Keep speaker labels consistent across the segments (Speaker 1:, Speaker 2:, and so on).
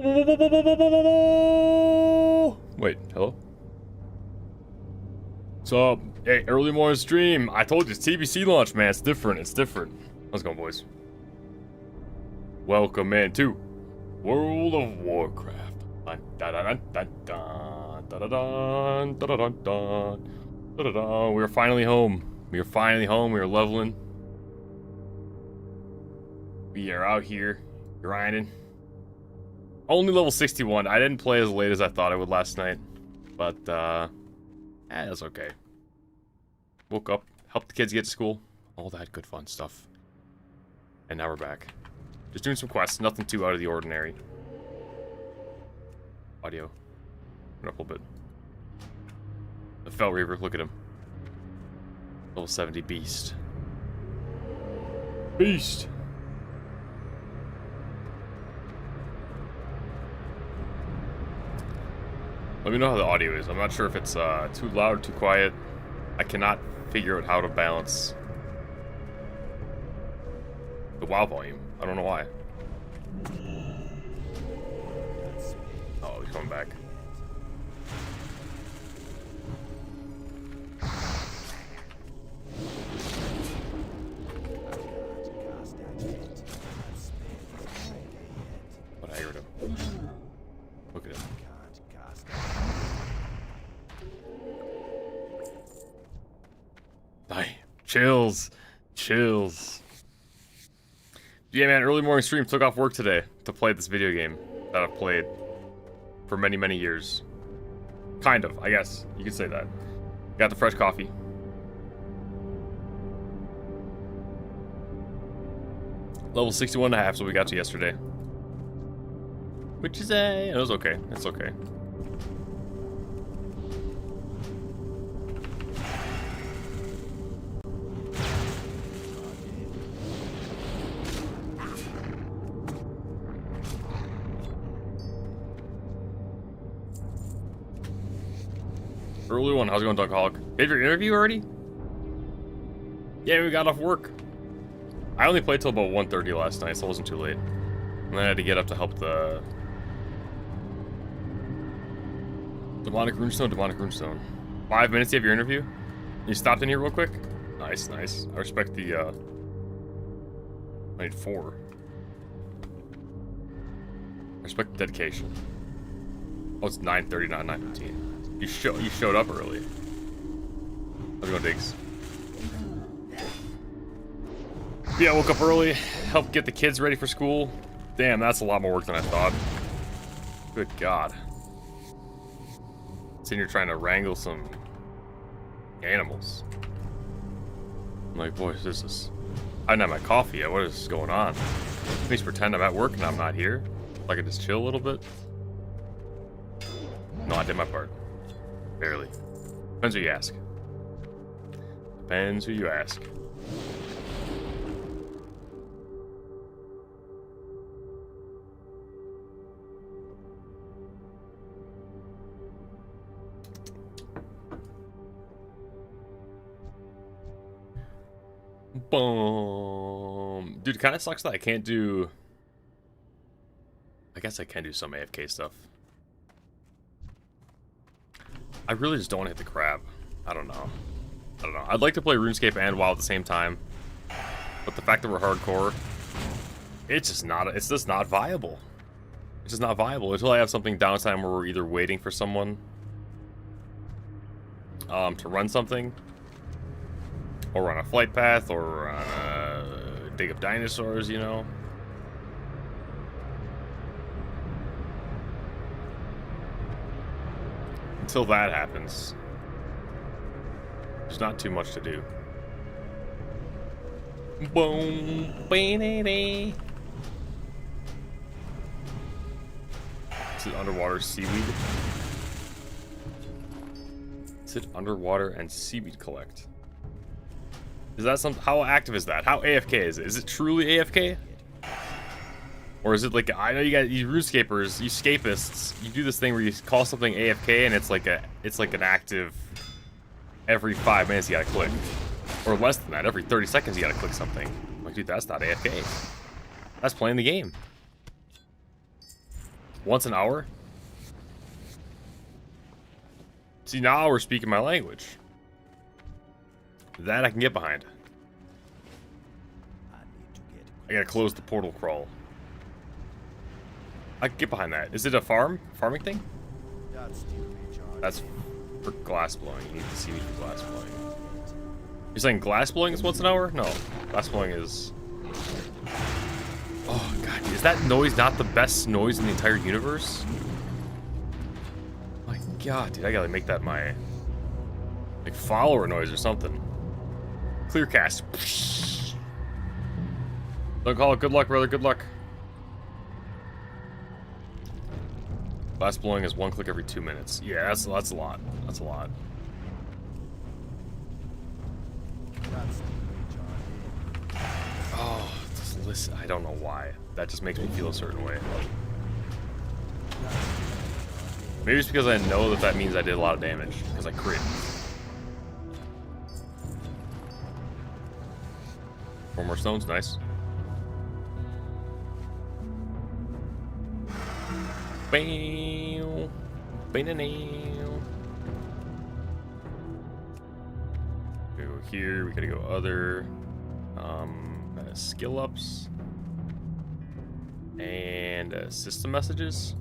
Speaker 1: Wait, hello? So, hey, early morning stream. I told you, it's TBC launch, man. It's different. It's different. Let's go, boys. Welcome in to World of Warcraft. Dun, dun, dun, dun, dun, dun, dun, dun, dun, dun, dun, dun. We are finally home. We are finally home. We are leveling. We are out here grinding. Only level 61. I didn't play as late as I thought I would last night. But, that's okay. Woke up, helped the kids get to school. All that good fun stuff. And now we're back. Just doing some quests. Nothing too out of the ordinary. Audio. Turn up a little bit. The Fel Reaver, look at him. Level 70 beast. Beast! Let me know how the audio is. I'm not sure if it's too loud or too quiet. I cannot figure out how to balance the WoW volume. I don't know why. Oh, he's coming back. But I heard him. Look at him. Chills. Chills. Yeah, man, early morning stream. Took off work today to play this video game that I've played for many, many years. Kind of, I guess. You could say that. Got the fresh coffee. Level 61.5, so we got to yesterday. Which is it was okay. It's okay. Early one, how's it going, Duckaholic? Did your interview already? Yeah, we got off work. I only played till about 1:30 last night, so it wasn't too late. And then I had to get up to help the Demonic Runestone. 5 minutes, you have your interview? You stopped in here real quick? Nice, nice. I respect the, I need 4. I respect the dedication. Oh, it's 9:30, not 9:15. You showed up early. How's it going, Diggs? Yeah, I woke up early, helped get the kids ready for school. Damn, that's a lot more work than I thought. Good God. Sitting here trying to wrangle some animals. I'm like, boy, this is... I didn't have my coffee yet. What is going on? Please pretend I'm at work and I'm not here. So I can just chill a little bit. No, I did my part. Barely. Depends who you ask. Depends who you ask. Boom. Dude, it kind of sucks that I can't do... I guess I can do some AFK stuff. I really just don't want to hit the crab. I don't know. I'd like to play RuneScape and WoW at the same time. But the fact that we're hardcore, it's just not viable. It's just not viable until I have something downtime where we're either waiting for someone to run something, or run a flight path, or dig up dinosaurs, you know. Until that happens, there's not too much to do. Boom. Is it underwater seaweed? Is it underwater and seaweed collect? Is that some? How active is that? How AFK is it? Is it truly AFK? Or is it like, I know you got you RuneScapers, you scapists, you do this thing where you call something AFK and it's like an active, every 5 minutes you gotta click. Or less than that, every 30 seconds you gotta click something. I'm like, dude, that's not AFK. That's playing the game. Once an hour? See, now we're speaking my language. That I can get behind. I gotta close the portal crawl. I can get behind that. Is it a farming thing? That's for glass blowing. You need the seaweed for glass blowing. You're saying glass blowing is once an hour? No. Glass blowing is... Oh, God. Is that noise not the best noise in the entire universe? My God, dude. I gotta make that my... like, follower noise or something. Clear cast. Don't call it good luck, brother. Good luck. Glass blowing is 1 click every 2 minutes. Yeah, that's a lot. That's a lot. Oh, just listen. I don't know why. That just makes me feel a certain way. Maybe it's because I know that means I did a lot of damage. Because I crit. 4 more stones. Nice. Bam. Bam. Go here. We gotta go other. Skill ups. And system messages.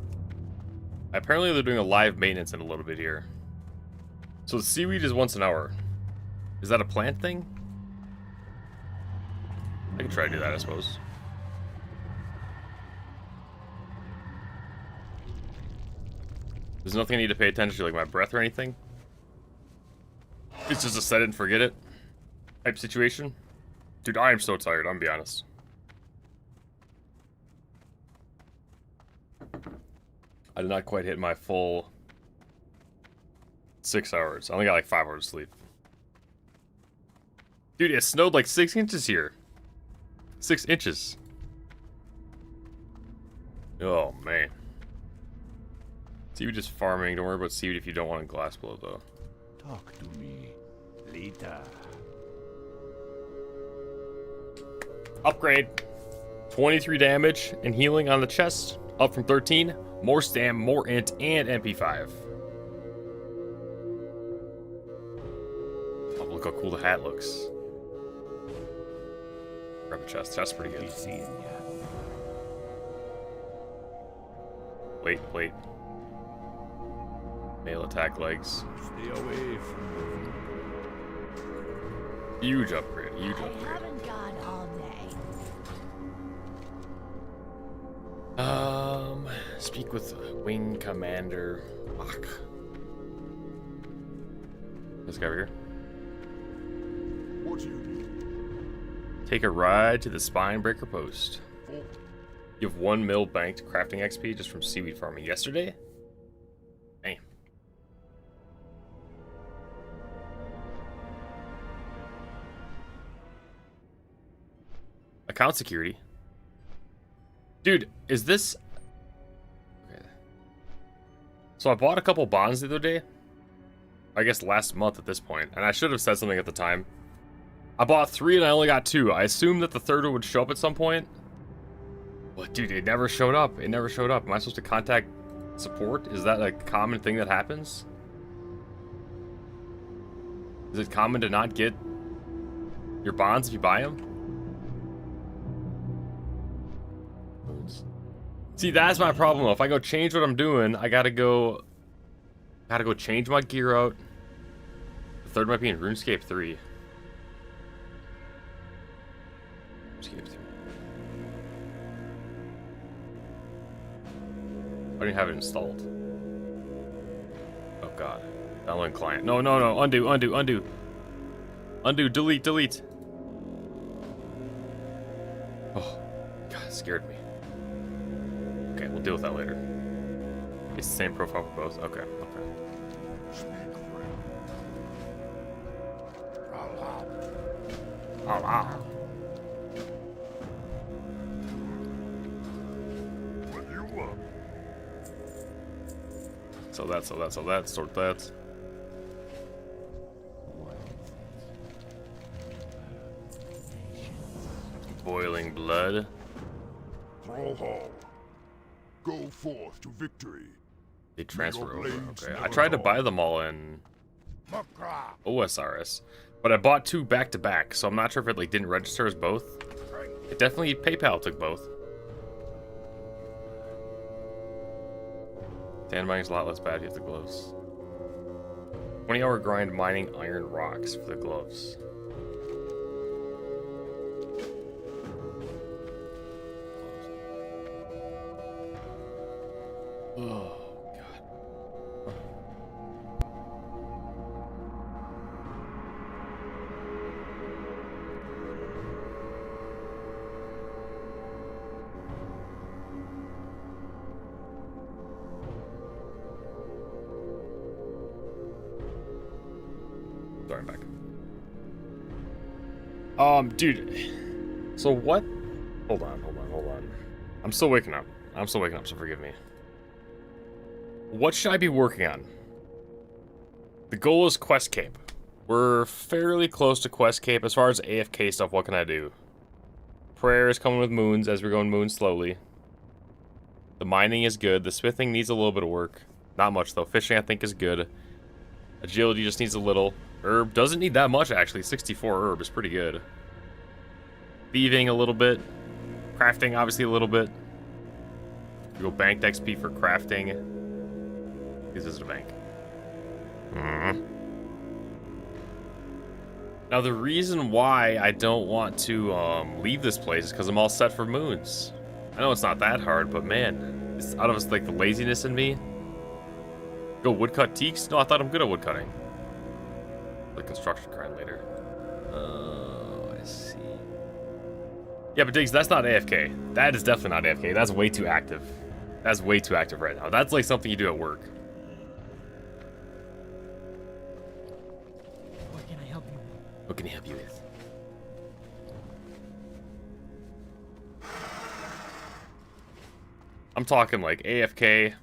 Speaker 1: Apparently they're doing a live maintenance in a little bit here. So the seaweed is once an hour. Is that a plant thing? I can try to do that, I suppose. There's nothing I need to pay attention to, like my breath or anything. It's just a set it and forget it type situation. Dude, I am so tired, I'm gonna be honest. I did not quite hit my full 6 hours. I only got like 5 hours of sleep. Dude, it snowed like 6 inches here. 6 inches. Oh, man. Seaweed just farming. Don't worry about seaweed if you don't want to glass blow, though.
Speaker 2: Talk to me later.
Speaker 1: Upgrade. 23 damage and healing on the chest. Up from 13. More stam, more int, and MP5. Oh, look how cool the hat looks. Grab a chest. That's pretty good. Wait. Male attack legs.
Speaker 2: Stay away from
Speaker 1: Huge upgrade. Huge upgrade.
Speaker 3: I haven't gone all day.
Speaker 1: Speak with Wing Commander Bach. This guy over here.
Speaker 2: What do you need?
Speaker 1: Take a ride to the Spinebreaker Post. You have 1 mil banked crafting XP just from seaweed farming yesterday? Damn. Account security. Dude, is this... Okay. So I bought a couple bonds the other day. I guess last month at this point. And I should have said something at the time. I bought 3 and I only got 2. I assumed that the third one would show up at some point. But dude, it never showed up. It never showed up. Am I supposed to contact support? Is that a common thing that happens? Is it common to not get your bonds if you buy them? See, that's my problem though. If I go change what I'm doing, I gotta go change my gear out. The third might be in RuneScape 3. RuneScape 3. I don't even have it installed. Oh god. Download client. No. Undo. Undo, delete. Oh, god, it scared me. Okay, we'll deal with that later. It's the same profile for both. Okay. Oh. So that, sort that. Boiling blood.
Speaker 3: Go forth to victory.
Speaker 1: They transfer over.
Speaker 3: blades
Speaker 1: Okay. I
Speaker 3: never
Speaker 1: tried to
Speaker 3: dawn.
Speaker 1: buy them all in
Speaker 3: Makra.
Speaker 1: OSRS, but I bought 2 back to back, so I'm not sure if it like didn't register as both. It definitely PayPal took both. Sand mining's a lot less bad if you have the gloves. 20-hour grind mining iron rocks for the gloves. Oh, God. Sorry, I'm back. Dude. So what? Hold on. I'm still waking up. So forgive me. What should I be working on? The goal is Quest Cape. We're fairly close to Quest Cape. As far as AFK stuff, what can I do? Prayer is coming with moons as we're going moon slowly. The mining is good. The smithing needs a little bit of work. Not much though. Fishing I think is good. Agility just needs a little. Herb doesn't need that much actually. 64 herb is pretty good. Thieving a little bit. Crafting obviously a little bit. We go banked XP for crafting. This is a bank. Now the reason why I don't want to leave this place is because I'm all set for moons. I know it's not that hard, but man, it's out of like the laziness in me. Go woodcut teaks? No, I thought I'm good at woodcutting. The construction grind later. Oh, I see. Yeah, but Diggs, that's not AFK. That is definitely not AFK. That's way too active. That's way too active right now. That's like something you do at work.
Speaker 4: What can I help you with?
Speaker 1: What can he help you with? I'm talking like AFK.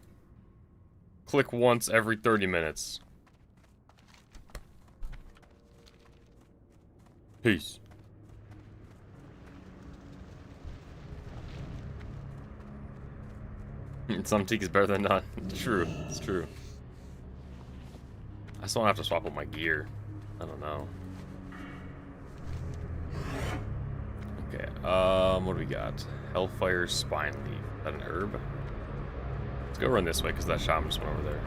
Speaker 1: Click once every 30 minutes. Peace. Some teak is better than none. It's true. It's true. I still don't have to swap out my gear. I don't know. Okay, what do we got? Hellfire Spine Leaf. Is that an herb? Let's go run this way, because that Sham just went over there.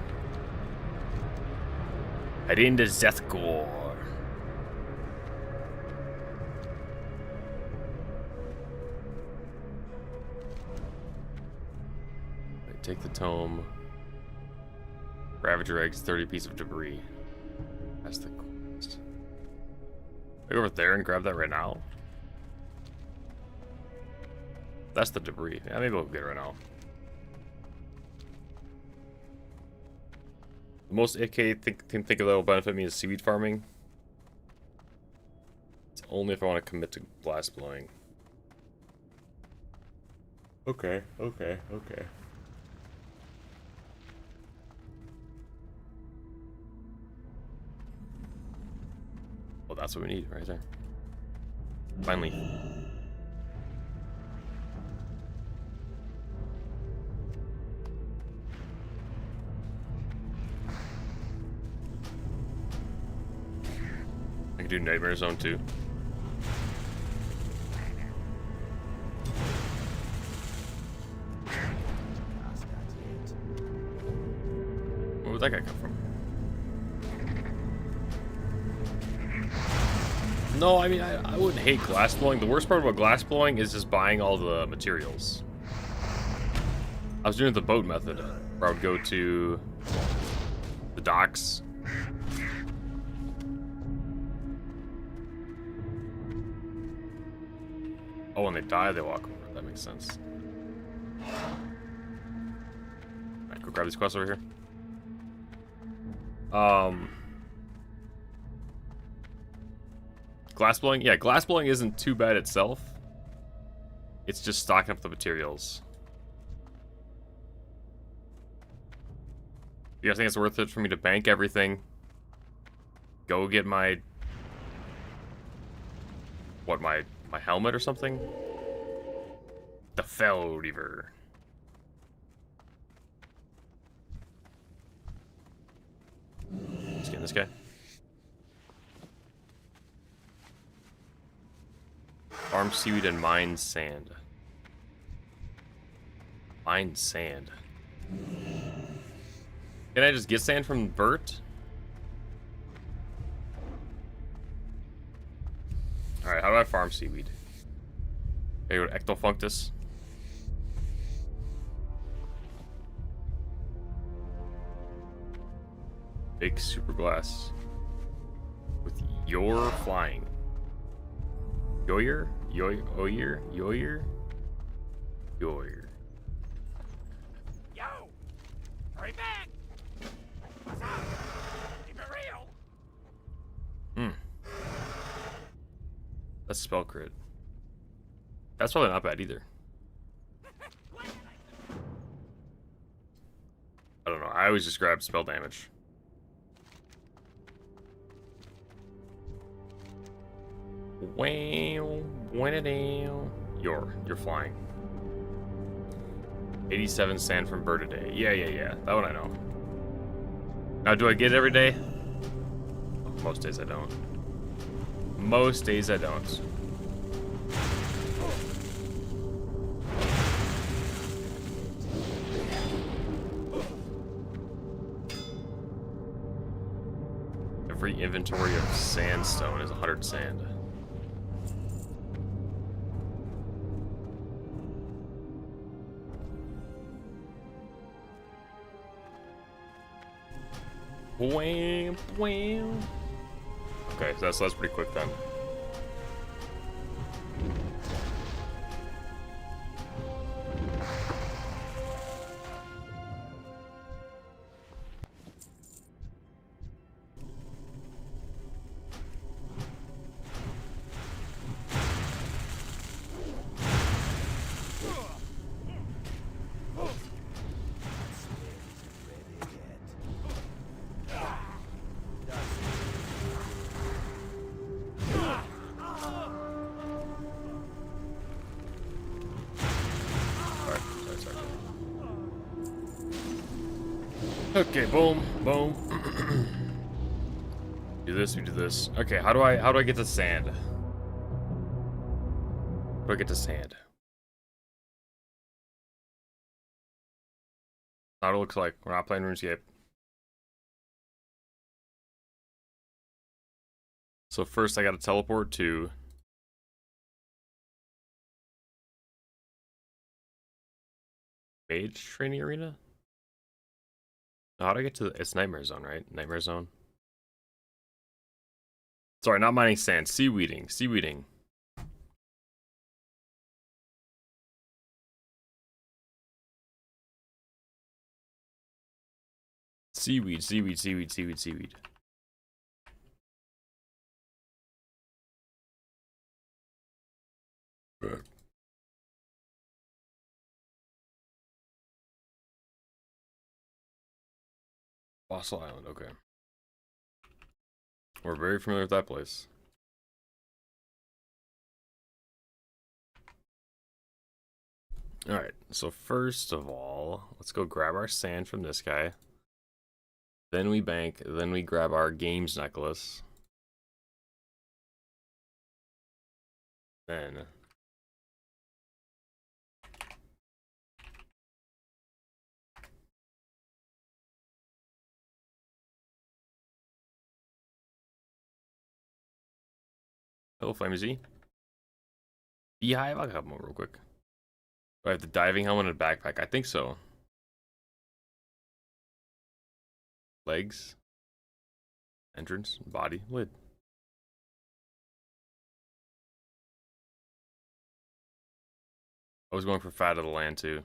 Speaker 1: Head into Zethgor. Right, take the tome. Ravager eggs, 30 pieces of debris. That's the quest. Go over there and grab that right now. That's the debris. Yeah, maybe we'll get it right now. The most AFK think of that will benefit me is seaweed farming. It's only if I want to commit to blast blowing. Okay. Well, that's what we need right there. Finally. I can do Nightmare Zone too. Where would that guy come from? No, I mean, I wouldn't hate glass blowing. The worst part about glass blowing is just buying all the materials. I was doing the boat method, where I would go to the docks. Oh, when they die, they walk over. That makes sense. Alright, go grab these quests over here. Glass blowing? Yeah, glass blowing isn't too bad itself. It's just stocking up the materials. You guys think it's worth it for me to bank everything? Go get my... What, my helmet or something? The Fell Reaver. getting this guy. Farm seaweed and mine sand. Mine sand. Can I just get sand from Bert? Alright, how do I farm seaweed? Okay, go to Ectofunctus. Big super glass. With your flying. Yoyer? Oyer? Yoyer? Yoyer.
Speaker 3: Yo! Hurry back! What's up? Keep it real!
Speaker 1: That's spell crit. That's probably not bad either. I don't know. I always just grab spell damage. Wow, you're flying. 87 sand from Bird a day. Yeah. That one I know. Now, do I get it every day? Most days I don't. Most days I don't. Every inventory of sandstone is 100 sand. Wham, wham. Okay, so that's pretty quick then. Okay, boom, boom. Do this, we do this. Okay, how do I get to sand? How do I get to sand? How it looks like. We're not playing RuneScape. So first I gotta teleport to Mage Training Arena? How do I get to it's Nightmare Zone, right? Nightmare Zone. Sorry, not mining sand. Seaweeding. Seaweeding. Seaweed. Fossil Island, okay. We're very familiar with that place. Alright, so first of all, let's go grab our sand from this guy. Then we bank, then we grab our games necklace. Then hello, Flamey. Beehive? I'll have them real quick. Do I have the diving helmet and a backpack? I think so. Legs. Entrance. Body. Lid. I was going for fat of the land too.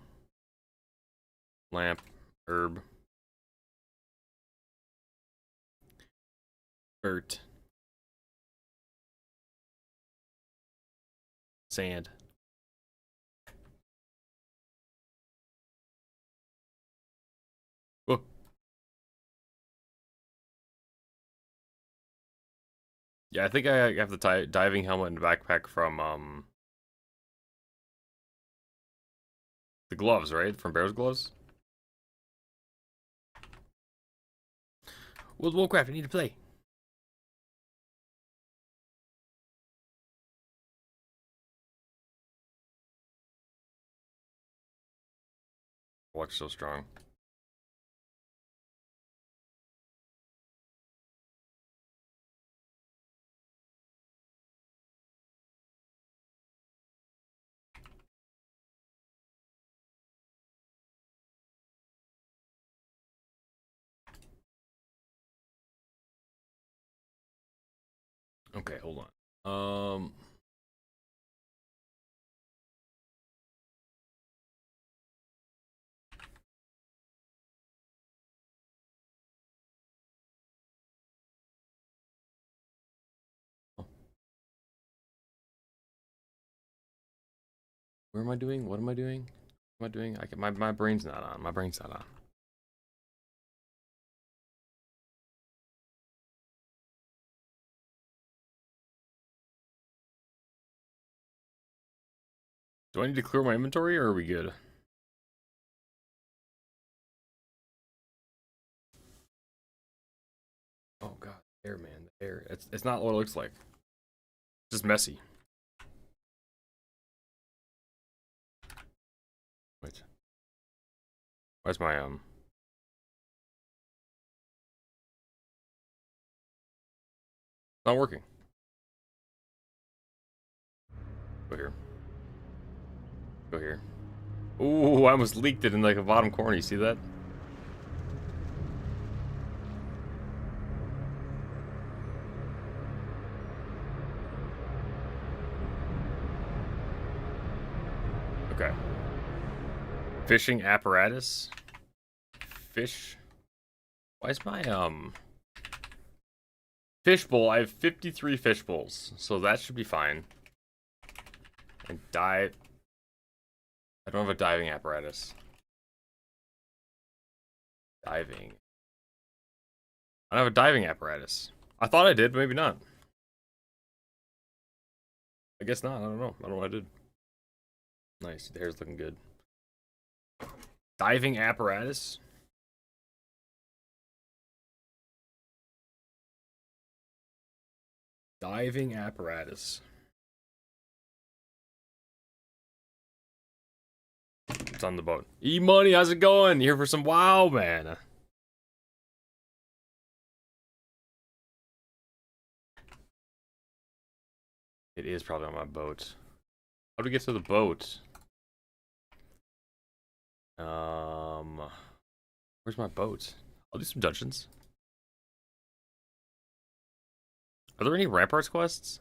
Speaker 1: Lamp. Herb. Bert. Sand. Whoa. Yeah, I think I have the diving helmet and backpack from the gloves, right? From Bear's gloves. World of Warcraft, I need to play. Watch so strong. Okay, hold on. Where am I doing? What am I doing? What am I doing? My brain's not on. My brain's not on. Do I need to clear my inventory or are we good? Oh god, the hair, man, the hair. It's not what it looks like. It's just messy. Wait. Where's my not working. Go here. Go here. Ooh, I almost leaked it in like the bottom corner. You see that? Okay. Fishing apparatus. Fish. Why is my fishbowl? I have 53 fish bowls, so that should be fine. And dive. I don't have a diving apparatus. Diving. I don't have a diving apparatus. I thought I did, but maybe not. I guess not. I don't know. I don't know what I did. Nice. The hair's looking good. Diving apparatus. Diving apparatus. It's on the boat. E-Money, how's it going? You here for some WoW, man? It is probably on my boat. How do we get to the boat? Where's my boat? I'll do some dungeons. Are there any Ramparts quests?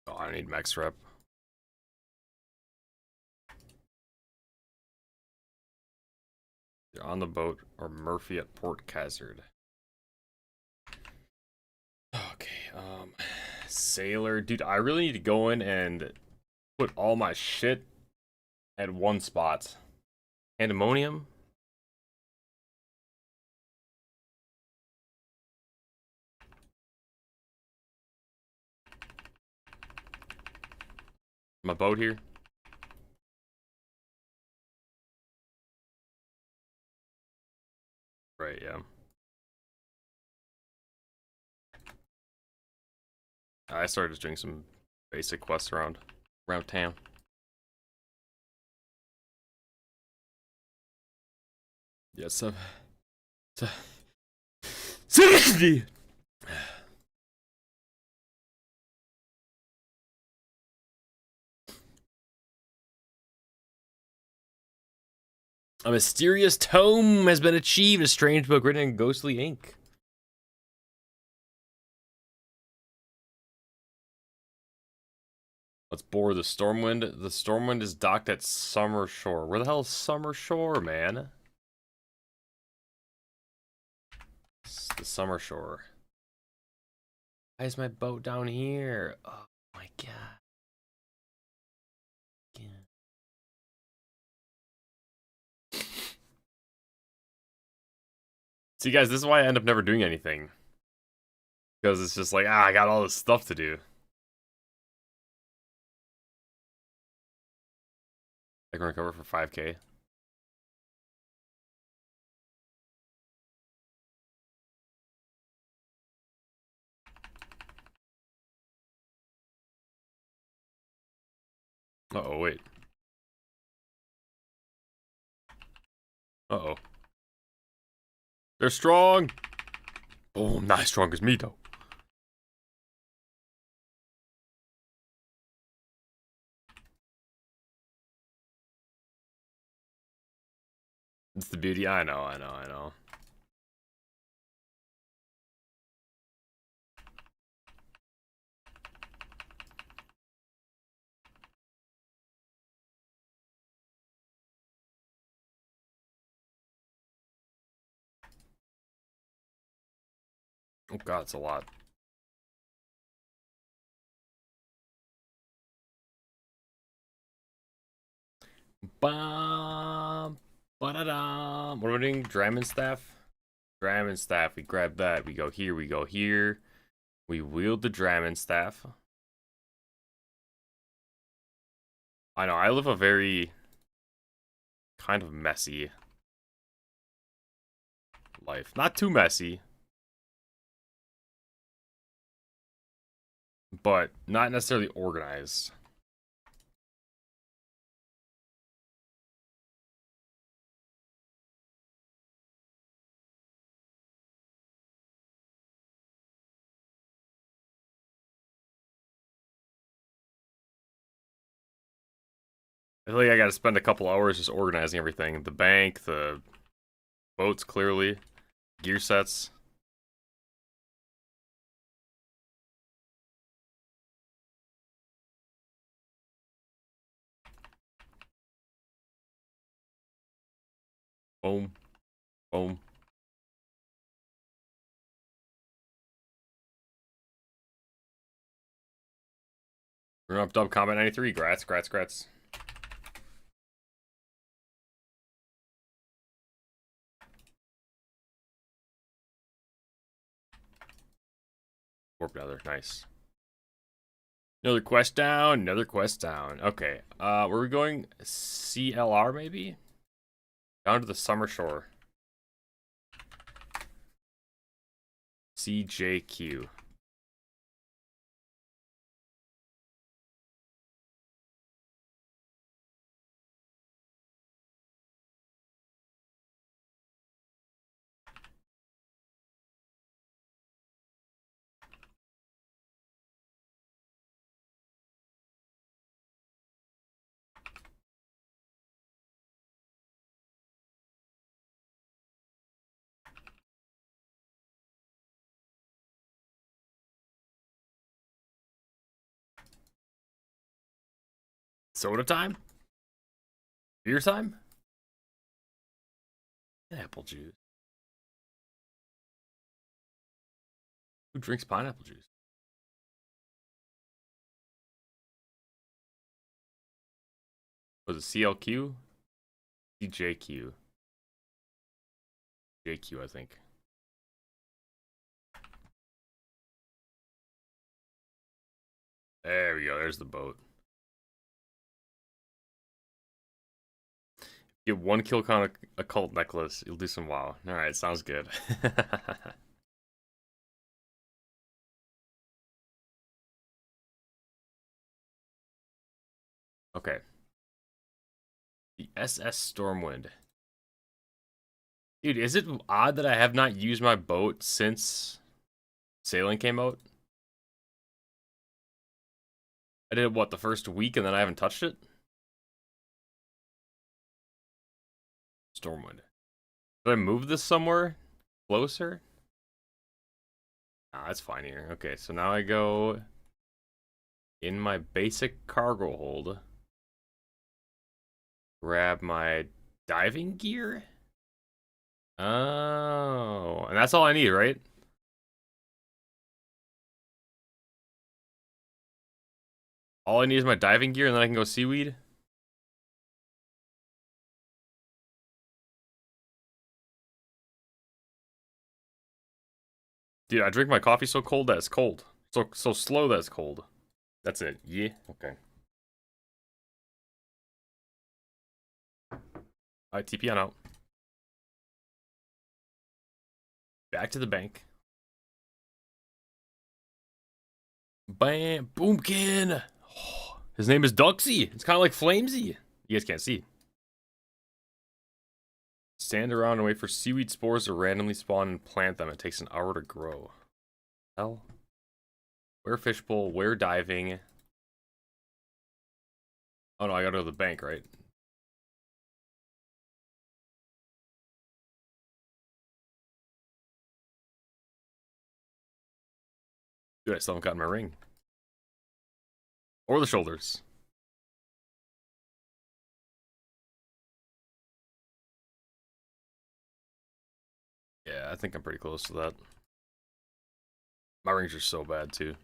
Speaker 1: Oh, I need max rep. You're on the boat or Murphy at Port Hazard. Okay, sailor. Dude, I really need to go in and put all my shit at one spot. Pandemonium? My boat here? Right, yeah. I started just doing some basic quests around town. Yes, 60. A mysterious tome has been achieved. A strange book written in ghostly ink. Let's board the Stormwind. The Stormwind is docked at Summer Shore. Where the hell is Summer Shore, man? It's the Summer Shore. Why is my boat down here? Oh my god. See, guys, this is why I end up never doing anything. Because it's just like, I got all this stuff to do. I can recover for 5K. Uh-oh, wait. Uh-oh. They're strong! Oh, not as strong as me, though. It's the beauty. I know. Oh god, it's a lot. Bum, ba-da-dum. What are we doing? Diamond staff? Diamond staff. We grab that. We go here. We go here. We wield the diamond staff. I know. I live a very kind of messy life. Not too messy, but not necessarily organized. I feel like I gotta spend a couple hours just organizing everything. The bank, the boats, clearly. Gear sets. Boom. Boom. We're up Dub Combat 93. Grats. Warp Nether, nice. Another quest down. Okay. Were we going CLR maybe? Down to the summer shore. CJQ. Soda time? Beer time? Apple juice. Who drinks pineapple juice? Was it CLQ? CJQ. JQ, I think. There we go. There's the boat. Get 1 kill count occult necklace. You'll do some WoW. Alright, sounds good. Okay. The SS Stormwind. Dude, is it odd that I have not used my boat since sailing came out? I did, what, the first week and then I haven't touched it? Stormwind. Did I move this somewhere closer? Nah, that's fine here. Okay, so now I go in my basic cargo hold. Grab my diving gear. Oh, and that's all I need, right? All I need is my diving gear and then I can go seaweed. Dude, I drink my coffee so cold that it's cold. So slow that it's cold. That's it. Yeah. Okay. Alright, TP on out. Back to the bank. Bam! Boomkin! Oh, his name is Duxie. It's kind of like Flamesy. You guys can't see. Stand around and wait for seaweed spores to randomly spawn and plant them. It takes an hour to grow. Hell. Where fishbowl? Where diving? Oh no, I gotta go to the bank, right? Dude, I still haven't gotten my ring. Or the shoulders. Yeah, I think I'm pretty close to that. My rings are so bad, too.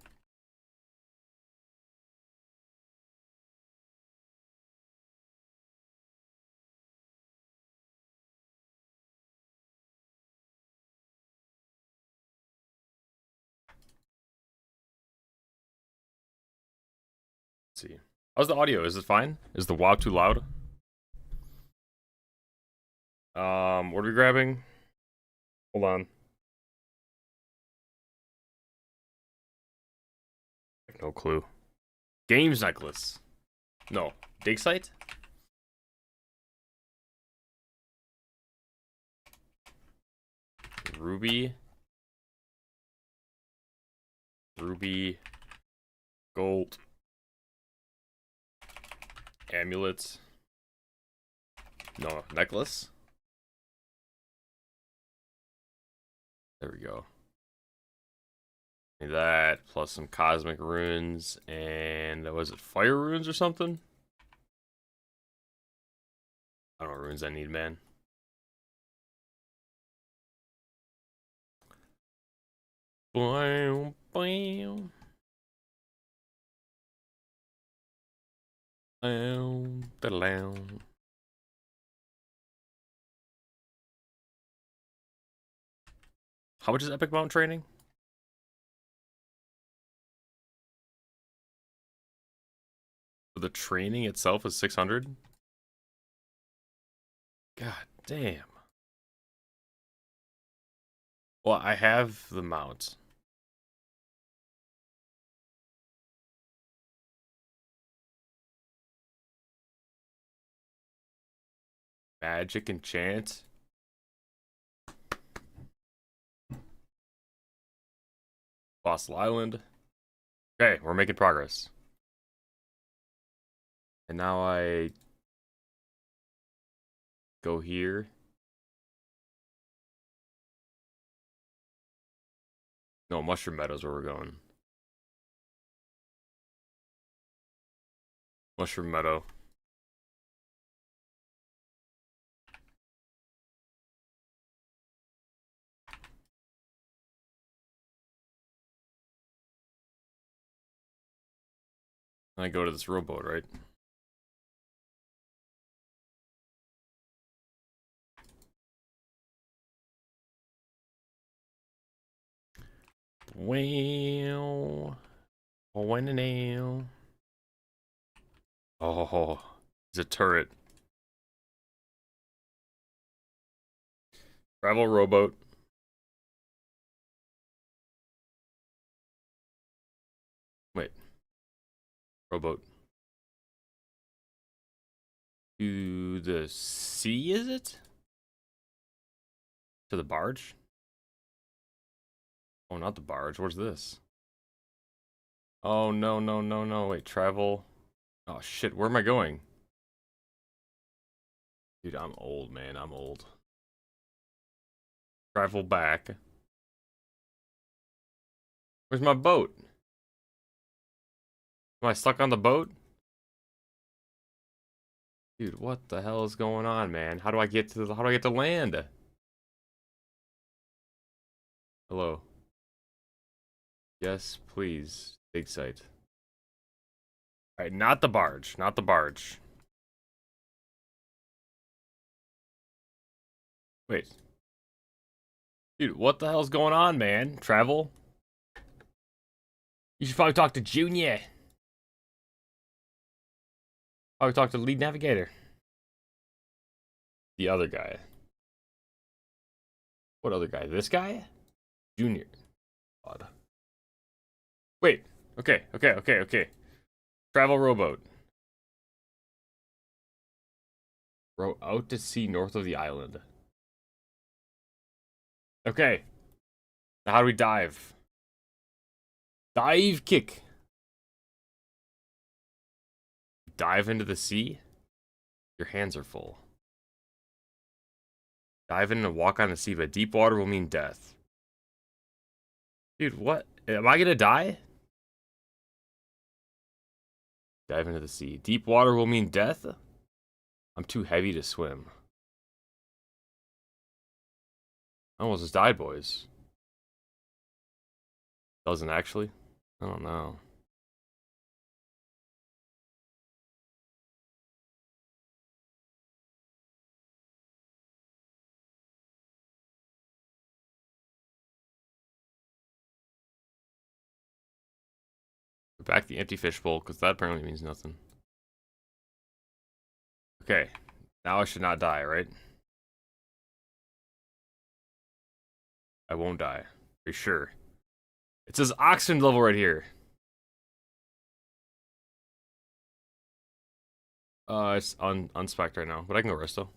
Speaker 1: Let's see. How's the audio? Is it fine? Is the WOW too loud? What are we grabbing? Hold on. I have no clue. Games necklace. No. Dig site? Ruby. Ruby. Gold. Amulets. No, necklace. There we go. That plus some cosmic runes and was it fire runes or something? I don't know what runes I need, man. Bam, bam. Bam, da-lam. How much is Epic Mount training? The training itself is 600? God damn. Well, I have the mount. Magic enchant. Fossil Island. Okay, we're making progress. And now I go here. No, Mushroom Meadows where we're going. Mushroom Meadow. And I go to this rowboat, right? Wow. When and now. Oh, it's a turret. Travel rowboat. Wait. Rowboat. To the sea, is it? To the barge? Oh, not the barge. Where's this? Oh, no, no, no, no. Wait, travel. Oh, shit. Where am I going? Dude, I'm old, man. I'm old. Travel back. Where's my boat? Am I stuck on the boat? Dude, what the hell is going on, man? How do I get to land? Hello. Yes, please. Dig site. Alright, not the barge. Not the barge. Wait. Dude, what the hell's going on, man? Travel? You should probably talk to Junior. Probably talk to the lead navigator. The other guy. What other guy? This guy? Junior. Odd. Wait. Okay. Travel rowboat. Row out to sea north of the island. Okay. Now how do we dive? Dive kick. Dive into the sea? Your hands are full. Dive in and walk on the sea, but deep water will mean death. Dude, what? Am I gonna die? Dive into the sea. Deep water will mean death? I'm too heavy to swim. I almost just died, boys. Doesn't actually? I don't know. Back the empty fishbowl, because that apparently means nothing. Okay. Now I should not die, right? I won't die. Are you sure? It says oxygen level right here. It's unspec'd right now, but I can go rest though.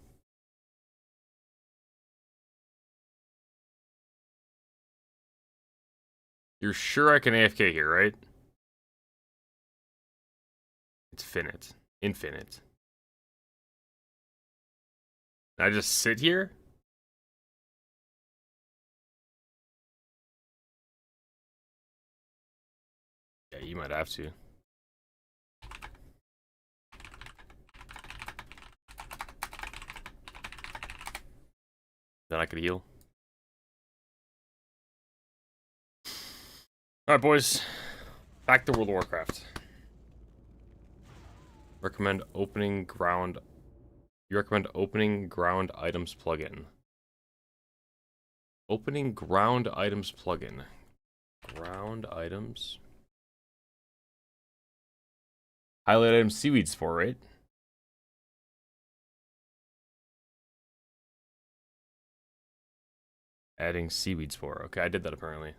Speaker 1: You're sure I can AFK here, right? It's finite. Infinite. Can I just sit here? Yeah, you might have to. Then I could heal. Alright, boys. Back to World of Warcraft. Recommend opening ground. You recommend opening ground items plugin. Opening ground items plugin. Ground items. Highlight item seaweed spore, right? Adding seaweed spore. Okay, I did that apparently.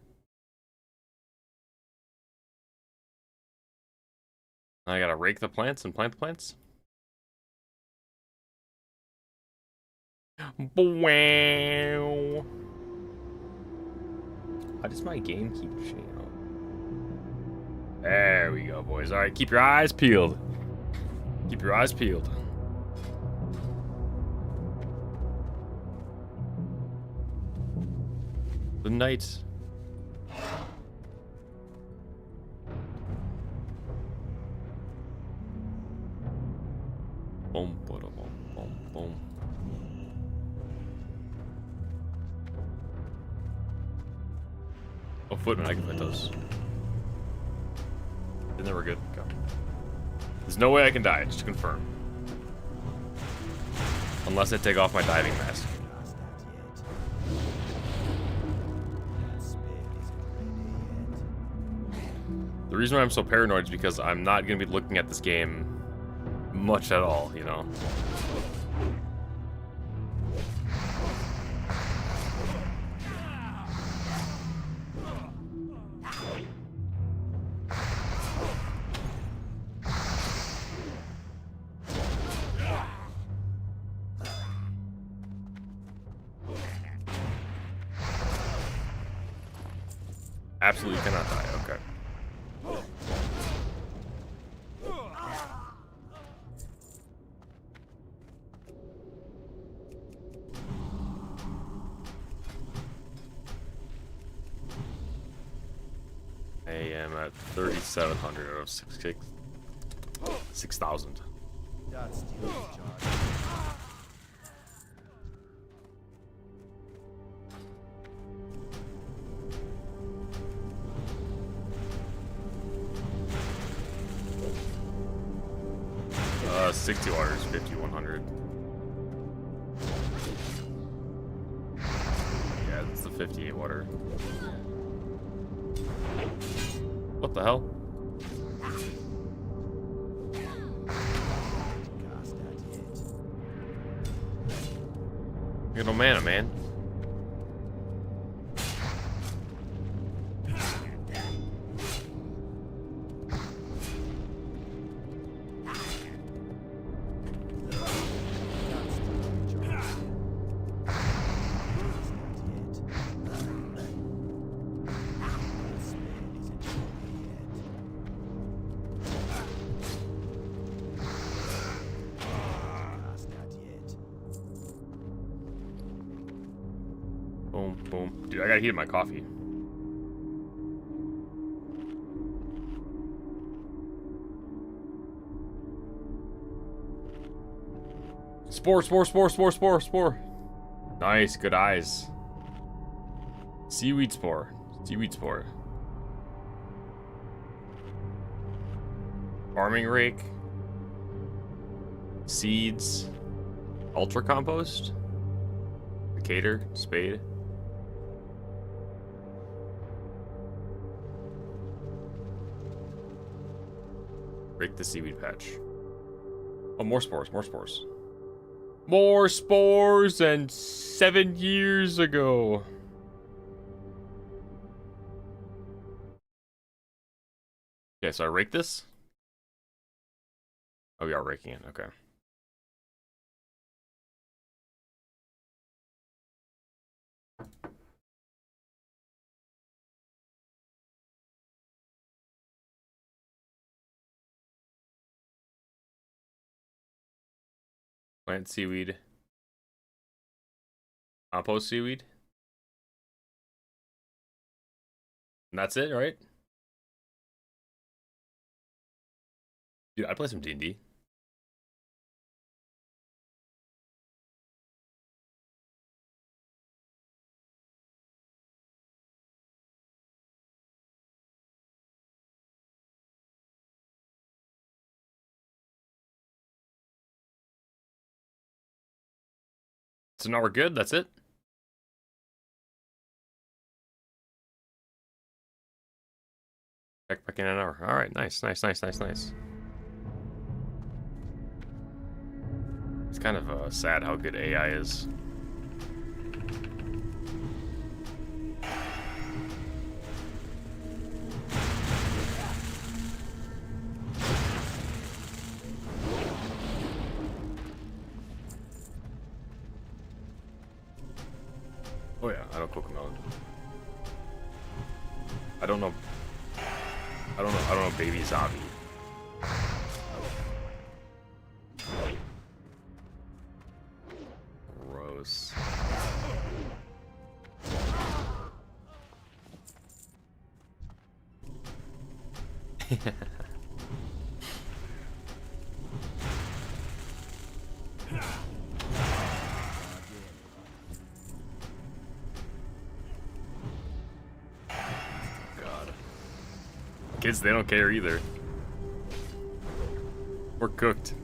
Speaker 1: I gotta rake the plants and plant the plants. Wow. Why does my game keep changing? There we go, boys. All right, keep your eyes peeled. Keep your eyes peeled. The knights. Boom, boom, boom, boom. Oh, footman, I can fit those. And then we're good. Go. There's no way I can die, just to confirm. Unless I take off my diving mask. The reason why I'm so paranoid is because I'm not going to be looking at this game much at all, you know? Absolutely cannot die, okay. I am at 3,700 out of 6,000.
Speaker 2: That's the charge.
Speaker 1: 60 waters, 5,100. Yeah, that's the 58 water. What the hell?
Speaker 2: Cast that hit.
Speaker 1: You got no mana, man. Boom, boom. Dude, I gotta heat my coffee. Spore, spore, spore, spore, spore, spore. Nice, good eyes. Seaweed spore. Seaweed spore. Farming rake. Seeds. Ultra compost. Cicator. Spade. Break the seaweed patch. Oh, more spores, more spores. More spores than 7 years ago. Okay, so I rake this? Oh, we are raking it, okay. Plant seaweed. Compost seaweed. And that's it, right? Dude, I play some D&D. So now we're good, that's it? Back in an hour. Alright, nice, nice, nice, nice, nice. It's kind of sad how good AI is. Oh yeah, I know Cocomelon. I don't know Baby Zombie. Gross. God. Kids, they don't care either. We're cooked.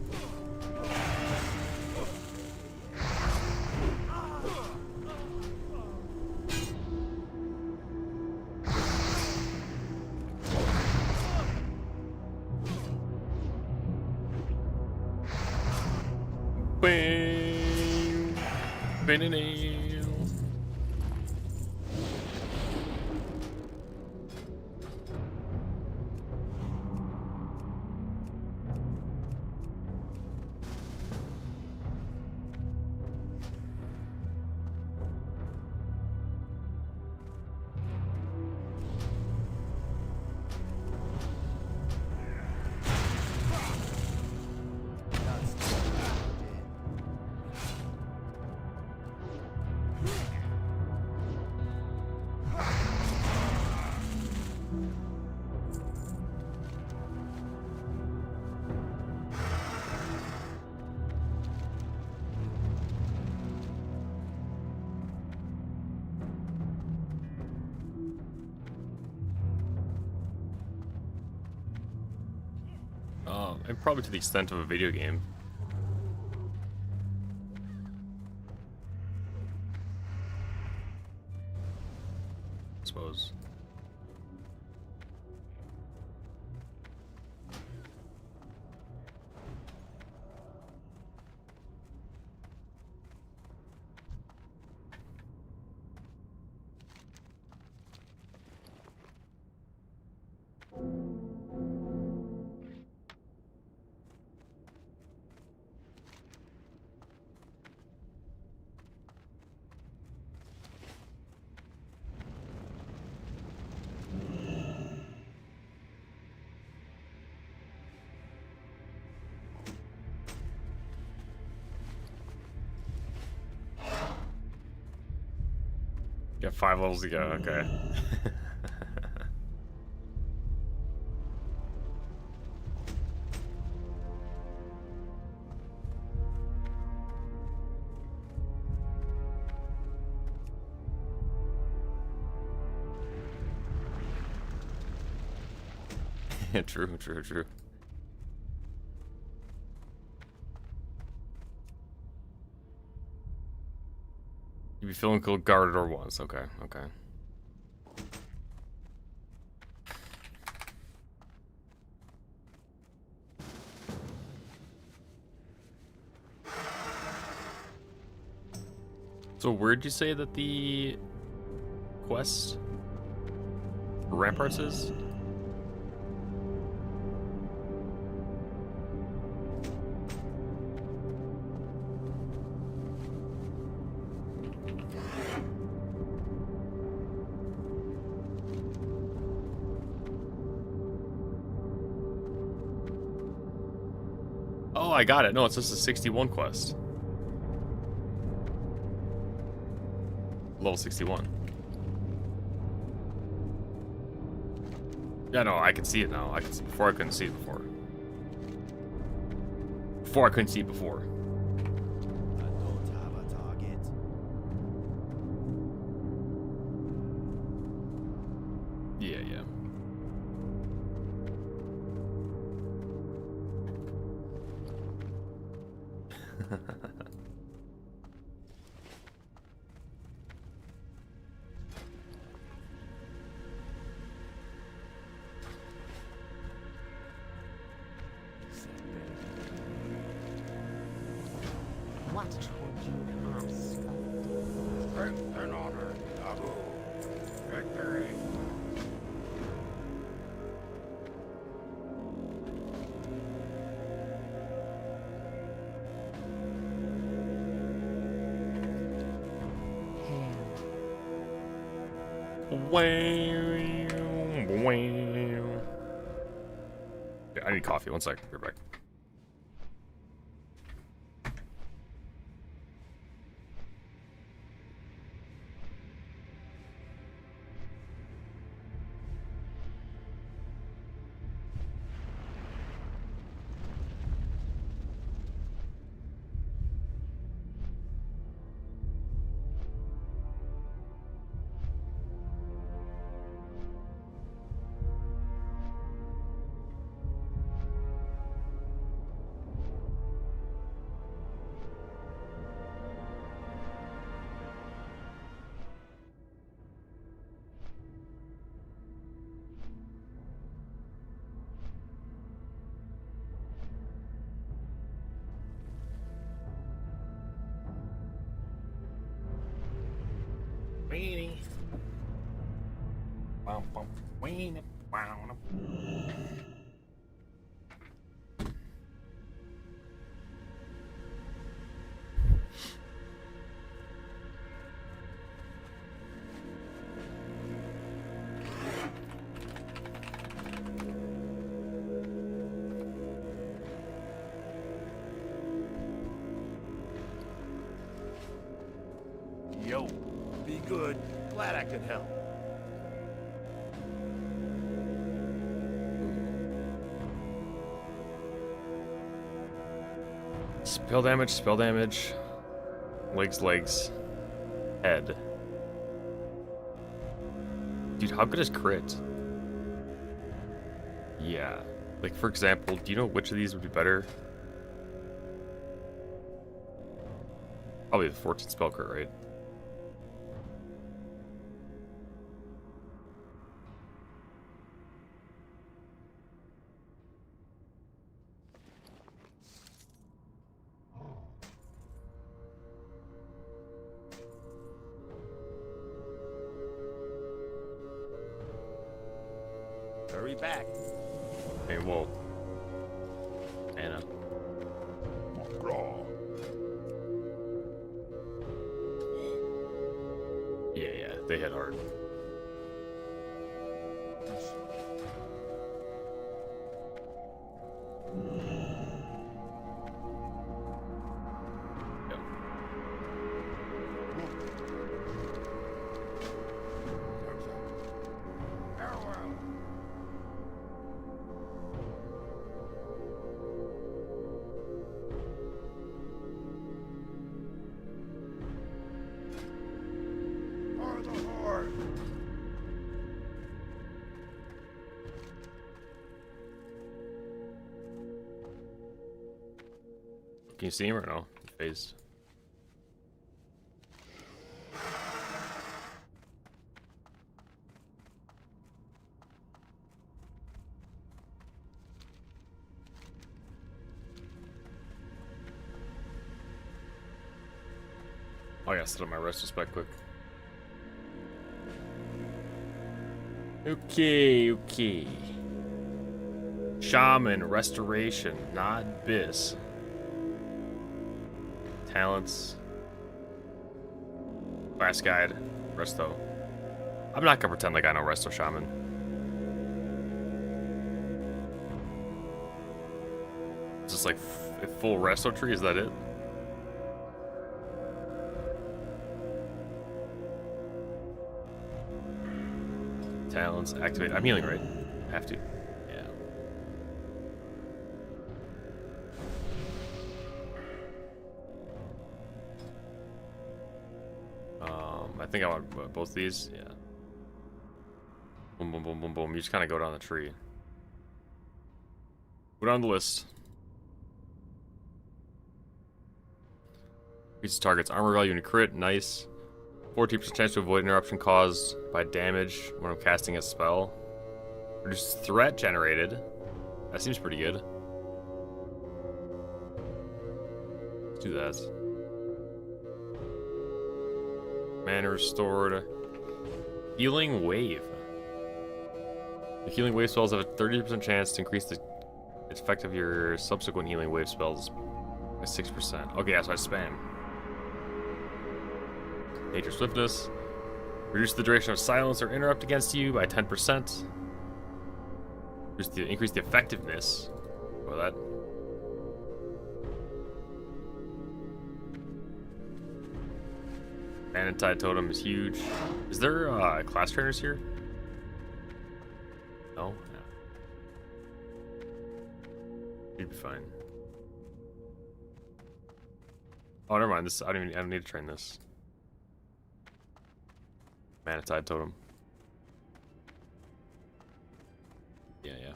Speaker 1: Bam. Ba-na-na. And probably to the extent of a video game. got 5 levels to go, okay. True, true, true. You be feeling cool, guarded or once. Okay, okay. So where'd you say that the quest for Ramparts is? Oh, I got it. No, it's just a 61 quest. Level 61. Yeah, no, I can see it now. I can see before I couldn't see it before. Before I couldn't see it before.
Speaker 2: I don't have a target.
Speaker 1: Yeah, yeah.
Speaker 4: What would you ask of me?
Speaker 3: Strength and honor, Abu. Victory.
Speaker 1: Yeah, I need coffee. 1 sec. Be right back. Weenie. Bum, bum, weenie, wow.
Speaker 2: Yo, be good. Glad I could help.
Speaker 1: Spell damage, spell damage. Legs, legs. Head. Dude, how good is crit? Yeah. Like, for example, do you know which of these would be better? Probably the 14 spell crit, right?
Speaker 2: Hurry back.
Speaker 1: Hey, whoa. Anna.
Speaker 3: Raw.
Speaker 1: Yeah, yeah, they hit hard. Yep. Can you see him or no? Phased. Oh yeah, set up my resto spec quick. Okay. Shaman, restoration, not bis. Talents. Class guide, resto. I'm not gonna pretend like I know resto shaman. Is this like a full resto tree? Is that it? Talents, activate. I'm healing, right? I have to. Yeah. I think I want both these. Yeah. Boom, boom, boom, boom, boom. You just kind of go down the tree. Go down the list. Increases target's armor value and crit. Nice. 14% chance to avoid interruption caused by damage when I'm casting a spell. Reduce threat generated. That seems pretty good. Let's do that. Mana restored. Healing wave. The healing wave spells have a 30% chance to increase the effect of your subsequent healing wave spells by 6%. Okay, yeah, so I spam. Nature swiftness. Reduce the duration of silence or interrupt against you by 10%. Increase the effectiveness. Well, that. Manatide totem is huge. Is there class trainers here? No. You'd be fine. Oh, never mind. This I don't need to train this. Manatide totem. Yeah.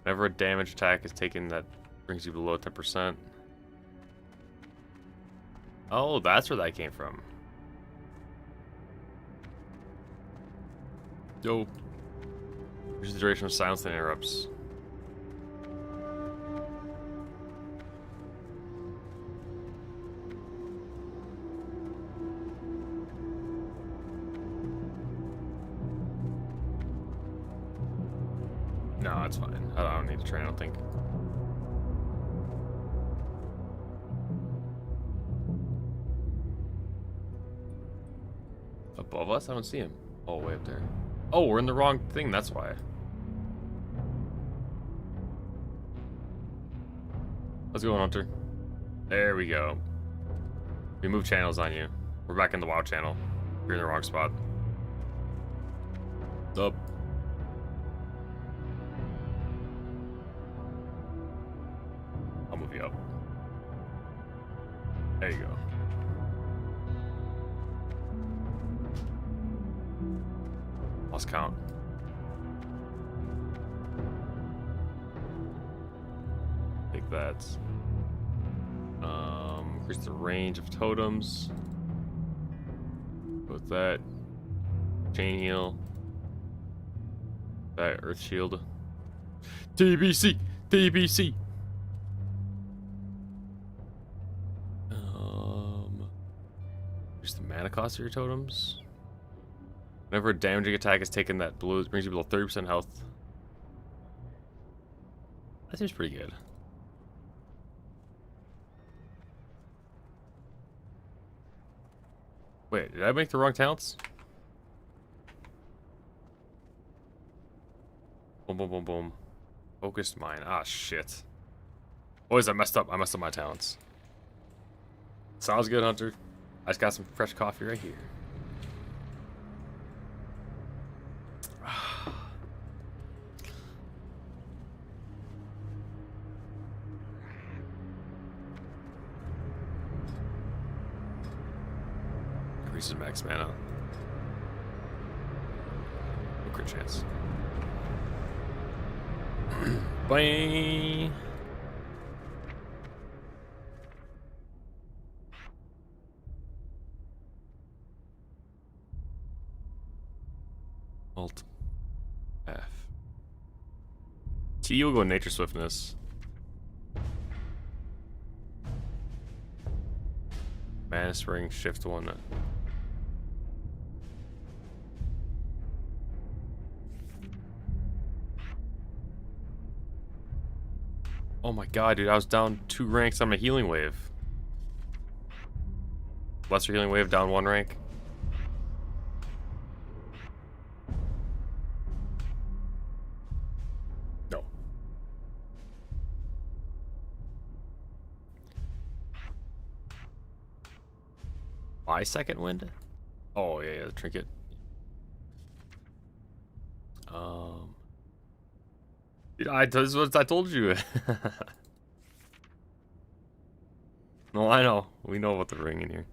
Speaker 1: Whenever a damage attack is taken that brings you below 10%. Oh, that's where that came from. Dope. Reduce the duration of silence that interrupts. No, it's fine. I don't need to train, I don't think. Above us? I don't see him. Oh, way up there. Oh, we're in the wrong thing, that's why. Let's go, Hunter. There we go. We moved channels on you. We're back in the WoW channel. You're in the wrong spot. Up. I'll move you up. There you go. Lost count. Take that. Increase the range of totems. With that. Chain heal. That earth shield. TBC! TBC! Here's the mana cost of your totems. Whenever a damaging attack is taken that brings you below 30% health. That seems pretty good. Wait, did I make the wrong talents? Boom, boom, boom, boom. Focused mine. Ah, shit. Boys, I messed up. I messed up my talents. Sounds good, Hunter. I just got some fresh coffee right here. Increases max mana. No crit chance. Bye. T will go nature swiftness. Mana spring, shift one. Oh my god, dude, I was down 2 ranks on my healing wave. Lesser healing wave down 1 rank. No. My second wind? Oh yeah, the trinket. Dude, this is what I told you. No, I know. We know about the ring in here.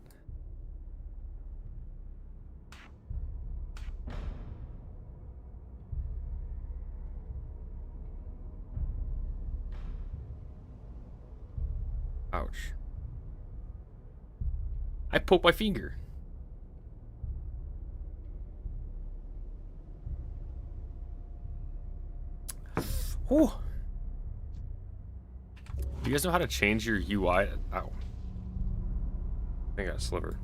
Speaker 1: Ouch. I poked my finger. Whew. Do you guys know how to change your UI? Ow. I think I got a sliver.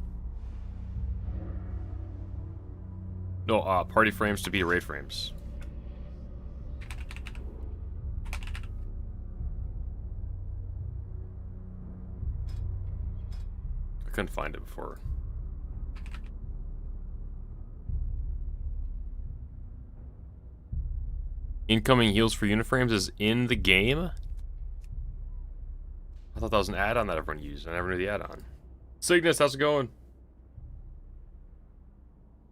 Speaker 1: No, party frames to be raid frames. I couldn't find it before. Incoming heals for uniframes is in the game? I thought that was an add-on that everyone used. I never knew the add-on. Cygnus, how's it going?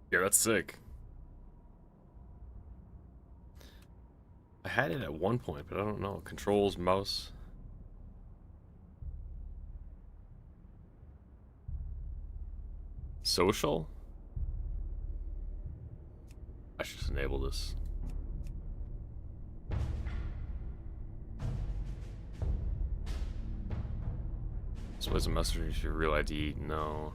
Speaker 1: Yeah, that's sick. I had it at one point, but I don't know. Controls, mouse. Social? I should just enable this. So as a messenger, you should real ID? No.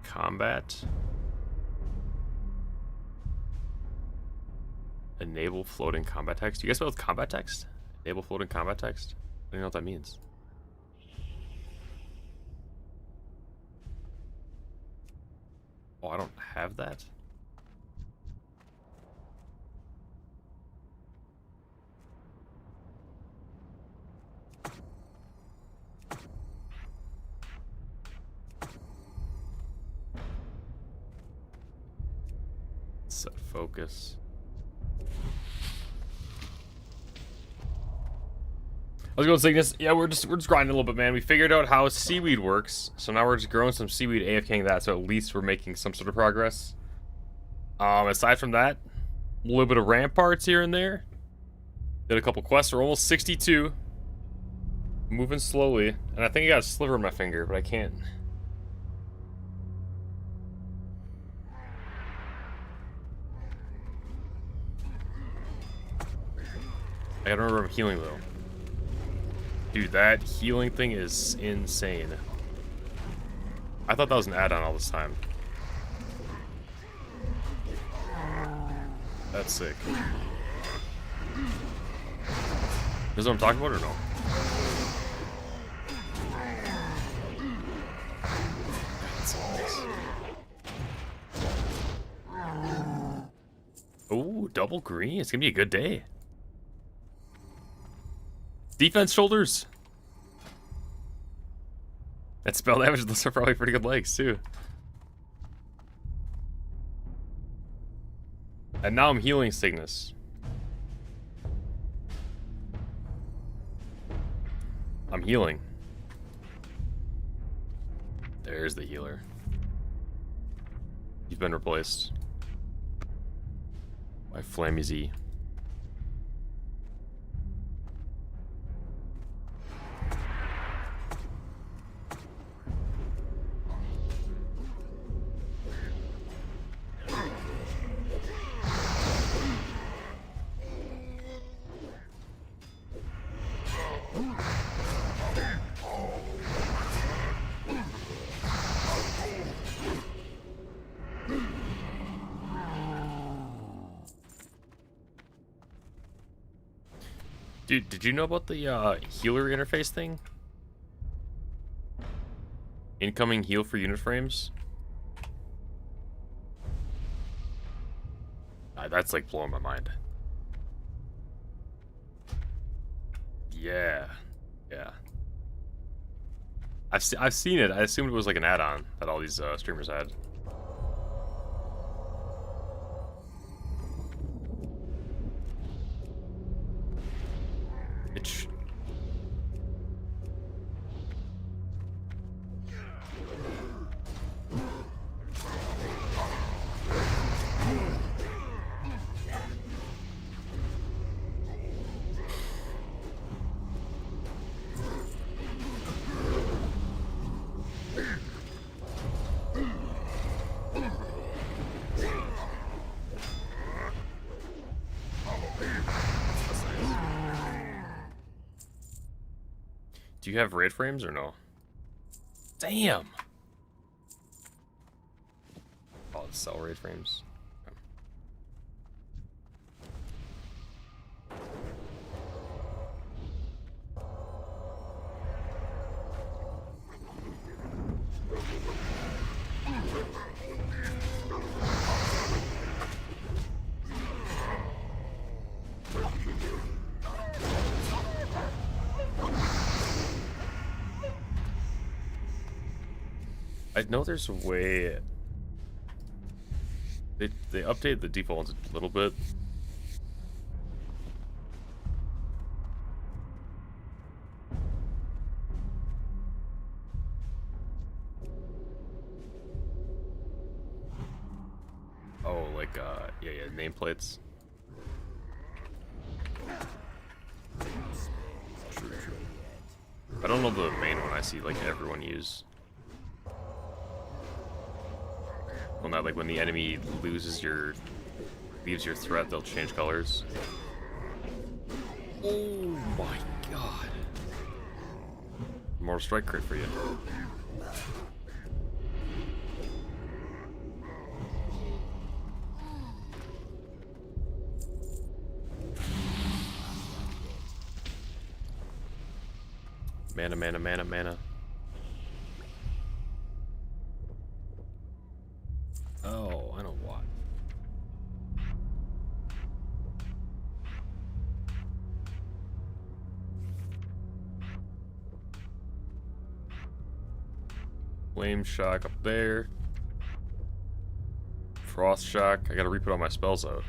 Speaker 1: Combat. Enable floating combat text. You guys know with combat text? Enable floating combat text? I don't know what that means. Oh, I don't have that? Set focus. I was going to say this. Yeah, we're just grinding a little bit, man. We figured out how seaweed works, so now we're just growing some seaweed, AFKing that, so at least we're making some sort of progress. Aside from that, a little bit of ramparts here and there. Did a couple quests. We're almost 62. Moving slowly, and I think I got a sliver in my finger, but I can't. I gotta remember I'm healing though. Dude, that healing thing is insane. I thought that was an add-on all this time. That's sick. Is what I'm talking about or no? That's nice. Oh, double green. It's gonna be a good day. Defense shoulders. That spell damage, those are probably pretty good legs too. And now I'm healing Cygnus. I'm healing. There's the healer. You've been replaced by Flammy Z. Dude, did you know about the healer interface thing? Incoming heal for unit frames? That's like blowing my mind. Yeah. Yeah. I've seen it. I assumed it was like an add-on that all these streamers had. Do you have raid frames or no? Damn! Oh, sell raid frames. Okay. I know there's a way. They updated the default ones a little bit. Oh, like yeah, nameplates. True. I don't know the main one I see like everyone use. Well, not like when the enemy leaves your threat, they'll change colors. Oh my god. Mortal Strike crit for you. Mana. Oh, I know what. Flame Shock up there. Frost Shock. I gotta re-put all my spells out.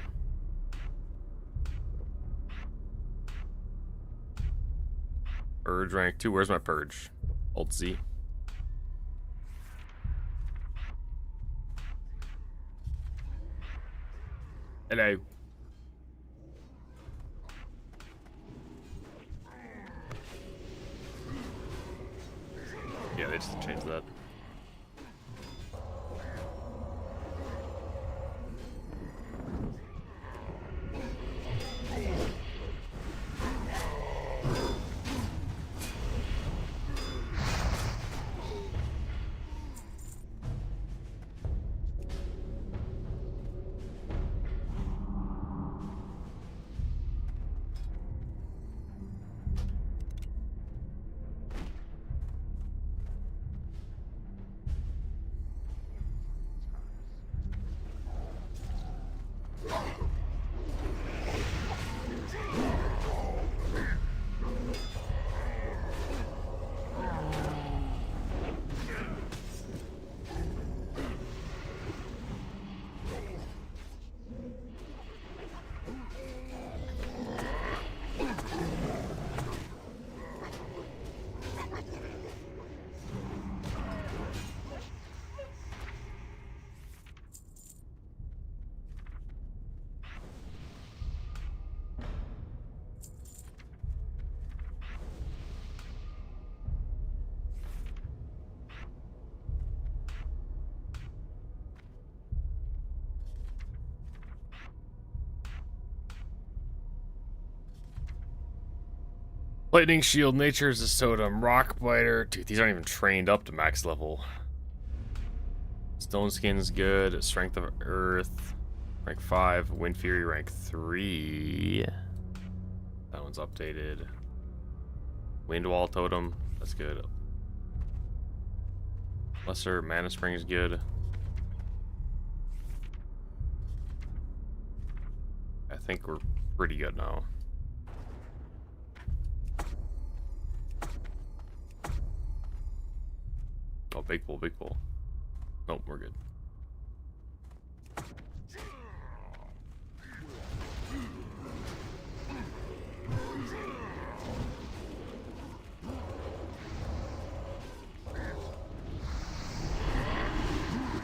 Speaker 1: Purge rank 2. Where's my Purge? Alt Z. Hello. Yeah, they just changed that. Lightning Shield, Nature's a Totem, Rock Biter. Dude, these aren't even trained up to max level. Stone Skin's good. Strength of Earth, rank 5. Wind Fury, rank 3. That one's updated. Wind wall totem, that's good. Lesser mana spring is good. I think we're pretty good now. Oh, big pull, big pull. Nope, we're good.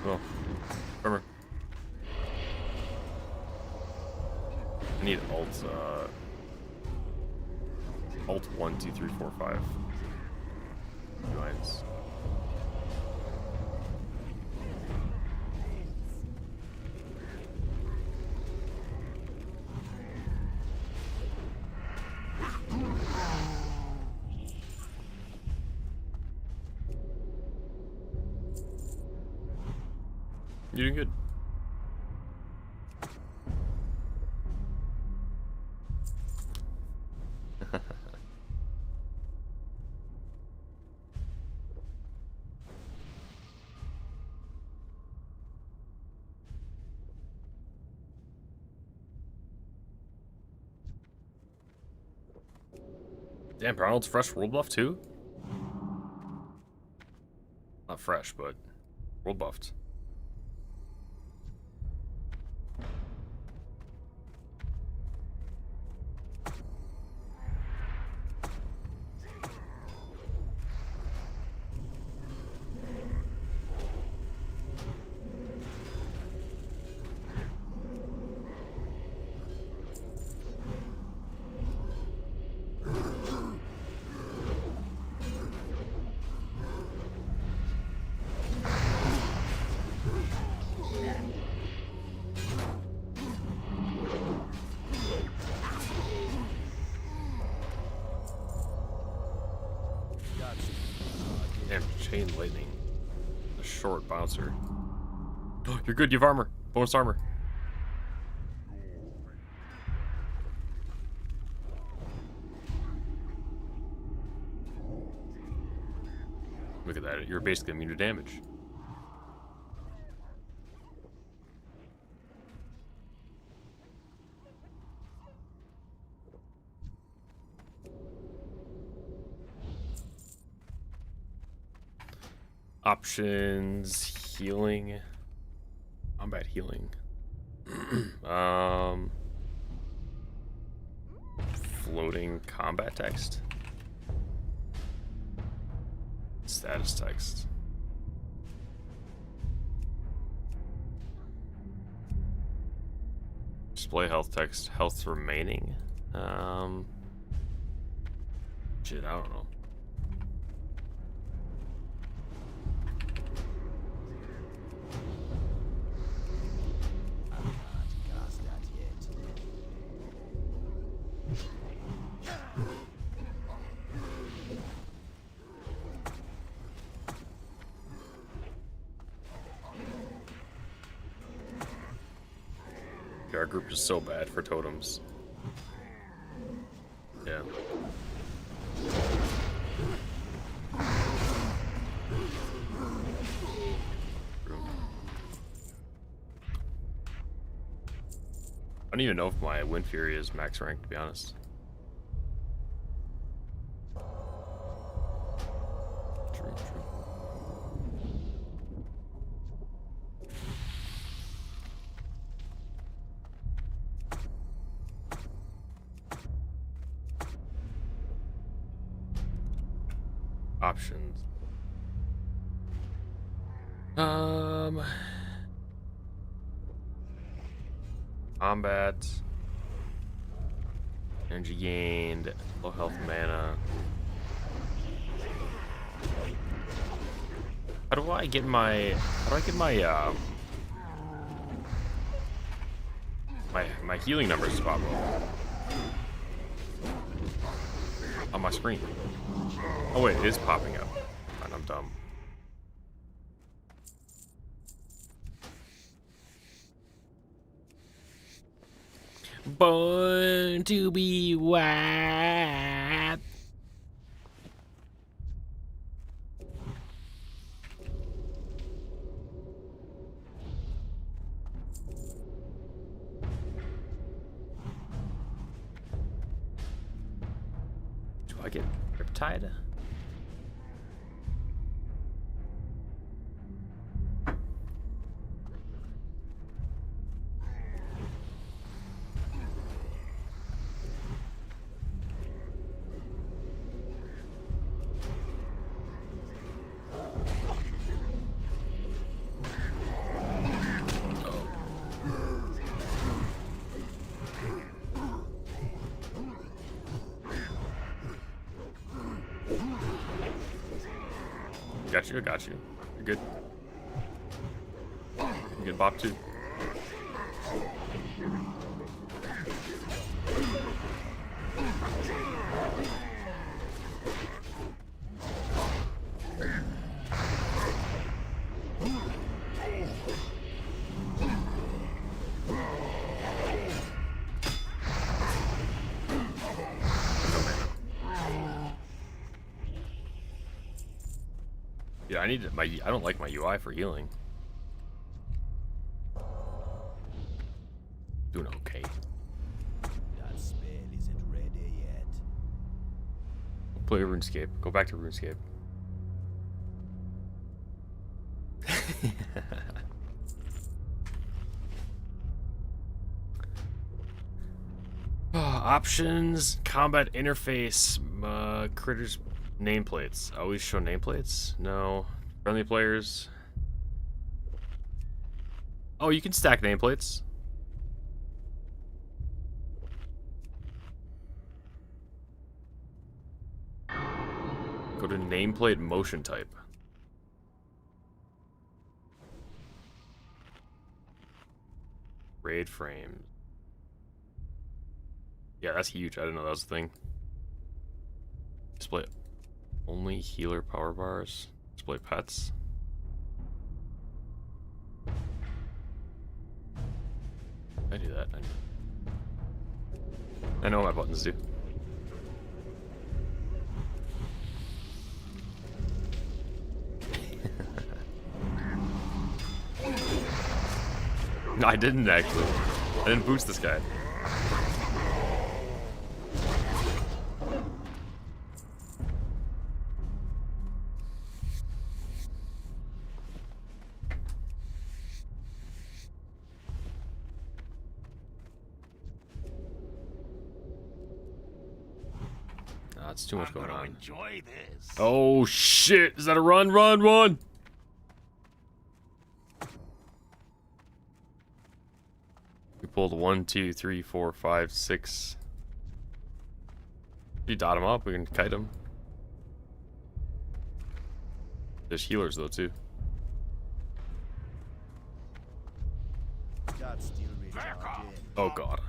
Speaker 1: Oh, bummer. I need alt 1, 2, 3, 4, 5. Nice. You're doing good. Damn, Brownald's fresh world buff too? Not fresh, but world buffed. Damn, chain lightning. A short bouncer. Oh, you're good, you have armor. Bonus armor. Look at that, you're basically immune to damage. Options, healing, combat healing, floating combat text, status text, display health text, health remaining, shit, I don't know. Our group is so bad for totems. Yeah. I don't even know if my Wind Fury is max rank, to be honest. True. Options. Combat. Energy gained. Low health mana. How do I get my my healing numbers to pop up on my screen? Oh wait, it is popping up. And I'm dumb. Born to be wild. Do I get Riptide? Got you, I got you. You're good. You get bop too. Yeah, I need my. I don't like my UI for healing. Doing okay.
Speaker 2: That spell isn't ready yet.
Speaker 1: Play RuneScape. Go back to RuneScape. Options, combat interface, critters, nameplates. Always show nameplates? No. Friendly players. Oh, you can stack nameplates. Go to nameplate motion type. Raid frames. Yeah, that's huge. I didn't know that was a thing. Display only healer power bars. Display pets. I do that. I know what my buttons do. No, I didn't actually. I didn't boost this guy. It's too much going on.
Speaker 2: Enjoy this.
Speaker 1: Oh shit! Is that a run? Run! Run! We pulled 1, 2, 3, 4, 5, 6. If you dot him up, we can kite him. There's healers though too. Oh god.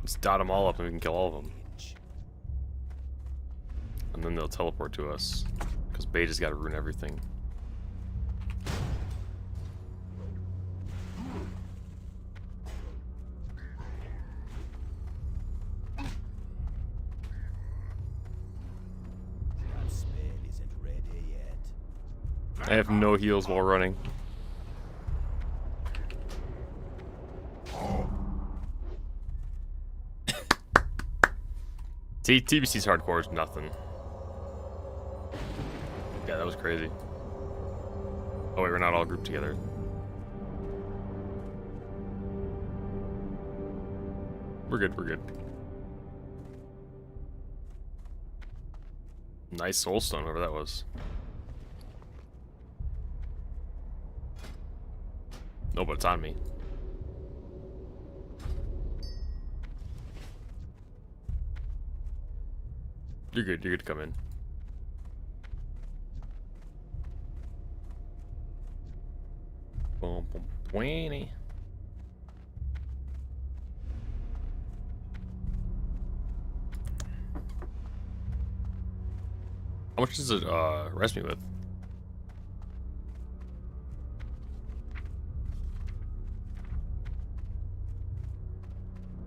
Speaker 1: Let's dot them all up and we can kill all of them. And then they'll teleport to us. Because bait has got to ruin everything.
Speaker 2: That spell isn't ready yet.
Speaker 1: I have no heals while running. TBC's hardcore is nothing. Yeah, that was crazy. Oh wait, we're not all grouped together. We're good, we're good. Nice soulstone, whoever that was. No, but it's on me. You're good to come in. Boom, boom, 20. How much does it rest me with?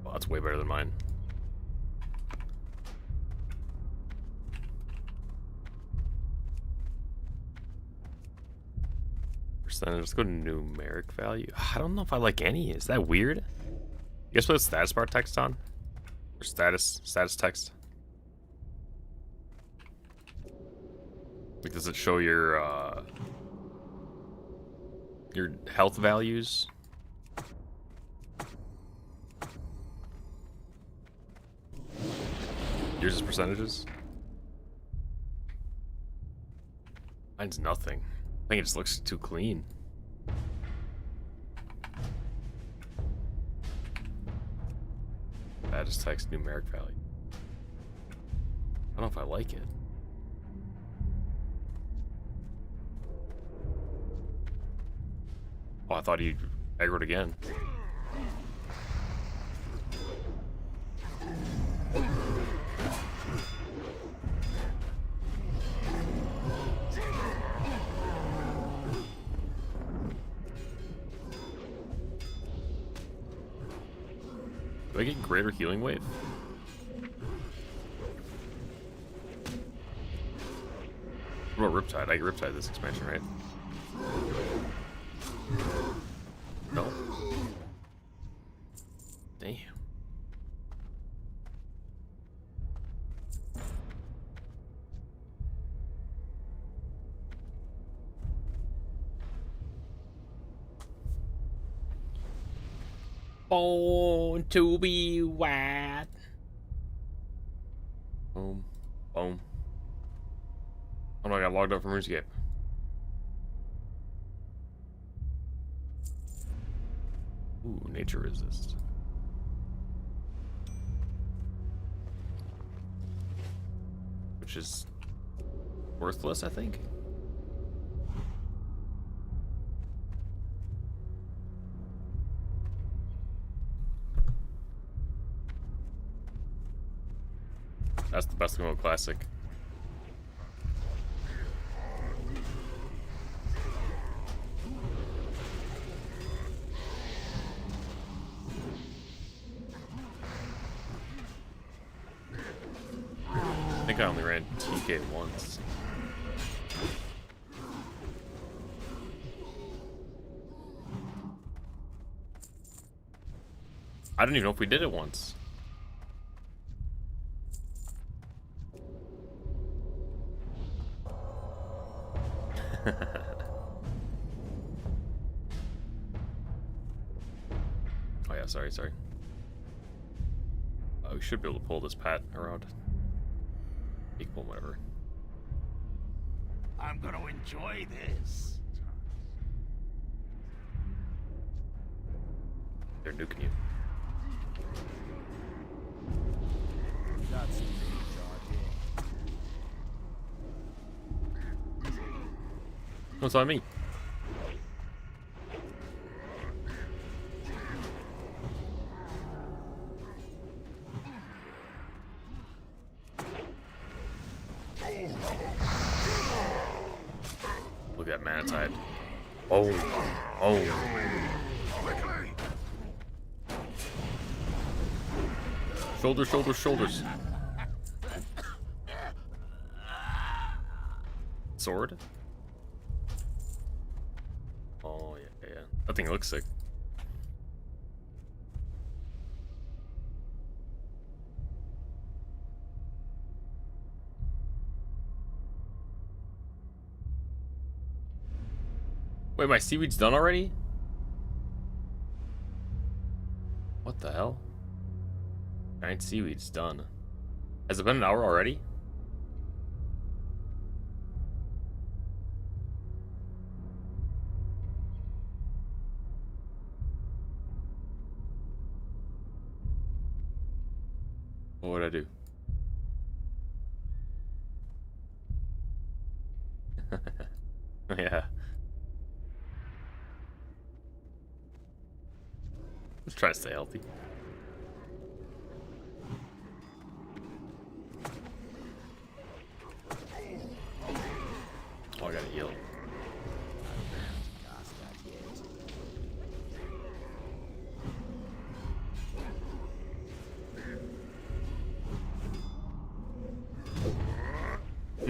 Speaker 1: Well, that's way better than mine. Percentage. Let's go to numeric value. I don't know if I like any. Is that weird? You guys put status bar text on? Or status text? Like, does it show your health values? Yours is percentages? Mine's nothing. I think it just looks too clean. That just text numeric value. I don't know if I like it. Oh, I thought he aggroed again. Do I get greater healing wave? What about Riptide? I get Riptide this expansion, right? No. Damn. Born to be wild. Boom. Boom. Oh no, I got logged up from RuneScape. Ooh, nature resist. Which is worthless, I think. That's the best Mode Classic. I think I only ran TK once. I don't even know if we did it once. Oh yeah, sorry. We should be able to pull this Pat around. Equal, whatever.
Speaker 2: I'm gonna enjoy this.
Speaker 1: They're nuking you.
Speaker 2: That's
Speaker 1: What's on me? Look at that mana tide. Oh. Shoulders. Sword? Oh, yeah. That thing looks sick. Wait, my seaweed's done already? What the hell? Giant seaweed's done. Has it been an hour already? What would I do? Yeah. Let's try to stay healthy. Oh, I gotta heal.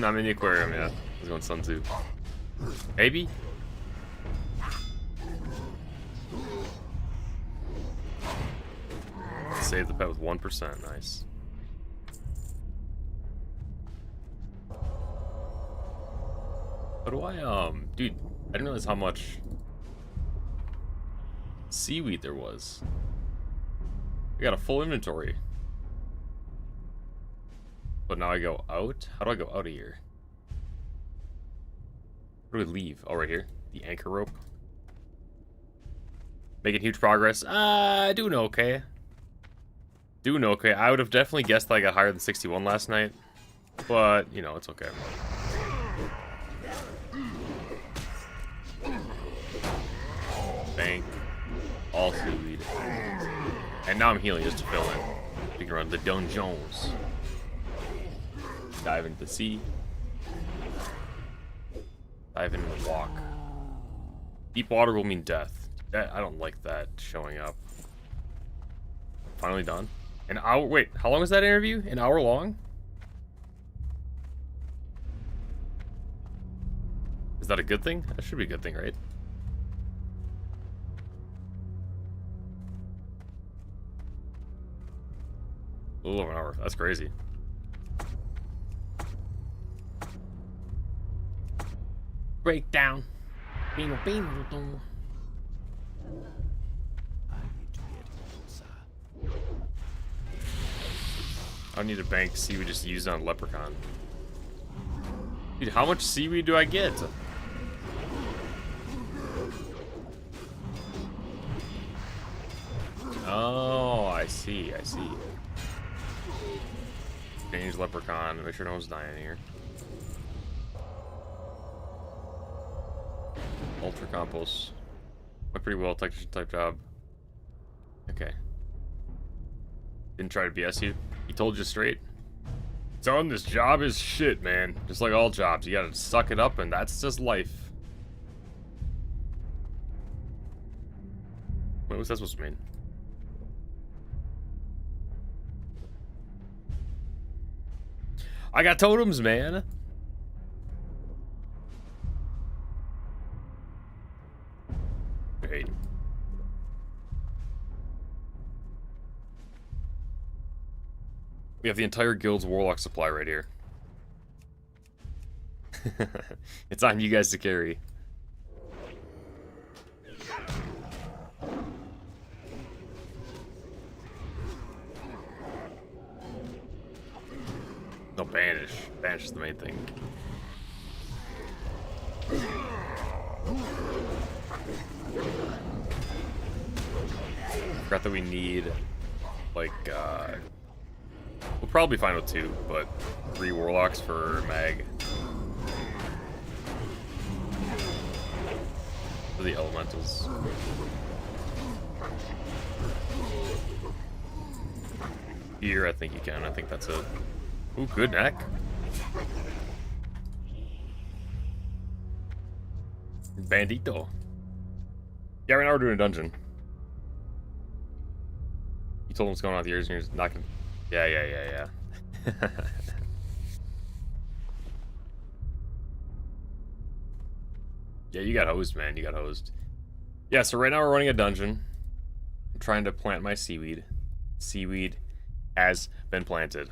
Speaker 1: I'm in the aquarium, yeah. I was going Sun Tzu. Maybe? Save the pet with 1%. Nice. How do I, dude, I didn't realize how much seaweed there was. I got a full inventory. But now I go out? How do I go out of here? Where do we leave? Oh, right here. The anchor rope. Making huge progress. Doing okay. Doing okay. I would have definitely guessed that I got higher than 61 last night. But, you know, it's okay. Bank. All seaweed. And now I'm healing just to fill in. We can run the dungeons. Dive into the sea. Dive into the walk. Deep water will mean death. I don't like that showing up. Finally done. An hour. Wait, how long was that interview? An hour long? Is that a good thing? That should be a good thing, right? A little over an hour. That's crazy. Breakdown.
Speaker 2: I need to get closer.
Speaker 1: I need a bank seaweed just used on leprechaun. Dude, how much seaweed do I get? Oh, I see, I see. Change leprechaun, make sure no one's dying here. Ultra compost. Went pretty well, type job. Okay. Didn't try to BS you. He told you straight. Son, this job is shit, man. Just like all jobs. You gotta suck it up and that's just life. Wait, what's that supposed to mean? I got totems, man. Great. We have the entire guild's warlock supply right here. It's on you guys to carry. No, banish. Banish is the main thing. Forgot that we need, like, we'll probably find with 2, but 3 warlocks for mag. For the elementals. Here, I think you can. I think that's it. Ooh, good neck. Bandito. Yeah, right now we're doing a dungeon. You told him what's going on with yours and you're just not gonna... Yeah. Yeah, you got hosed, man. You got hosed. Yeah, so right now we're running a dungeon. I'm trying to plant my seaweed. Seaweed has been planted.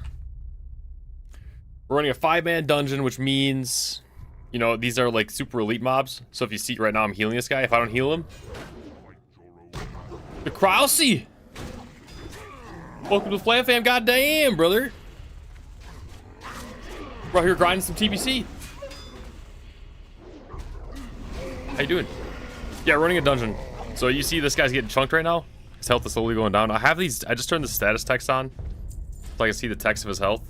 Speaker 1: We're running a 5-man dungeon, which means, you know, these are like super elite mobs. So if you see right now, I'm healing this guy. If I don't heal him, the Krause! Welcome to the Flam Fam, goddamn, brother. We're out here grinding some TBC. How you doing? Yeah, running a dungeon. So you see this guy's getting chunked right now? His health is slowly going down. I have these, I just turned the status text on so I can see the text of his health.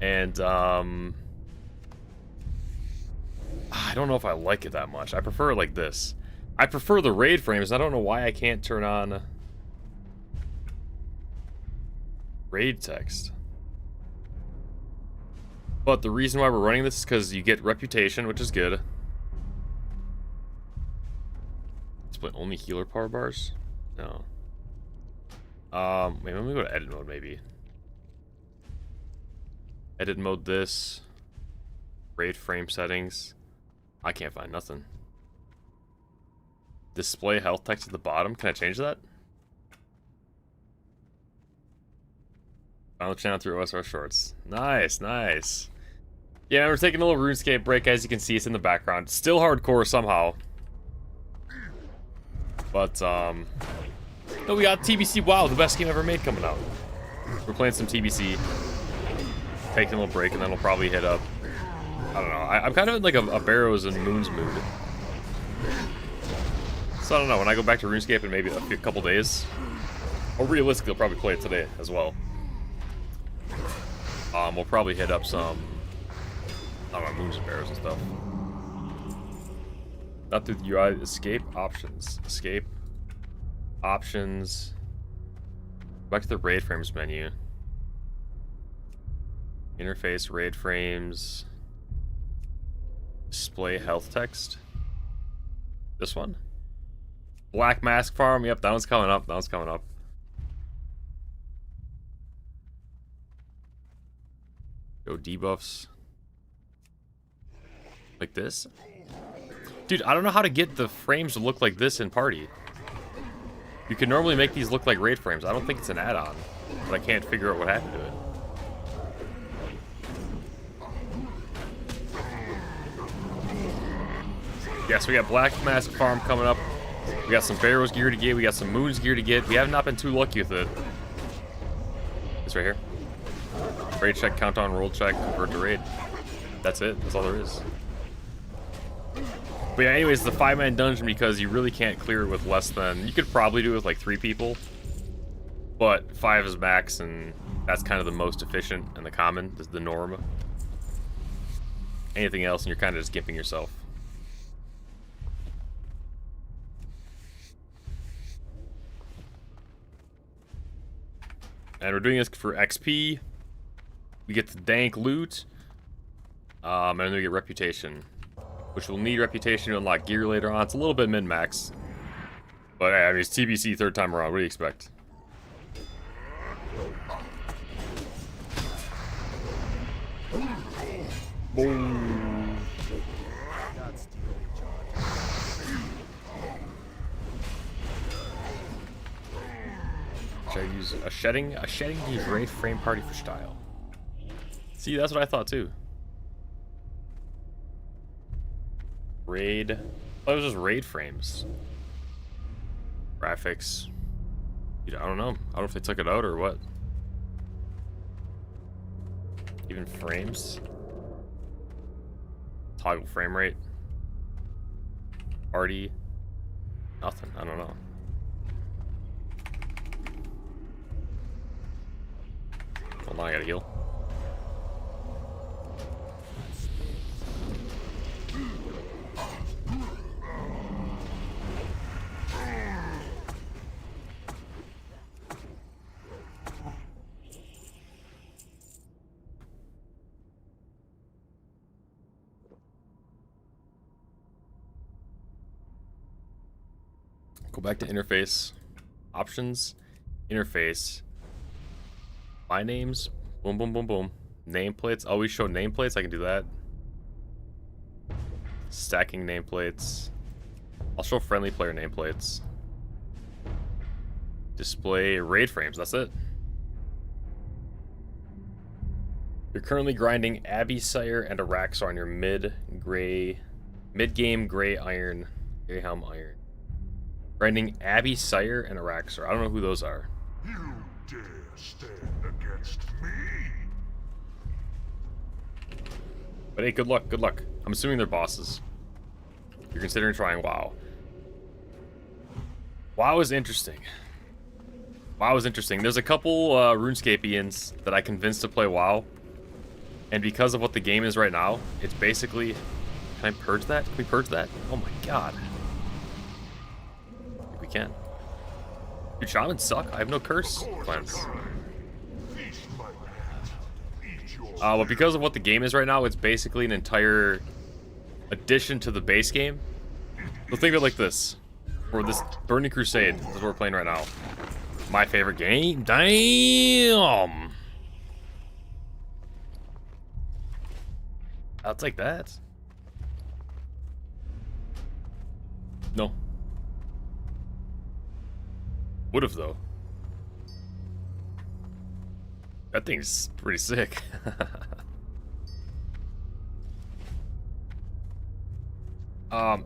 Speaker 1: And, I don't know if I like it that much. I prefer it like this. I prefer the raid frames. I don't know why I can't turn on raid text. But the reason why we're running this is because you get reputation, which is good. Split only healer power bars? No. Wait, let me go to edit mode maybe. Edit mode this. Raid frame settings. I can't find nothing. Display health text at the bottom. Can I change that? Found the channel through OSR Shorts. Nice, nice. Yeah, we're taking a little RuneScape break. As you can see, it's in the background. Still hardcore somehow. But, no, we got TBC WOW, the best game ever made, coming out. We're playing some TBC. Taking a little break, and then we'll probably hit up... I don't know. I'm kind of in like a Barrows and Moons mood. So I don't know. When I go back to RuneScape in maybe a couple days, or realistically, I'll probably play it today as well. We'll probably hit up some, I don't know, Moons and Barrows and stuff. Not through the UI. Escape options. Escape options. Back to the raid frames menu. Interface raid frames. Display health text. This one. Black mask farm. Yep, that one's coming up. That one's coming up. Go debuffs. Like this. Dude, I don't know how to get the frames to look like this in party. You can normally make these look like raid frames. I don't think it's an add-on, but I can't figure out what happened to it. Yeah, so we got Black Mask Farm coming up. We got some Barrows gear to get. We got some Moons gear to get. We have not been too lucky with it. This right here. Raid check, countdown, roll check, convert to raid. That's it. That's all there is. But yeah, anyways, the 5-man dungeon, because you really can't clear it with less than... You could probably do it with like 3 people. But 5 is max, and that's kind of the most efficient and the common, is the norm. Anything else, and you're kind of just gimping yourself. And we're doing this for XP. We get the dank loot. And then we get reputation. Which we'll need reputation to unlock gear later on. It's a little bit min-max. But I mean, it's TBC third time around. What do you expect? Boom. Should I use a shedding? A shedding to use raid frame party for style. See, that's what I thought too. Raid. Oh, it was just raid frames. Graphics. Dude, I don't know. I don't know if they took it out or what. Even frames. Toggle frame rate. Party. Nothing. I don't know. Hold on, I gotta heal. Go back to interface. Options. Interface. My names, boom, boom, boom, boom. Nameplates, always show nameplates, I can do that. Stacking nameplates. I'll show friendly player nameplates. Display raid frames, that's it. You're currently grinding Abbey Sire and Araxar on your mid-game gray iron, gray helm iron. Grinding Abbey Sire and Araxar. I don't know who those are.
Speaker 3: You dare stand against me?
Speaker 1: But hey, good luck, good luck. I'm assuming they're bosses. You're considering trying WoW. WoW is interesting. WoW is interesting. There's a couple RuneScapians that I convinced to play WoW. And because of what the game is right now, it's basically... Can I purge that? Can we purge that? Oh my god. I think we can. Dude, shamans suck. I have no curse cleanse. But because of what the game is right now, it's basically an entire addition to the base game. So think of it like this. For this Burning Crusade, this is what we're playing right now. My favorite game. Damn! I'll take that. No. Would have though. That thing's pretty sick.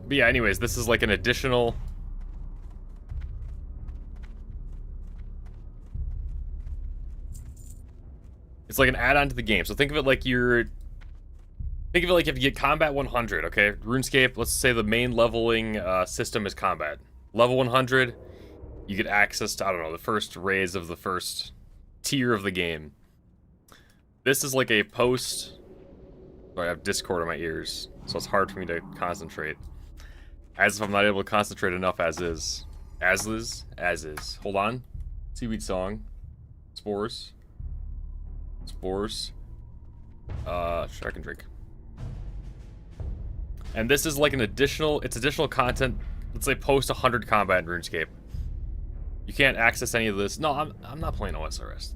Speaker 1: But yeah, anyways, this is like an additional... It's like an add-on to the game. So think of it like you're... Think of it like if you get Combat 100, okay? RuneScape, let's say the main leveling system is Combat. Level 100, you get access to, I don't know, the first raids of the first tier of the game. This is like a post... Sorry, I have Discord in my ears, so it's hard for me to concentrate. As if I'm not able to concentrate enough as is. As is. Hold on. Seaweed song. Spores. Spores. Shark and drink. And this is like an additional, it's additional content. Let's say post 100 combat in RuneScape. You can't access any of this. No, I'm not playing OSRS.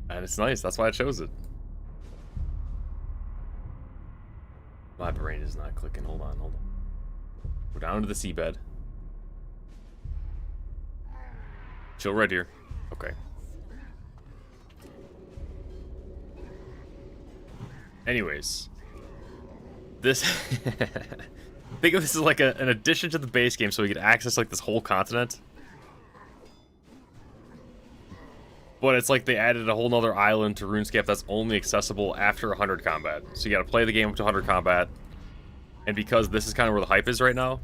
Speaker 1: And it's nice, that's why I chose it. My brain is not clicking, hold on. Go down to the seabed. Chill right here. Okay. Anyways. This... Think of this as like an addition to the base game so we get access like this whole continent. But it's like they added a whole nother island to RuneScape that's only accessible after 100 combat. So you gotta play the game up to 100 combat. And because this is kind of where the hype is right now,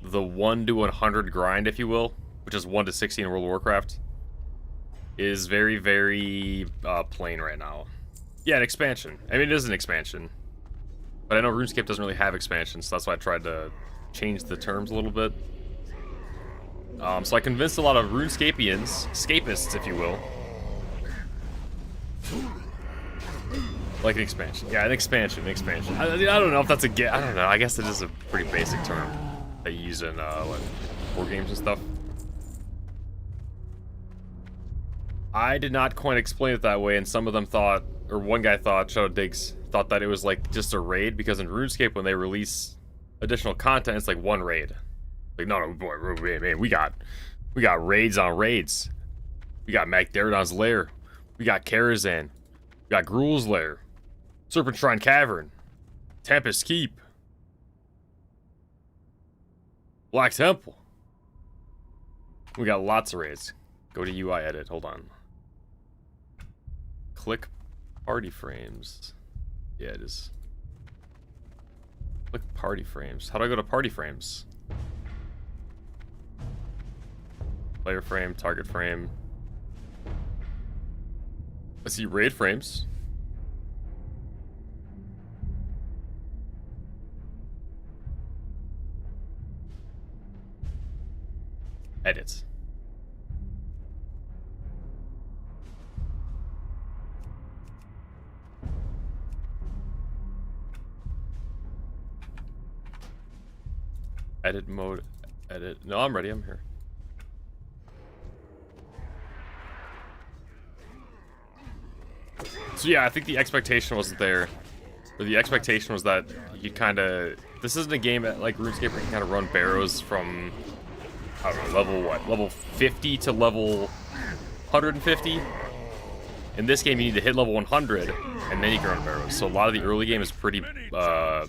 Speaker 1: the 1 to 100 grind, if you will, which is 1 to 60 in World of Warcraft, is very, very plain right now. Yeah, an expansion. I mean, it is an expansion. But I know RuneScape doesn't really have expansions, so that's why I tried to change the terms a little bit. So I convinced a lot of RuneScapians, scapists, if you will. Like an expansion. Yeah, an expansion. I don't know if that's a I don't know. I guess it is a pretty basic term they use in like war games and stuff. I did not quite explain it that way, and some of them thought, or one guy thought, Shadow Diggs, thought that it was like just a raid, because in RuneScape when they release additional content, it's like one raid. Like, no, boy, man, we got raids on raids. We got Magdarodon's Lair. We got Karazhan. We got Gruul's Lair. Serpent Shrine Cavern. Tempest Keep. Black Temple. We got lots of raids. Go to UI edit. Hold on. Click party frames. Yeah, it is. Click party frames. How do I go to party frames? Player frame, target frame. I see raid frames. Edit. Edit mode. Edit. No, I'm ready. I'm here. So yeah, I think the expectation wasn't there. Or the expectation was that you kind of... This isn't a game that, like RuneScape, where you can kind of run barrows from... I don't know, level what? Level 50 to level 150? In this game, you need to hit level 100, and then you can run barrows. So a lot of the early game is pretty... not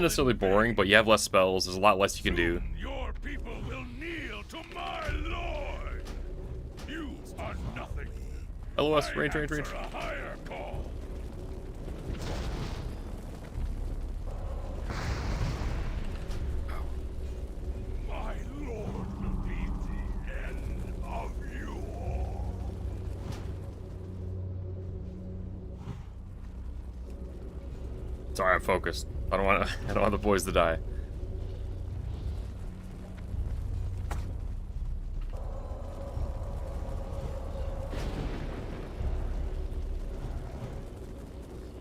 Speaker 1: necessarily boring, but you have less spells. There's a lot less you can do.
Speaker 3: Your people will kneel to my lord. You are nothing.
Speaker 1: LOS, range.
Speaker 3: A higher call. My lord will be the end of you all.
Speaker 1: Sorry, I'm focused. I don't want the boys to die.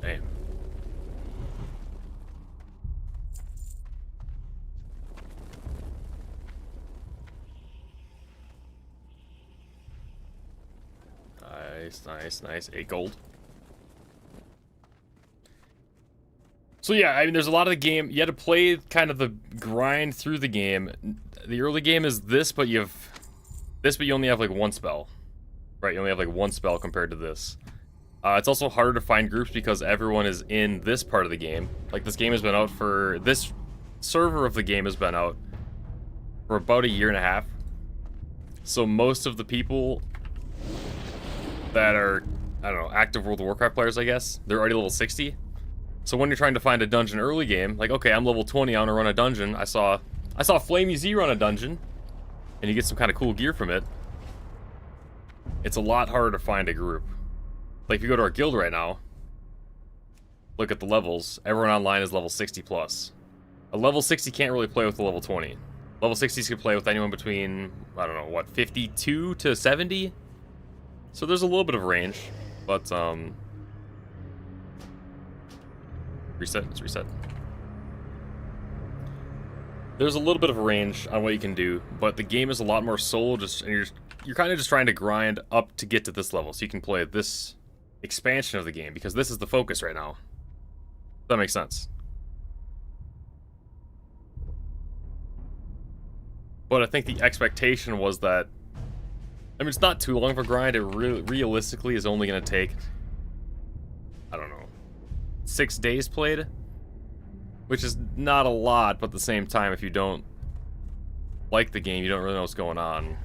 Speaker 1: Damn. Nice. 8 gold. So yeah, I mean, there's a lot of the game. You had to play kind of the grind through the game. The early game is this, but you only have like 1 spell. Right, you only have like 1 spell compared to this. It's also harder to find groups because everyone is in this part of the game. Like, this game has been out for... This server of the game has been out for about 1.5 years. So most of the people that are, I don't know, active World of Warcraft players, I guess, they're already level 60. So when you're trying to find a dungeon early game, like, okay, I'm level 20, I want to run a dungeon. I saw Flamey Z run a dungeon, and you get some kind of cool gear from it. It's a lot harder to find a group. Like, if you go to our guild right now, look at the levels. Everyone online is level 60 plus. A level 60 can't really play with a level 20. Level 60s can play with anyone between, I don't know, what, 52 to 70? So there's a little bit of range, but, reset, let's reset. There's a little bit of a range on what you can do, but the game is a lot more solo, and you're kind of just trying to grind up to get to this level, so you can play this expansion of the game, because this is the focus right now. That makes sense. But I think the expectation was that, I mean, it's not too long of a grind. It realistically is only going to take, I don't know, 6 days played, which is not a lot, but at the same time, if you don't like the game, you don't really know what's going on.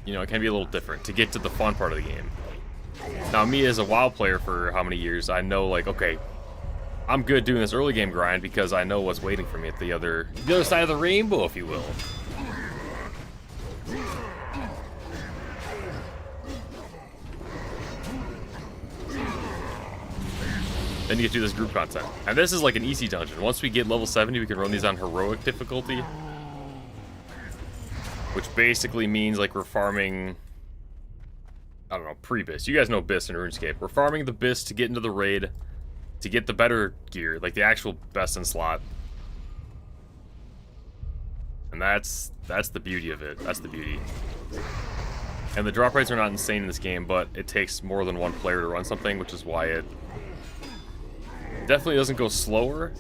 Speaker 1: You know, it can be a little different to get to the fun part of the game. Now, me as a WoW player for how many years, I know, like, okay, I'm good doing this early game grind because I know what's waiting for me at the other side of the rainbow, if you will. Then you get to do this group content. And this is like an easy dungeon. Once we get level 70, we can run these on heroic difficulty. Which basically means like we're farming, I don't know, pre-bis. You guys know bis in RuneScape. We're farming the bis to get into the raid, to get the better gear, like the actual best in slot. And that's the beauty of it. That's the beauty. And the drop rates are not insane in this game, but it takes more than 1 player to run something, which is why it definitely doesn't go slower.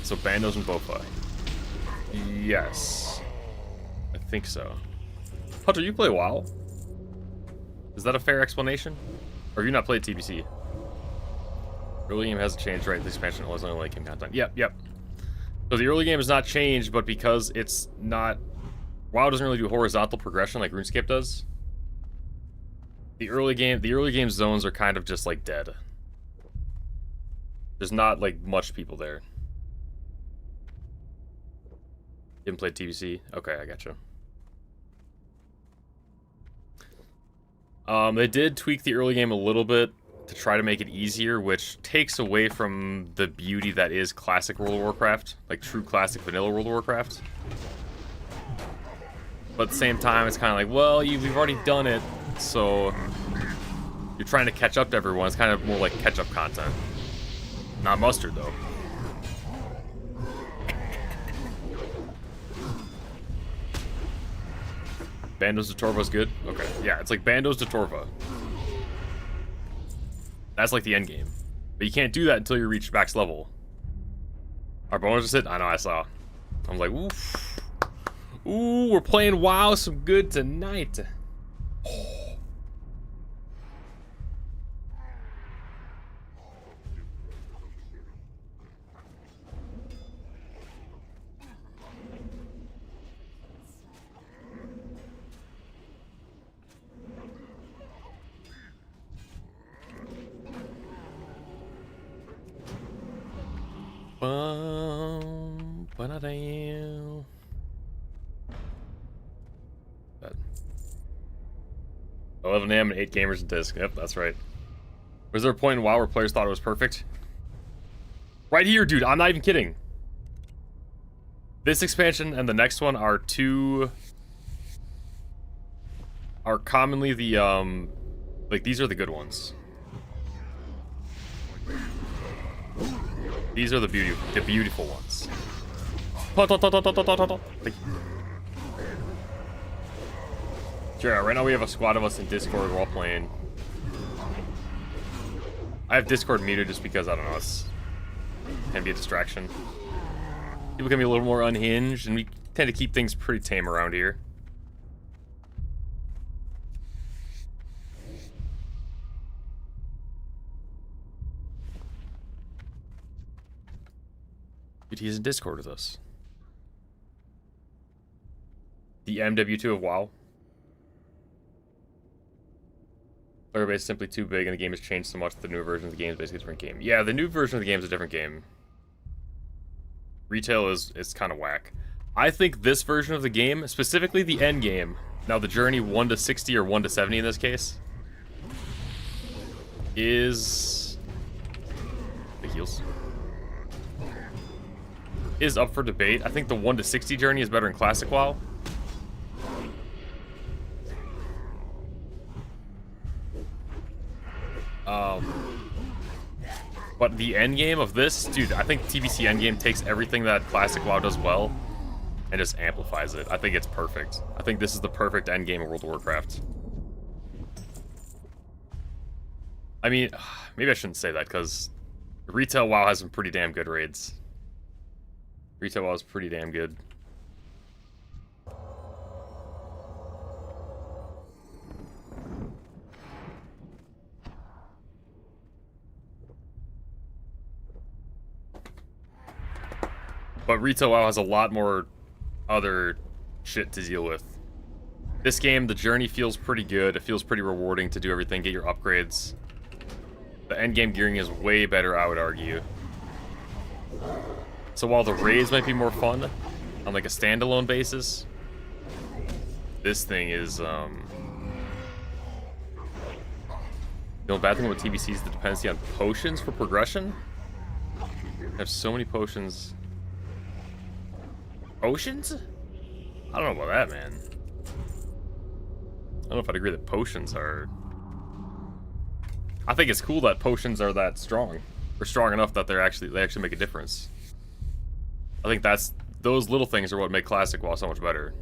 Speaker 1: So Bandos and Bofa. Yes. I think so. Hunter, you play WoW? Is that a fair explanation? Or have you not played TBC? Early game hasn't changed, right? The expansion was only late game content. Yep. So the early game has not changed, but because it's not... WoW doesn't really do horizontal progression like RuneScape does. The early game zones are kind of just like dead. There's not like much people there. Didn't play TBC? Okay, I gotcha. They did tweak the early game a little bit to try to make it easier, which takes away from the beauty that is classic World of Warcraft, like true classic vanilla World of Warcraft. But at the same time, it's kind of like, well, we've already done it, so you're trying to catch up to everyone. It's kind of more like catch-up content. Not mustard, though. Bandos de Torva's good? Okay. Yeah, it's like Bandos de Torva. That's like the end game. But you can't do that until you reach max level. Our bonus is hit? I know, I saw. I'm like, oof. Ooh, we're playing WoW some good tonight. Ba-da-dam. 11 AM and 8 gamers and disc. Yep, that's right. Was there a point in WoW where players thought it was perfect? Right here, dude. I'm not even kidding. This expansion and the next one are commonly the, like, these are the good ones. These are the beautiful ones. Like, Sure, right now we have a squad of us in Discord while playing. I have Discord muted just because, I don't know, it's can be a distraction. People can be a little more unhinged, and we tend to keep things pretty tame around here. Dude, he's in Discord with us. The MW2 of WoW. Player base is simply too big and the game has changed so much that the new version of the game is basically a different game. Yeah, the new version of the game is a different game. Retail is kind of whack. I think this version of the game, specifically the end game, now the journey 1 to 60 or 1 to 70 in this case, is... the heals. Is up for debate. I think the 1 to 60 journey is better in Classic WoW. But the end game of this, dude, I think TBC end game takes everything that Classic WoW does well and just amplifies it. I think it's perfect. I think this is the perfect end game of World of Warcraft. I mean, maybe I shouldn't say that because Retail WoW has some pretty damn good raids. Retail WoW is pretty damn good. But Retail WoW has a lot more other shit to deal with. This game, the journey feels pretty good. It feels pretty rewarding to do everything, get your upgrades. The endgame gearing is way better, I would argue. So while the raids might be more fun on like a standalone basis, this thing is, the only bad thing about TBC is the dependency on potions for progression. I have so many potions. Potions? I don't know about that, man. I don't know if I'd agree that potions are... I think it's cool that potions are that strong. Or strong enough that they actually make a difference. I think those little things are what make Classic WoW so much better.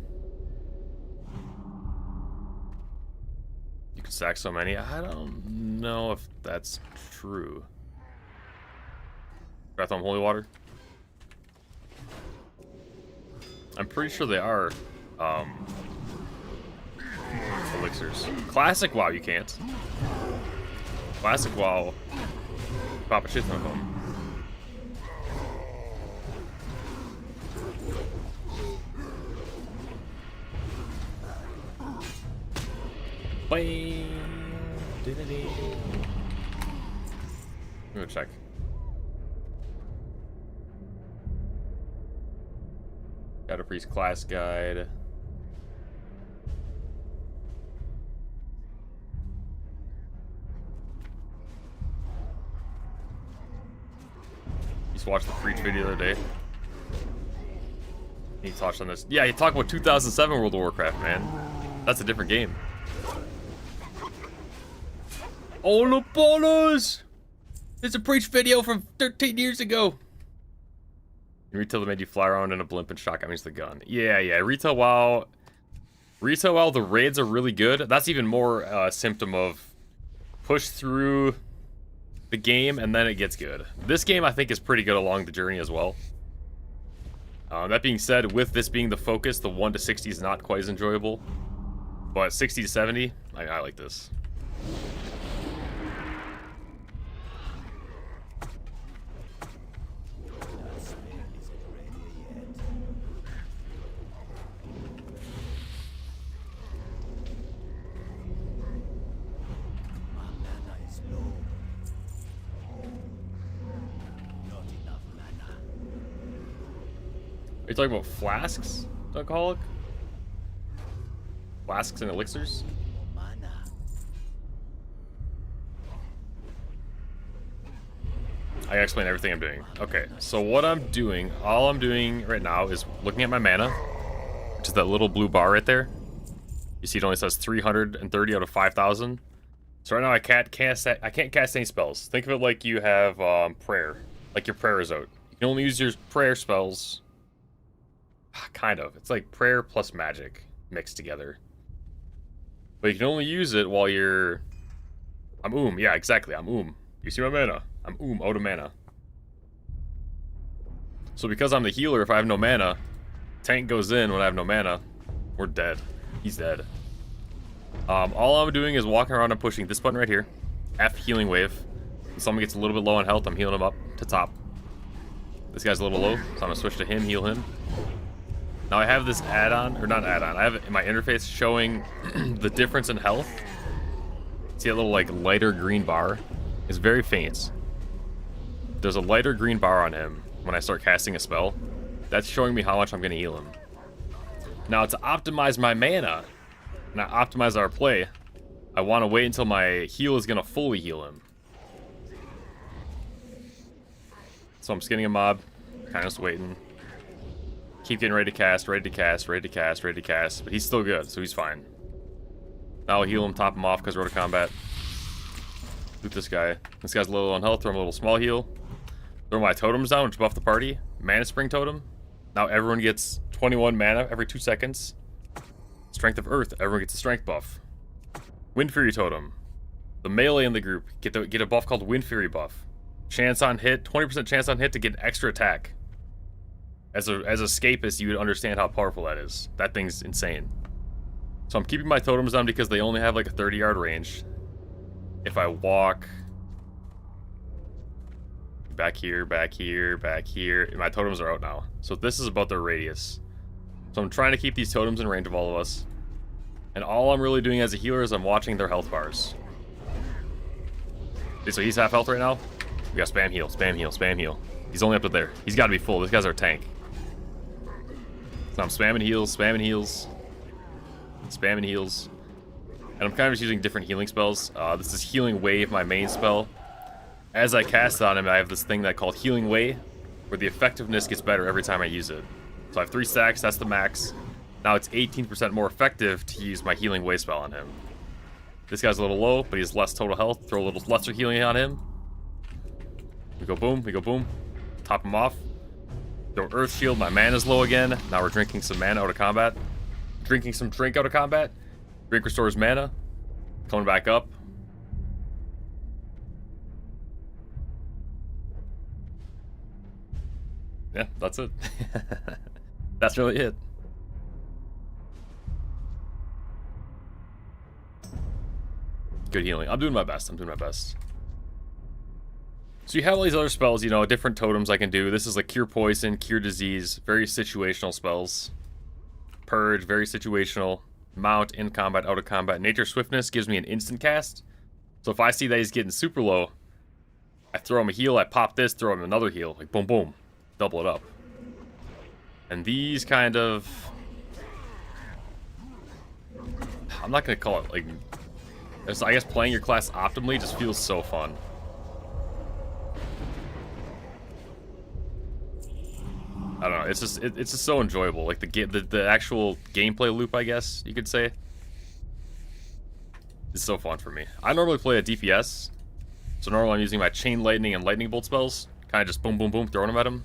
Speaker 1: You can stack so many. I don't know if that's true. Breath on Holy Water? I'm pretty sure they are elixirs. Classic WoW you can't. Classic WoW, pop a shit ton of them. Bye. I'm gonna check. Got a priest class guide. Just watched the Preach video the other day. He touched on this. Yeah, he talked about 2007 World of Warcraft, man. That's a different game. Oh, no bonus! It's a Preach video from 13 years ago. Retail that made you fly around in a blimp and shotgun means the gun. Yeah, Retail WoW, the raids are really good. That's even more a symptom of push through the game and then it gets good. This game I think is pretty good along the journey as well. That being said, with this being the focus, the 1 to 60 is not quite as enjoyable. But 60 to 70, I like this. Are you talking about flasks, alcoholic? Flasks and elixirs? I gotta explain everything I'm doing. Okay, so what I'm doing, all I'm doing right now is looking at my mana, which is that little blue bar right there. You see it only says 330 out of 5,000. So right now I can't cast any spells. Think of it like you have prayer, like your prayer is out. You can only use your prayer spells. Kind of. It's like prayer plus magic mixed together. But you can only use it while you're... I'm yeah, exactly, I'm You see my mana? I'm out of mana. So because I'm the healer, if I have no mana, tank goes in when I have no mana, we're dead. He's dead. All I'm doing is walking around and pushing this button right here. F healing wave. When someone gets a little bit low on health, I'm healing him up to top. This guy's a little low, so I'm gonna switch to him, heal him. Now I have this add-on, or not add-on, I have it in my interface showing the difference in health. See that little like lighter green bar? It's very faint. There's a lighter green bar on him when I start casting a spell. That's showing me how much I'm gonna heal him. Now to optimize my mana, and I optimize our play, I want to wait until my heal is gonna fully heal him. So I'm skinning a mob, kind of just waiting. Keep getting ready to cast, ready to cast, ready to cast, ready to cast, but he's still good, so he's fine. Now I'll heal him, top him off because we're out of combat. Loot this guy. This guy's a little on health, throw him a little small heal. Throw my totems down, which buff the party. Mana Spring Totem. Now everyone gets 21 mana every 2 seconds. Strength of Earth, everyone gets a strength buff. Wind Fury Totem. The melee in the group get a buff called Wind Fury buff. Chance on hit, 20% chance on hit to get an extra attack. As escapists, you would understand how powerful that is. That thing's insane. So I'm keeping my totems on because they only have like a 30-yard range. If I walk back here, back here, back here, my totems are out now. So this is about their radius. So I'm trying to keep these totems in range of all of us. And all I'm really doing as a healer is I'm watching their health bars. Okay, so he's half health right now. We got spam heal, spam heal, spam heal. He's only up to there. He's got to be full. This guy's our tank. So I'm spamming heals, spamming heals, spamming heals. And I'm kind of just using different healing spells. This is Healing Wave, my main spell. As I cast on him, I have this thing that I call Healing Way, where the effectiveness gets better every time I use it. So I have 3 stacks, that's the max. Now it's 18% more effective to use my Healing Way spell on him. This guy's a little low, but he has less total health. Throw a little lesser healing on him. We go boom, we go boom. Top him off. Throw Earth Shield, my mana's low again. Now we're drinking some mana out of combat. Drinking some drink out of combat. Drink restores mana. Coming back up. Yeah, that's it. That's really it. Good healing. I'm doing my best. I'm doing my best. So you have all these other spells, you know, different totems I can do. This is like Cure Poison, Cure Disease, very situational spells. Purge, very situational. Mount, in combat, out of combat. Nature Swiftness gives me an instant cast. So if I see that he's getting super low, I throw him a heal, I pop this, throw him another heal. Like boom, boom. Double it up. And these kind of... I'm not going to call it like... I guess playing your class optimally just feels so fun. I don't know, it's just so enjoyable. Like the actual gameplay loop, I guess you could say. It's so fun for me. I normally play a DPS, so normally I'm using my Chain Lightning and Lightning Bolt spells. Kind of just boom, boom, boom, throwing them at him.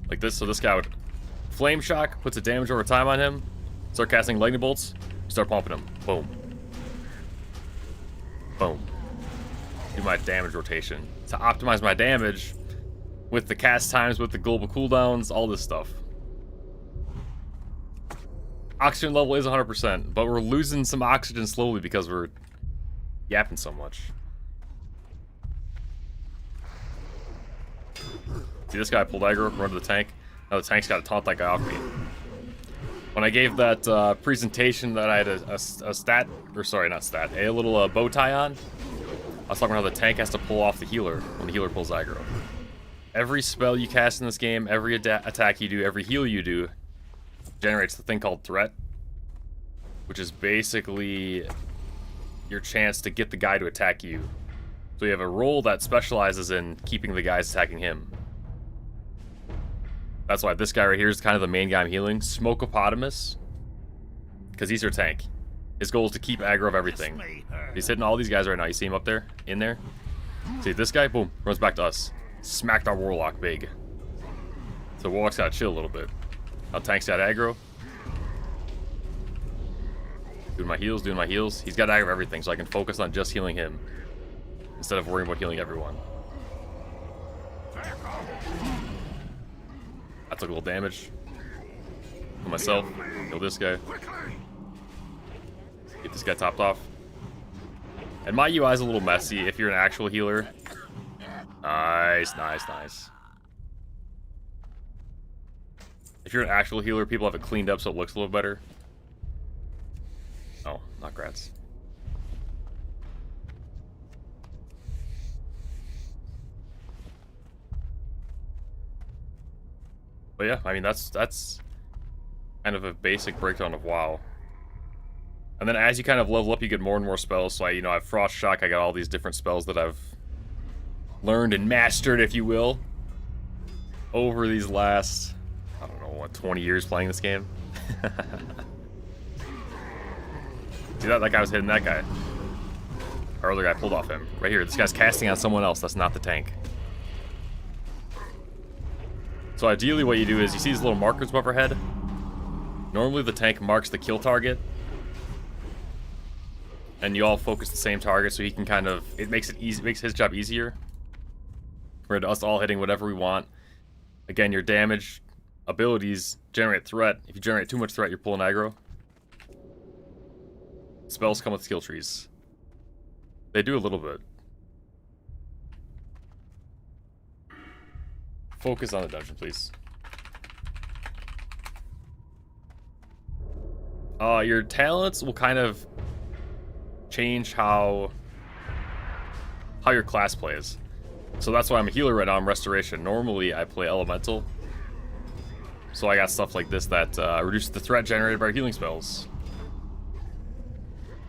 Speaker 1: Like this, so this guy would Flame Shock, puts a damage over time on him. Start casting Lightning Bolts, start pumping him. Boom. Boom. Do my damage rotation. To optimize my damage with the cast times, with the global cooldowns, all this stuff. Oxygen level is 100%, but we're losing some oxygen slowly because we're yapping so much. See this guy pulled aggro, run to the tank. Now the tank's got to taunt that guy off me. When I gave that presentation that I had a stat, or sorry, not stat, a little bow tie on, I was talking about how the tank has to pull off the healer when the healer pulls aggro. Every spell you cast in this game, every attack you do, every heal you do, generates the thing called Threat, which is basically your chance to get the guy to attack you. So you have a role that specializes in keeping the guys attacking him. That's why this guy right here is kind of the main guy I'm healing. Smokeopotamus. Because he's your tank. His goal is to keep aggro of everything. He's hitting all these guys right now. You see him up there? In there? See this guy? Boom. Runs back to us. Smacked our Warlock big. So Warlock's gotta chill a little bit. Now tank's got aggro. Doing my heals, doing my heals. He's got aggro everything, so I can focus on just healing him instead of worrying about healing everyone. I took a little damage. Kill myself. Kill this guy. Get this guy topped off. And my UI is a little messy if you're an actual healer. Nice, nice, nice. If you're an actual healer, people have it cleaned up so it looks a little better. Oh, not grats. But yeah, I mean that's kind of a basic breakdown of WoW. And then as you kind of level up, you get more and more spells. So I have Frost Shock. I got all these different spells that I've learned and mastered, if you will, over these last, I don't know, what, 20 years playing this game. See that guy was hitting that guy. Our other guy pulled off him. Right here, this guy's casting on someone else. That's not the tank. So ideally what you do is you see these little markers above our head. Normally the tank marks the kill target. And you all focus the same target so he can kind of, it makes it easy, makes his job easier. Compared to us all hitting whatever we want. Again, your damage abilities generate threat. If you generate too much threat, you're pulling aggro. Spells come with skill trees. They do a little bit. Focus on the dungeon, please. Your talents will kind of change how your class plays. So that's why I'm a healer right now. I'm restoration. Normally I play elemental. So I got stuff like this that reduces the threat generated by healing spells.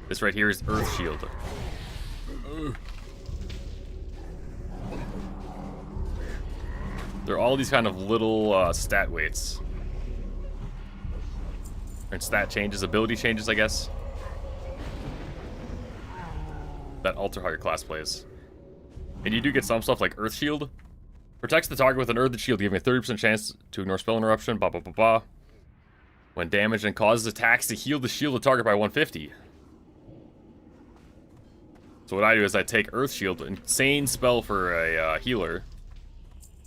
Speaker 1: This right here is Earth Shield. There are all these kind of little stat weights. And stat changes, ability changes, I guess. That alter how your class plays. And you do get some stuff like Earth Shield. Protects the target with an Earthen Shield, giving a 30% chance to ignore spell interruption, blah blah blah blah. When damaged and causes attacks to heal the shield of the target by 150. So what I do is I take Earth Shield, insane spell for a healer.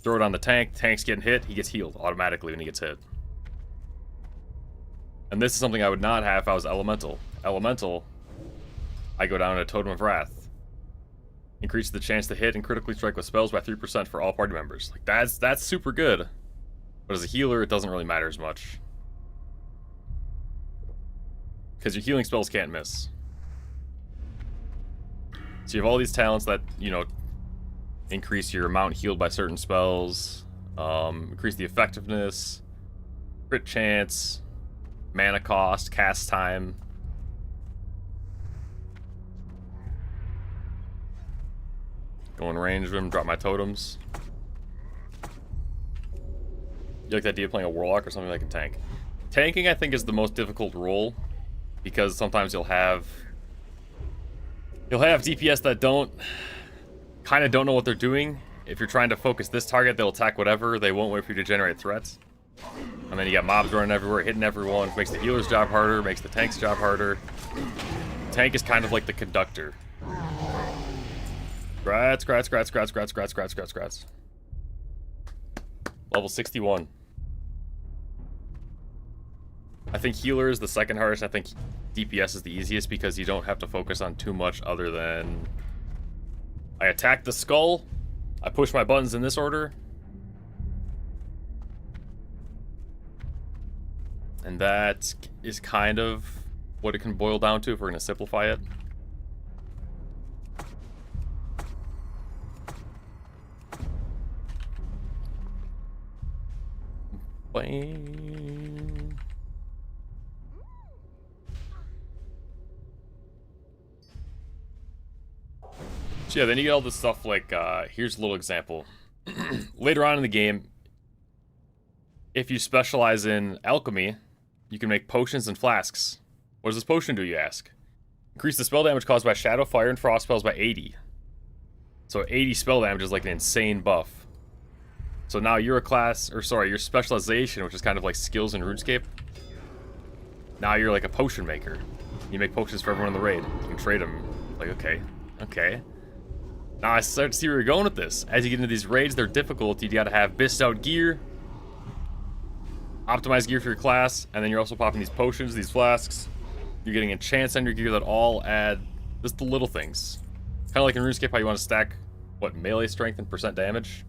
Speaker 1: Throw it on the tank, tank's getting hit, he gets healed automatically when he gets hit. And this is something I would not have if I was Elemental. Elemental, I go down to Totem of Wrath. Increases the chance to hit and critically strike with spells by 3% for all party members. Like that's super good. But as a healer, it doesn't really matter as much. Because your healing spells can't miss. So you have all these talents that, increase your amount healed by certain spells, increase the effectiveness, crit chance, mana cost, cast time. Go in range of him, drop my totems. You like the idea of playing a warlock or something like a tank? Tanking, I think, is the most difficult role because sometimes you'll have DPS that kind of don't know what they're doing. If you're trying to focus this target, they'll attack whatever. They won't wait for you to generate threats. And then you got mobs running everywhere, hitting everyone. Makes the healer's job harder, makes the tank's job harder. Tank is kind of like the conductor. Grats. Level 61. I think healer is the second hardest. I think DPS is the easiest because you don't have to focus on too much other than I attack the skull, I push my buttons in this order, and that is kind of what it can boil down to if we're going to simplify it. Bang. So yeah, then you get all this stuff like, here's a little example. Later on in the game, if you specialize in alchemy, you can make potions and flasks. What does this potion do, you ask? Increase the spell damage caused by shadow, fire, and frost spells by 80. So 80 spell damage is like an insane buff. So now your specialization, which is kind of like skills in RuneScape, now you're like a potion maker. You make potions for everyone in the raid. You can trade them. Like, okay. Okay. Now I start to see where you're going with this. As you get into these raids, they're difficult. You gotta have bist out gear, optimized gear for your class, and then you're also popping these potions, these flasks. You're getting enchants on your gear that all add just the little things. Kind of like in RuneScape, how you want to stack, what, melee strength and percent damage?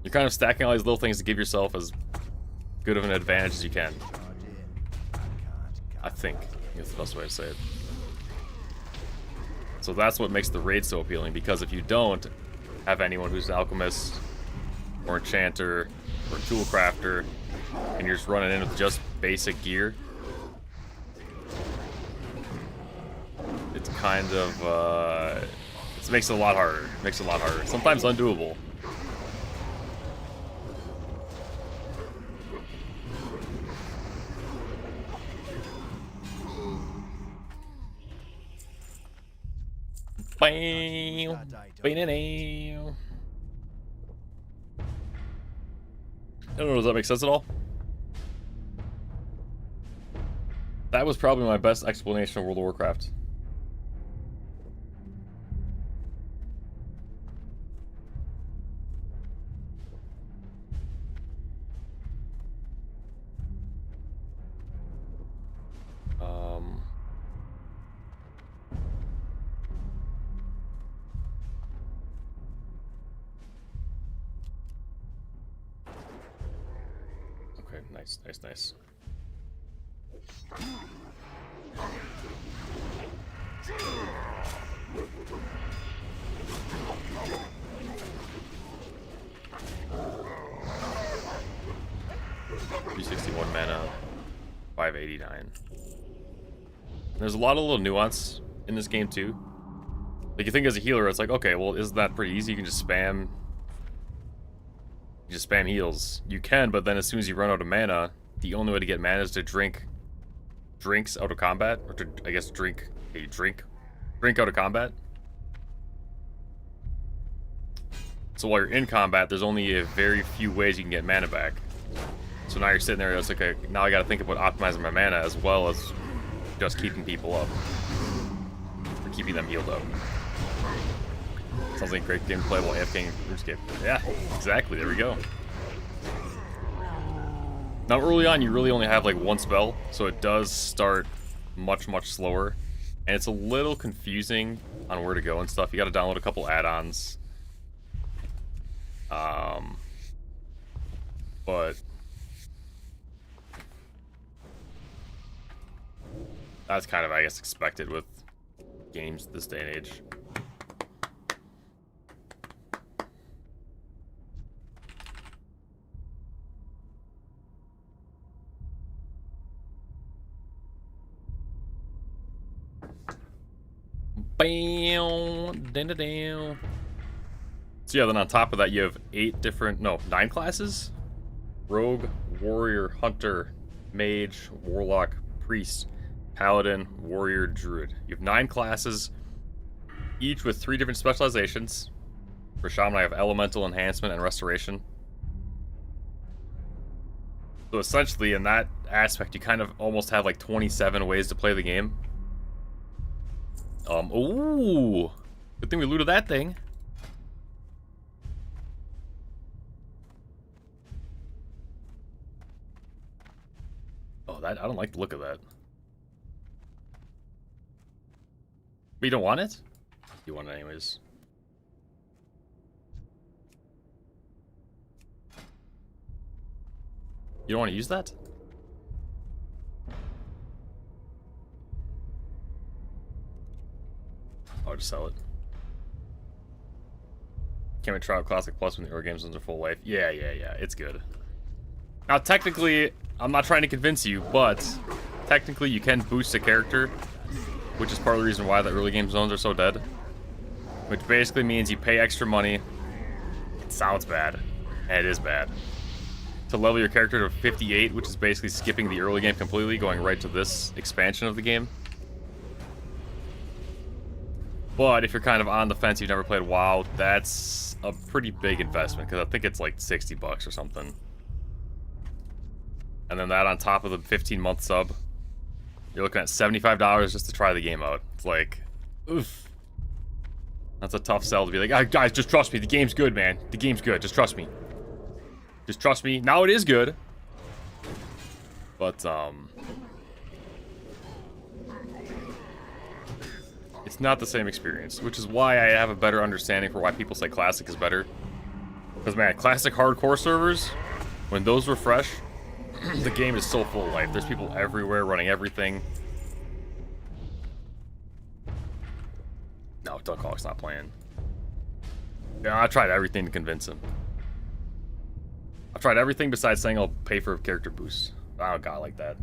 Speaker 1: You're kind of stacking all these little things to give yourself as good of an advantage as you can. I think that's the best way to say it. So that's what makes the raid so appealing, because if you don't have anyone who's an alchemist or enchanter or tool crafter and you're just running in with just basic gear, it's kind of it makes it a lot harder. It makes it a lot harder. Sometimes undoable. Bam. Bam. I don't know, does that make sense at all? That was probably my best explanation of World of Warcraft. Okay, nice, nice, nice. $361 mana, 589. There's a lot of little nuance in this game too. Like, you think as a healer, it's like, okay, well, isn't that pretty easy? You can just spam. You just spam heals. You can, but then as soon as you run out of mana, the only way to get mana is to drink drinks out of combat, or to, I guess, drink out of combat. So while you're in combat, there's only a very few ways you can get mana back. So now you're sitting there, it's like, okay, now I gotta think about optimizing my mana as well as just keeping people up. Or keeping them healed up. Sounds like a great game to play while AFKing in RuneScape. Yeah, exactly, there we go. Now early on, you really only have like one spell, so it does start much, much slower. And it's a little confusing on where to go and stuff. You gotta download a couple add-ons. But that's kind of, I guess, expected with games this day and age. Bam, da-da-da. So yeah, then on top of that, you have 9 classes? Rogue, Warrior, Hunter, Mage, Warlock, Priest, Paladin, Warrior, Druid. You have 9 classes, each with 3 different specializations. For Sham, I have Elemental, Enhancement, and Restoration. So essentially, in that aspect, you kind of almost have like 27 ways to play the game. Ooh! Good thing we looted that thing. Oh, I don't like the look of that. But you don't want it? You want it anyways. You don't want to use that? I'll just sell it. Can we try out Classic Plus when the Euro games are full life? Yeah, it's good. Now, technically, I'm not trying to convince you, but technically you can boost a character, which is part of the reason why the early game zones are so dead. Which basically means you pay extra money. It sounds bad, and it is bad. To level your character to 58, which is basically skipping the early game completely, going right to this expansion of the game. But if you're kind of on the fence, you've never played WoW, that's a pretty big investment, because I think it's like 60 bucks or something. And then that on top of the 15-month sub, You're looking at $75 just to try the game out. It's like, oof. That's a tough sell to be like, "Ah, guys, just trust me. The game's good, man. The game's good. Just trust me. Just trust me." Now it is good. But, it's not the same experience, which is why I have a better understanding for why people say Classic is better. Because, man, Classic hardcore servers, when those were fresh, the game is so full of life. There's people everywhere running everything. No, Duckhawk's not playing. Yeah, I tried everything to convince him. I've tried everything besides saying I'll pay for a character boost. I don't got like that.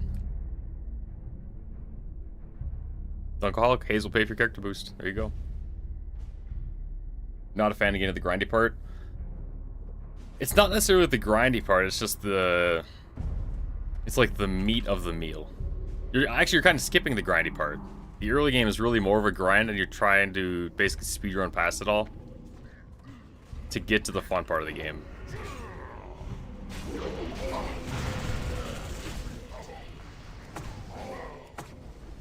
Speaker 1: Dunkaholic, Hayes will pay for your character boost. There you go. Not a fan again of the grindy part. It's not necessarily the grindy part, it's just the... It's like the meat of the meal. You're kind of skipping the grindy part. The early game is really more of a grind, and you're trying to basically speedrun past it all to get to the fun part of the game.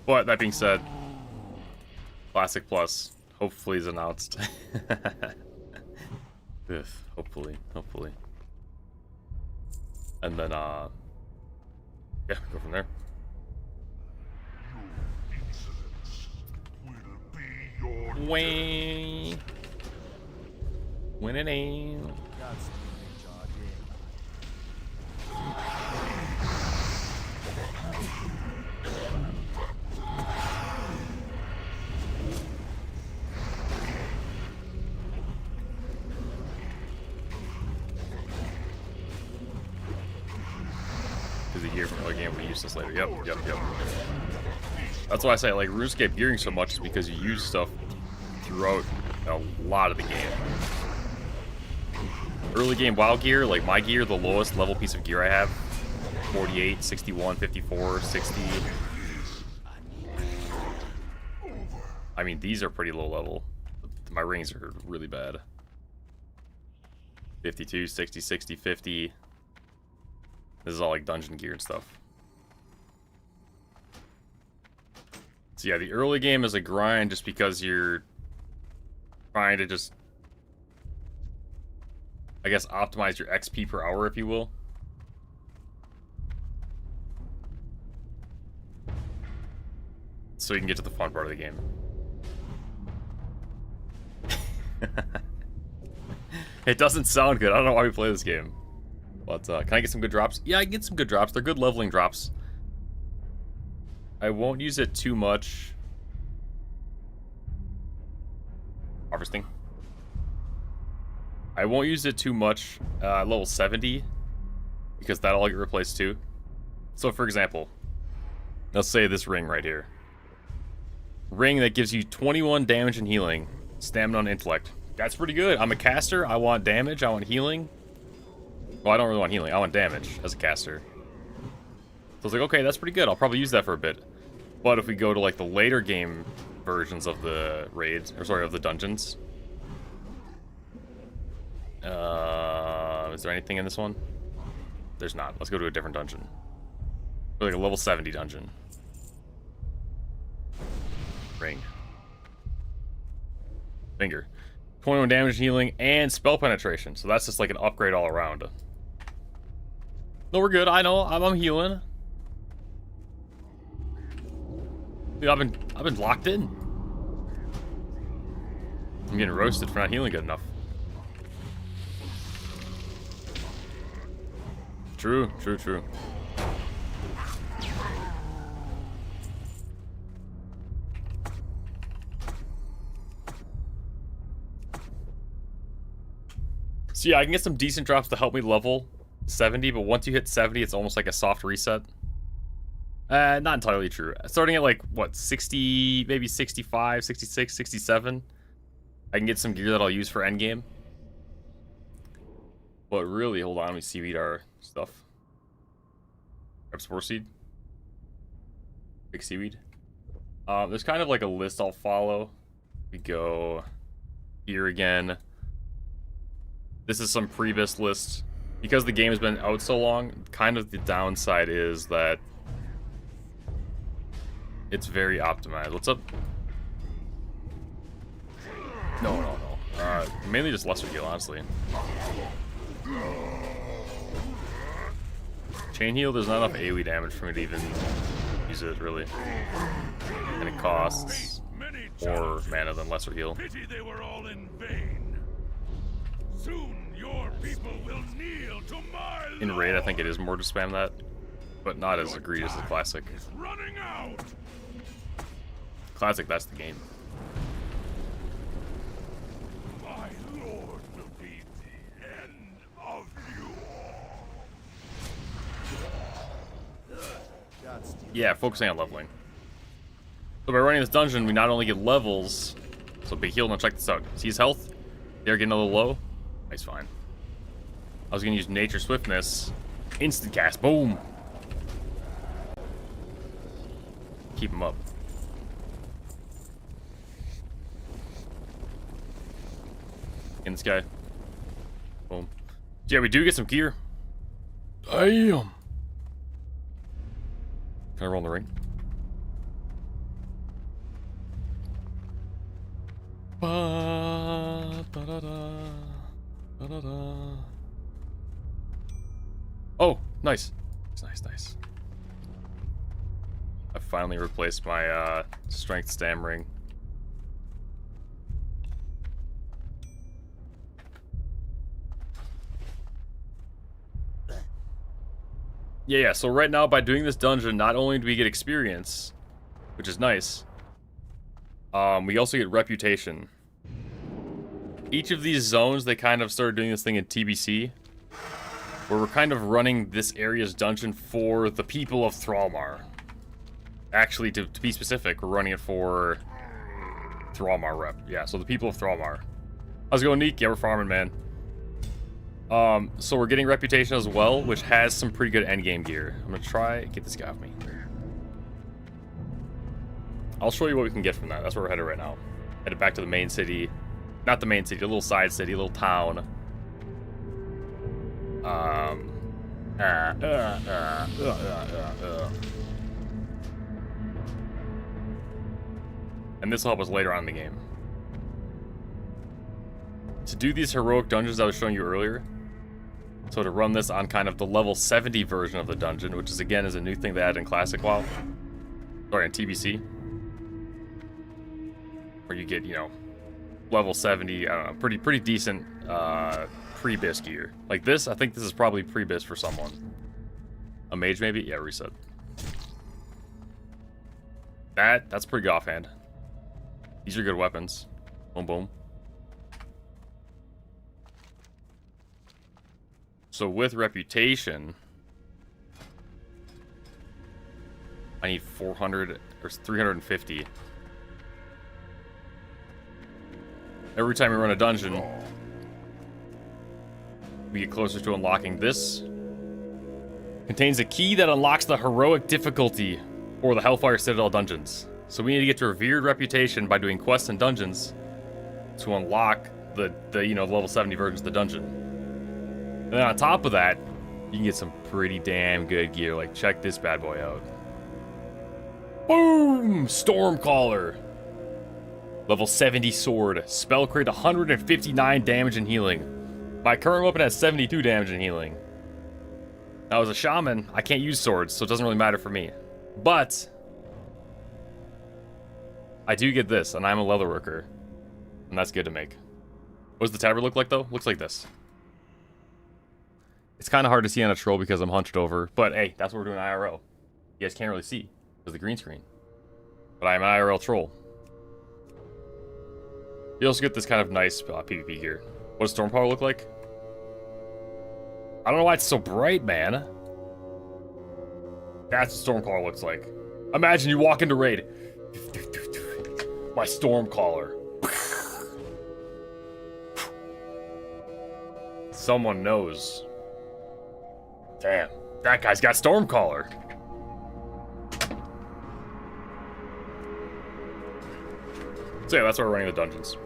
Speaker 1: But that being said, Classic Plus hopefully is announced. Hopefully. And then, yeah, go from there. Wayne. Winning aim. Is he here for another game? We use this later. Yep. That's why I say I like RuneScape gearing so much, is because you use stuff throughout a lot of the game. Early game WoW gear, like my gear, the lowest level piece of gear I have, 48, 61, 54, 60. I mean, these are pretty low level. My rings are really bad. 52, 60, 60, 50. This is all like dungeon gear and stuff. So yeah, the early game is a grind just because you're trying to just, I guess, optimize your XP per hour, if you will. So you can get to the fun part of the game. It doesn't sound good. I don't know why we play this game. But can I get some good drops? Yeah, I can get some good drops. They're good leveling drops. I won't use it too much. Harvesting. I won't use it too much level 70, because that'll all get replaced too. So for example, let's say this ring right here. Ring that gives you 21 damage and healing, stamina and intellect. That's pretty good. I'm a caster. I want damage. I want healing. Well, I don't really want healing. I want damage as a caster. So I was like, okay, that's pretty good. I'll probably use that for a bit. But if we go to like the later game versions of the raids, or sorry, of the dungeons. Is there anything in this one? There's not. Let's go to a different dungeon. Like a level 70 dungeon. Ring. Finger. 21 damage, healing, and spell penetration. So that's just like an upgrade all around. No, we're good. I know. I'm healing. Dude, I've been locked in. I'm getting roasted for not healing good enough. True. So yeah, I can get some decent drops to help me level 70, but once you hit 70, it's almost like a soft reset. Not entirely true. Starting at like, what, 60, maybe 65, 66, 67, I can get some gear that I'll use for endgame. But really, hold on, let me seaweed our stuff. Grab spore seed. Big seaweed. There's kind of like a list I'll follow. We go here again. This is some pre-bis list. Because the game has been out so long, kind of the downside is that It's very optimized. What's up? No. Mainly just lesser heal, honestly. Chain heal, there's not enough AoE damage for me to even use it, really. And it costs more mana than lesser heal.
Speaker 3: Pity they were all in vain. Soon your people will kneel to my
Speaker 1: In raid, I think it is more to spam that, but not as egregious as classic.
Speaker 3: It's running out.
Speaker 1: Classic, that's the game.
Speaker 3: My lord will be the end of you all.
Speaker 1: Yeah, focusing on leveling. So by running this dungeon, we not only get levels, so big heal. Now check this out. See his health? They're getting a little low. Nice, fine. I was gonna use Nature Swiftness. Instant cast, boom. Keep him up. In this guy. Boom. Yeah, we do get some gear. Damn. Can I roll in the ring? Oh, nice. Nice. I finally replaced my strength stam ring. Yeah, so right now by doing this dungeon, not only do we get experience, which is nice, we also get reputation. Each of these zones, they kind of started doing this thing in TBC, where we're kind of running this area's dungeon for the people of Thrallmar. Actually, to be specific, we're running it for Thrallmar rep. Yeah, so the people of Thrallmar. How's it going, Neek? Yeah, we're farming, man. So we're getting reputation as well, which has some pretty good endgame gear. I'm gonna try get this guy off me. I'll show you what we can get from that. That's where we're headed right now. Headed back to the main city. Not the main city, a little side city, a little town. And this will help us later on in the game. To do these heroic dungeons I was showing you earlier, so to run this on kind of the level 70 version of the dungeon, which is again is a new thing they added in Classic WoW. Sorry, in TBC. Where you get, you know, level 70, I don't know, pretty decent pre-bis gear. Like this, I think this is probably pre-bis for someone. A mage maybe? Yeah, reset. That's pretty good offhand. These are good weapons. Boom, boom. So with reputation, I need 400 or 350. Every time we run a dungeon, we get closer to unlocking this. Contains a key that unlocks the heroic difficulty for the Hellfire Citadel dungeons. So we need to get to revered reputation by doing quests and dungeons to unlock the you know, level 70 versions of the dungeon. And then on top of that, you can get some pretty damn good gear. Like, check this bad boy out. Boom! Stormcaller. Level 70 sword. Spell crate 159 damage and healing. My current weapon has 72 damage and healing. Now as a shaman, I can't use swords, so it doesn't really matter for me. But I do get this, and I'm a leatherworker. And that's good to make. What does the tabard look like, though? Looks like this. It's kind of hard to see on a troll because I'm hunched over. But, hey, that's what we're doing IRL. You guys can't really see because of the green screen. But I'm an IRL troll. You also get this kind of nice PvP gear. What does Stormcaller look like? I don't know why it's so bright, man. That's what Stormcaller looks like. Imagine you walk into raid. My Stormcaller. Someone knows. Damn, that guy's got Stormcaller. So yeah, that's why we're running the dungeons.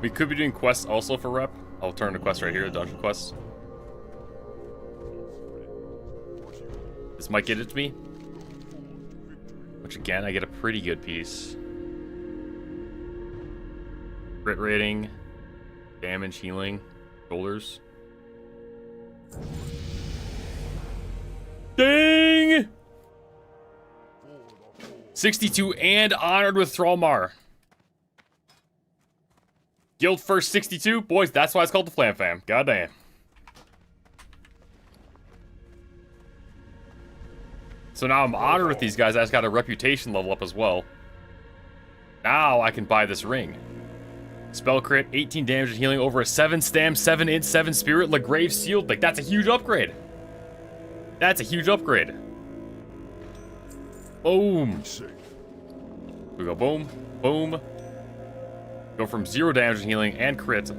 Speaker 1: We could be doing quests also for rep. I'll turn to quest right here, the dungeon quests. This might get it to me. which again, I get a pretty good piece. Crit rating, damage, healing, shoulders. Dang! 62 and honored with Thrallmar. Guild first 62? Boys, that's why it's called the Flam Fam. Goddamn. So now I'm honored with these guys. I just got a reputation level up as well. Now I can buy this ring. Spell crit, 18 damage and healing over a 7 stam, 7 int, 7 spirit, Lagrave sealed. Like, that's a huge upgrade. That's a huge upgrade. Boom. We go boom, boom. Go from 0 damage and healing and crit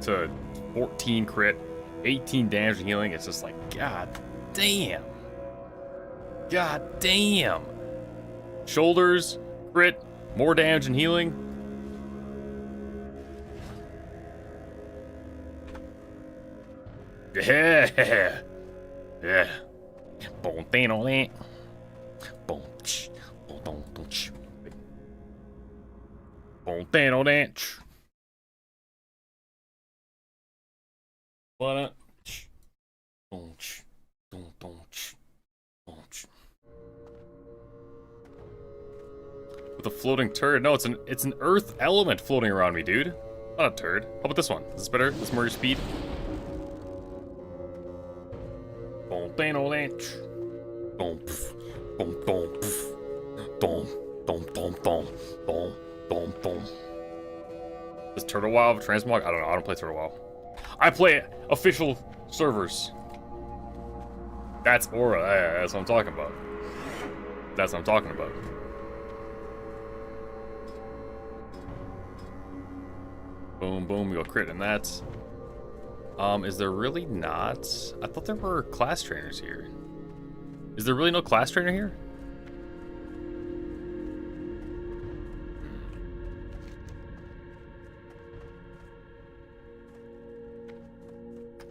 Speaker 1: to 14 crit, 18 damage and healing. It's just like, god damn. God damn. Shoulders, crit, more damage and healing. Yeah. Yeah. Boom, bang on that. Boom. Boom, boom, boom, bang on that. What up? Boom, boom, boom, boom. With a floating turd. No, it's an earth element floating around me, dude. Not a turd. How about this one? Is this better? Is this more your speed? Boom, bang on that. Boom, boom, boom, boom, boom, boom, boom, boom, boom, boom. Does Turtle WoW have transmog? I don't know. I don't play Turtle WoW. I play official servers. That's Aura. Yeah, that's what I'm talking about. That's what I'm talking about. Boom, boom. We go crit in that. Is there really not? I thought there were class trainers here. Is there really no class trainer here?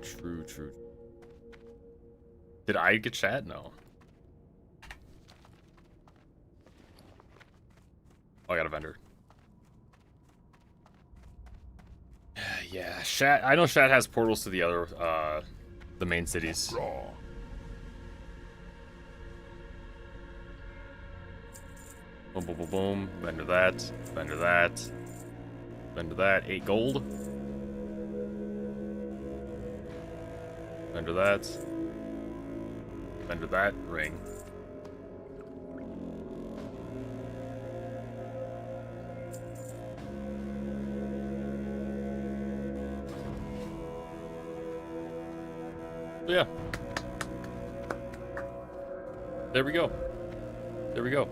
Speaker 1: True, true. Did I get chat? No. Oh, I got a vendor. Yeah, Shat. I know Shat has portals to the other, the main cities. Boom, boom, boom, boom. Vendor that. Vendor that. Vendor that. 8 gold. Vendor that. Vendor that. Ring. So yeah. There we go. There we go.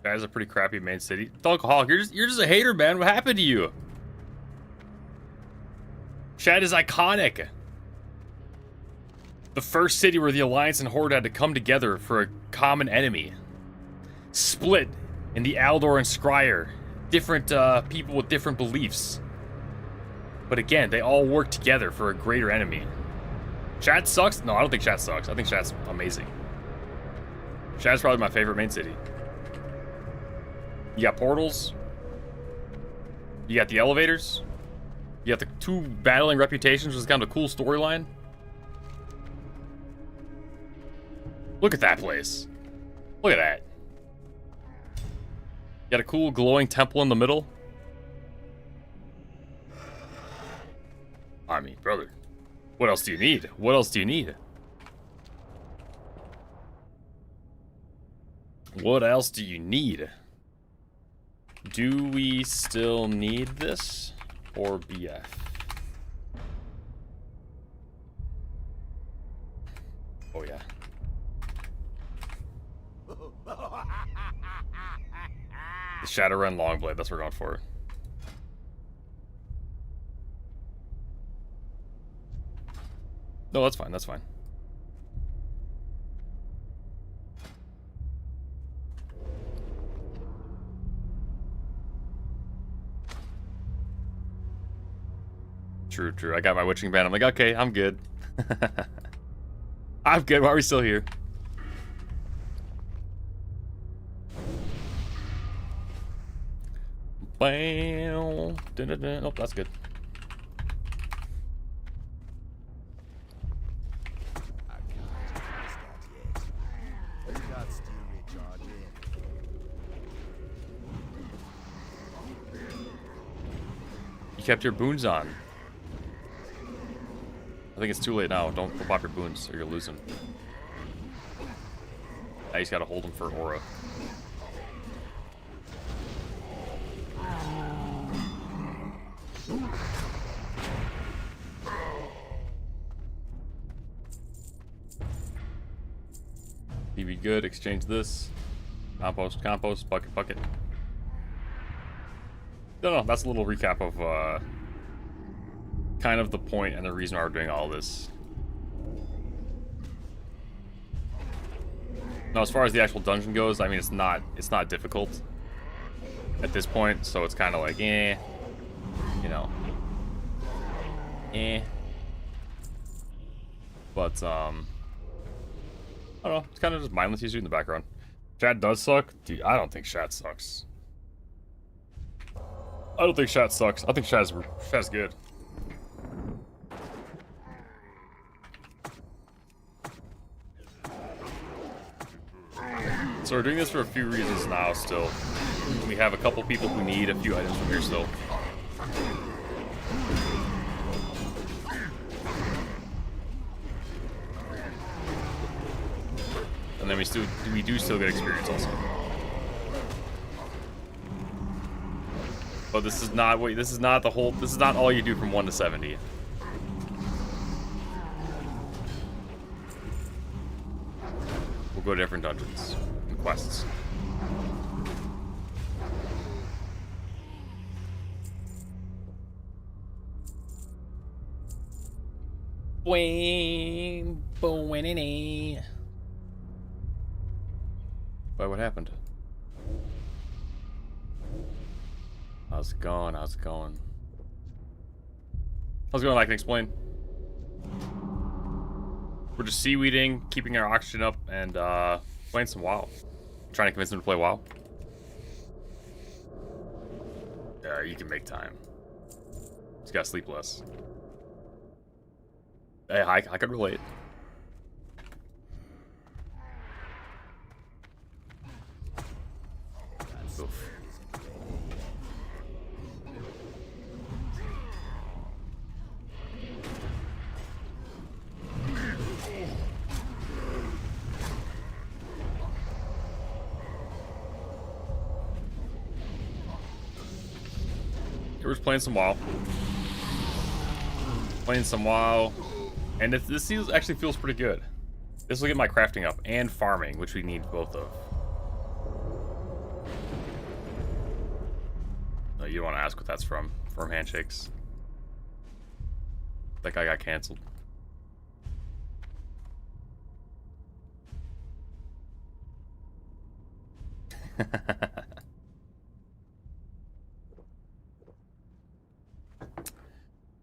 Speaker 1: Guys, a pretty crappy main city. Alcoholic, you're just a hater, man. What happened to you? Shad is iconic. The first city where the Alliance and Horde had to come together for a common enemy. Split in the Aldor and Scryer. Different people with different beliefs. But again, they all work together for a greater enemy. Chat sucks? No, I don't think Chat sucks. I think Chat's amazing. Chat's probably my favorite main city. You got portals. You got the elevators. You got the 2 battling reputations, which is kind of a cool storyline. Look at that place. Look at that. You got a cool glowing temple in the middle. I mean, brother. What else do you need? What else do you need? What else do you need? Do we still need this? Or BF? Oh yeah. The Shadowrun Longblade, that's what we're going for. No, that's fine, that's fine. True, true. I got my witching band. I'm like, okay, I'm good. I'm good. Why are we still here? Bam. Dun, dun, dun. Oh, that's good. You kept your boons on. I think it's too late now. Don't pop your boons or you'll lose them. Now you just gotta hold them for aura. You be good. Exchange this. Compost, compost, bucket, bucket. No, that's a little recap of kind of the point and the reason why we're doing all this. Now, as far as the actual dungeon goes, I mean, it's not difficult at this point, so it's kind of like, you know, But I don't know. It's kind of just mindless usually in the background. Chat does suck, dude. I don't think chat sucks. I don't think chat sucks. I think chat's good. So we're doing this for a few reasons now still. We have a couple people who need a few items from here still. And then we do still get experience also. But this is not all you do from 1 to 70. We'll go to different dungeons and quests. Why, what happened? How's it going? How's it going? How's it going? I can explain. We're just seaweeding, keeping our oxygen up, and playing some WoW. Trying to convince them to play WoW. Yeah, you can make time. Just gotta sleep less. Hey, I could relate. Oof. We're just playing some WoW. And this actually feels pretty good. This will get my crafting up and farming, which we need both of. You don't want to ask what that's from. Firm handshakes. That guy got canceled.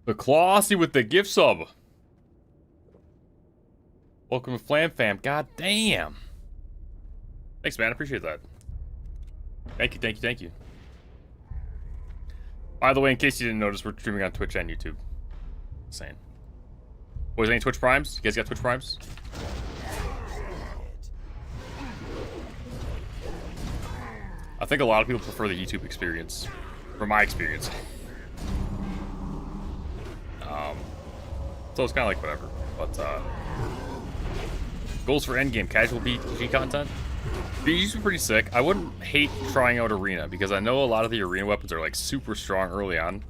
Speaker 1: The Classy with the gift sub. Welcome to Flam Fam. God damn. Thanks, man. I appreciate that. Thank you, thank you, thank you. By the way, in case you didn't notice, we're streaming on Twitch and YouTube. Insane. Boys, any Twitch Primes? You guys got Twitch Primes? I think a lot of people prefer the YouTube experience. From my experience. So it's kind of like whatever. But, goals for endgame. Casual BG content. BG's pretty sick. I wouldn't hate trying out Arena, because I know a lot of the Arena weapons are, like, super strong early on.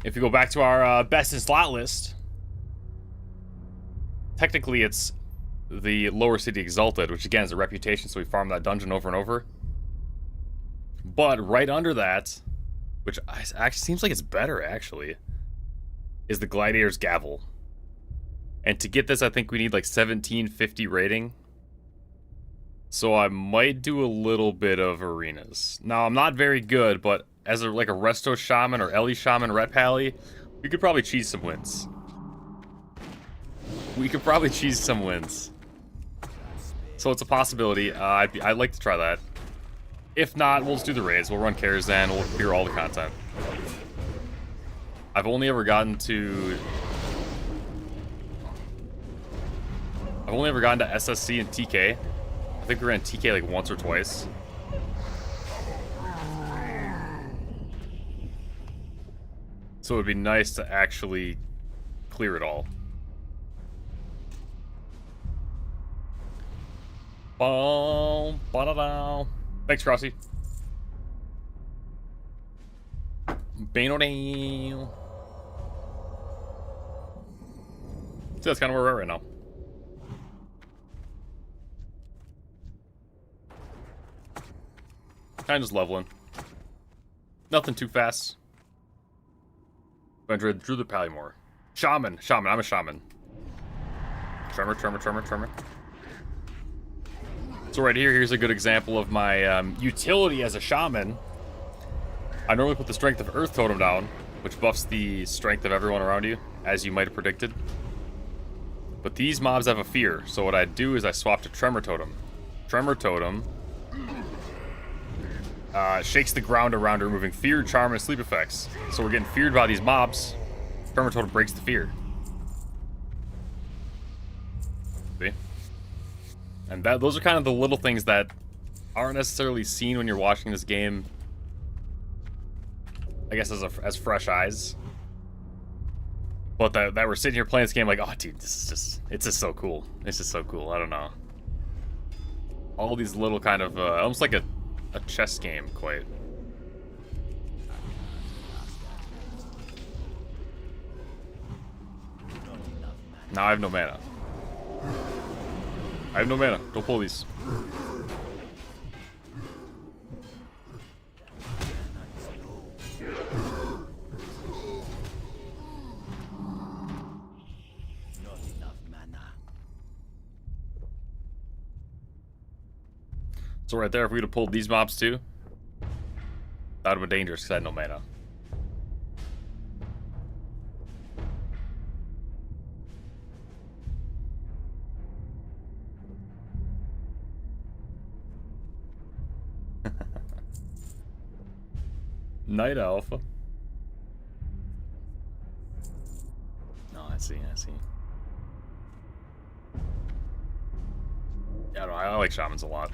Speaker 1: If you go back to our best in slot list, technically it's the Lower City Exalted, which again is a reputation, so we farm that dungeon over and over. But right under that, which actually seems like it's better, actually, is the Gladiator's Gavel. And to get this, I think we need like 1750 rating. So I might do a little bit of arenas. Now, I'm not very good, but as like a Resto Shaman or Ellie Shaman Ret Pally, we could probably cheese some wins. We could probably cheese some wins. So it's a possibility. I'd like to try that. If not, we'll just do the raids. We'll run Karazhan. We'll clear all the content. I've only ever gotten to SSC and TK. I think we ran TK like once or twice. So it would be nice to actually clear it all. Boom, ba-da-da. Thanks, Crossy. Bano-dam. So that's kind of where we're at right now. Kind of just leveling. Nothing too fast. Drew the Palymore. Shaman. I'm a shaman. Tremor. So right here's a good example of my utility as a shaman. I normally put the Strength of Earth totem down, which buffs the strength of everyone around you, as you might have predicted. But these mobs have a fear, so what I do is I swap to Tremor Totem. Tremor Totem shakes the ground around, removing fear, charm, and sleep effects. So we're getting feared by these mobs. Tremor Totem breaks the fear. See? And those are kind of the little things that aren't necessarily seen when you're watching this game, I guess, as fresh eyes. But that we're sitting here playing this game like, oh, dude, it's just so cool. It's just so cool. I don't know. All these little kind of, almost like a chess game, quite. Now I have no mana. Don't pull these. So right there, if we'd have pulled these mobs too, that would have been dangerous because I had no mana. Night Elf. No, I see. Yeah, no, I like shamans a lot.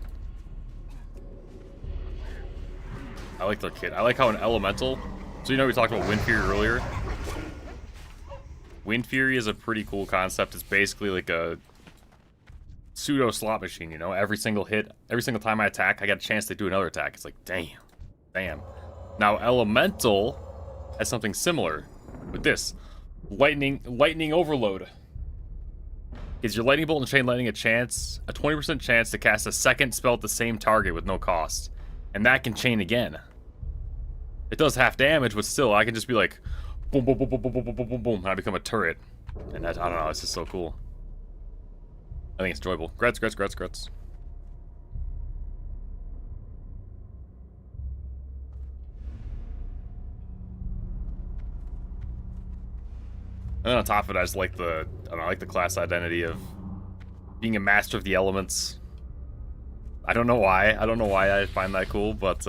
Speaker 1: I like their kit. I like how an elemental... So you know we talked about Wind Fury earlier? Wind Fury is a pretty cool concept. It's basically like a pseudo slot machine, you know? Every single hit, every single time I attack, I get a chance to do another attack. It's like, damn. Now, elemental has something similar with this. Lightning overload. Gives your lightning bolt and chain lightning a 20% chance to cast a second spell at the same target with no cost. And that can chain again. It does half damage, but still, I can just be like, boom, boom, boom, boom, boom, boom, boom, boom, boom, and I become a turret. And that, I don't know, it's just so cool. I think it's enjoyable. Grets. And then on top of it, I just like the, I don't know, I like the class identity of being a master of the elements. I don't know why I find that cool, but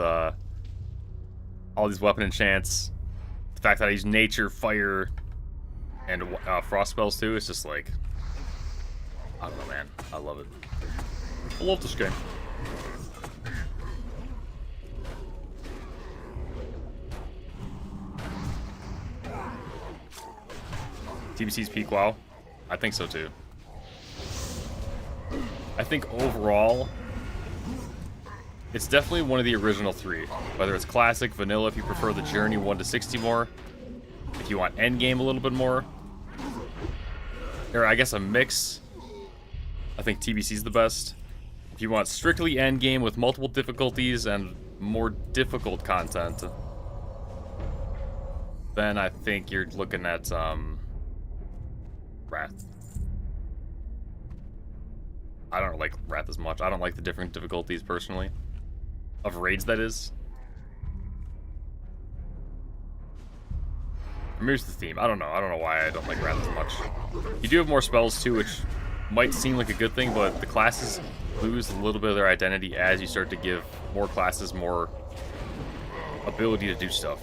Speaker 1: all these weapon enchants, the fact that I use nature, fire, and frost spells too, it's just like, I don't know, man. I love it. I love this game. TBC's peak WoW? I think so too. I think overall, it's definitely one of the original three. Whether it's classic, vanilla, if you prefer the journey 1 to 60 more. If you want endgame a little bit more. Or I guess a mix. I think TBC's the best. If you want strictly endgame with multiple difficulties and more difficult content, then I think you're looking at Wrath. I don't like Wrath as much. I don't like the different difficulties personally. Of raids, that is. Maybe it's the theme. I don't know. I don't know why I don't like Wrath as much. You do have more spells too, which might seem like a good thing, but the classes lose a little bit of their identity as you start to give more classes more ability to do stuff.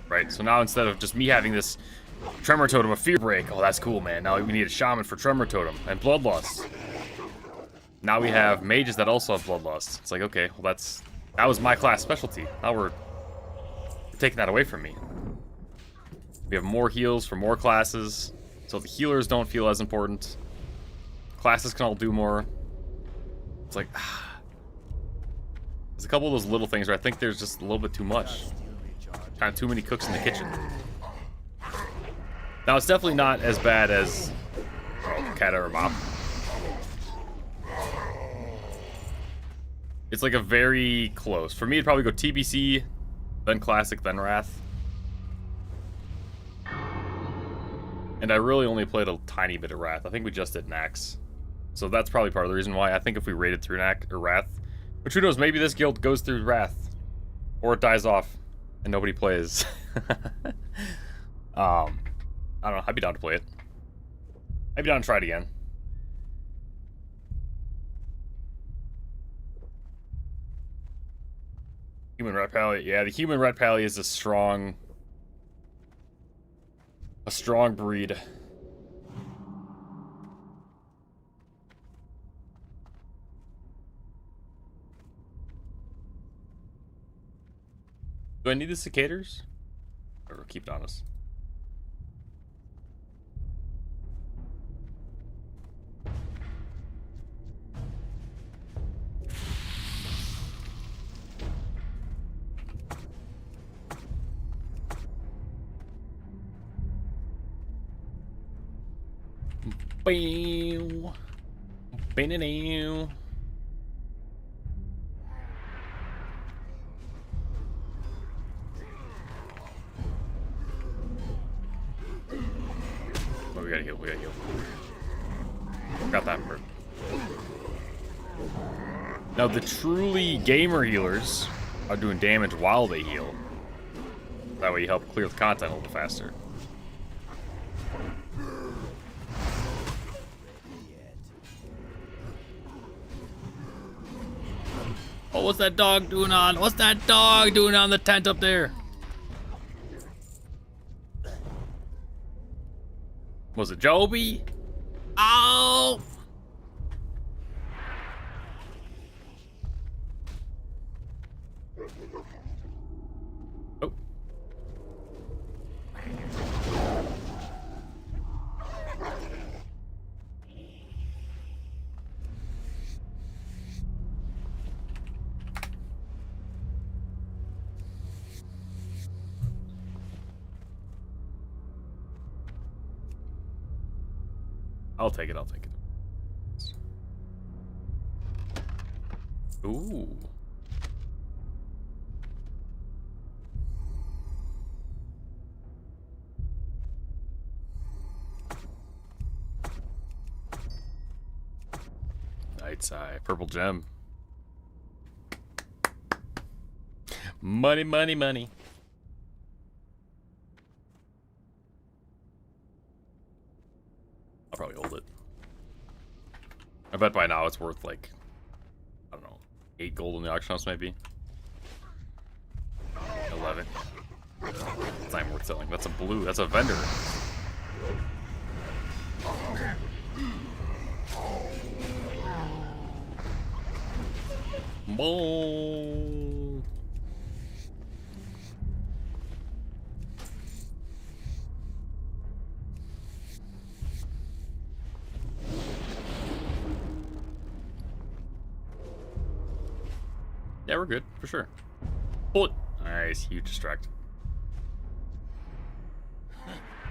Speaker 1: Right? So now instead of just me having this Tremor Totem of Fear Break, oh that's cool, man. Now we need a Shaman for Tremor Totem and Bloodlust. Now we have mages that also have Bloodlust. It's like, okay, well that was my class specialty. Now we're taking that away from me. We have more heals for more classes, so the healers don't feel as important. Classes can all do more. It's like, there's a couple of those little things where I think there's just a little bit too much. Kind of too many cooks in the kitchen. Now, it's definitely not as bad as Kata or Mop. It's like a very close. For me, it'd probably go TBC, then Classic, then Wrath. And I really only played a tiny bit of Wrath. I think we just did Nax. So that's probably part of the reason why. I think if we raided through Nax or Wrath, but who knows, maybe this guild goes through Wrath. Or it dies off and nobody plays. I don't know, I'd be down to play it. I'd be down to try it again. Human Rat Pally, yeah, the Human Rat Pally is a strong breed. Do I need the cicadas? Or keep it honest. Bow. Bow. Oh, we gotta heal, we gotta heal. Got that bird. Now the truly gamer healers are doing damage while they heal. That way you help clear the content a little faster. Oh, what's that dog doing on? What's that dog doing on the tent up there? Was it Joby? Oh! Oh. I'll take it, I'll take it. Ooh. Night's Eye, purple gem. Money, money, money. I'll probably hold it. I bet by now it's worth like, I don't know, 8 gold in the auction house maybe. 11. It's not even worth selling. That's a blue. That's a vendor. Boom. Yeah, we're good, for sure. Bullet! Nice, huge distract.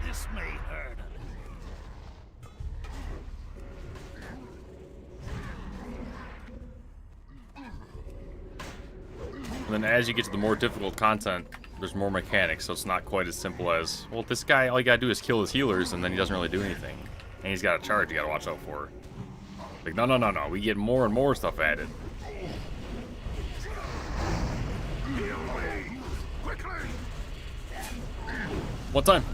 Speaker 2: This may hurt.
Speaker 1: And then as you get to the more difficult content, there's more mechanics, so it's not quite as simple as, well, this guy, all you gotta do is kill his healers, and then he doesn't really do anything. And he's got a charge you gotta watch out for. Like, no, no, no, no, we get more and more stuff added. What time?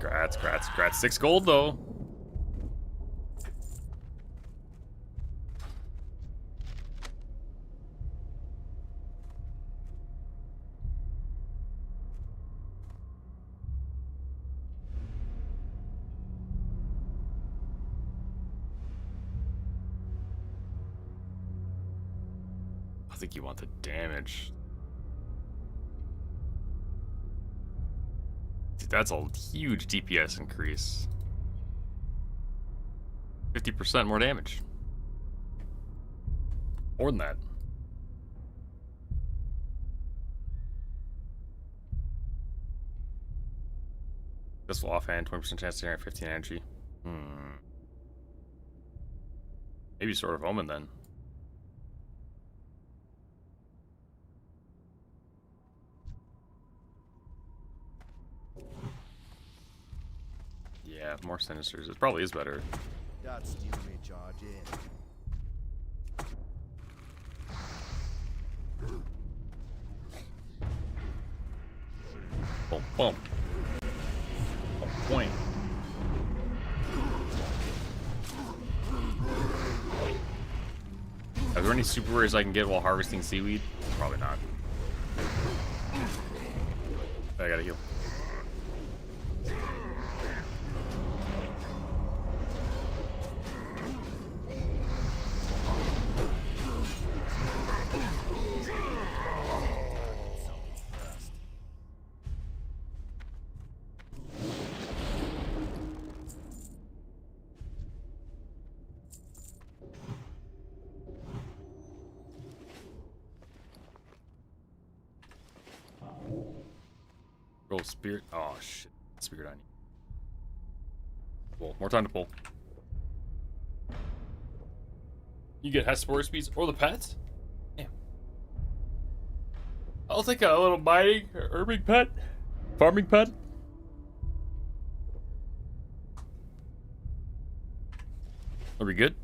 Speaker 1: Grats. 6 gold though. I think you want the damage. Dude, that's a huge DPS increase. 50% more damage. More than that. This will offhand 20% chance to generate 15 energy. Maybe Sword of Omen then. Yeah, more Sinisters. It probably is better.
Speaker 2: That steel may charge in.
Speaker 1: Boom, boom. On point. Are there any super rares I can get while harvesting seaweed? Probably not. I gotta heal. Roll spirit. Oh shit. Spirit on you. Pull. More time to pull. You get Hespore speeds or the pets? Yeah. I'll take a little mining or herbing pet. Farming pet. Are we good?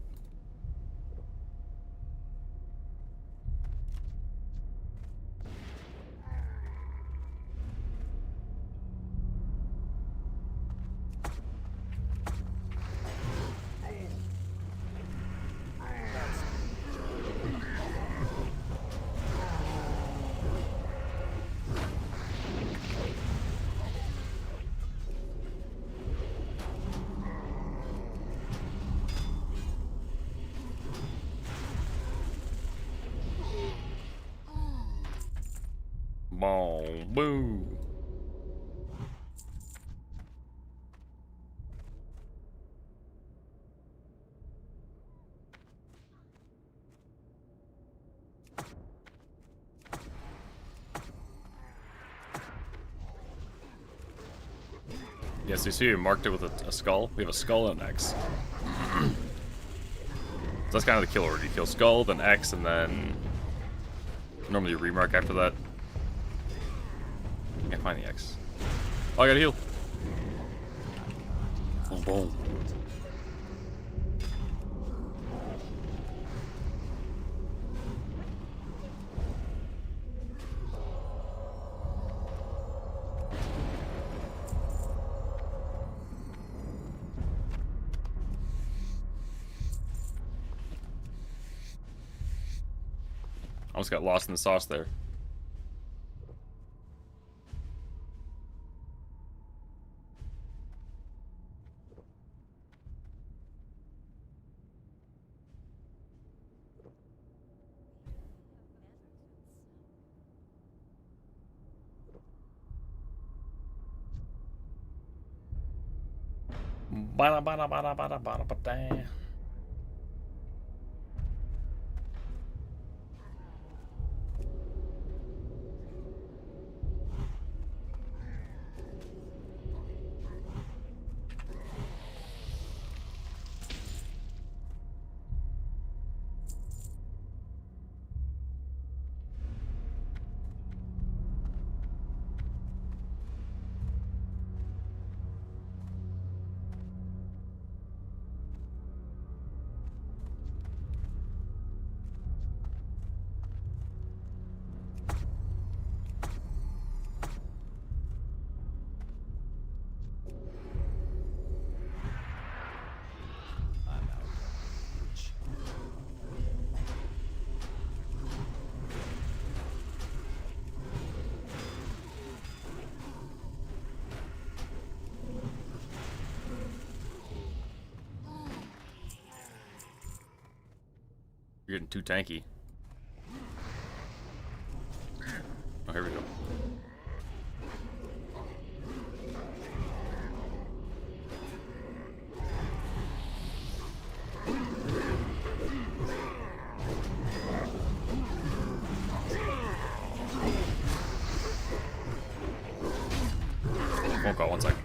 Speaker 1: Boom, boom. Yes, you see we marked it with a skull. We have a skull and an X. So that's kind of the kill order. You kill skull, then X, and then normally you remark after that. Can't find the X. Oh, I gotta heal. Boom, boom. Almost got lost in the sauce there. Bada bada bada bada bada bada. You're getting too tanky. Oh, here we go. Phone call, 1 second.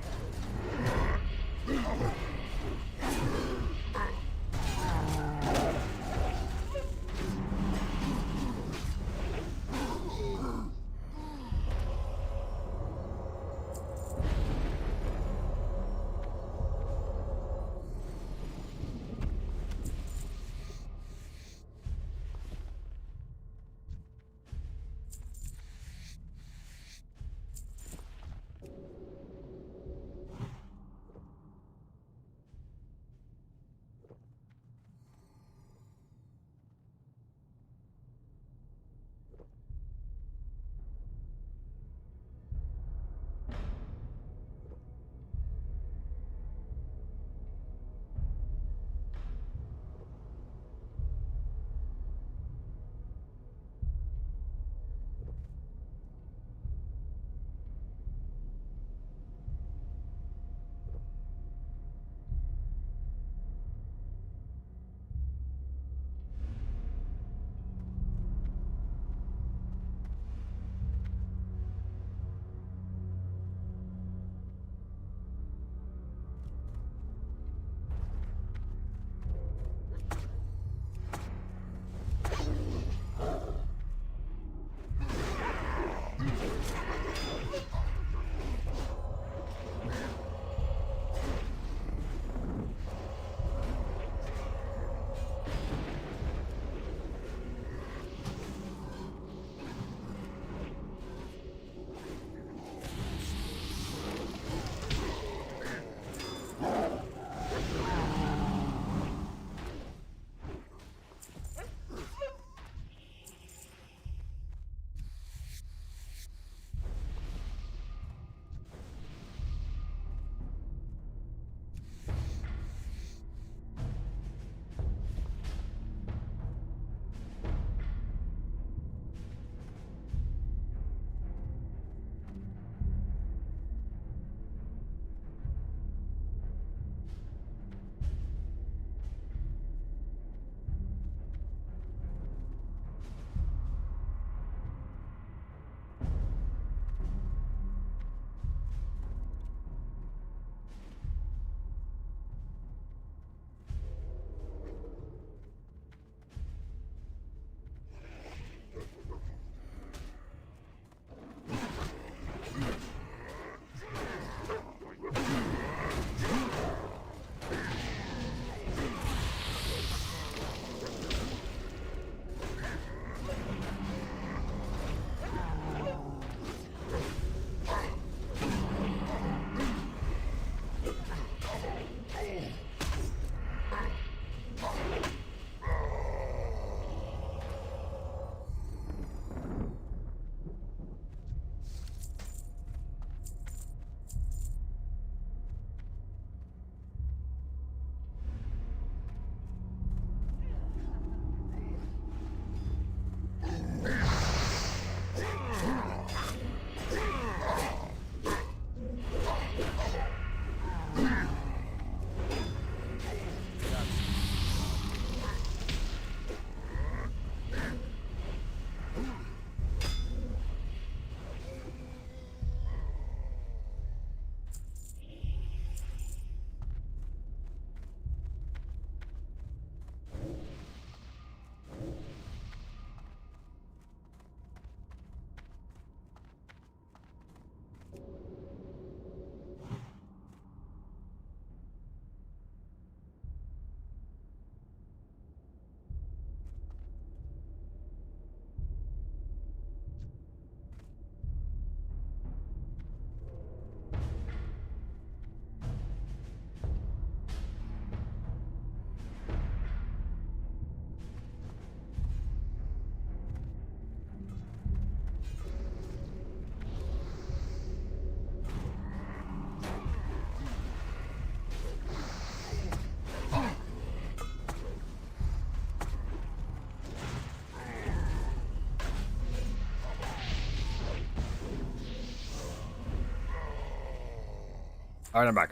Speaker 1: Alright, I'm back.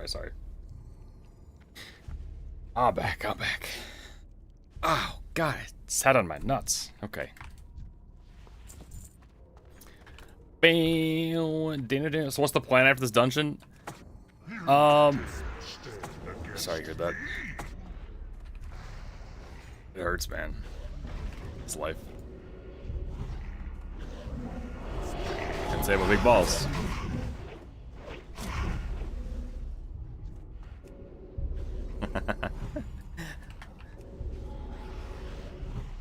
Speaker 1: Sorry. I'm back. Oh, God, it sat on my nuts. Okay. Bam. So what's the plan after this dungeon? Sorry you heard that. It hurts, man. It's life. Can't say about big balls.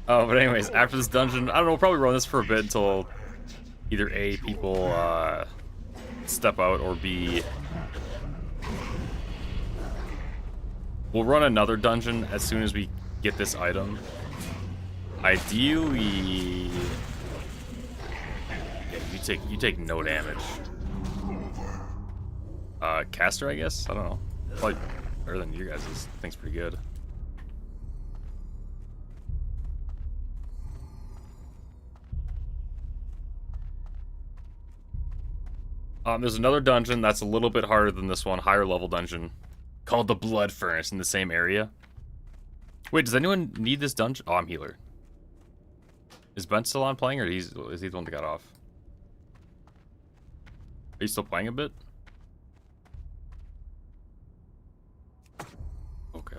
Speaker 1: Oh, but anyways, after this dungeon, I don't know, we'll probably run this for a bit until either A, people step out, or B, we'll run another dungeon as soon as we get this item. Ideally, yeah, you take no damage. Caster, I guess? I don't know. Probably better than you guys. This thing's pretty good. There's another dungeon that's a little bit harder than this one, higher level dungeon, called the Blood Furnace in the same area. Wait, does anyone need this dungeon? Oh, I'm healer. Is Ben still on playing, or is he the one that got off? Are you still playing a bit? Okay.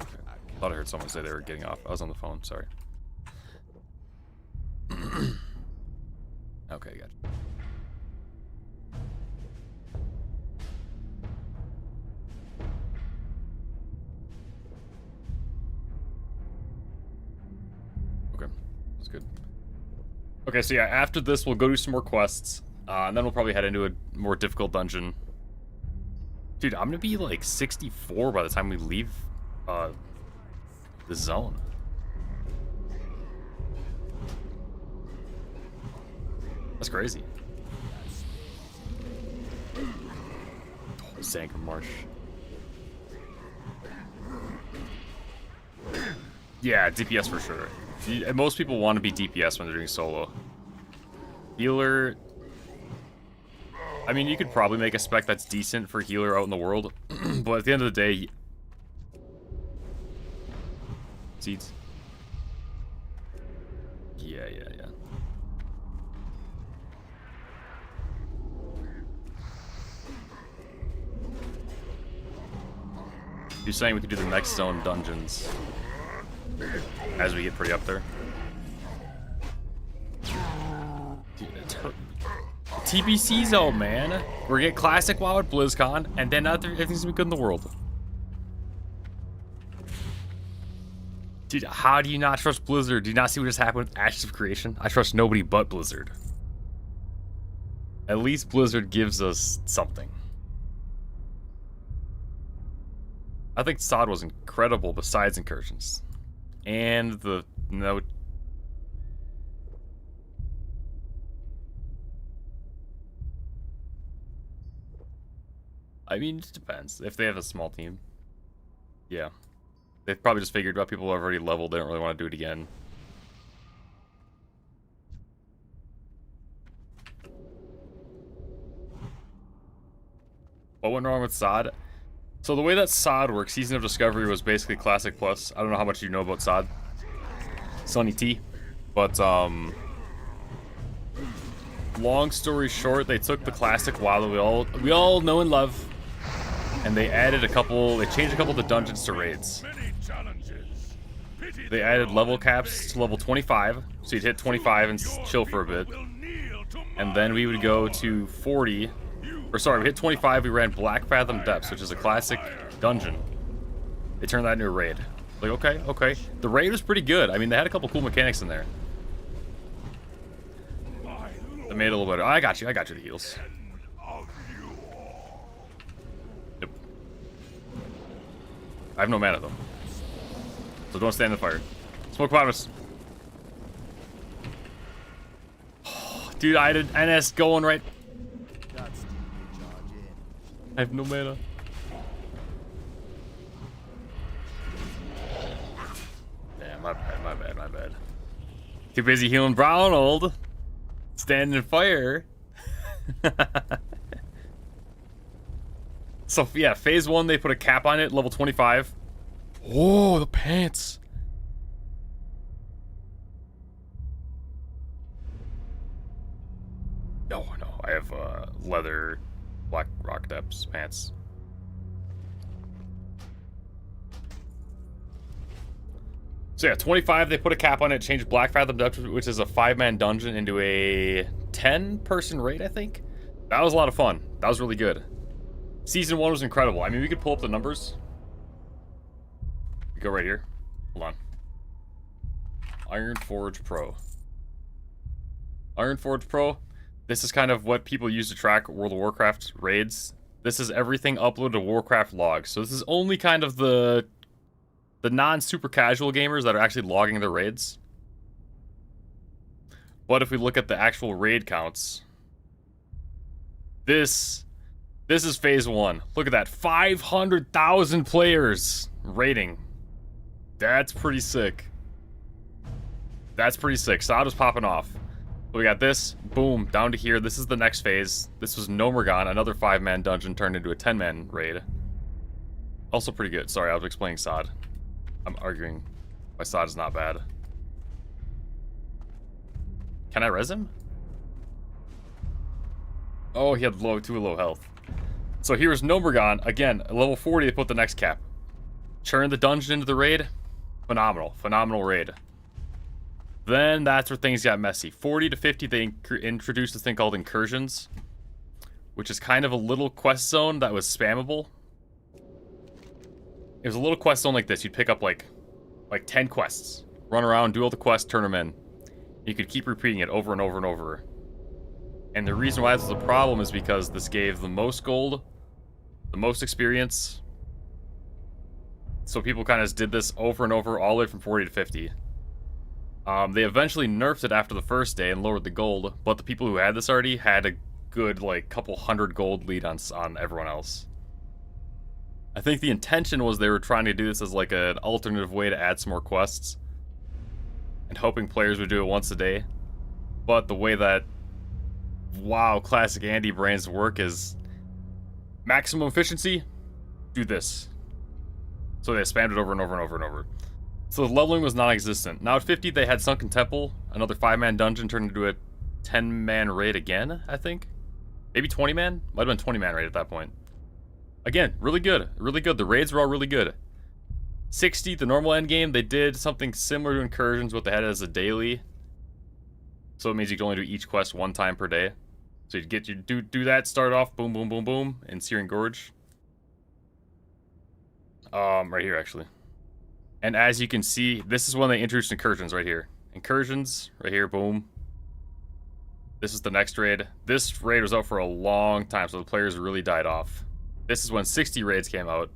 Speaker 1: Thought I heard someone say they were getting off. I was on the phone, sorry. Okay, gotcha. That's good. Okay, so yeah, after this, we'll go do some more quests, and then we'll probably head into a more difficult dungeon. Dude, I'm gonna be like 64 by the time we leave the zone. That's crazy. Oh, Zanker Marsh. Yeah, DPS for sure. Most people want to be DPS when they're doing solo. Healer, I mean, you could probably make a spec that's decent for healer out in the world, but at the end of the day, seeds. Yeah. You're saying we could do the next zone dungeons as we get pretty up there. Dude, it's hurt. TBC zone, man. We're getting classic WoW at BlizzCon, and then everything's gonna be good in the world. Dude, how do you not trust Blizzard? Do you not see what just happened with Ashes of Creation? I trust nobody but Blizzard. At least Blizzard gives us something. I think SOD was incredible besides Incursions. And the note. I mean, it just depends. If they have a small team. Yeah. They've probably just figured out people who have already leveled, they don't really want to do it again. What went wrong with SOD? So the way that SOD works, Season of Discovery was basically Classic Plus. I don't know how much you know about SOD. Sonny T. But, long story short, they took the Classic WoW that we all know and love, and they changed a couple of the dungeons to raids. They added level caps to level 25, so you'd hit 25 and chill for a bit. And then we would go to 40. Or sorry, we hit 25, we ran Black Fathom Depths, which is a classic dungeon. They turned that into a raid. Like, okay. The raid was pretty good. I mean, they had a couple cool mechanics in there. They made it a little better. I got you the heals. Yep. I have no mana, though. So don't stand in the fire. Smoke behind us. Dude, I had an NS going right... I have no mana. Damn, my bad. Too busy healing Brownhold. Standing in fire. So yeah, phase 1 they put a cap on it, level 25. Oh, the pants. No, I have leather black rock depths pants. So yeah, 25 they put a cap on it, changed Black Fathom Depths, which is a 5-man dungeon, into a 10-person raid, I think. That was a lot of fun. That was really good. Season 1 was incredible. I mean, we could pull up the numbers. We go right here. Hold on. Ironforge Pro. Ironforge Pro. This is kind of what people use to track World of Warcraft raids. This is everything uploaded to Warcraft logs. So this is only kind of the non-super casual gamers that are actually logging their raids. But if we look at the actual raid counts, this is phase 1. Look at that, 500,000 players raiding. That's pretty sick. That's pretty sick. Sada's popping off. So we got this, boom, down to here. This is the next phase. This was Nomergon, another 5-man dungeon turned into a 10-man raid. Also pretty good. Sorry, I was explaining Sod. I'm arguing why Sod is not bad. Can I res him? Oh, he had too low health. So here's Nomergon. Again, at level 40, they put the next cap. Churn the dungeon into the raid. Phenomenal. Phenomenal raid. Then that's where things got messy. 40 to 50, they introduced this thing called Incursions, which is kind of a little quest zone that was spammable. It was a little quest zone like this. You'd pick up like 10 quests, run around, do all the quests, turn them in. You could keep repeating it over and over and over. And the reason why this was a problem is because this gave the most gold, the most experience. So people kind of did this over and over, all the way from 40 to 50. They eventually nerfed it after the first day and lowered the gold, but the people who had this already had a good, like, couple hundred gold lead on everyone else. I think the intention was they were trying to do this as, like, an alternative way to add some more quests, and hoping players would do it once a day. But the way that WoW classic Andy brains work is maximum efficiency, do this. So they spammed it over and over and over and over. So the leveling was non-existent. Now at 50, they had Sunken Temple, another 5-man dungeon turned into a 10-man raid again, I think. Maybe 20-man? Might have been 20-man raid at that point. Again, really good. Really good. The raids were all really good. 60, the normal endgame, they did something similar to Incursions, but they had it as a daily. So it means you can only do each quest 1 time per day. So you do that, start off, boom, boom, boom, boom, in Searing Gorge. Right here, actually. And as you can see, this is when they introduced Incursions right here. Incursions, right here, boom. This is the next raid. This raid was out for a long time, so the players really died off. This is when 60 raids came out.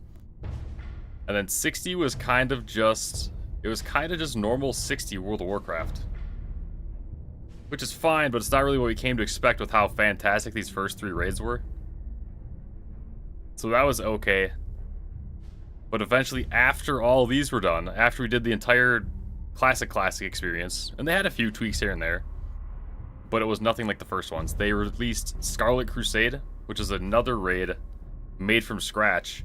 Speaker 1: And then 60 was kind of just... It was kind of just normal 60 World of Warcraft. Which is fine, but it's not really what we came to expect with how fantastic these first 3 raids were. So that was okay. But eventually, after all these were done, after we did the entire classic experience, and they had a few tweaks here and there, but it was nothing like the first ones. They released Scarlet Crusade, which is another raid made from scratch,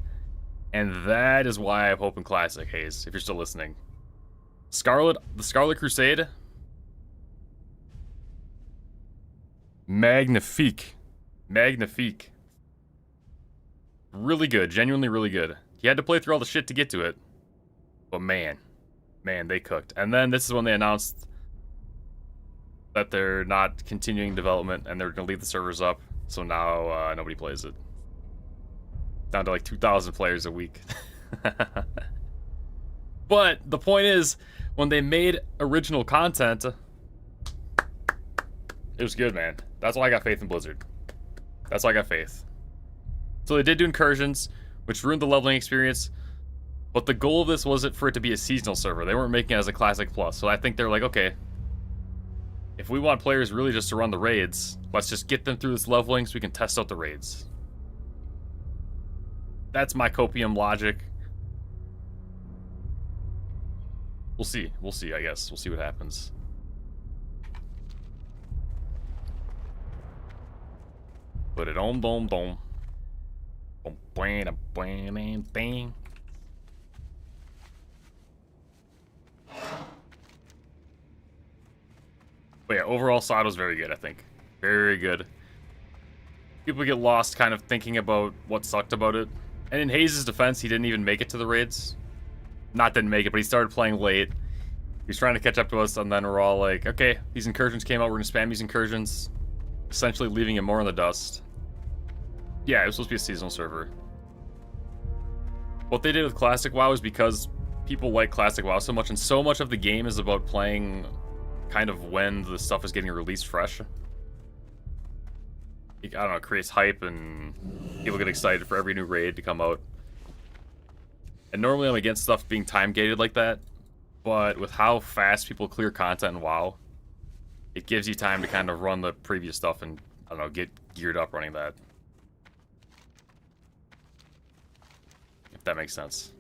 Speaker 1: and that is why I have Hope in Classic, Hayes, if you're still listening. The Scarlet Crusade, magnifique. Really good, genuinely really good. You had to play through all the shit to get to it. But man, they cooked. And then this is when they announced that they're not continuing development and they're going to leave the servers up. So now nobody plays it. Down to like 2,000 players a week. But the point is, when they made original content, it was good, man. That's why I got faith in Blizzard. That's why I got faith. So they did do Incursions, which ruined the leveling experience, but the goal of this wasn't for it to be a seasonal server. They weren't making it as a Classic Plus, so I think they're like, okay, if we want players really just to run the raids, let's just get them through this leveling so we can test out the raids. That's my copium logic. We'll see, I guess. We'll see what happens. Put it on, boom. Bang. But yeah, overall, SOD was very good, I think. Very good. People get lost kind of thinking about what sucked about it. And in Hayes' defense, he didn't even make it to the raids. Not didn't make it, but he started playing late. He's trying to catch up to us, and then we're all like, okay, these incursions came out, we're gonna spam these incursions. Essentially leaving him more in the dust. Yeah, it was supposed to be a seasonal server. What they did with Classic WoW is because people like Classic WoW so much, and so much of the game is about playing kind of when the stuff is getting released fresh. I don't know, it creates hype and people get excited for every new raid to come out. And normally I'm against stuff being time gated like that, but with how fast people clear content in WoW, it gives you time to kind of run the previous stuff and, I don't know, get geared up running that. If that makes sense.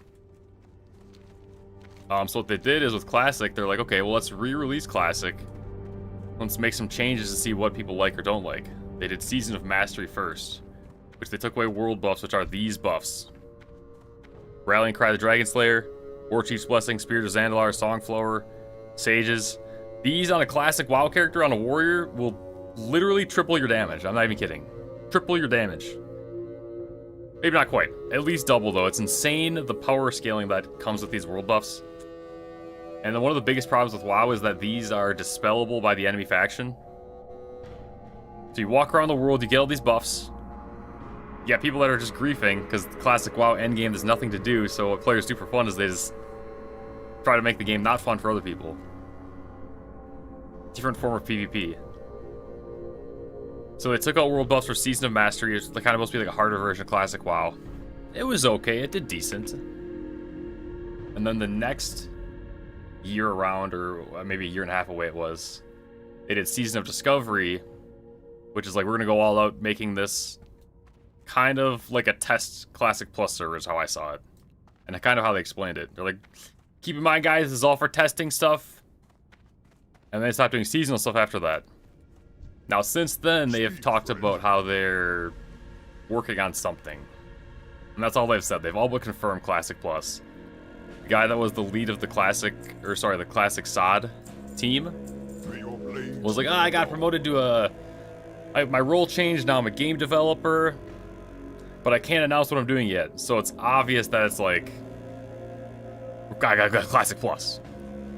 Speaker 1: So what they did is with Classic, they're like, okay, well, let's re-release Classic. Let's make some changes to see what people like or don't like. They did Season of Mastery first, which they took away world buffs, which are these buffs. Rallying Cry the Dragon Slayer, War Chief's Blessing, Spirit of Zandalar, Songflower, Sages. These on a Classic WoW character on a warrior will literally triple your damage. I'm not even kidding. Triple your damage. Maybe not quite. At least double, though. It's insane the power scaling that comes with these world buffs. And then one of the biggest problems with WoW is that these are dispellable by the enemy faction. So you walk around the world, you get all these buffs. You got people that are just griefing, because the Classic WoW endgame there's nothing to do, so what players do for fun is they just try to make the game not fun for other people. Different form of PvP. So they took out world buffs for Season of Mastery. It's kind of supposed to be like a harder version of Classic WoW. It was okay, it did decent. And then the next year around, or maybe a year and a half away it was, they did Season of Discovery, which is like, we're gonna go all out making this kind of like a test Classic Plus server is how I saw it. And kind of how they explained it. They're like, keep in mind guys, this is all for testing stuff. And they stopped doing seasonal stuff after that. Now since then, they have talked about how they're working on something. And that's all they've said. They've all but confirmed Classic Plus. The guy that was the lead of the Classic SOD team was like, I got promoted to my role changed, now I'm a game developer, but I can't announce what I'm doing yet. So it's obvious that it's like, I got Classic Plus.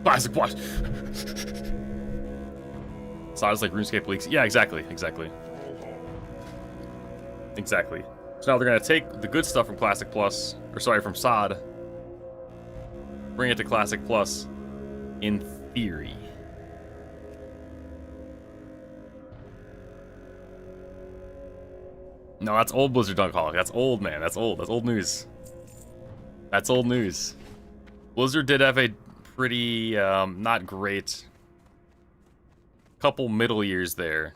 Speaker 1: Classic Plus. So I was like RuneScape leaks. Yeah, exactly. So now they're gonna take the good stuff from Classic Plus, from SOD, bring it to Classic Plus, in theory. No, that's old Blizzard Dunkaholic. That's old, man. That's old. That's old news. That's old news. Blizzard did have a pretty, not great couple middle years there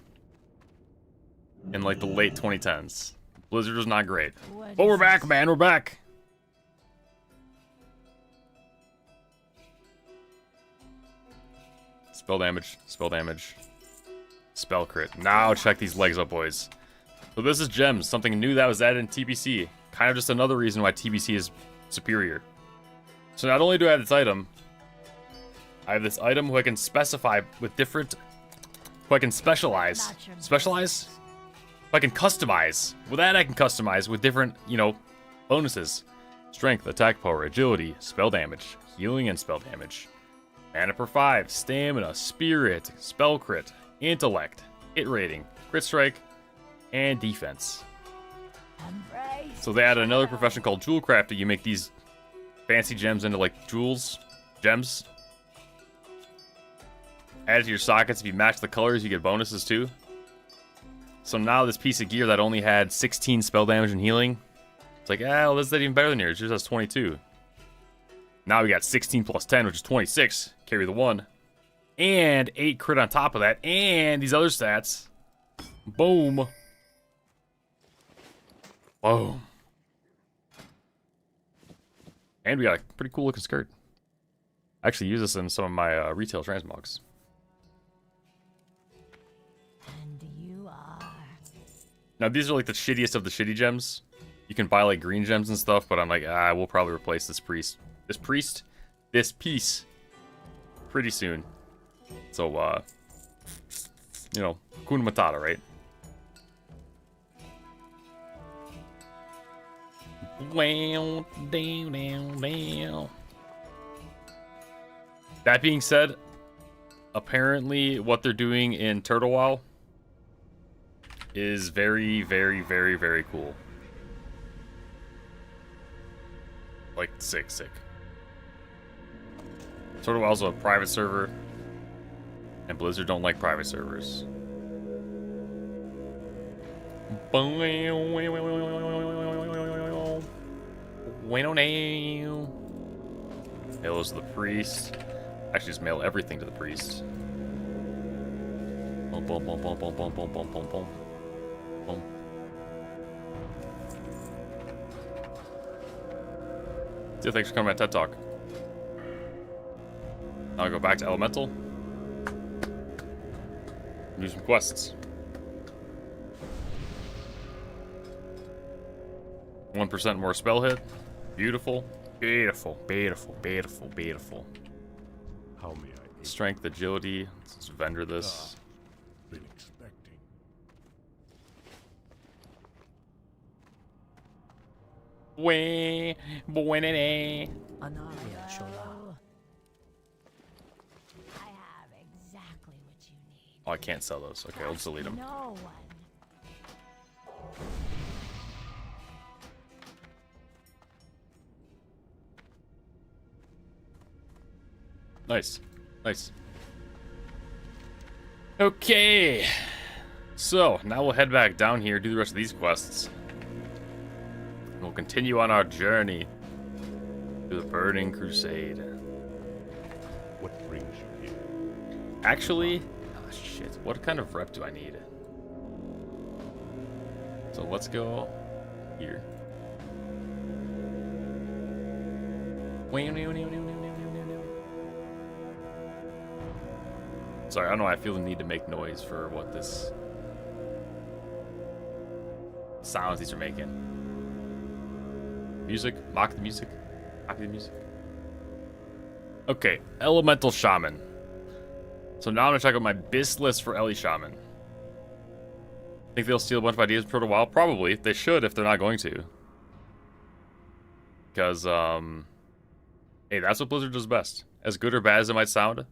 Speaker 1: in like the late 2010s. Blizzard was not great. But we're back, man. We're back. Spell damage. Spell damage. Spell crit. Now check these legs up, boys. So this is Gems, something new that was added in TBC. Kind of just another reason why TBC is superior. So not only do I have this item, I have this item who I can specify with different... who I can specialize. Specialize? Who I can customize. With that I can customize with different, bonuses. Strength, attack power, agility, spell damage, healing and spell damage. Mana per 5, stamina, spirit, spell crit, intellect, hit rating, crit strike, and defense. So they added another profession called Jewel Crafting. You make these fancy gems into like gems. Add it to your sockets. If you match the colors, you get bonuses too. So now this piece of gear that only had 16 spell damage and healing, it's like, well, this is even better than yours. Yours has 22. Now we got 16 plus 10, which is 26. Carry the 1. And 8 crit on top of that. And these other stats. Boom. Boom. And we got a pretty cool looking skirt. I actually use this in some of my retail transmogs.
Speaker 4: And you are.
Speaker 1: Now these are like the shittiest of the shitty gems. You can buy like green gems and stuff, but I'm like, we'll probably replace this piece pretty soon. So, you know, Hakuna Matata, right? Wow, down, down, down. That being said, apparently what they're doing in Turtle WoW is very, very, very, very cool. Like, sick. Turtle WoW's a private server, and Blizzard don't like private servers. Hails to the priest. Actually, just mail everything to the priest. Boom, boom, boom, boom, boom, boom, boom, boom, boom, boom. Boom. See, thanks for coming to my TED Talk. I'll go back to Elemental. Do some quests. 1% more spell hit. Beautiful. Beautiful.
Speaker 3: How may I aid?
Speaker 1: Strength, agility. Let's just vendor this.
Speaker 3: Been expecting.
Speaker 4: Anaria Shola.
Speaker 5: I have exactly what you need.
Speaker 1: Oh, I can't sell those. Okay, I'll just delete them.
Speaker 5: No one.
Speaker 1: Nice. Okay. So, now we'll head back down here, do the rest of these quests. And we'll continue on our journey to the Burning Crusade.
Speaker 3: What brings you here?
Speaker 1: Actually, oh shit, what kind of rep do I need? So let's go here. Sorry, I don't know, I feel the need to make noise for what this sounds these are making. Music, mock the music. Okay, Elemental Shaman. So now I'm gonna check out my BIS list for Ellie Shaman. Think they'll steal a bunch of ideas from Proto WoW? Probably. They should if they're not going to. Because, hey, that's what Blizzard does best. As good or bad as it might sound.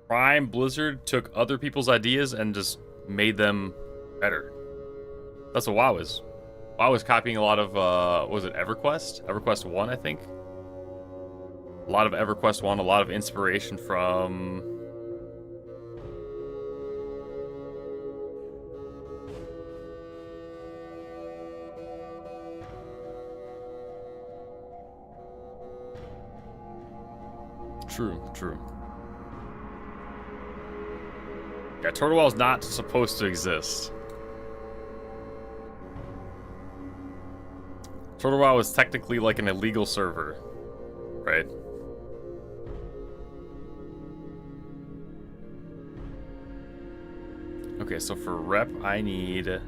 Speaker 1: Prime Blizzard took other people's ideas and just made them better. That's what WoW is. WoW is copying a lot of, what was it, EverQuest? EverQuest 1, I think? A lot of EverQuest 1, a lot of inspiration from... True. Yeah, Turtle WoW is not supposed to exist. Turtle WoW is technically like an illegal server, right? Okay, so for rep, I need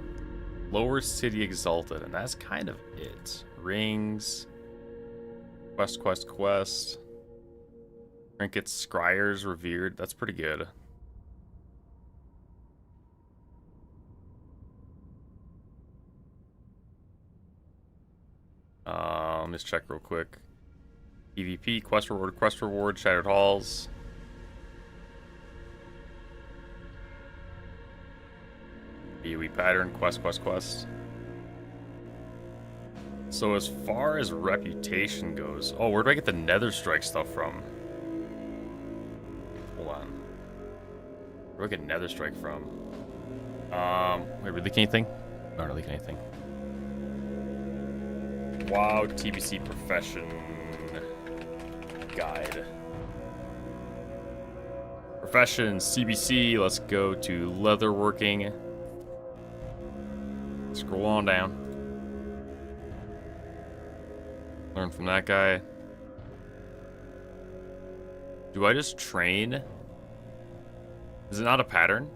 Speaker 1: Lower City Exalted, and that's kind of it. Rings, quest. Trinkets, Scryers, Revered. That's pretty good. Let me just check real quick. PvP, quest reward, Shattered Halls. AoE pattern, quest. So as far as reputation goes... Oh, where do I get the Nether Strike stuff from? Hold on. Where do I get Nether Strike from? Wait, leak anything? No, not leak anything. WoW TBC Profession Guide. Profession, CBC, let's go to leatherworking. Scroll on down. Learn from that guy. Do I just train? Is it not a pattern?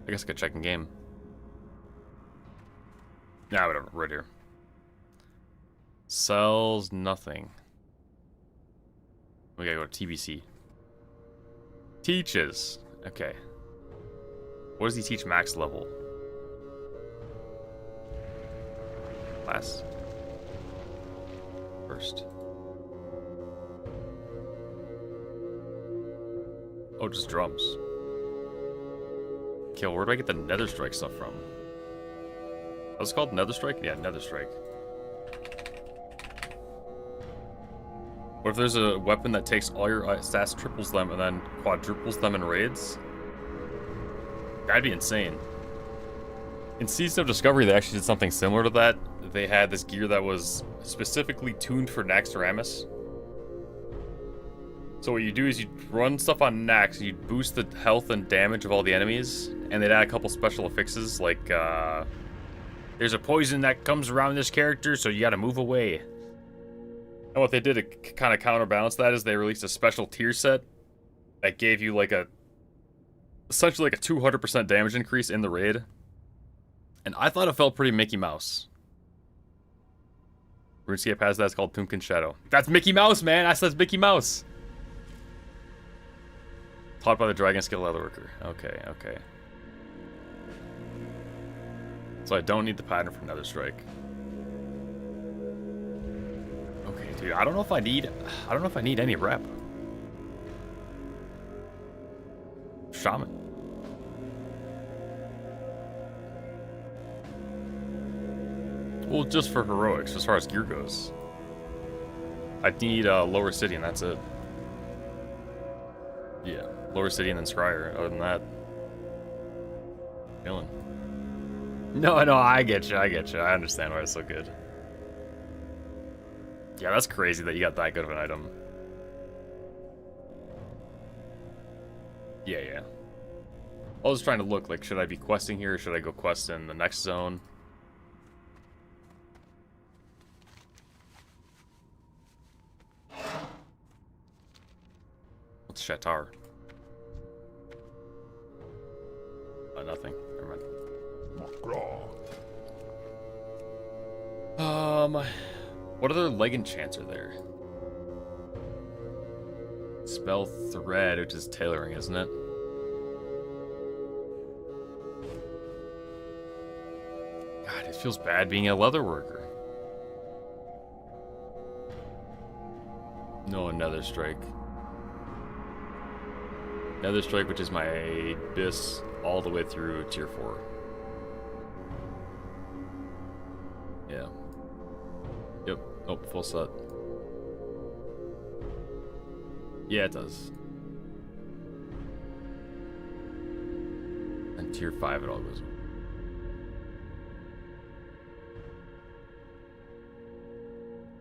Speaker 1: I guess I could check in game. Nah, whatever. Right here. Sells nothing. We gotta go to TBC. Teaches. Okay. What does he teach max level? Class. First. Oh, just drums. Okay, well, where do I get the Nether Strike stuff from? What's it called? Nether Strike? Yeah, Nether Strike. What if there's a weapon that takes all your stats, triples them, and then quadruples them in raids? That'd be insane. In Season of Discovery, they actually did something similar to that. They had this gear that was specifically tuned for Naxxramas. So what you do is you run stuff on Nax, you boost the health and damage of all the enemies, and they'd add a couple special affixes, like, there's a poison that comes around this character, so you gotta move away. And what they did to kind of counterbalance that is they released a special tier set that gave you, like, essentially like a 200% damage increase in the raid. And I thought it felt pretty Mickey Mouse. RuneScape has that, it's called Toonkin Shadow. That's Mickey Mouse, man! I said Mickey Mouse! Taught by the Dragon Skill Leatherworker. Okay, okay. So I don't need the pattern for Nether Strike. Okay, dude, I don't know if I need any rep. Shaman. Well, just for heroics, as far as gear goes. I need Lower City and that's it. Yeah, Lower City and then Scryer. Other than that, chilling. No, I get you. I understand why it's so good. Yeah, that's crazy that you got that good of an item. Yeah. I was trying to look, like, should I be questing here or should I go quest in the next zone? What's Shatar? Nothing. Never mind. What other leg enchants are there? Spell Thread, which is tailoring, isn't it? God, it feels bad being a leather worker. No, Nether Strike. Nether Strike, which is my Abyss all the way through tier 4. Yeah. Yep. Oh, full set. Yeah, it does. And tier 5 it all goes.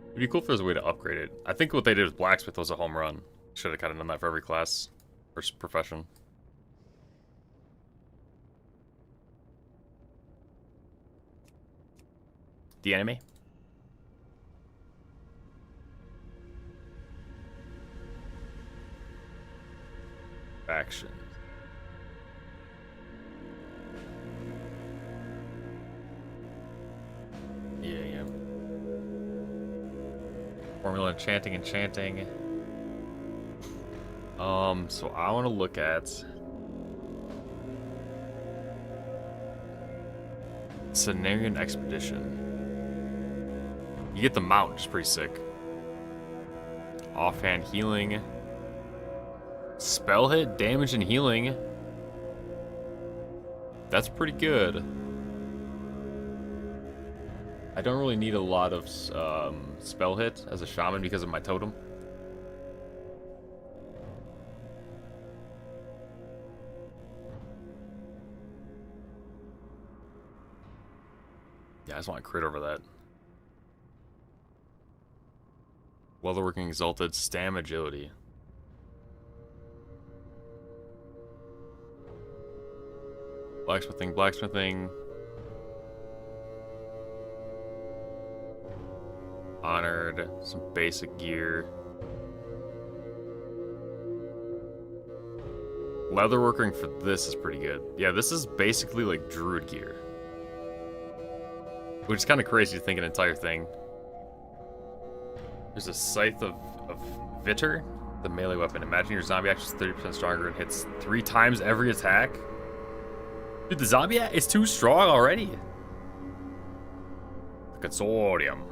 Speaker 1: It'd be cool if there's a way to upgrade it. I think what they did with Blacksmith was a home run. Should have kind of done that for every class or profession. The enemy? Action. Yeah. Formula enchanting. So I want to look at Cenarian Expedition. You get the mount, which is pretty sick. Offhand healing. Spell hit, damage, and healing. That's pretty good. I don't really need a lot of spell hit as a shaman because of my totem. Yeah, I just want to crit over that. Leatherworking Exalted, Stam Agility. Blacksmithing. Honored, some basic gear. Leatherworking for this is pretty good. Yeah, this is basically like druid gear. Which is kind of crazy to think an entire thing. There's a Scythe of Vitter, the melee weapon. Imagine your zombie action is 30% stronger and hits 3 times every attack. Dude, the zombie is too strong already. The Consortium.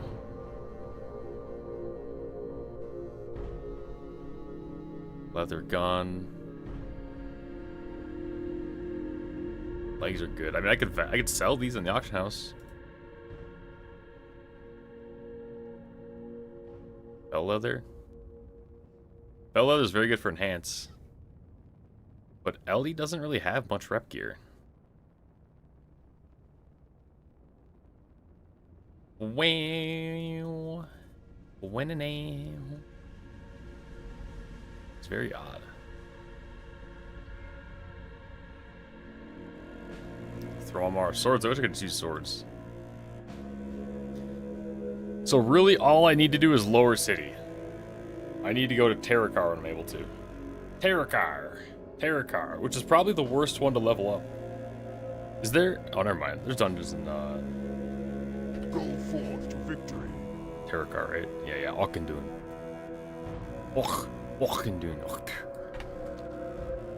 Speaker 1: Leather gun. Legs are good. I mean, I could sell these in the auction house. Bell leather. Bell leather is very good for enhance. But Ellie doesn't really have much rep gear. Wow. When a name. It's very odd. Throw them our swords. I wish I could just use swords. So really all I need to do is lower city. I need to go to Terracar when I'm able to. Terracar, which is probably the worst one to level up. Is there? Oh, never mind. There's dungeons in
Speaker 3: Go forth to victory.
Speaker 1: Terracar, right? Yeah, Ockendun. Ockendun.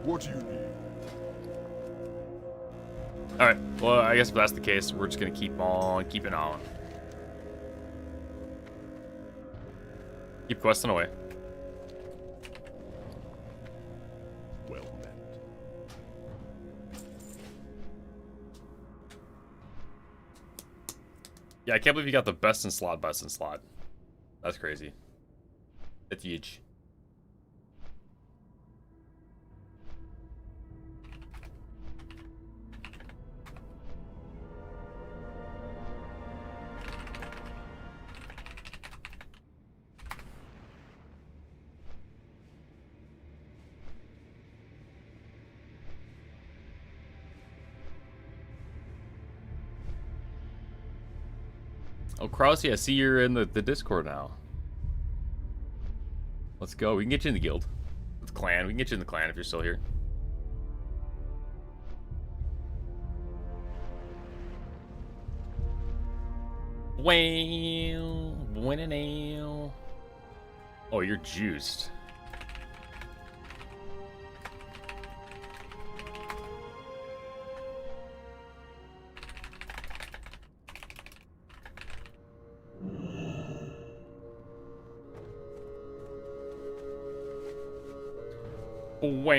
Speaker 3: What do you need?
Speaker 1: Alright, well, I guess if that's the case, we're just gonna keep on keeping on. Keep questing away.
Speaker 3: Well met.
Speaker 1: Yeah, I can't believe you got the best in slot. That's crazy. That's huge. Oh, Krause, I see you're in the Discord now. Let's go. We can get you in the guild. With the clan. We can get you in the clan if you're still here. Well, oh, you're juiced. Wow.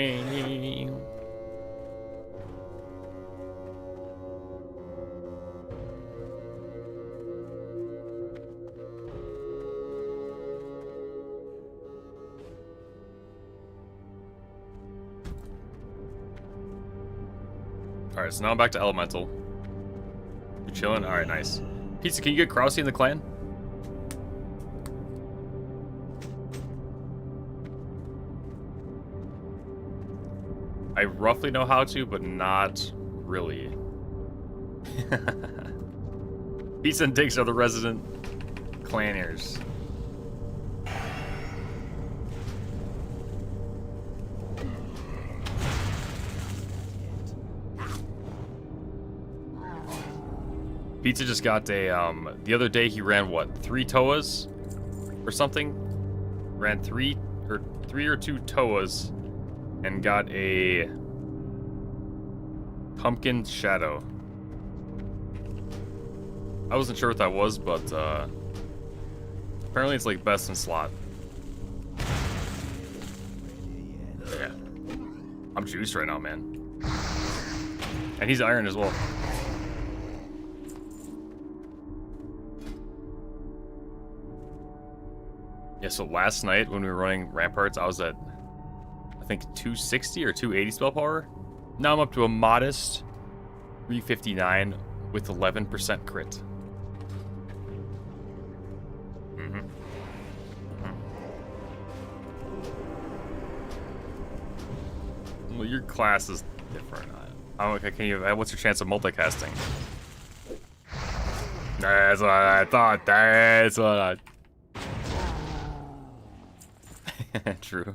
Speaker 1: Alright, so now I'm back to Elemental. You chilling? Alright, nice. Pizza, can you get Krause in the clan? I roughly know how to, but not really. Pizza and Diggs are the resident clanners. Pizza just got a, the other day he ran what, 3 Toas? Or something? Ran 3 or 2 Toas and got a Pumpkin Shadow. I wasn't sure what that was, but apparently it's like best in slot. Yeah. I'm juiced right now, man. And he's iron as well. Yeah, so last night when we were running Ramparts, I was at, I think, 260 or 280 spell power. Now I'm up to a modest 359 with 11% crit. Well, your class is different. Okay, can you? What's your chance of multicasting? That's what I thought. That's what I. True.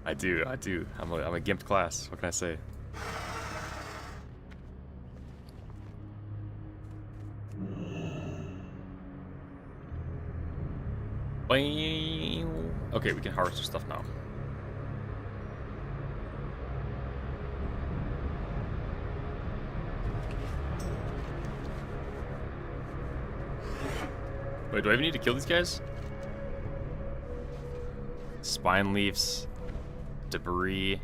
Speaker 1: I do. I'm a gimped class. What can I say? Okay, we can harvest our stuff now. Wait, do I even need to kill these guys? Spine leaves, debris.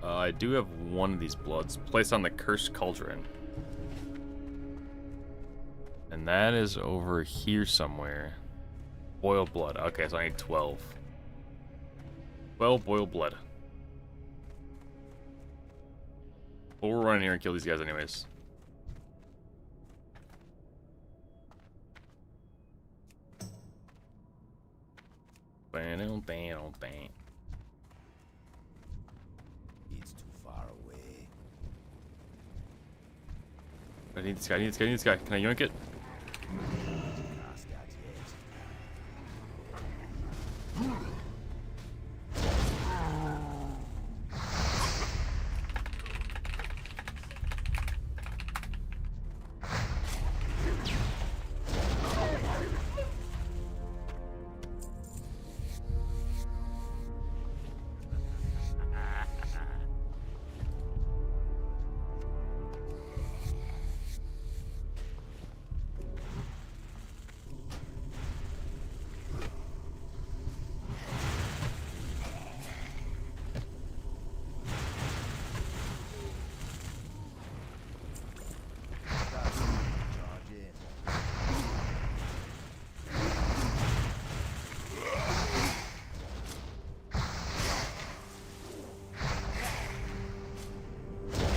Speaker 1: I do have one of these bloods placed on the cursed cauldron. And that is over here somewhere. Boiled blood. Okay, so I need 12. 12 boiled blood. But we'll run in here and kill these guys anyways. Bam, bam, bam.
Speaker 2: It's too far away.
Speaker 1: I need this guy, I need this guy, I need this guy. Can I yoink it?
Speaker 2: Past that yet.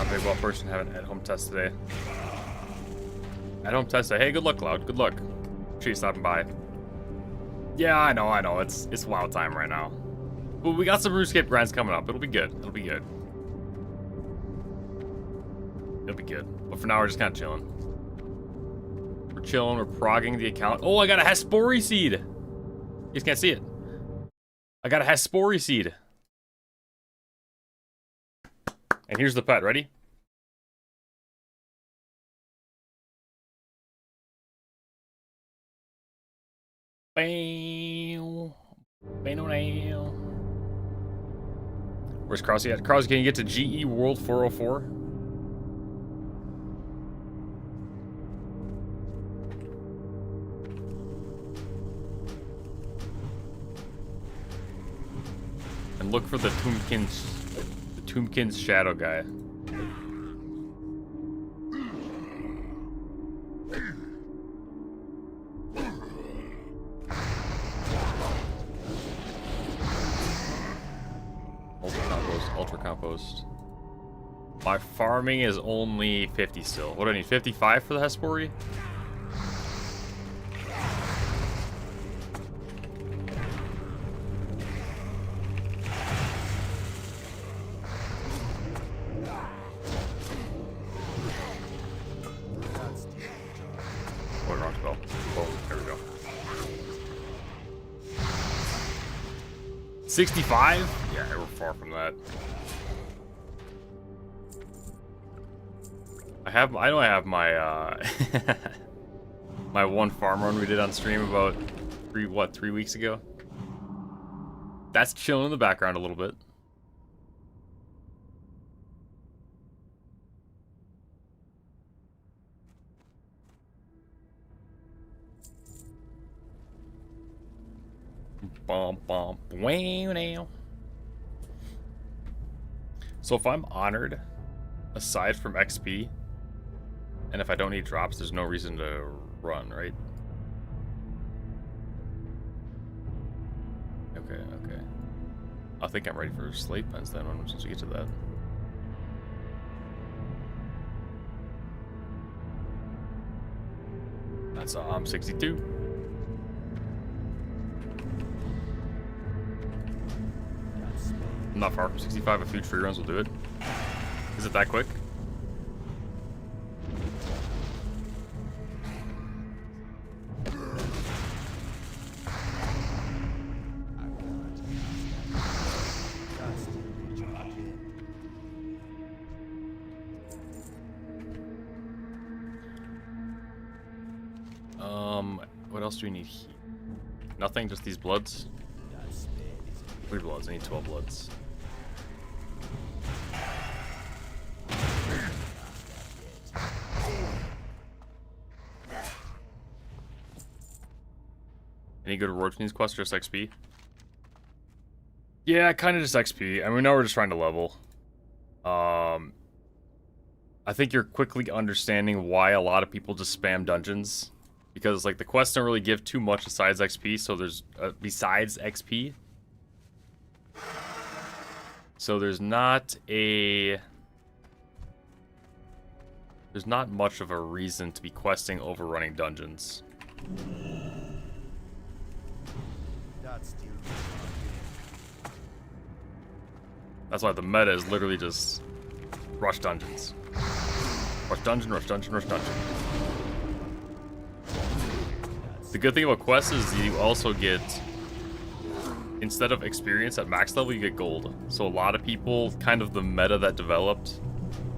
Speaker 1: Big well person having an at-home test today. At-home test today. Hey, good luck, Cloud. Good luck. Appreciate you stopping by. Yeah, I know. It's WoW time right now. But we got some RuneScape grinds coming up. It'll be good. It'll be good. It'll be good. But for now, we're just kind of chilling. We're chilling. We're progging the account. Oh, I got a Hespori seed. You guys can't see it. I got a Hespori seed. And here's the pet. Ready? Where's Krause at? Krause, can you get to GE World 404? And look for the Tombkin's shadow guy. Ultra compost. My farming is only 50 still. What do I need? 55 for the Hespori? Oh, wrong spell. Oh, there we go. 65? Yeah, we're far from that. I know I have my my one farm run we did on stream about 3 weeks ago. That's chilling in the background a little bit. So if I'm honored, aside from XP, and if I don't need drops, there's no reason to run, right? Okay. I think I'm ready for slate pens then once we get to that. That's 62. I'm not far from 65. A few tree runs will do it. Is it that quick? What else do we need here? Nothing, just these bloods. 3 bloods, I need 12 bloods. Any good rewards from these quests, just XP? Yeah, kind of just XP. I mean, now we're just trying to level. I think you're quickly understanding why a lot of people just spam dungeons. Because, like, the quests don't really give too much besides XP, so there's... besides XP. So there's not a... There's not much of a reason to be questing overrunning dungeons. That's why the meta is literally just rush dungeons. Rush dungeon, rush dungeon, rush dungeon. The good thing about quests is you also get, instead of experience at max level, you get gold. So a lot of people, kind of the meta that developed,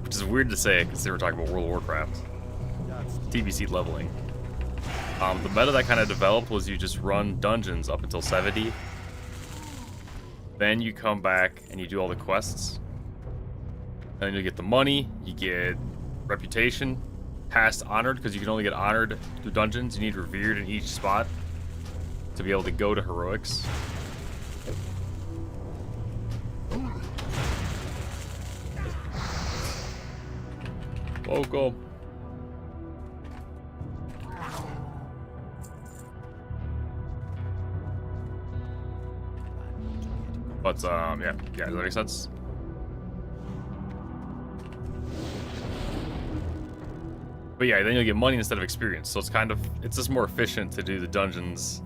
Speaker 1: which is weird to say because they were talking about World of Warcraft, TBC leveling. The meta that kind of developed was you just run dungeons up until 70. Then you come back and you do all the quests. And then you get the money, you get reputation, past honored, because you can only get honored through dungeons. You need revered in each spot to be able to go to heroics. Welcome. But, yeah, does that make sense? But yeah, then you'll get money instead of experience, so it's kind of, it's just more efficient to do the dungeons.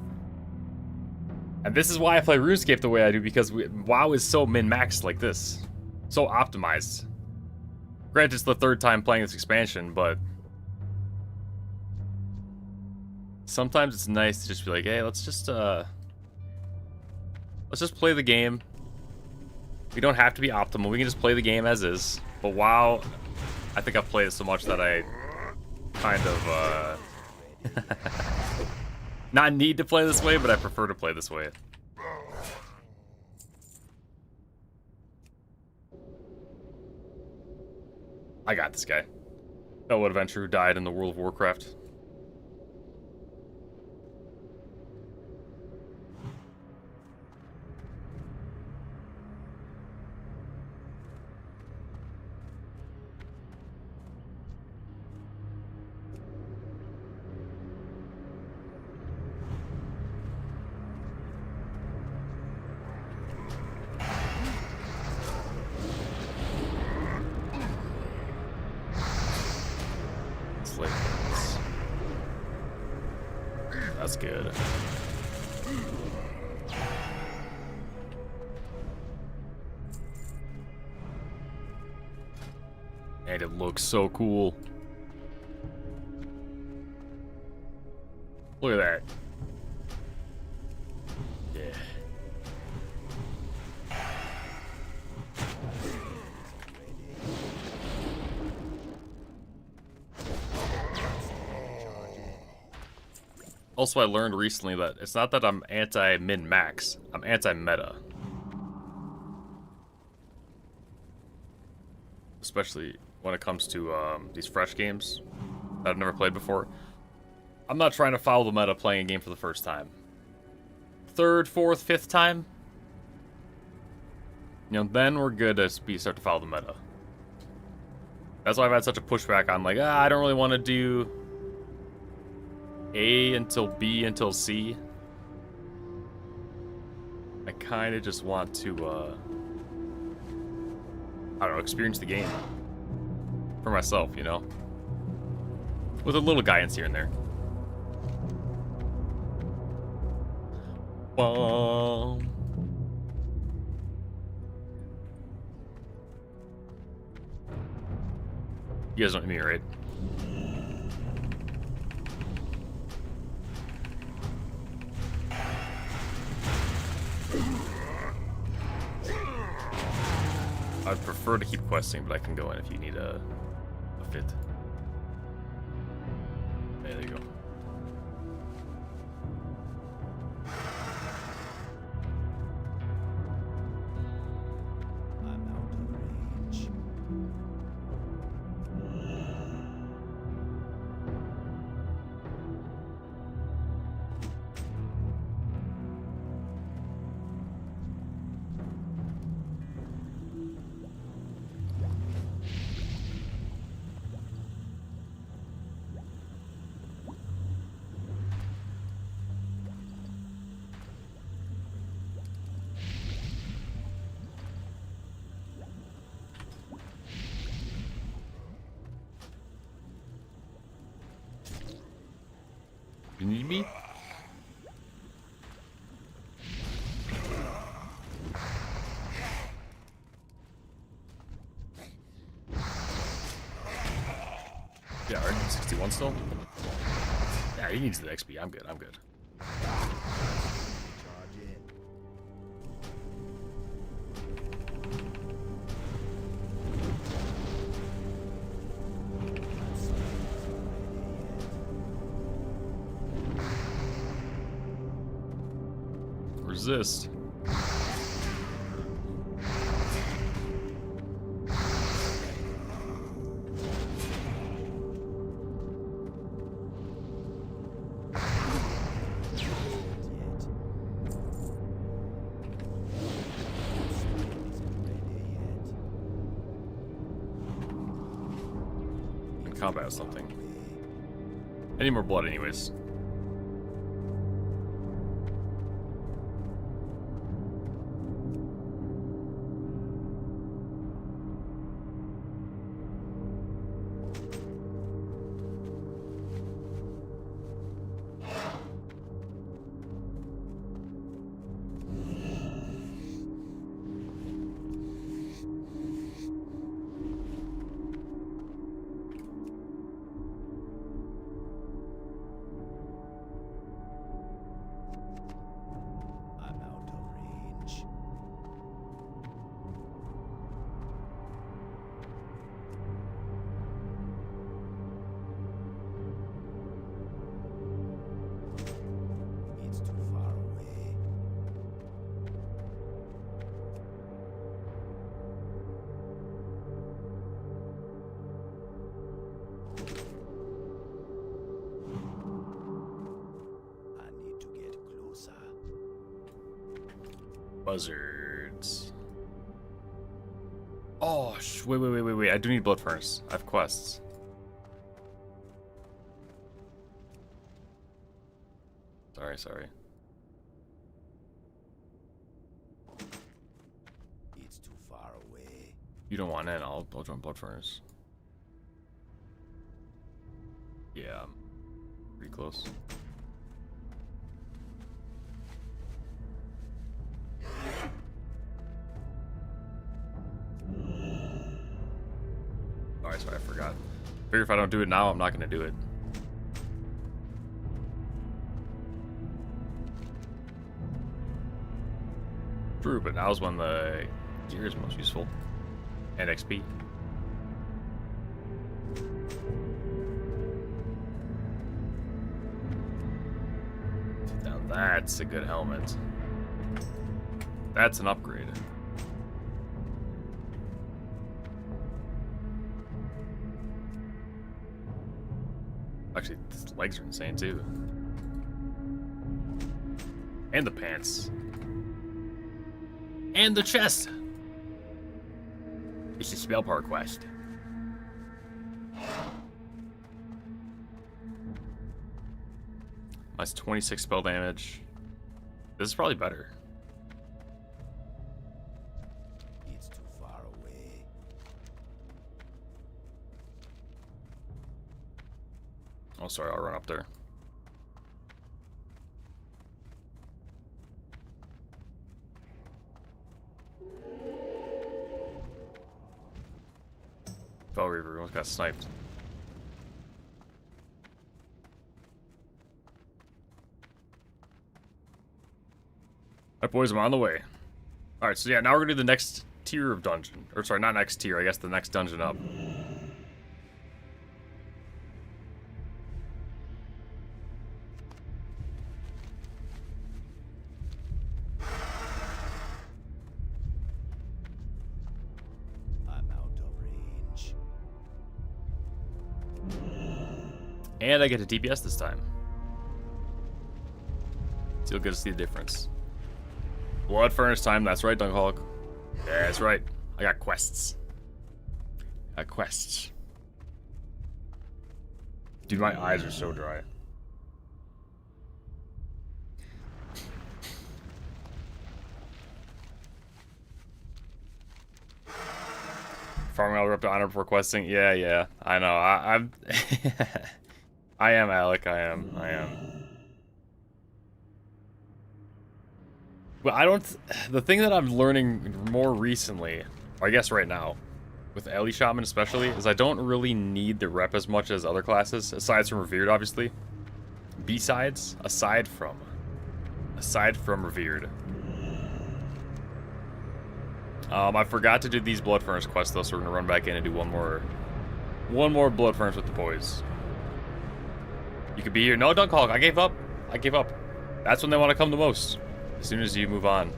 Speaker 1: And this is why I play RuneScape the way I do, because WoW is so min-maxed like this. So optimized. Granted, it's the 3rd time playing this expansion, but... sometimes it's nice to just be like, hey, let's just play the game. We don't have to be optimal. We can just play the game as is. But WoW, I think I've played it so much that I kind of, not need to play this way, but I prefer to play this way. I got this guy. Fellow adventurer who died in the World of Warcraft. That's good. And it looks so cool. Look at that. Yeah. Also, I learned recently that it's not that I'm anti-min-max, I'm anti-meta. Especially when it comes to these fresh games that I've never played before. I'm not trying to follow the meta playing a game for the first time. 3rd, 4th, 5th time? You know, then we're good to start to follow the meta. That's why I've had such a pushback on, like, I don't really want to do A until B until C. I kind of just want to, I don't know, experience the game for myself, you know? With a little guidance here and there. Boom. You guys don't need me, right? I'd prefer to keep questing, but I can go in if you need a fit. There you go. You need me? Yeah, are you 61 still? Yeah, he needs the XP. I'm good. I'm good. Resist. In combat or something. I need more blood anyways.
Speaker 2: I'm out of range. It's too far away. I need to get closer.
Speaker 1: Buzzards. Oh, wait. I do need blood furnace. I have quests. Sorry.
Speaker 2: It's too far away.
Speaker 1: You don't want in, I'll join blood furnace. Yeah, I'm pretty close. Alright, sorry, I forgot. Figure if I don't do it now, I'm not gonna do it. True, but now's when the gear is most useful. And XP. Now that's a good helmet. That's an upgrade. Actually, his legs are insane too. And the pants. And the chest. It's a spell power quest. That's 26 spell damage. This is probably better.
Speaker 2: It's too far away.
Speaker 1: Oh, sorry, I'll run up there. Fell Reaver almost got sniped. Alright, boys, I'm on the way. Alright, so yeah, now we're gonna do the next tier of dungeon. Or sorry, not next tier, I guess the next dungeon up.
Speaker 2: I'm out of range.
Speaker 1: And I get to DPS this time. So you'll get to see the difference. Blood Furnace time, that's right, Dunkhawk. Yeah, that's right. I got quests. Dude, my eyes are so dry. Farming all up to honor before questing. Yeah, I know. I'm I am, Alec. I am. But I don't... The thing that I'm learning more recently, or I guess right now, with Ellie Shaman especially, is I don't really need the rep as much as other classes, aside from Revered, obviously. Besides, aside from Revered. I forgot to do these Blood Furnace quests though, so we're gonna run back in and do one more Blood Furnace with the boys. You could be here. No, don't call. I gave up. That's when they want to come the most. As soon as you move on.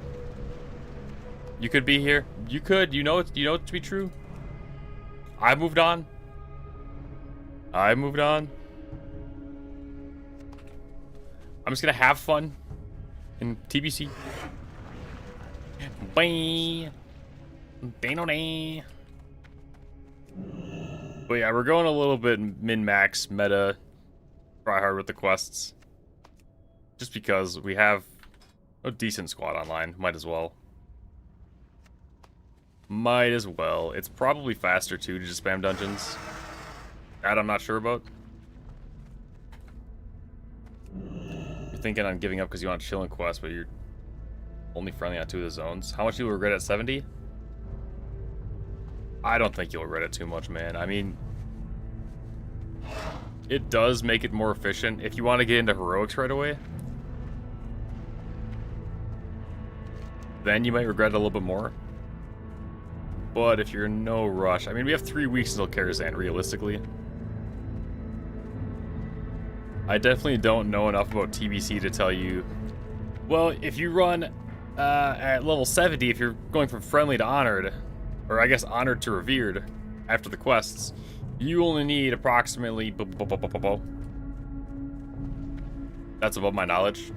Speaker 1: You could be here. You could. You know it to be true. I moved on. I'm just gonna have fun in TBC. Bye. But yeah, we're going a little bit min-max meta. Try hard with the quests. Just because we have a decent squad online. Might as well. It's probably faster too to just spam dungeons. That I'm not sure about. You're thinking on giving up because you want to chill in quests, but you're only friendly on 2 of the zones. How much do you regret at 70? I don't think you'll regret it too much, man. I mean, it does make it more efficient if you want to get into heroics right away. Then you might regret it a little bit more. But if you're in no rush, I mean, we have 3 weeks until Karazhan, realistically. I definitely don't know enough about TBC to tell you, well, if you run at level 70, if you're going from friendly to honored, or I guess honored to revered after the quests, you only need approximately... That's above my knowledge.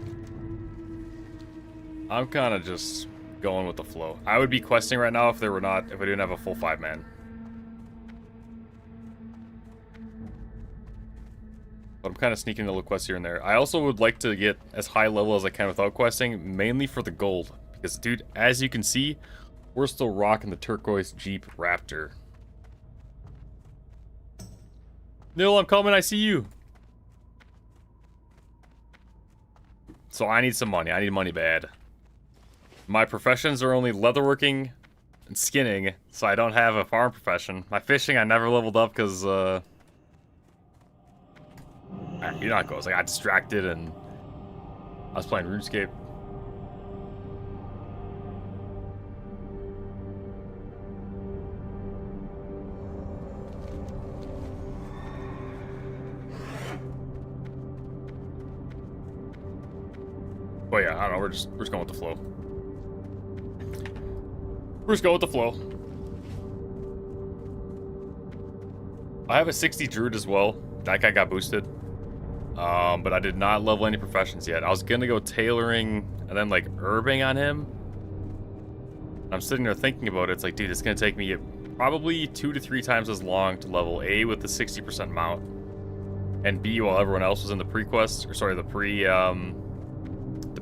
Speaker 1: I'm kind of just going with the flow. I would be questing right now if I didn't have a full 5-man. But I'm kind of sneaking a little quest here and there. I also would like to get as high level as I can without questing, mainly for the gold. Because, dude, as you can see, we're still rocking the turquoise Jeep Raptor. Nil, I'm coming, I see you. So I need some money. I need money bad. My professions are only leatherworking and skinning, so I don't have a farm profession. My fishing, I never leveled up because, you know how it goes. I got distracted and I was playing RuneScape. But yeah, I don't know. We're just going with the flow. We're just going with the flow. I have a 60 Druid as well. That guy got boosted. But I did not level any professions yet. I was gonna go tailoring and then like herbing on him. I'm sitting there thinking about it. It's like, dude, it's gonna take me probably 2 to 3 times as long to level A with the 60% mount, and B while everyone else was in the pre-quest, or sorry, the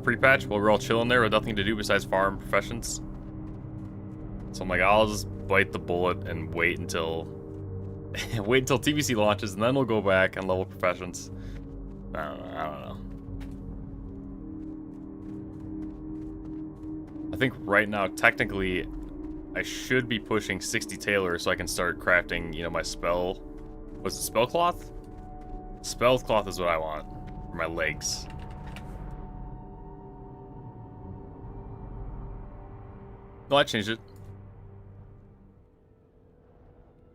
Speaker 1: pre-patch, while we're all chilling there with nothing to do besides farm professions. So I'm like, I'll just bite the bullet and wait until TBC launches, and then we'll go back and level professions. I don't know. I think right now, technically, I should be pushing 60 Tailor so I can start crafting, you know, my spell. What's it, spell cloth? Spell cloth is what I want for my legs. No, I changed it.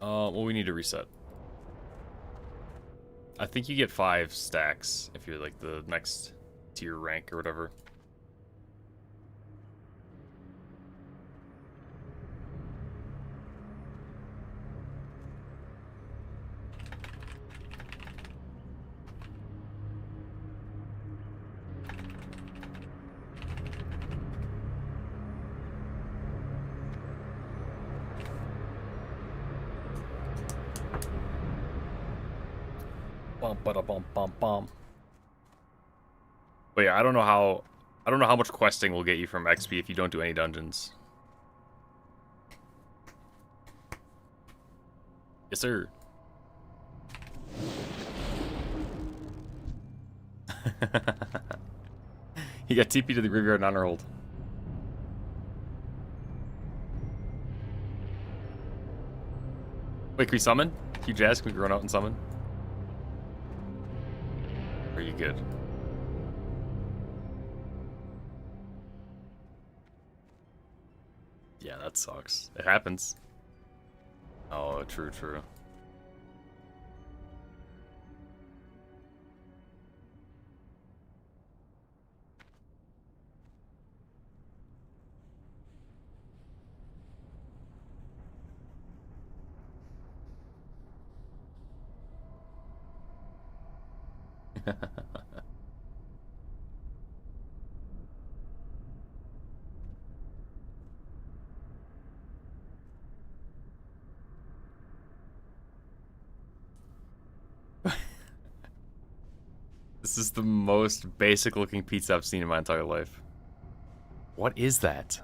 Speaker 1: Well, we need to reset. I think you get 5 stacks if you're like the next tier rank or whatever. Bum. But yeah, I don't know how much questing will get you from XP if you don't do any dungeons. Yes, sir. He got TP to the graveyard and honor hold. Wait, can we summon? Huge ass, can we run out and summon? Are you good? Yeah, that sucks. It happens. Oh, true, true. This is the most basic looking pizza I've seen in my entire life. What is that?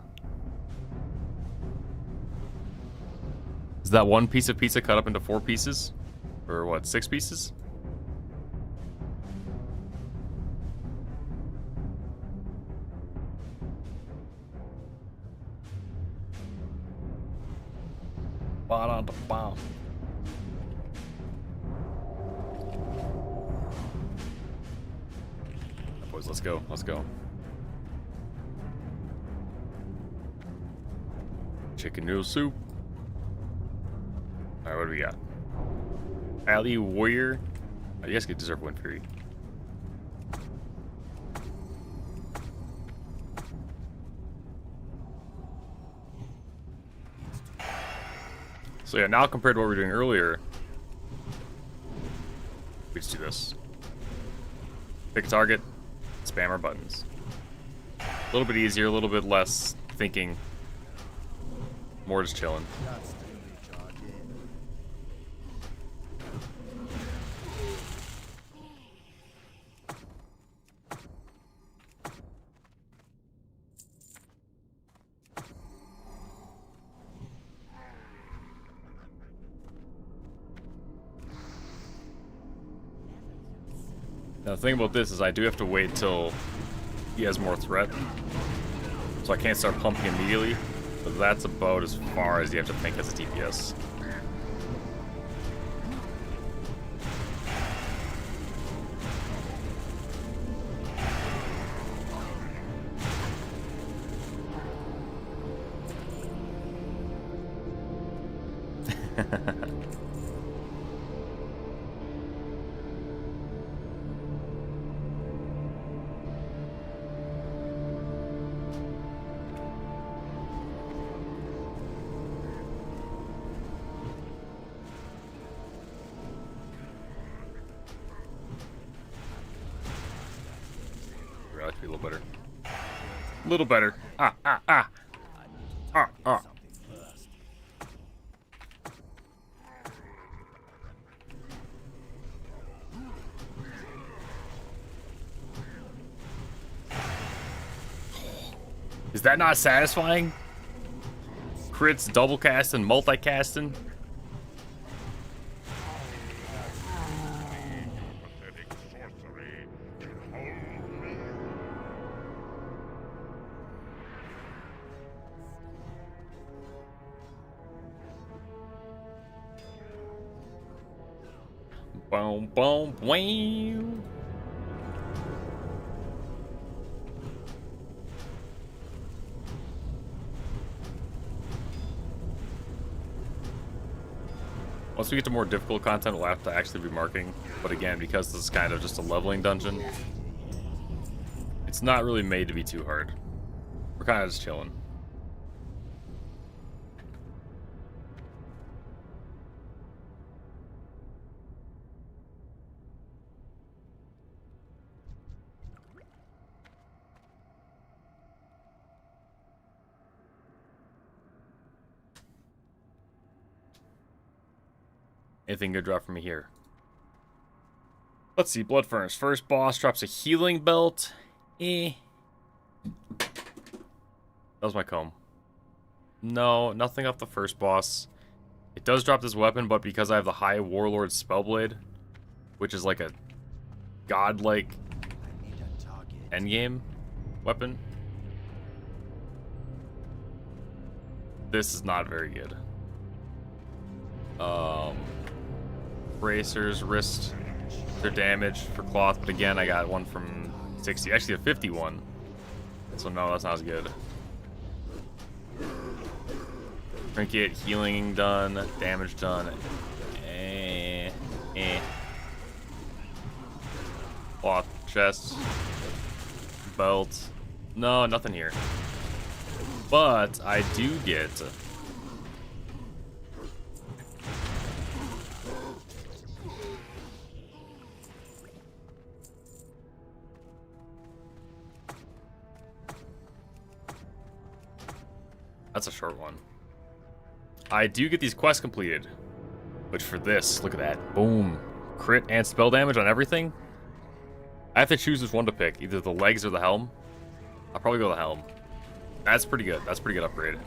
Speaker 1: Is that one piece of pizza cut up into 4 pieces? Or what, 6 pieces? Ba-da-da-ba. Boys, let's go, let's go. Chicken noodle soup. Alright, what do we got? Alley Warrior. Oh, you guys could deserve one Fury. So yeah, now compared to what we were doing earlier, we just do this. Pick a target, spam our buttons. A little bit easier, a little bit less thinking. More just chilling. Now, the thing about this is I do have to wait till he has more threat. So I can't start pumping immediately. But that's about as far as you have to think as a DPS. Be a little better. A little better. Is that not satisfying? Crits, double casting, multi-casting.
Speaker 3: Pathetic sorcery can hold me.
Speaker 1: Boom, boom, wham. Once we get to more difficult content, we'll have to actually be marking. But again, because this is kind of just a leveling dungeon, it's not really made to be too hard. We're kind of just chilling. Anything good drop from me here? Let's see, Blood Furnace. First boss drops a healing belt. That was my comb. No, nothing off the first boss. It does drop this weapon, but because I have the High Warlord Spellblade, which is like a godlike endgame weapon. This is not very good. Bracers, wrist, their damage for cloth, but again, I got one from 60, actually a 51. So no, that's not as good. Trinket, healing done, damage done. Cloth, chest, belt. No, nothing here. But I do get that's a short one. I do get these quests completed, which for this, look at that. Boom. Crit and spell damage on everything. I have to choose which one to pick, either the legs or the helm. I'll probably go the helm. That's pretty good. That's a pretty good upgrade. And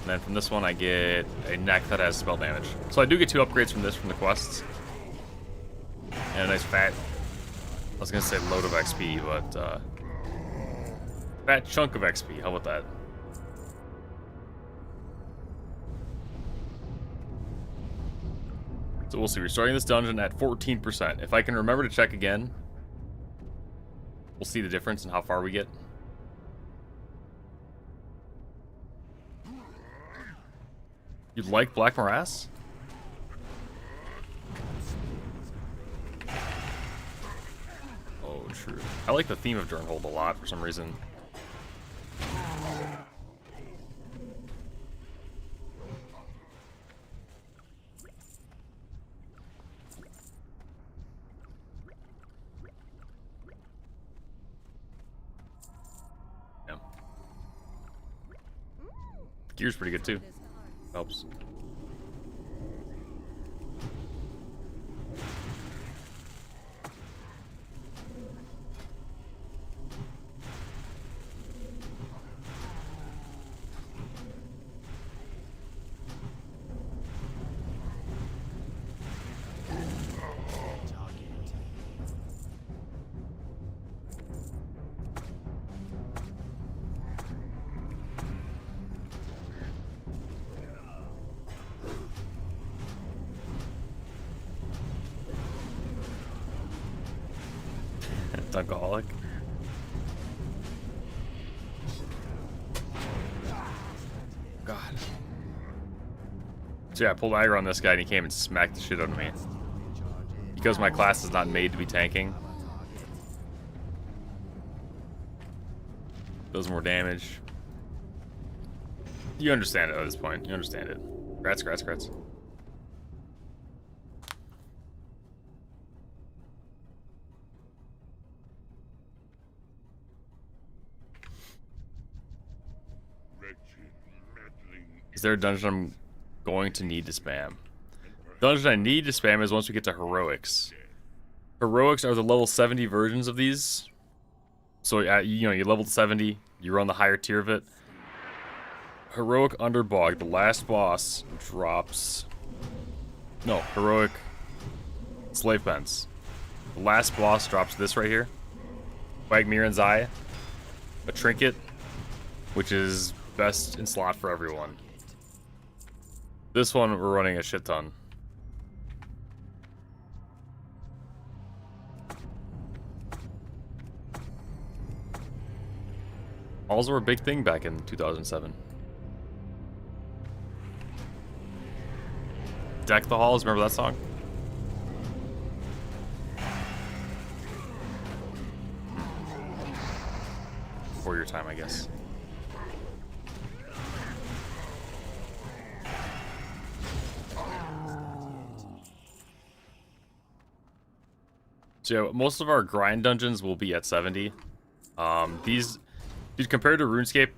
Speaker 1: then from this one, I get a neck that has spell damage. So I do get 2 upgrades from this, from the quests. And a nice fat, I was going to say load of XP, but fat chunk of XP. How about that? So we'll see. We're starting this dungeon at 14%. If I can remember to check again, we'll see the difference in how far we get. You like Black Morass? Oh, true. I like the theme of Durnhold a lot for some reason. Yeah. Gear's pretty good too. Helps. Dunkaholic. God. So yeah, I pulled aggro on this guy and he came and smacked the shit out of me. Because my class is not made to be tanking. Does more damage. You understand it at this point. You understand it. Grats, grats, grats. Is there a dungeon I'm going to need to spam? The dungeon I need to spam is once we get to Heroics. Heroics are the level 70 versions of these. So, you know, you leveled 70, you run the higher tier of it. Heroic Underbog, the last boss, drops... No, Heroic Slave Pens. The last boss drops this right here. Quagmiran's Eye. A trinket, which is best in slot for everyone. This one, we're running a shit ton. Halls were a big thing back in 2007. Deck the Halls, remember that song? Before your time, I guess. So most of our grind dungeons will be at 70. These, dude, compared to RuneScape,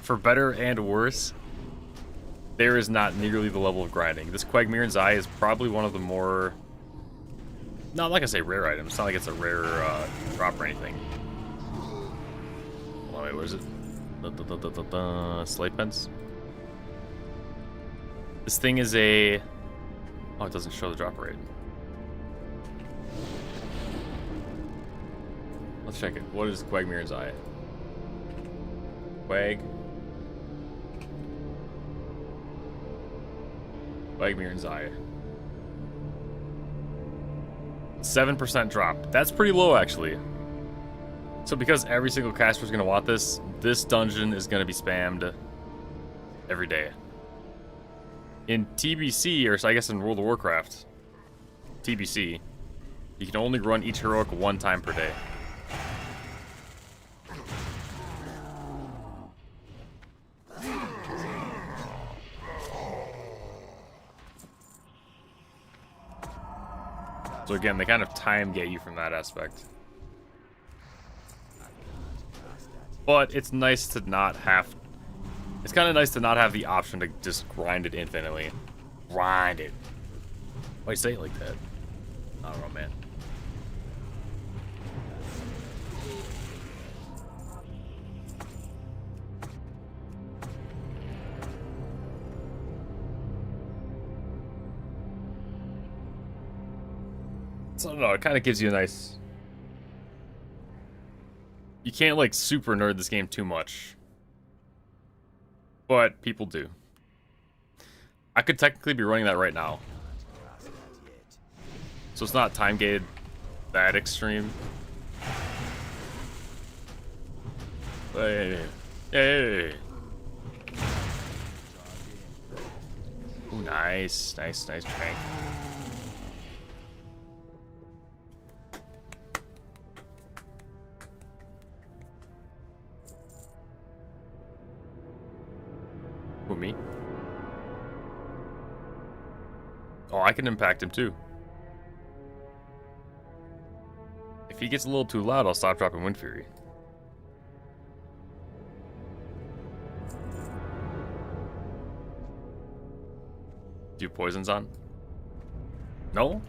Speaker 1: for better and worse, there is not nearly the level of grinding. This Quagmiran's Eye is probably one of the more, no, I'm not gonna say rare items. It's not like it's a rare drop or anything. Hold on, wait, what is it? Slate Pens. This thing is a, oh, it doesn't show the drop rate. Let's check it. What is Quagmire's eye? Quagmire's eye. 7% drop. That's pretty low, actually. So because every single caster is going to want this, this dungeon is going to be spammed every day. In TBC, or I guess in World of Warcraft, TBC, you can only run each heroic 1 time per day. So again, they kind of time gate you from that aspect. But it's nice to not have... It's kind of nice to not have the option to just grind it infinitely. Grind it. Why you say it like that? I don't know, man. So I don't know, it kind of gives you a nice... You can't, like, super nerd this game too much. But people do. I could technically be running that right now. So it's not time gated that extreme. Hey. Hey. Ooh, nice. Nice trank. Who, me? Oh, I can impact him too. If he gets a little too loud, I'll stop dropping Wind Fury. Do you have poisons on? No?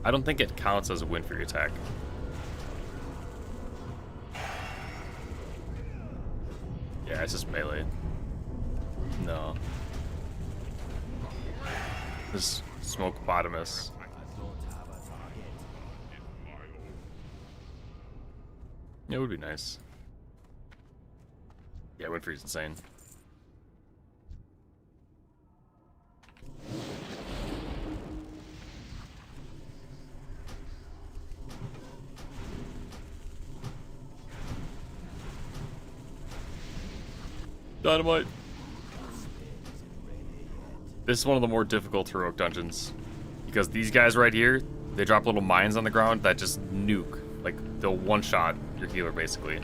Speaker 1: I don't think it counts as a Wind Fury attack. Yeah, it's just melee. No. This Smokepotamus. Yeah, it would be nice. Yeah, Winfrey's insane. Dynamite. This is one of the more difficult heroic dungeons because these guys right here, they drop little mines on the ground that just nuke. Like, they'll one-shot your healer, basically.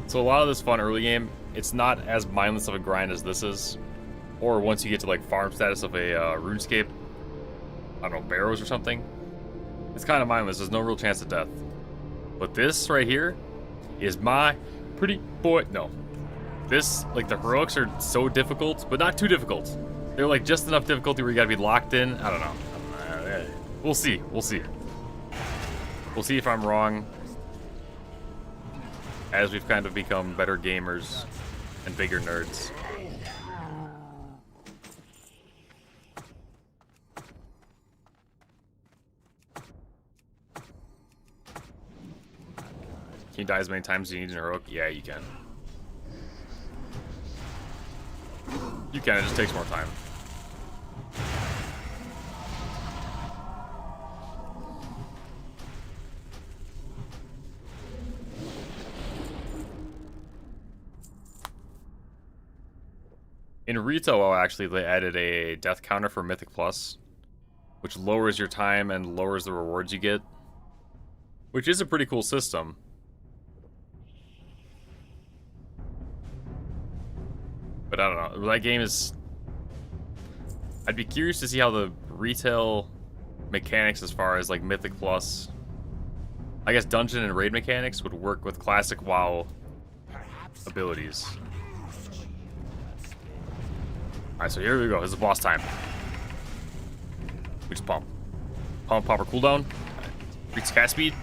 Speaker 1: So a lot of this fun early game, it's not as mindless of a grind as this is. Or once you get to, like, farm status of a RuneScape, I don't know, barrows or something. It's kind of mindless. There's no real chance of death. But this right here is my pretty boy. No. This, like, the heroics are so difficult, but not too difficult. They're, like, just enough difficulty where you gotta be locked in. I don't know. We'll see. We'll see. We'll see if I'm wrong. As we've kind of become better gamers and bigger nerds. Can you die as many times as you need in a heroic? Yeah, you can. You can, it just takes more time. In Retail WoW, actually, they added a death counter for Mythic Plus, which lowers your time and lowers the rewards you get, which is a pretty cool system. But I don't know, that game is... I'd be curious to see how the retail mechanics as far as, like, Mythic Plus, I guess dungeon and raid mechanics would work with classic WoW abilities. Alright, so here we go. This is boss time. We just pump. Pump, popper, cooldown. Increase cast speed.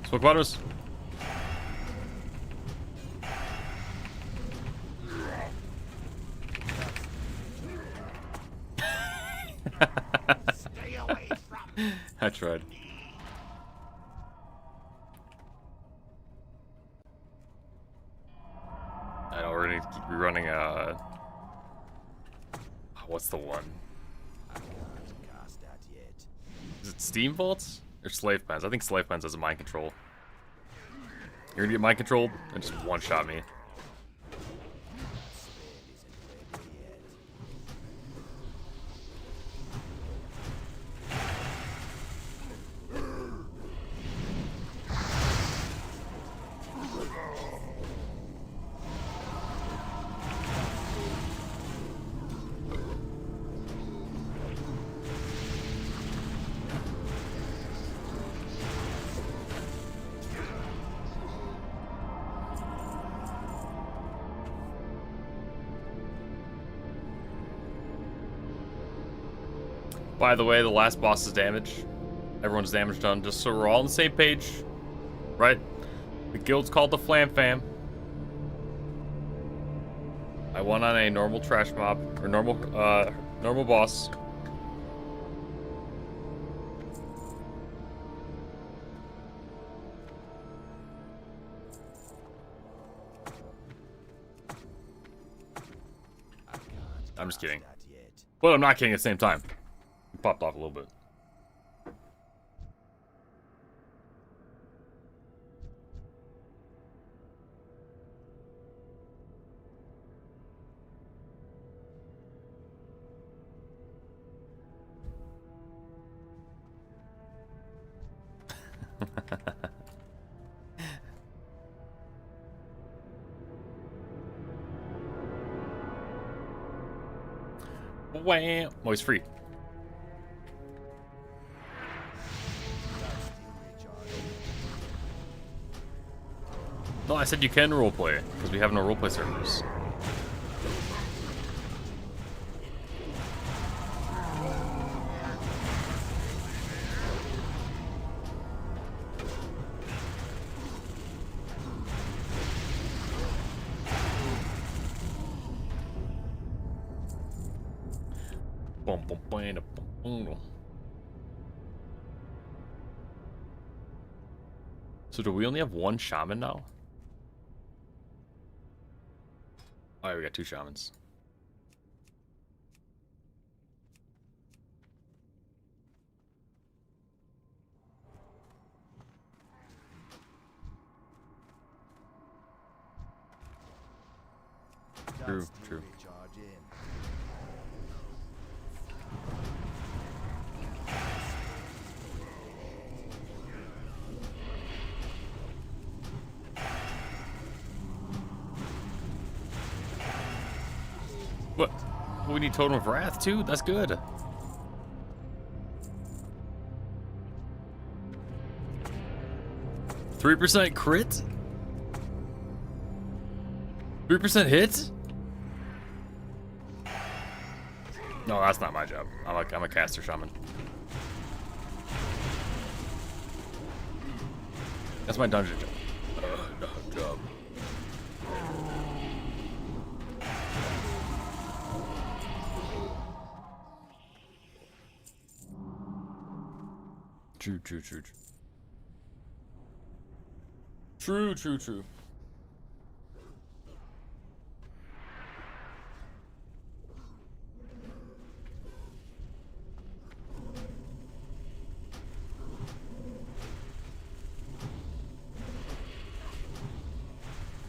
Speaker 1: Smokepotamus. I tried. I know we're gonna keep rerunning what's the one?
Speaker 2: I can't cast that yet.
Speaker 1: Is it Steam Vaults? Or Slave Pens? I think Slave Pens has a mind control. You're gonna get mind controlled and just one-shot me. By the way, the last boss's damage. Everyone's damage done, just so we're all on the same page. Right? The guild's called the Flam Fam. I won on a normal trash mob, or normal boss. I'm just kidding. Well, I'm not kidding at the same time. Popped off a little bit. Wham! Oh, he's free. No, I said you can roleplay, because we have no roleplay servers. So do we only have one shaman now? Oh, yeah, we got two shamans. True, true. What? We need Totem of Wrath too? That's good. %3 crit? 3% hit? No, that's not my job. I'm a caster shaman. That's my dungeon job. True. True.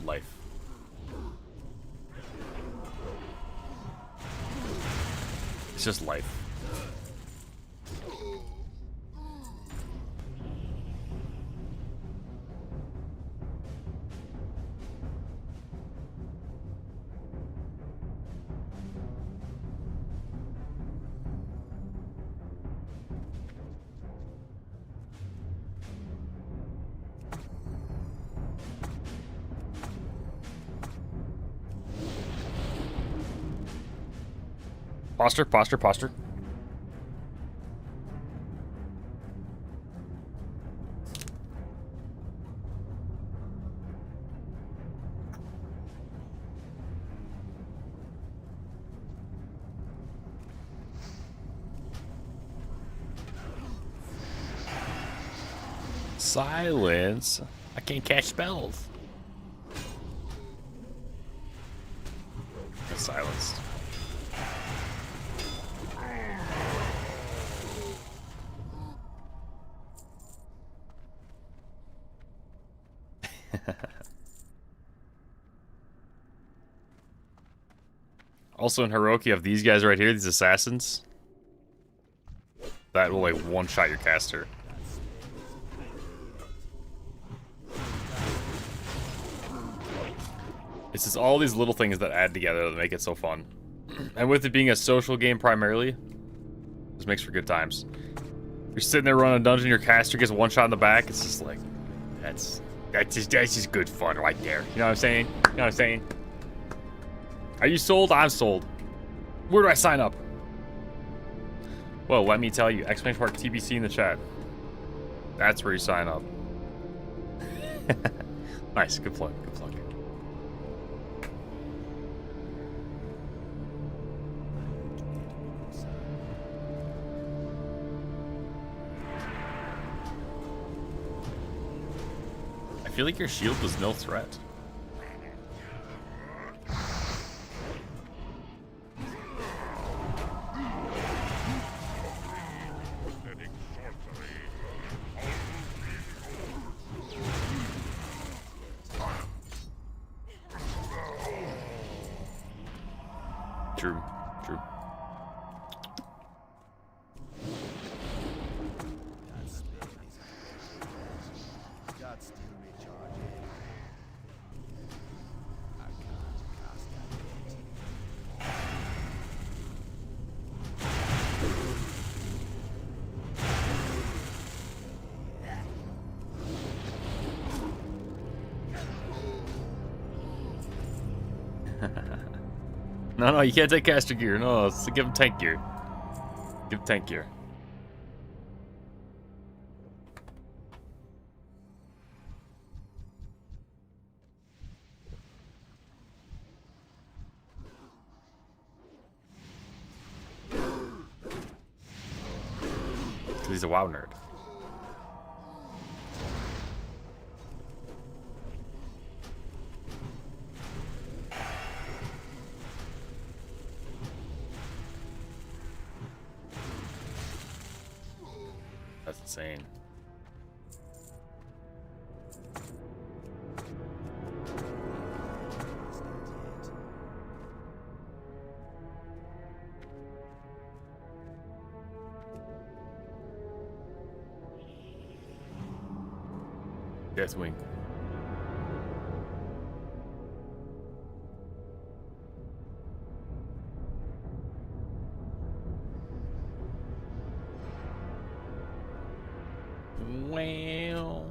Speaker 1: Life. It's just life. Posture. Silence? I can't catch spells. It's silenced. Also in Hiroki, you have these guys right here, these assassins. That will like one-shot your caster. It's just all these little things that add together that make it so fun. And with it being a social game primarily, this makes for good times. You're sitting there running a dungeon, your caster gets one shot in the back, it's just like, that's just good fun right there. You know what I'm saying? You know what I'm saying? Are you sold? I'm sold. Where do I sign up? Well, let me tell you, !TBC in the chat. That's where you sign up. Nice, good plug, good plug. I feel like your shield was no threat. True, true. No, you can't take caster gear. No, let's give him tank gear. Give him tank gear. Because he's a WoW nerd. That's insane. Deathwing. Well.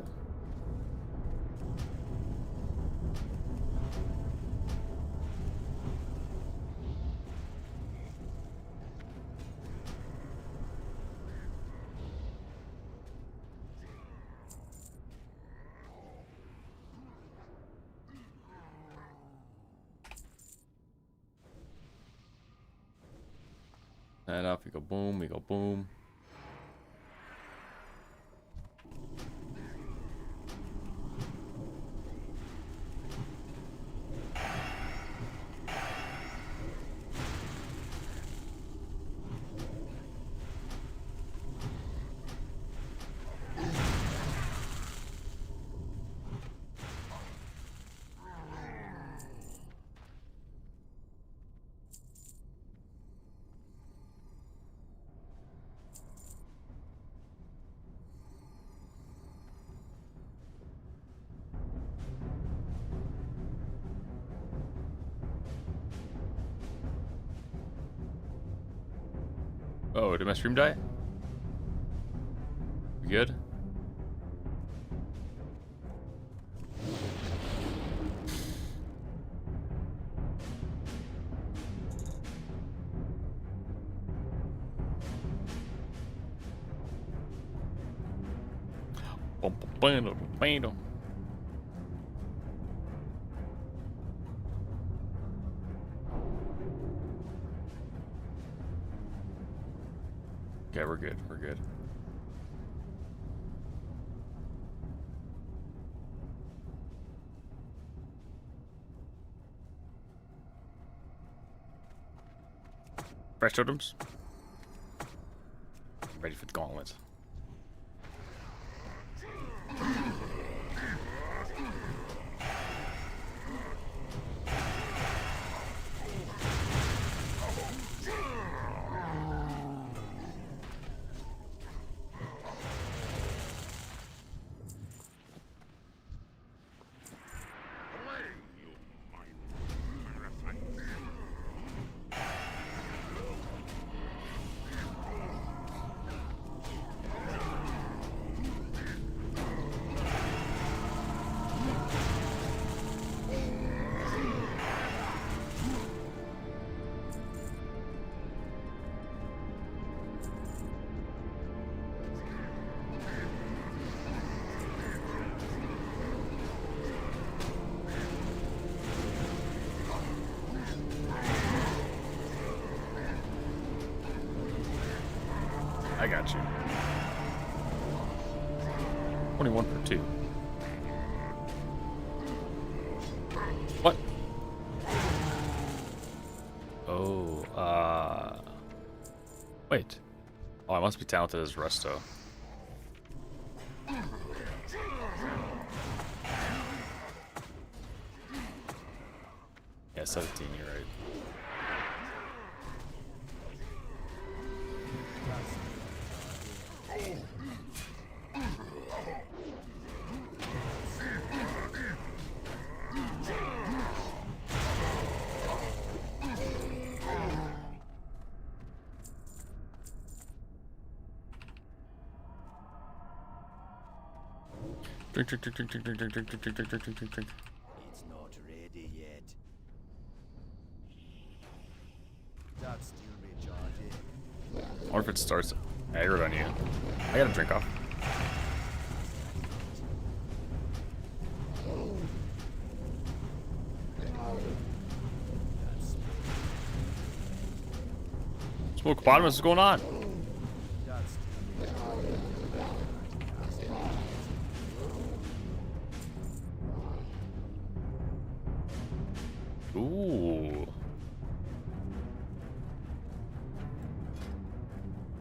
Speaker 1: And off we go, boom, we go, boom. Oh, did my stream die? We good? Okay, we're good. We're good. Fresh totems. Ready for the gauntlet. I got you. 21 for 2. What? Oh, wait. Oh, I must be talented as Resto. Yeah, 17, you're right. Drink.
Speaker 2: It's not ready yet. That's still recharging.
Speaker 1: I wonder if it starts aggroed on you. I gotta drink off. Smokeopotamus, what's going on? Ooh.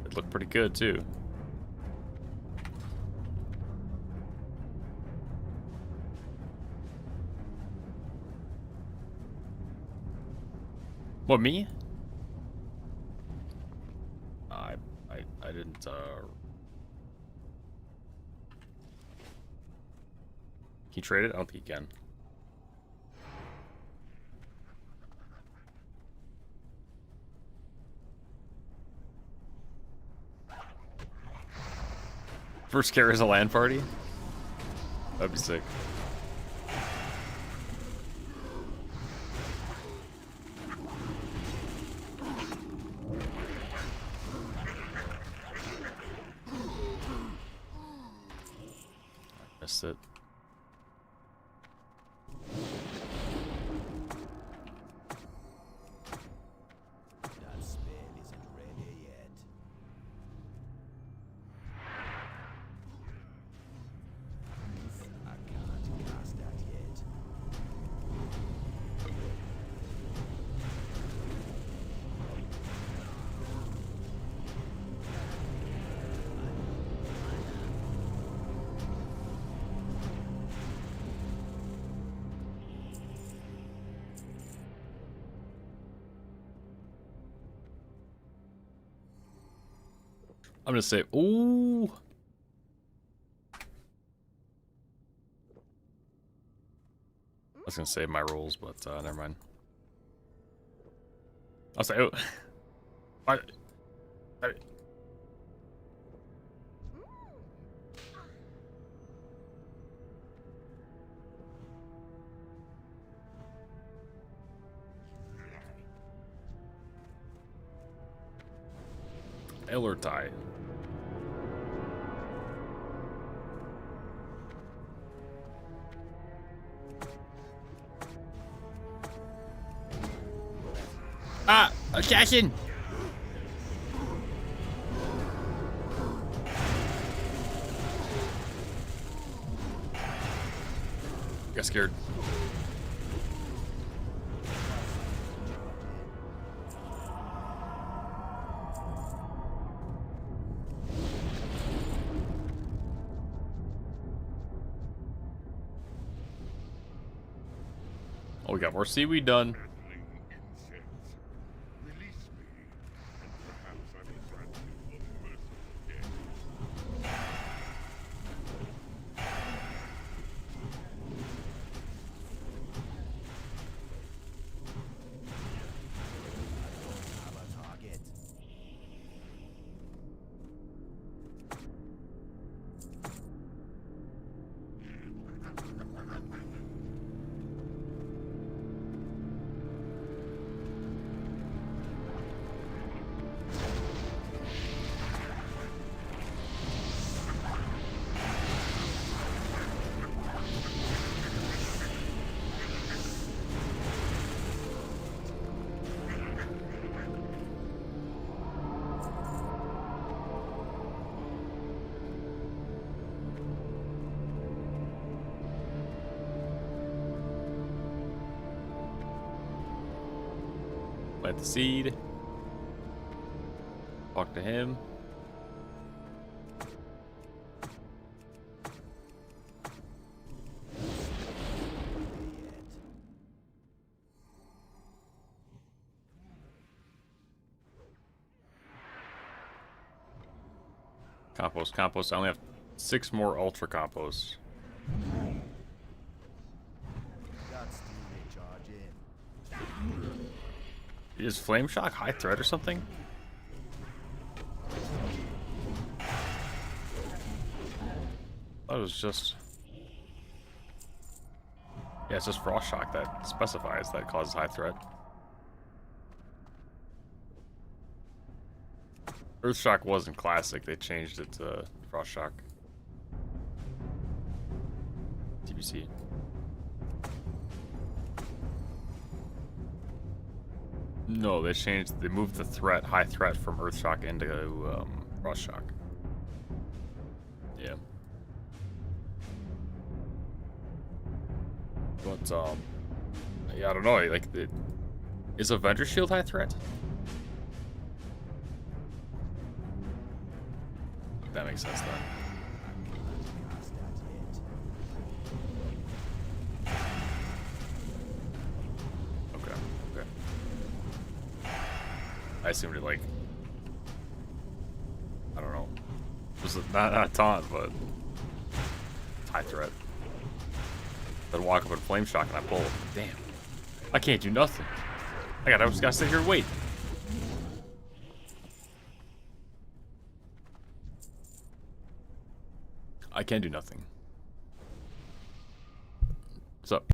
Speaker 1: It looked pretty good too. What, me? I didn't Can you trade it? I don't think you can. First carry is a LAN party? That'd be sick. I missed it.
Speaker 2: That spell isn't ready yet. I can't cast that yet.
Speaker 1: I'm gonna say, ooh. I was gonna save my rolls, but never mind. I'll say, oh. What? Eller tie. Ah, assassin! Got scared. Oh, we got more seaweed done.
Speaker 3: Meddling insects. Release me, and perhaps I may grant you a merciful death.
Speaker 2: Have a target.
Speaker 1: Plant the seed. Talk to him. Compost, compost. I only have 6 more ultra composts.
Speaker 2: That's teammate charge in.
Speaker 1: Is Flame Shock high threat or something? That was just... Yeah, it's just Frost Shock that specifies that causes high threat. Earth Shock wasn't classic, they changed it to Frost Shock. TBC. No, they moved the threat, high threat from Earth Shock into Frost Shock. Yeah. But, yeah, I don't know, like, is Avenger Shield high threat? That makes sense then.
Speaker 2: Cast that hit.
Speaker 1: Okay, okay. I assumed it, like, I don't know. It was not a taunt, but it's high threat. Then walk up and Flame Shock and I pull. Damn. I can't do nothing. I just gotta sit here and wait. I can't do nothing. What's up?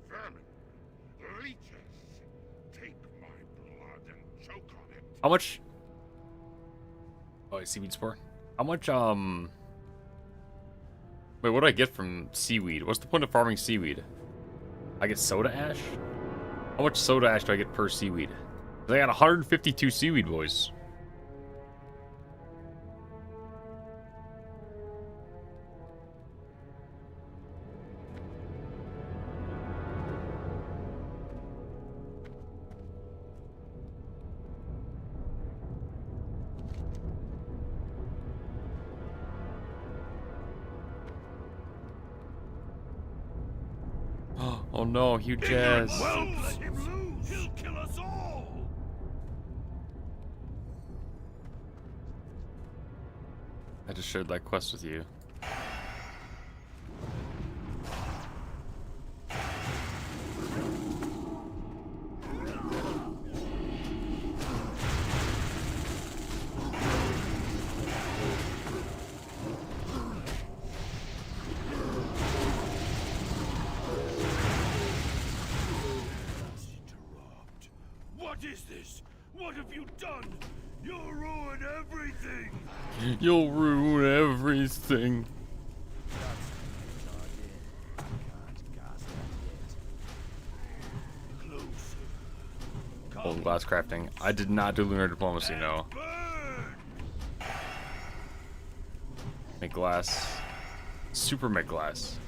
Speaker 3: Vermin, leeches, take my blood and choke on it.
Speaker 1: How much? Oh, seaweed spore. How much? Wait, what do I get from seaweed? What's the point of farming seaweed? I get soda ash. How much soda ash do I get per seaweed? 'Cause I got 152 seaweed, boys. Oh no, huge ass.
Speaker 3: Well, let him loose. He'll kill us all.
Speaker 1: I just shared that quest with you.
Speaker 2: What is this? What have you done? You'll ruin everything!
Speaker 1: You'll ruin everything. Golden glass crafting. I did not do lunar diplomacy, no. Make glass. Super make glass.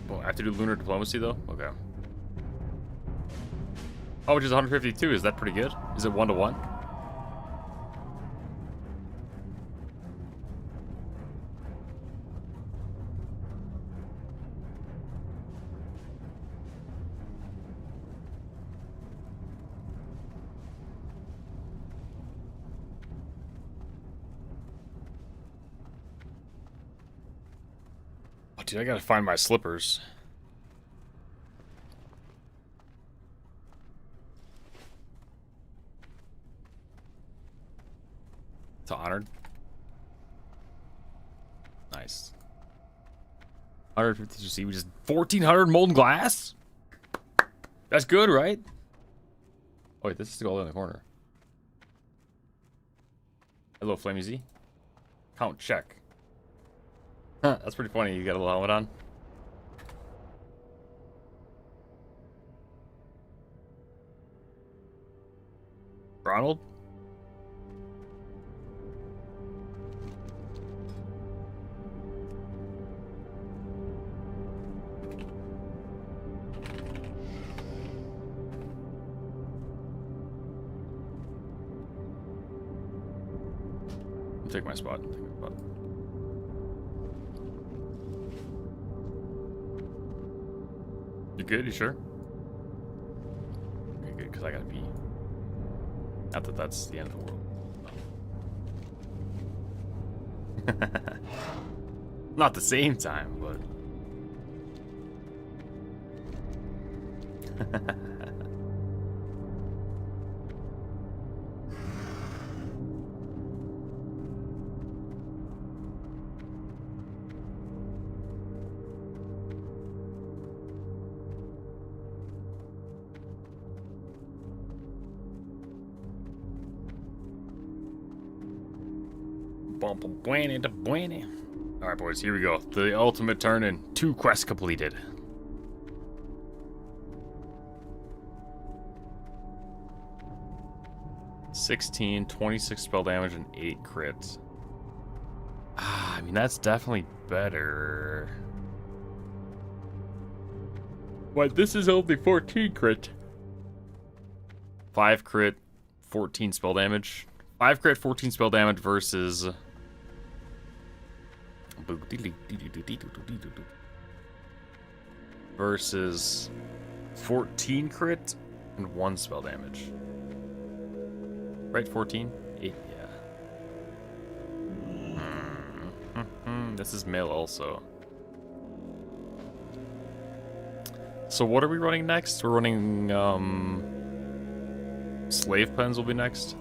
Speaker 1: I have to do lunar diplomacy though? Okay. Oh, which is 152. Is that pretty good? Is it 1-to-1? Oh, dude, I gotta find my slippers. To honored. Nice. 152C, which is 1400 molten glass? That's good, right? Oh, wait, this is the gold in the corner. Hello, Flamey Z. Count check. Huh, that's pretty funny. You got a little helmet on. Ronald? Take my spot. Take my spot. You good? You sure? Okay, good, because I gotta pee. Not that that's the end of the world. Not the same time, but... Alright, boys, here we go. The ultimate turn in 2 quests completed. $16, 26 spell damage, and 8 crits. I mean, that's definitely better. But this is only 14 crit. 5 crit, 14 spell damage. 5 crit, 14 spell damage versus... versus 14 crit and 1 spell damage. Right, 14? 8, yeah. This is male also. So what are we running next? We're running, slave pens will be next.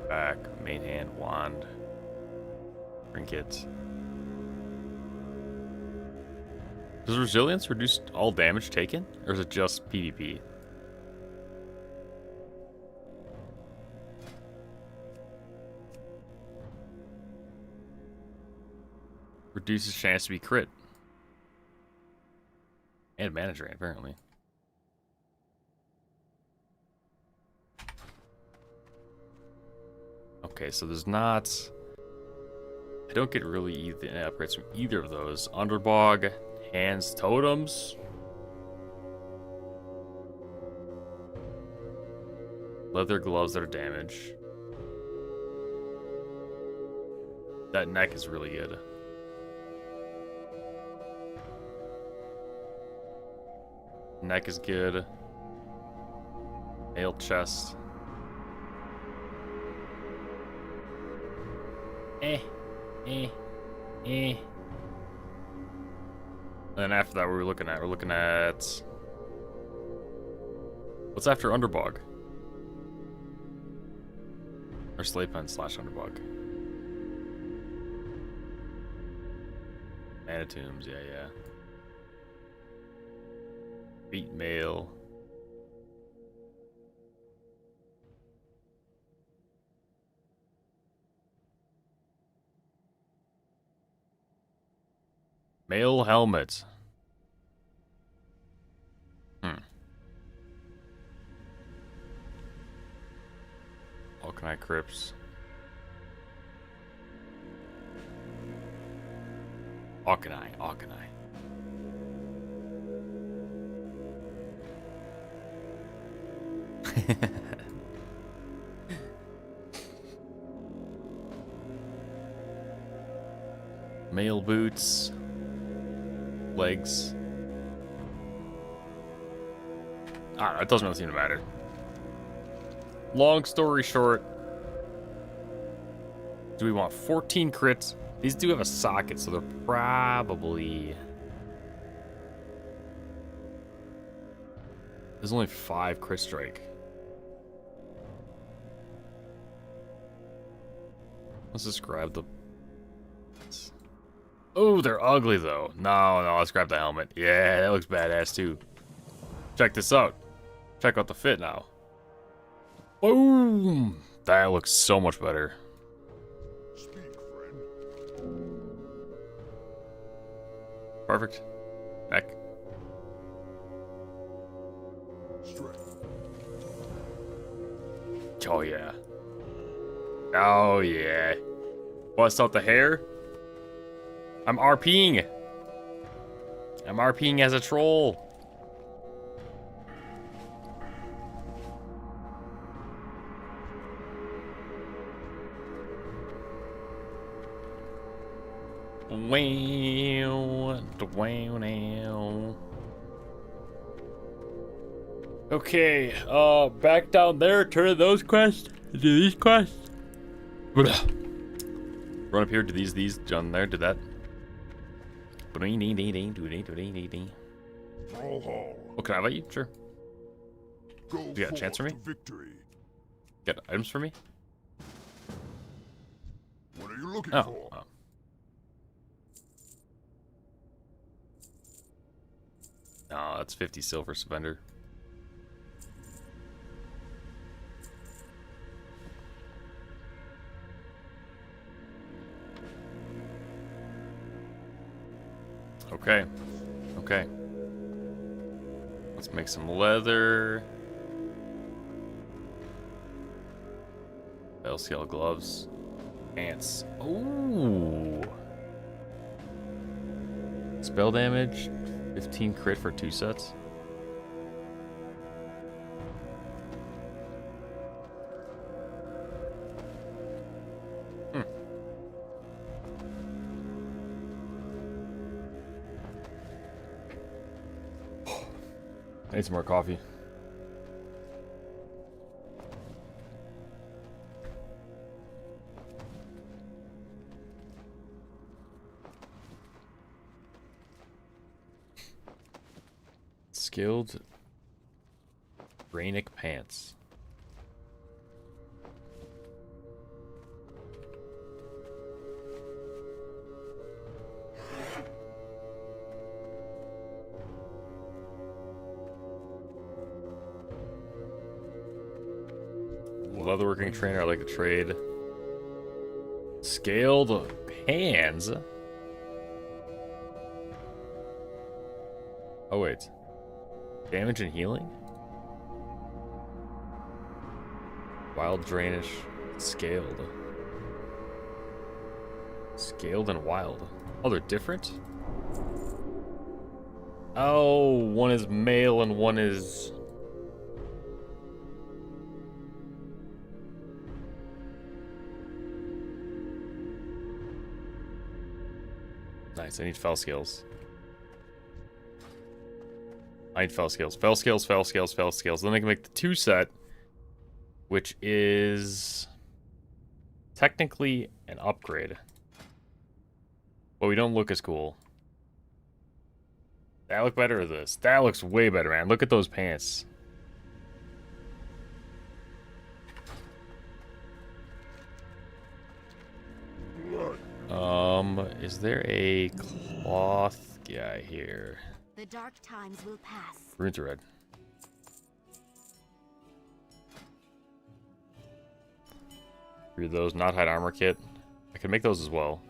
Speaker 1: Back, main hand, wand, trinket. Does resilience reduce all damage taken? Or is it just PvP? Reduces chance to be crit. And manage rate, apparently. Okay, so there's not... I don't get really any upgrades from either of those. Underbog, Hands, totems. Leather gloves that are damaged. That neck is really good. Neck is good. Mail chest. And then after that, what are we looking at? We're looking at... What's after Underbog? Or Slave Pen / Underbog. Manitombs, yeah. Beat mail. Mail helmet. Alkani Crypts. Alkani. Mail boots. Legs. I don't know, it doesn't really seem to matter. Long story short, do we want 14 crits? These do have a socket, so they're probably... There's only 5 crit strike. Let's just grab the... Oh, they're ugly though. No, let's grab the helmet. Yeah, that looks badass too. Check this out. Check out the fit now. Boom! That looks so much better.
Speaker 3: Speak, friend.
Speaker 1: Perfect. Neck.
Speaker 3: Strength.
Speaker 1: Oh yeah. Oh yeah. Bust out the hair. I'm RPing. I'm RPing as a troll. Wow, now. Okay, back down there, turn those quests into these quests. Run up here, do these, down there, do that.
Speaker 3: Brawl Hall.
Speaker 1: What can I let you? Sure.
Speaker 3: Go
Speaker 1: You got a chance for me?
Speaker 3: forth to victory.
Speaker 1: Got items for me?
Speaker 3: What are you looking
Speaker 1: Oh.
Speaker 3: for?
Speaker 1: No, that's 50 silver spender. Okay. Let's make some leather. Bell scale gloves. Pants. Ooh. Spell damage. 15 crit for 2 sets. I need some more coffee. Skilled Rainic pants. Leatherworking trainer, I like the trade. Scaled hands. Oh wait. Damage and healing? Wild drainage. Scaled. Scaled and wild. Oh, they're different? Oh, one is male and one is... Nice, I need fell skills. I need fell skills. Fell skills, fell skills, fell skills. Then I can make the 2 set, which is technically an upgrade. But we don't look as cool. That look better or this? That looks way better, man. Look at those pants. Is there a cloth guy here?
Speaker 5: The dark times will pass.
Speaker 1: Runes are red. Read those, not hide armor kit. I can make those as well.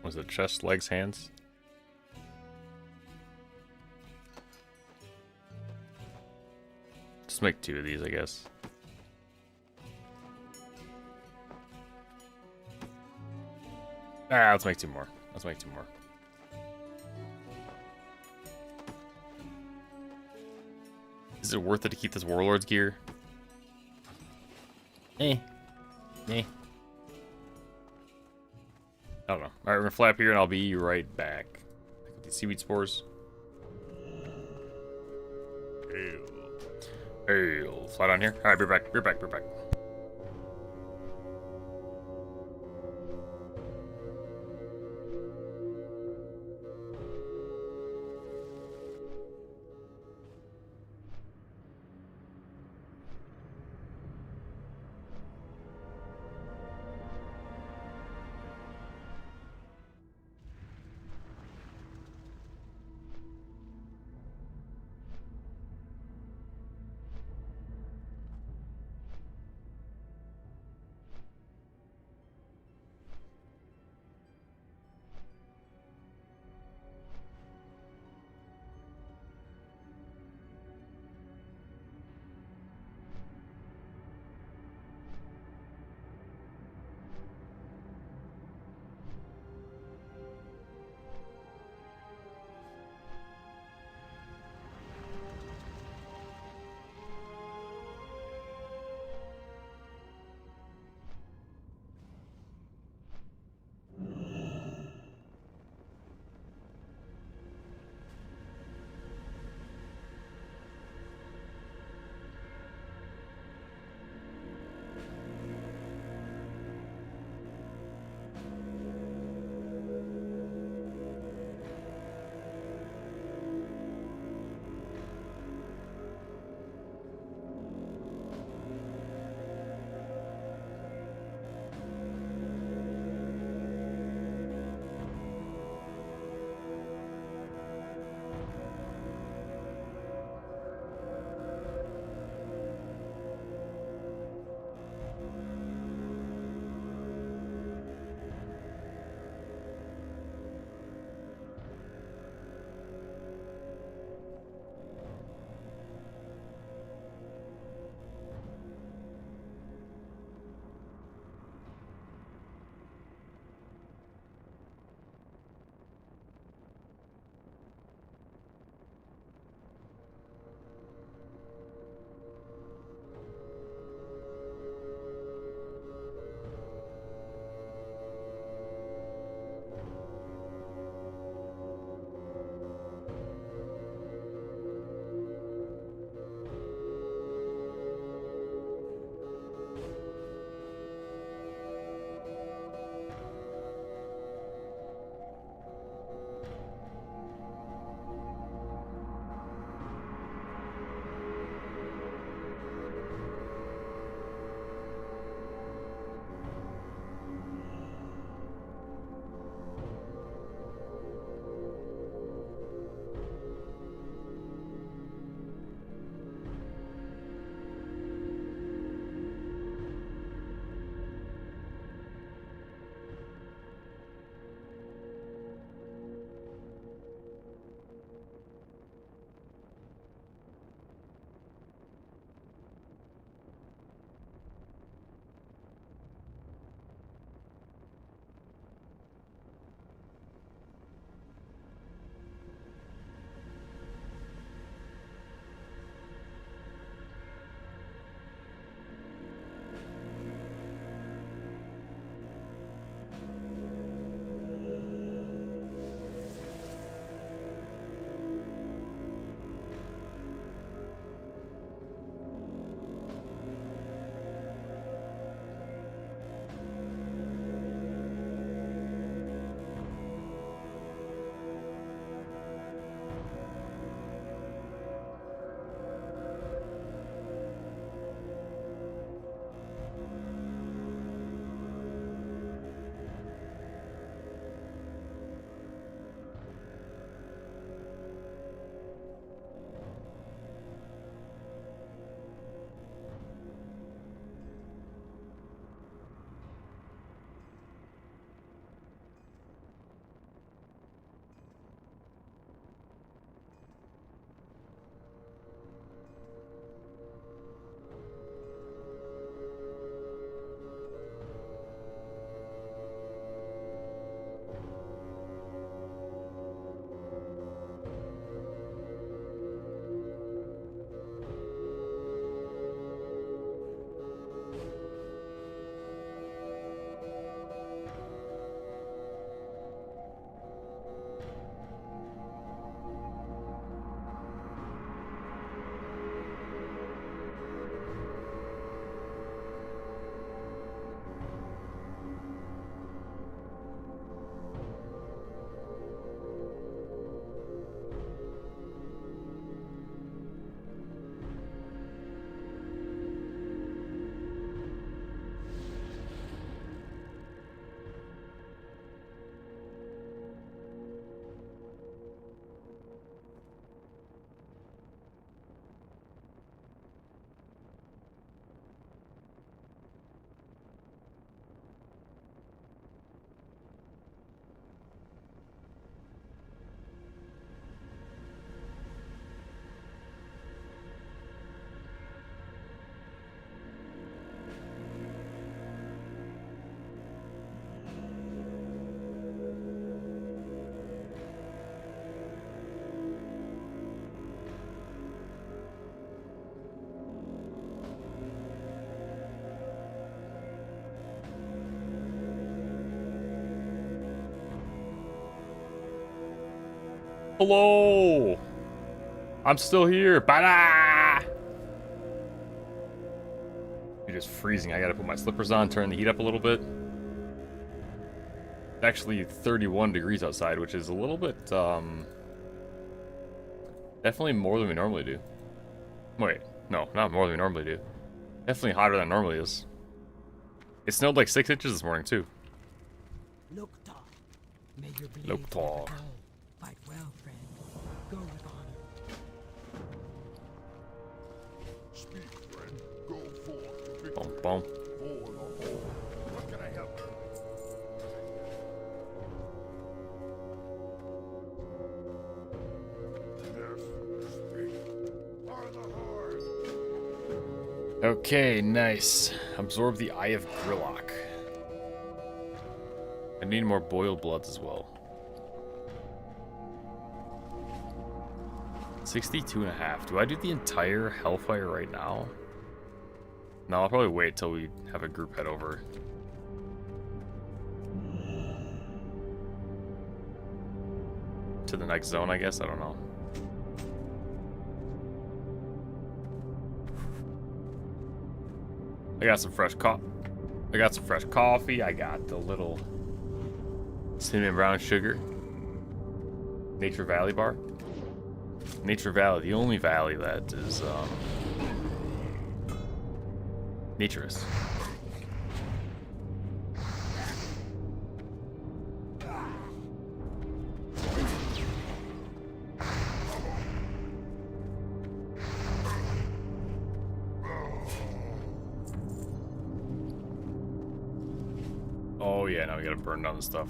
Speaker 1: Was it chest, legs, hands? Just make 2 of these, I guess. Ah, let's make 2 more. Let's make 2 more. Is it worth it to keep this Warlord's gear? Eh. Eh. I don't know. Alright, we're gonna flap here and I'll be right back. Pick up these seaweed spores. Ale. Fly down here. Alright, be back. Be back. Be back. Hello! I'm still here. Bada! You're just freezing. I gotta put my slippers on, turn the heat up a little bit. It's actually 31 degrees outside, which is a little bit, definitely more than we normally do. Wait, no, not more than we normally do. Definitely hotter than it normally is. It snowed like 6 inches this morning, too.
Speaker 4: Look tall. May your blade
Speaker 1: Look tall.
Speaker 4: never dull. Fight well, friend. Go with honor.
Speaker 3: Speak, friend. Go forth to victory.
Speaker 1: Boom, boom.
Speaker 3: Forward or hold. What can I help you? Yes, speak. For the Horde.
Speaker 1: Okay, nice. Absorb the Eye of Grillock. I need more boiled bloods as well. 62.5. Do I do the entire Hellfire right now? No, I'll probably wait till we have a group head over. To the next zone, I guess? I don't know. I got some fresh coffee. I got the little cinnamon brown sugar. Nature Valley bar. Nature Valley, the only valley that is naturist. Oh yeah, now we gotta burn down the stuff.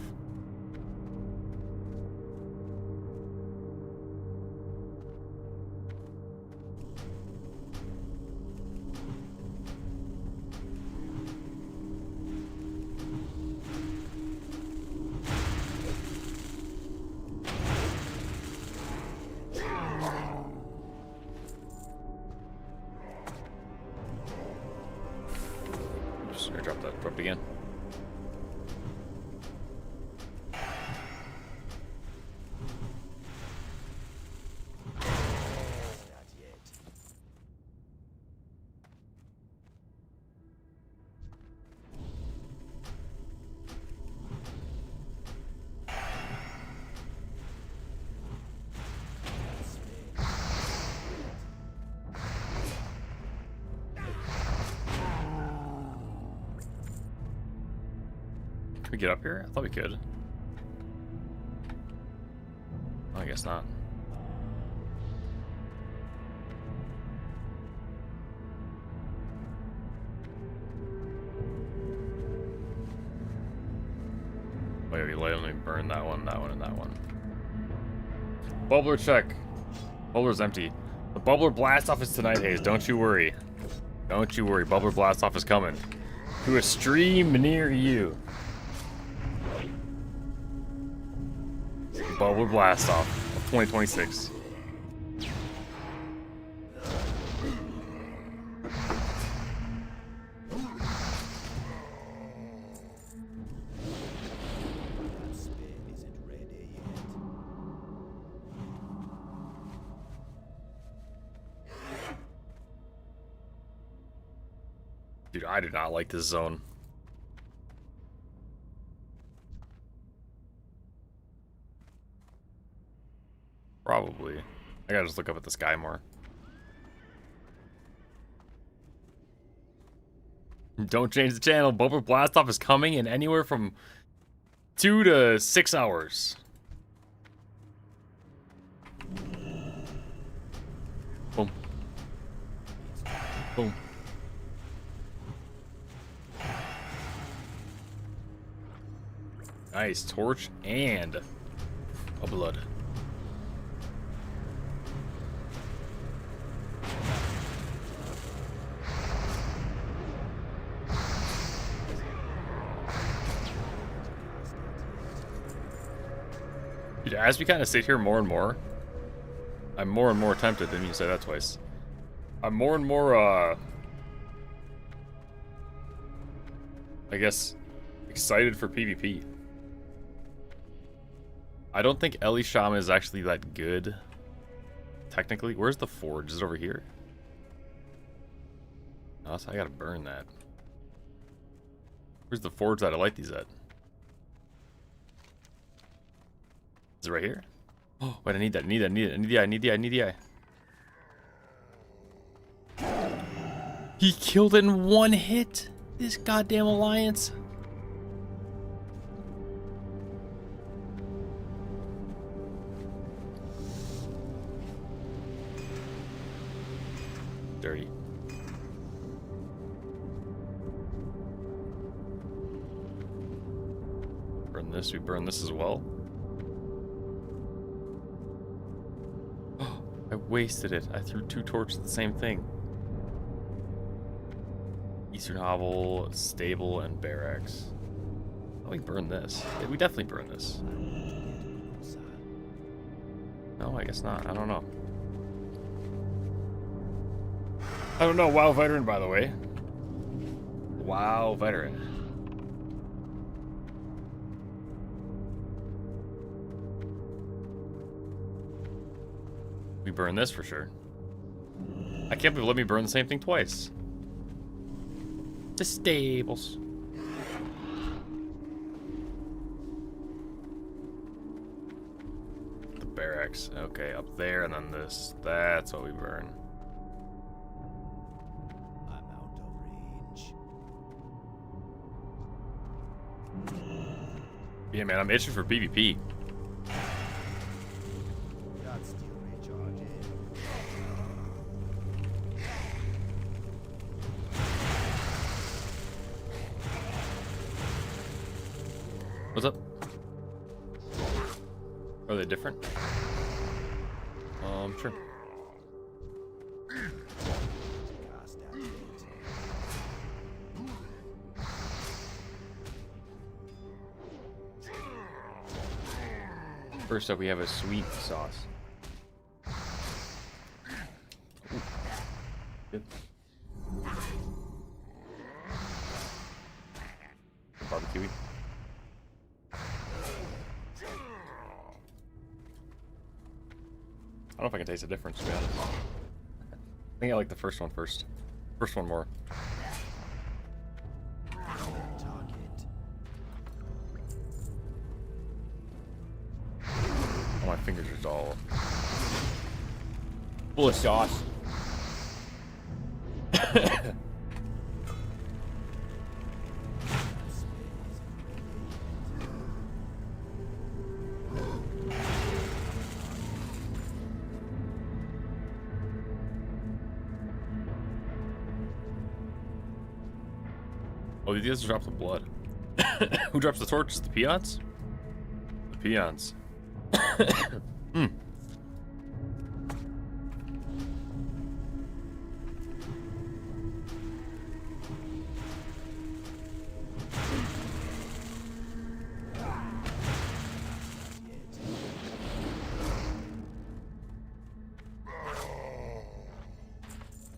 Speaker 1: Just gonna drop it again. Can we get up here? I thought we could. I guess not. Wait, we only burn that one, and that one. Bubbler check. Bubbler's empty. The Bubbler blast off is tonight, Hayes. Don't you worry. Don't you worry. Bubbler blast off is coming to a stream near you. Bubbler blast off of 2026. Dude, I do not like this zone. Probably. I gotta just look up at the sky more. Don't change the channel. Bubbler blast off is coming in anywhere from 2 to 6 hours. Boom. Boom. Nice torch and a blood. Dude, as we kind of sit here more and more, I'm more and more tempted. Didn't you say that twice? I'm more and more, I guess, excited for PvP. I don't think Ellie Sham is actually that good. Technically. Where's the forge? Is it over here? Oh, so I gotta burn that. Where's the forge that I light these at? Is it right here? Oh, wait, I need that. I need the eye. He killed it in one hit. This goddamn alliance. Dirty. Burn this. We burn this as well. Oh, I wasted it. I threw 2 torches at the same thing. Eastern Hovel, Stable, and Barracks. Oh, we burn this. Yeah, we definitely burn this. No, I guess not. I don't know. I don't know. WoW veteran, by the way. WoW veteran. We burn this for sure. I can't believe let me burn the same thing twice. The stables. The barracks. Okay, up there and then this. That's what we burn.
Speaker 2: I'm out of range.
Speaker 1: Yeah, man, I'm itching for PvP.
Speaker 2: That's still recharging.
Speaker 1: What's up? Are they different? Sure.
Speaker 2: Cast activate.
Speaker 1: First up, we have a sweet sauce. Ooh. Good. Barbecue. I don't know if I can taste the difference, to be honest. I think I like the first one first. First one more.
Speaker 2: Target.
Speaker 1: Oh, my fingers are all full of sauce. Oh, these guys drop the blood. Who drops the torches? The peons? The peons. Hmm.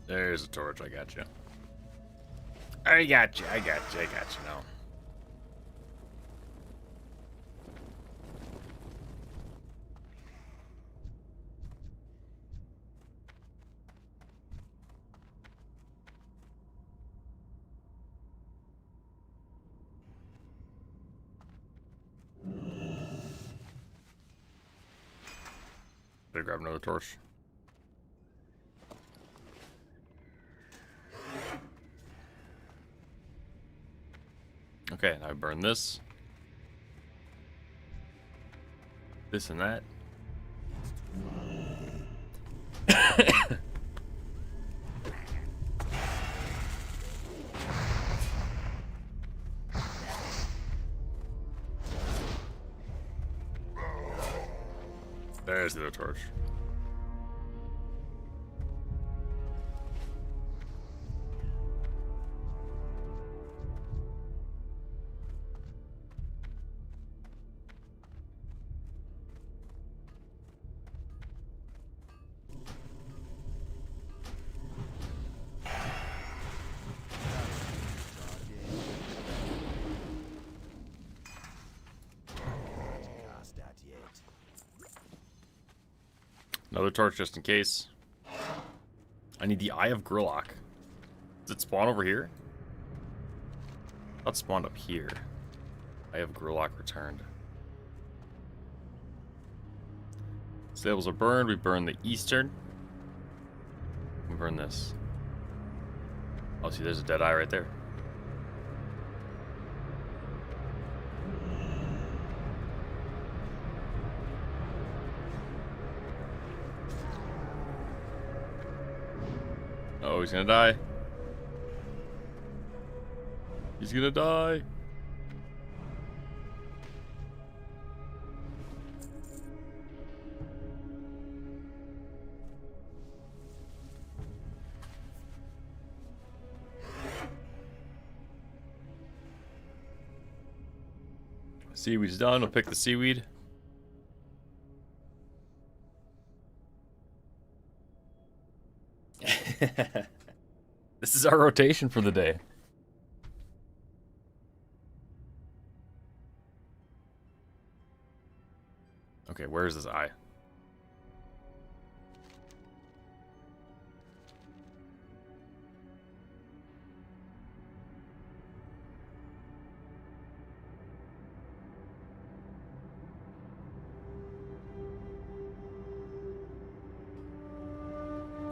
Speaker 1: There's a torch. I got you. I got you now. Better grab another torch. Okay, now I burn this. This and that. There's the other torch.
Speaker 2: Cast that yet.
Speaker 1: Another torch just in case. I need the Eye of Gurlock. Does it spawn over here? I thought it spawned up here. Eye of Gurlock returned. Stables are burned. We burn the eastern. We burn this. Oh, see, there's a dead eye right there. Oh, he's gonna die. He's gonna die. Seaweed's done. We'll pick the seaweed. This is our rotation for the day. Okay, where is this eye?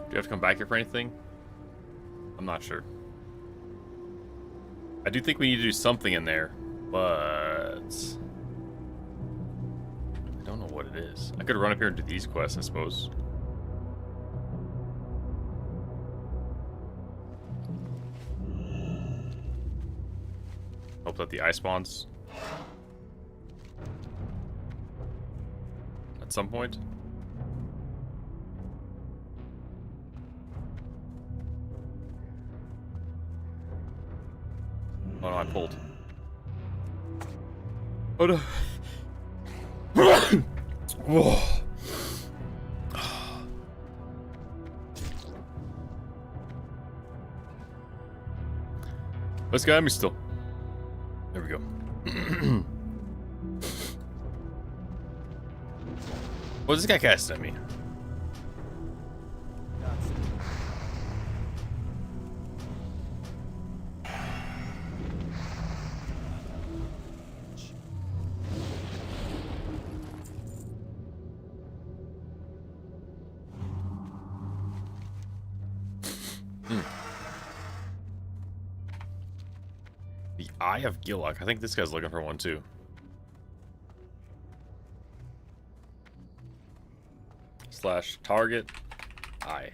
Speaker 1: Do you have to come back here for anything? I'm not sure. I do think we need to do something in there, but I don't know what it is. I could run up here and do these quests, I suppose. Hope that the eye spawns at some point. Oh no, I pulled. Oh no. Whoa. Let's go at me still. There we go. What's this guy casting at me? Eye of Gillock. I think this guy's looking for one too. Slash target eye.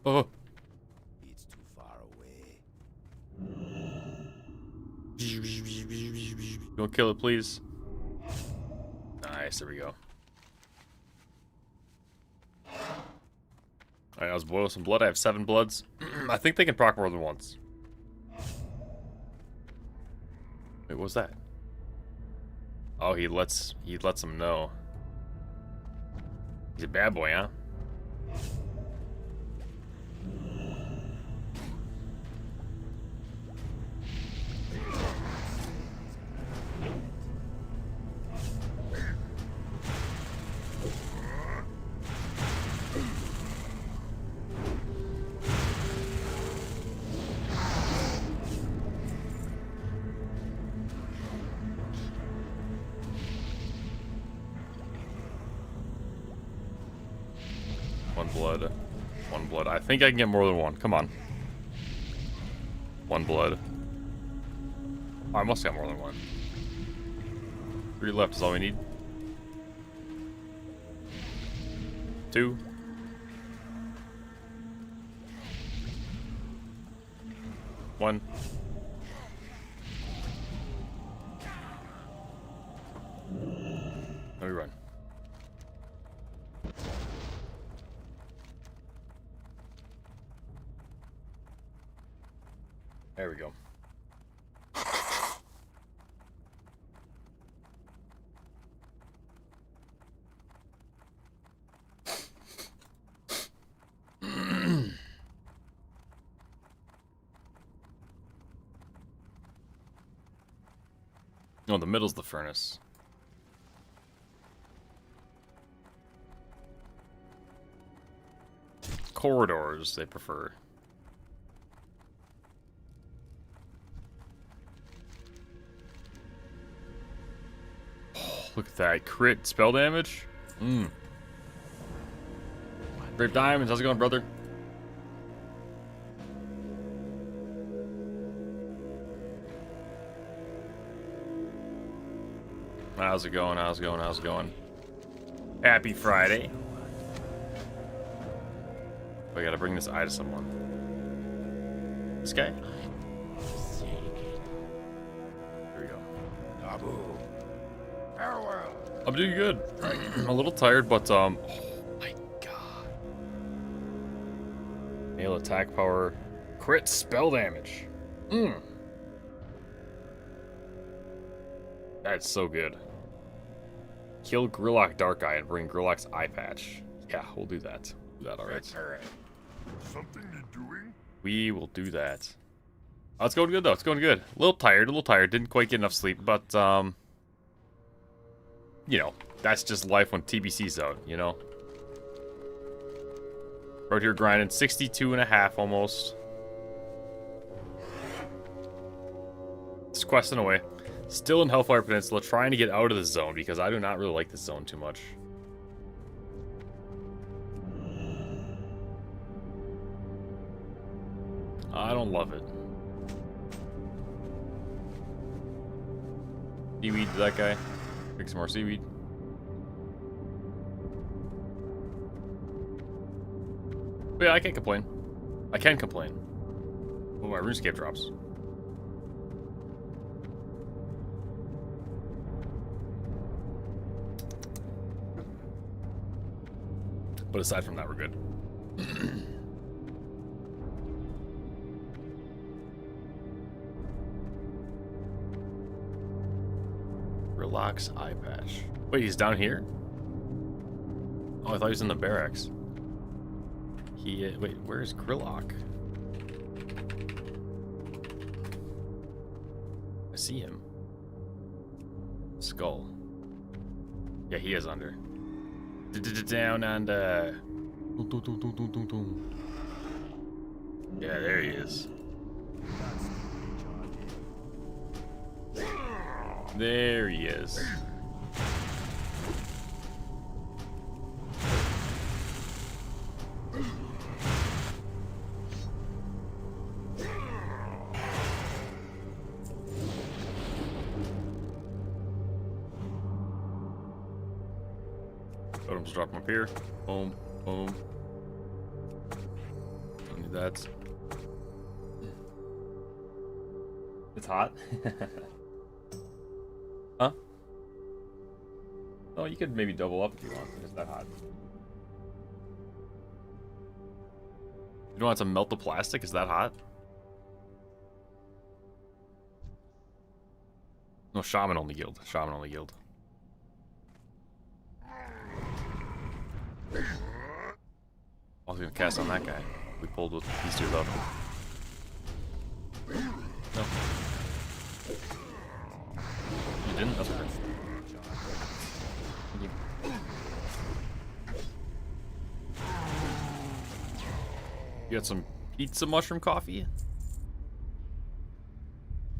Speaker 1: Oh.
Speaker 2: It's too far away.
Speaker 1: Don't kill it, please. Nice. There we go. Alright, I was boiling some blood. I have 7 bloods. I think they can proc more than once. Wait, what was that? Oh, he lets them know. He's a bad boy, huh? One blood. I think I can get more than one. Come on. 1 blood. Oh, I must have more than one. 3 left is all we need. 2. 1. Let me run. There we go. Oh, the middle's the furnace. corridors they prefer. Oh, look at that. Crit spell damage. Great Diamonds, how's it going, brother? How's it going? How's it going? How's it going? Happy Friday. I gotta bring this eye to someone. This guy? There we go.
Speaker 3: Nabu. Farewell.
Speaker 1: I'm doing good. I'm a little tired, but oh my god. Melee attack power. Crit spell damage. That's so good. Kill Grillock Dark Eye and bring Grillock's eye patch. Yeah, we'll do that. Do that, alright.
Speaker 3: Something you're doing?
Speaker 1: We will do that. Oh, it's going good though. It's going good. A little tired. Didn't quite get enough sleep, but you know, that's just life when TBC's out, you know. Out here grinding 62.5 almost. Just questing away. Still in Hellfire Peninsula, trying to get out of the zone because I do not really like this zone too much. I don't love it. Seaweed to that guy. Pick some more seaweed. But yeah, I can't complain. I can complain. Oh, my RuneScape drops. But aside from that, we're good. Relax eye patch. Wait, he's down here? Oh, I thought he was in the barracks. Wait, where's Grillock? I see him. Skull. Yeah, he is under. Down under. Yeah, there he is. There he is. Totems drop them up here. Boom, boom. Don't need that. It's hot. Huh? Oh, you could maybe double up if you want. It's that hot. You don't want to melt the plastic? Is that hot? No, Shaman only guild. Shaman only guild. I was gonna cast on that guy. We pulled with these two though. No. You didn't? That's okay. Thank you. You got some pizza mushroom coffee?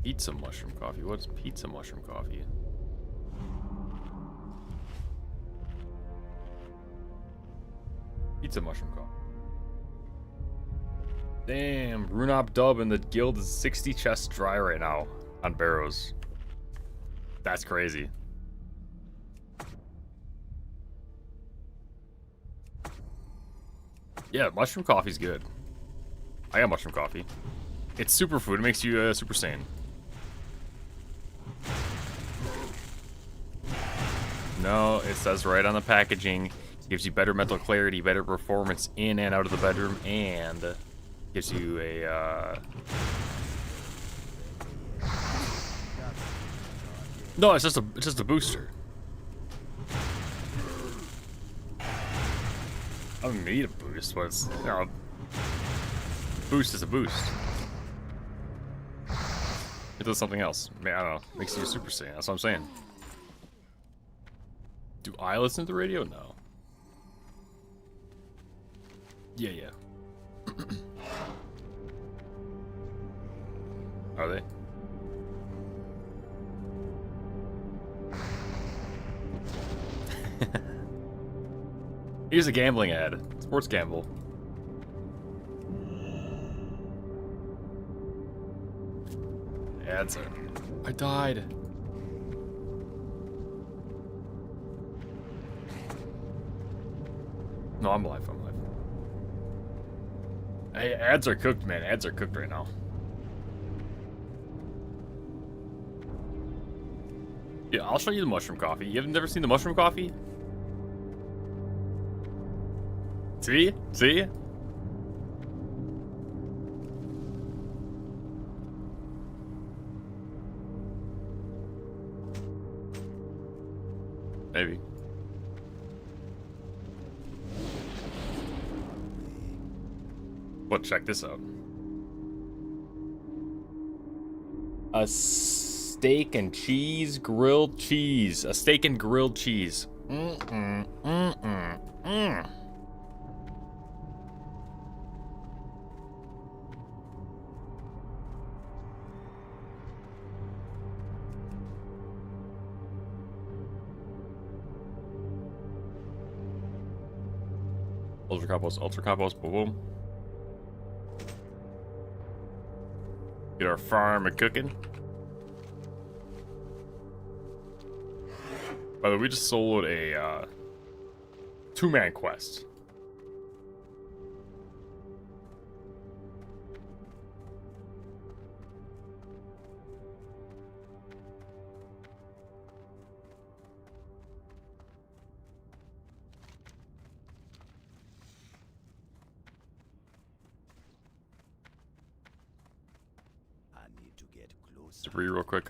Speaker 1: Pizza mushroom coffee? What is pizza mushroom coffee? Pizza mushroom coffee. Damn, Runop Dub and the guild is 60 chests dry right now on Barrows. That's crazy. Yeah, mushroom coffee's good. I got mushroom coffee. It's superfood. It makes you super sane. No, it says right on the packaging. Gives you better mental clarity, better performance in and out of the bedroom, and gives you a no, it's just a booster. I don't need a boost, but it's, you know, boost is a boost. It does something else. I don't know. Makes you super saiyan. That's what I'm saying. Do I listen to the radio? No. Yeah. Are they? Here's a gambling ad. Sports gamble. Ads are... I died. No, I'm alive. I'm alive. Hey, ads are cooked, man. Ads are cooked right now. Yeah, I'll show you the mushroom coffee. You haven't never seen the mushroom coffee? See? See? Maybe. Well, check this out. A steak and cheese, grilled cheese. A steak and grilled cheese. Ultra compost, boom, boom. Get our farm a cooking. By the way, we just soloed a two-man quest. Debris real quick.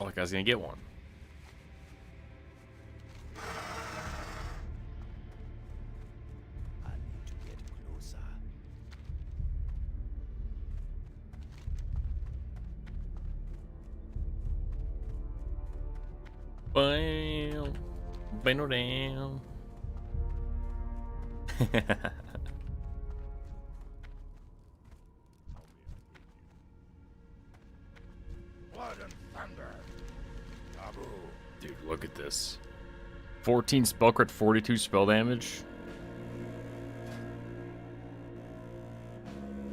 Speaker 1: Oh, that guy's gonna get one. Bam, bam, down.
Speaker 2: Blood and thunder. Taboo.
Speaker 1: Dude, look at this. 14 spell crit, 42 spell damage.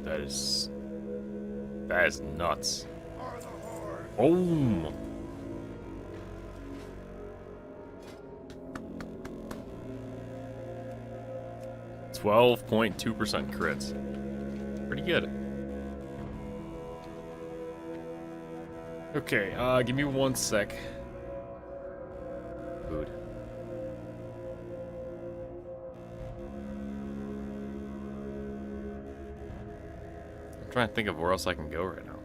Speaker 1: That is nuts.
Speaker 2: For the horde.
Speaker 1: Boom. .2% crits. Pretty good. Okay, give me 1 sec. Food. I'm trying to think of where else I can go right now.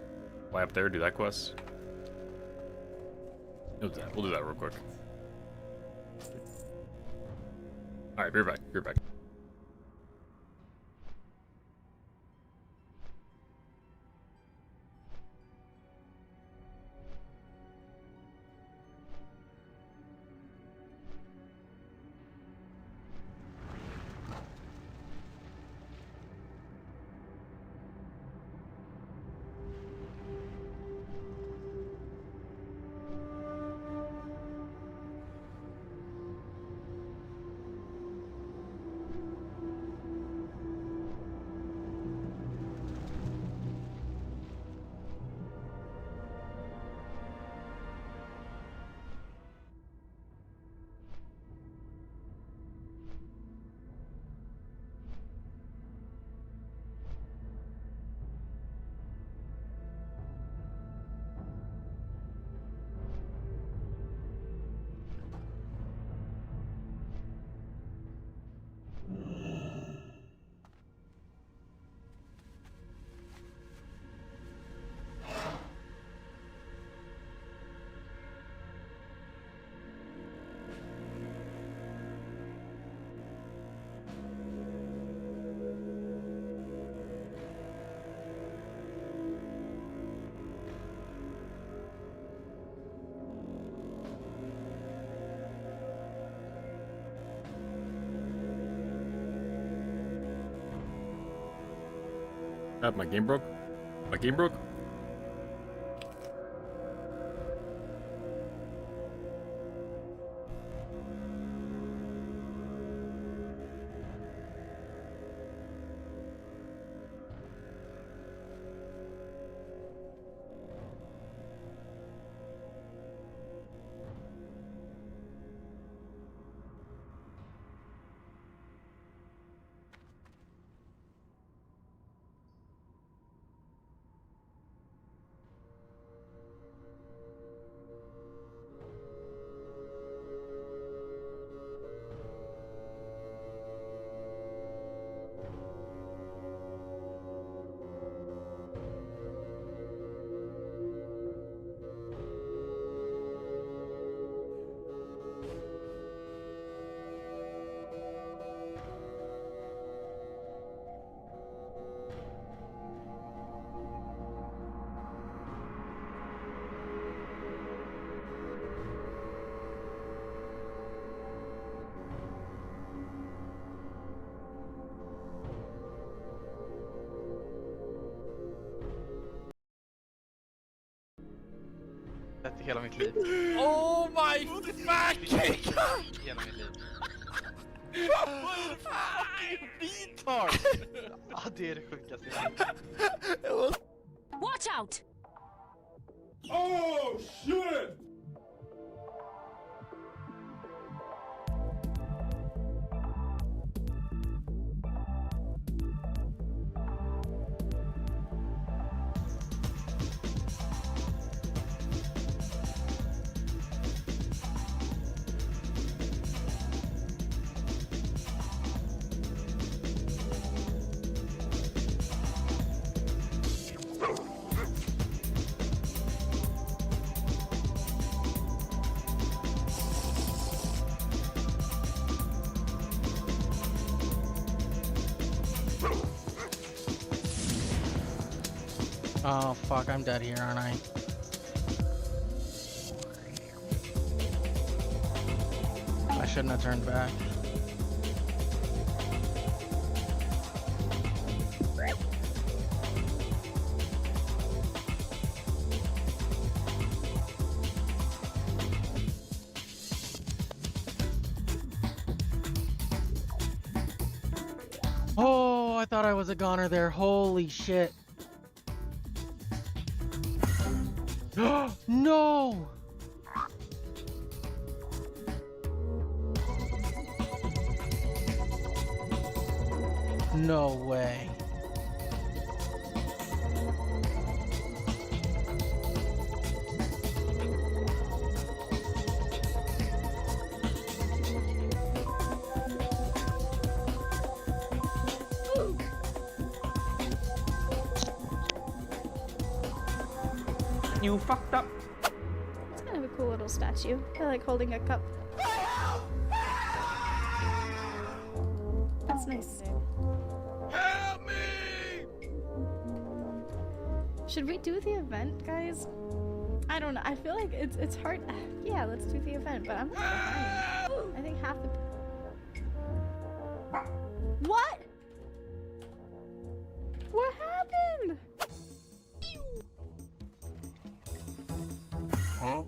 Speaker 1: Fly up there, do that quest. We'll do that real quick. Alright, be right back. Be right back. My game broke. My game broke.
Speaker 6: Hela mitt liv.
Speaker 2: Oh my fucking god!
Speaker 6: Hela mitt liv. Retard! Ja, det är det sjukaste jag vet.
Speaker 5: Watch out!
Speaker 2: Oh shit!
Speaker 7: Oh fuck, I'm dead here, aren't I? I shouldn't have turned back. Oh, I thought I was a goner there. Holy shit. No! No way.
Speaker 8: You fucked up.
Speaker 9: It's kind of a cool little statue. I like holding a cup. That's nice.
Speaker 2: Help me!
Speaker 9: Should we do the event, guys? I don't know. I feel like it's hard. Yeah, let's do the event, but I'm not behind. I think half the. What? What happened?
Speaker 3: Huh?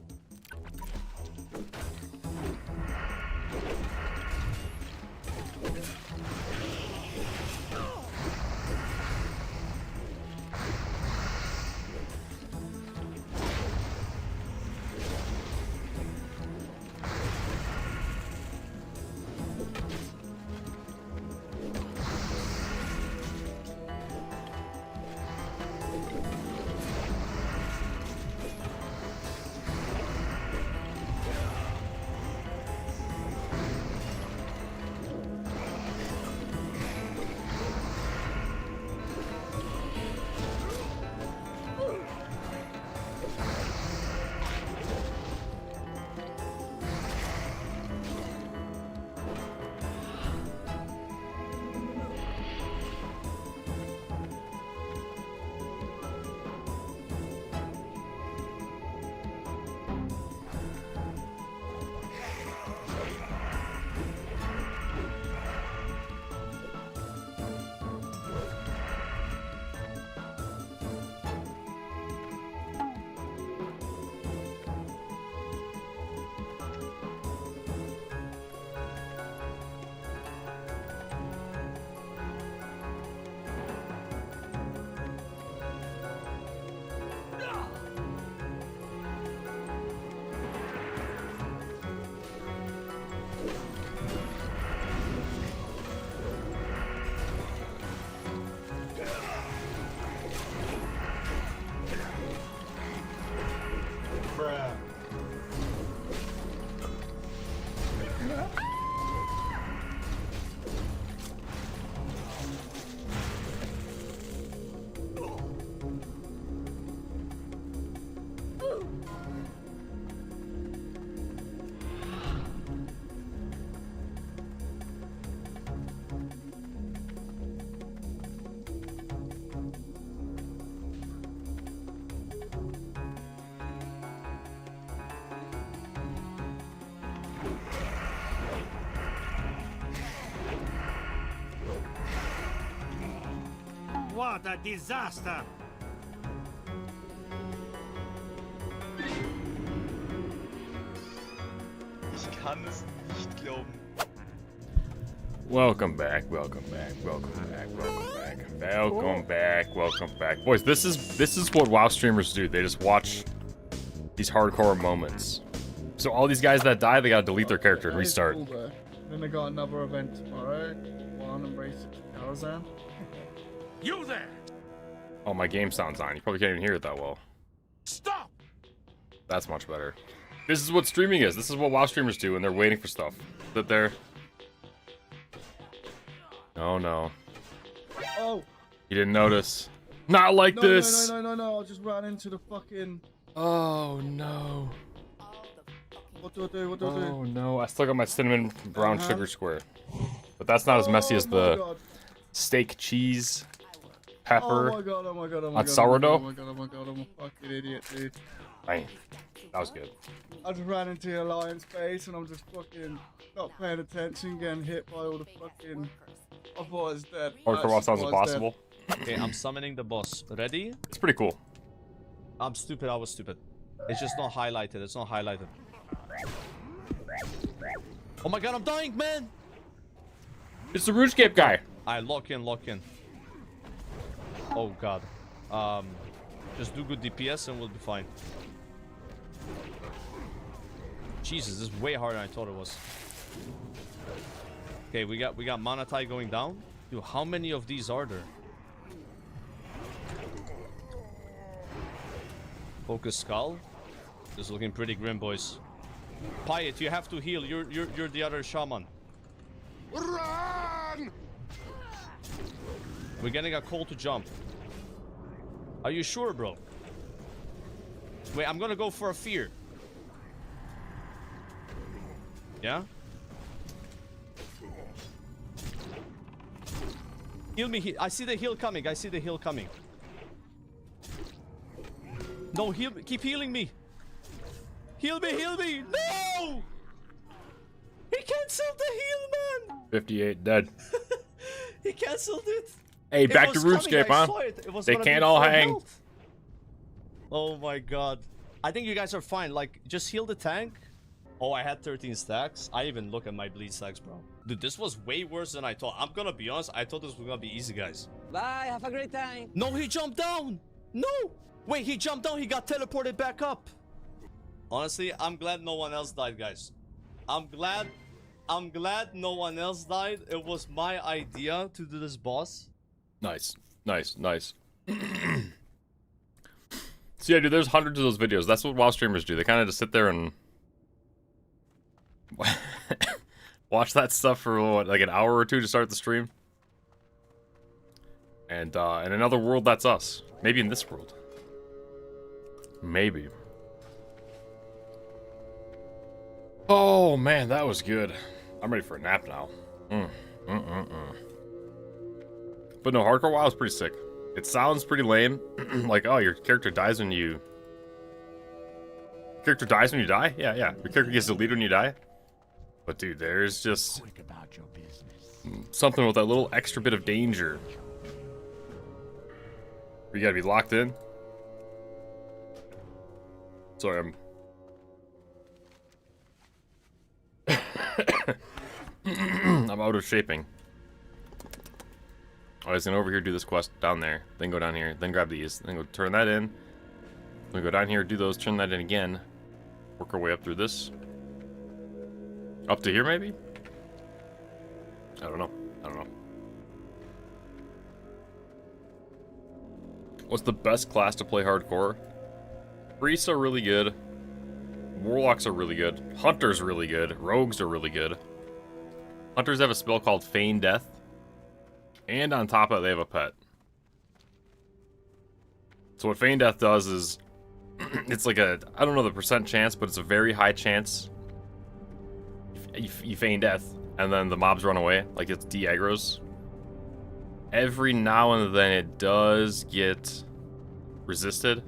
Speaker 2: What a disaster!
Speaker 6: Ich kann es nicht glauben.
Speaker 1: Welcome back, welcome back, welcome back, welcome back, welcome back, welcome back. Boys, this is what WoW streamers do. They just watch these hardcore moments. So all these guys that die, they gotta delete their character and restart.
Speaker 10: Then I got another event tomorrow. One Embrace Tarzan.
Speaker 2: You there!
Speaker 1: Oh, my game sound's on. You probably can't even hear it that well.
Speaker 2: Stop!
Speaker 1: That's much better. This is what streaming is. This is what WoW streamers do when they're waiting for stuff. Sit there. Oh no.
Speaker 10: Oh!
Speaker 1: You didn't notice. Not like
Speaker 10: No,
Speaker 1: this!
Speaker 10: no. I just ran into the fucking.
Speaker 1: Oh no.
Speaker 10: What do I do? What do I do?
Speaker 1: Oh no. I still got my cinnamon brown sugar square. But that's not as messy as the steak cheese pepper.
Speaker 10: Oh my god, oh my god, oh my
Speaker 1: on
Speaker 10: god.
Speaker 1: sourdough?
Speaker 10: Oh my god, oh my god, I'm a fucking idiot, dude.
Speaker 1: Bang. That was good.
Speaker 10: I just ran into the alliance base and I'm just fucking not paying attention, getting hit by all the fucking. I thought I was dead.
Speaker 1: Hardcore WoW sounds impossible.
Speaker 11: Okay, I'm summoning the boss. Ready?
Speaker 1: It's pretty cool.
Speaker 11: I'm stupid, I was stupid. It's just not highlighted, it's not highlighted. Oh my god, I'm dying, man!
Speaker 1: It's the RuneScape guy.
Speaker 11: I lock in. Oh god. Just do good DPS and we'll be fine. Jesus, this is way harder than I thought it was. Okay, we got Monotai going down. Dude, how many of these are there? Focus Skull. This is looking pretty grim, boys. Piet, you have to heal. You're the other shaman.
Speaker 3: Run!
Speaker 11: We're getting a call to jump. Are you sure, bro? Wait, I'm gonna go for a fear. Yeah? Heal me. I see the heal coming. No, heal. Keep healing me. Heal me. No! He cancelled the heal, man.
Speaker 1: 58 dead.
Speaker 11: He cancelled it.
Speaker 1: Hey,
Speaker 11: It
Speaker 1: back to
Speaker 11: was
Speaker 1: RuneScape,
Speaker 11: coming, I
Speaker 1: huh?
Speaker 11: saw it. It was
Speaker 1: They
Speaker 11: gonna be
Speaker 1: can't all
Speaker 11: full
Speaker 1: hang.
Speaker 11: health. Oh my god. I think you guys are fine. Like, just heal the tank. Oh, I had 13 stacks. I even look at my bleed stacks, bro. Dude, this was way worse than I thought. I'm gonna be honest. I thought this was gonna be easy, guys.
Speaker 4: Bye, have a great time.
Speaker 11: No, he jumped down. No. Wait, he jumped down. He got teleported back up. Honestly, I'm glad no one else died, guys. I'm glad no one else died. It was my idea to do this boss.
Speaker 1: Nice. So yeah, dude, there's hundreds of those videos. That's what WoW streamers do. They kind of just sit there and watch that stuff for what, like an hour or two to start the stream. And in another world, that's us. Maybe in this world. Maybe. Oh man, that was good. I'm ready for a nap now. But no, hardcore WoW is pretty sick. It sounds pretty lame. Like, oh, your character dies when you... Character dies when you die? Yeah. Your character gets deleted when you die. But dude, there's just... something with that little extra bit of danger. You gotta be locked in. Sorry, I'm out of shaping. I was gonna over here do this quest down there, then go down here, then grab these, then go turn that in. Then go down here, do those, turn that in again. Work our way up through this. Up to here, maybe? I don't know. What's the best class to play hardcore? Priests are really good. Warlocks are really good. Hunters are really good. Rogues are really good. Hunters have a spell called Feign Death. And on top of it, they have a pet. So what Feign Death does is... it's like a... I don't know the percent chance, but it's a very high chance. You feign death, and then the mobs run away. Like, it's de-aggros. Every now and then it does get resisted.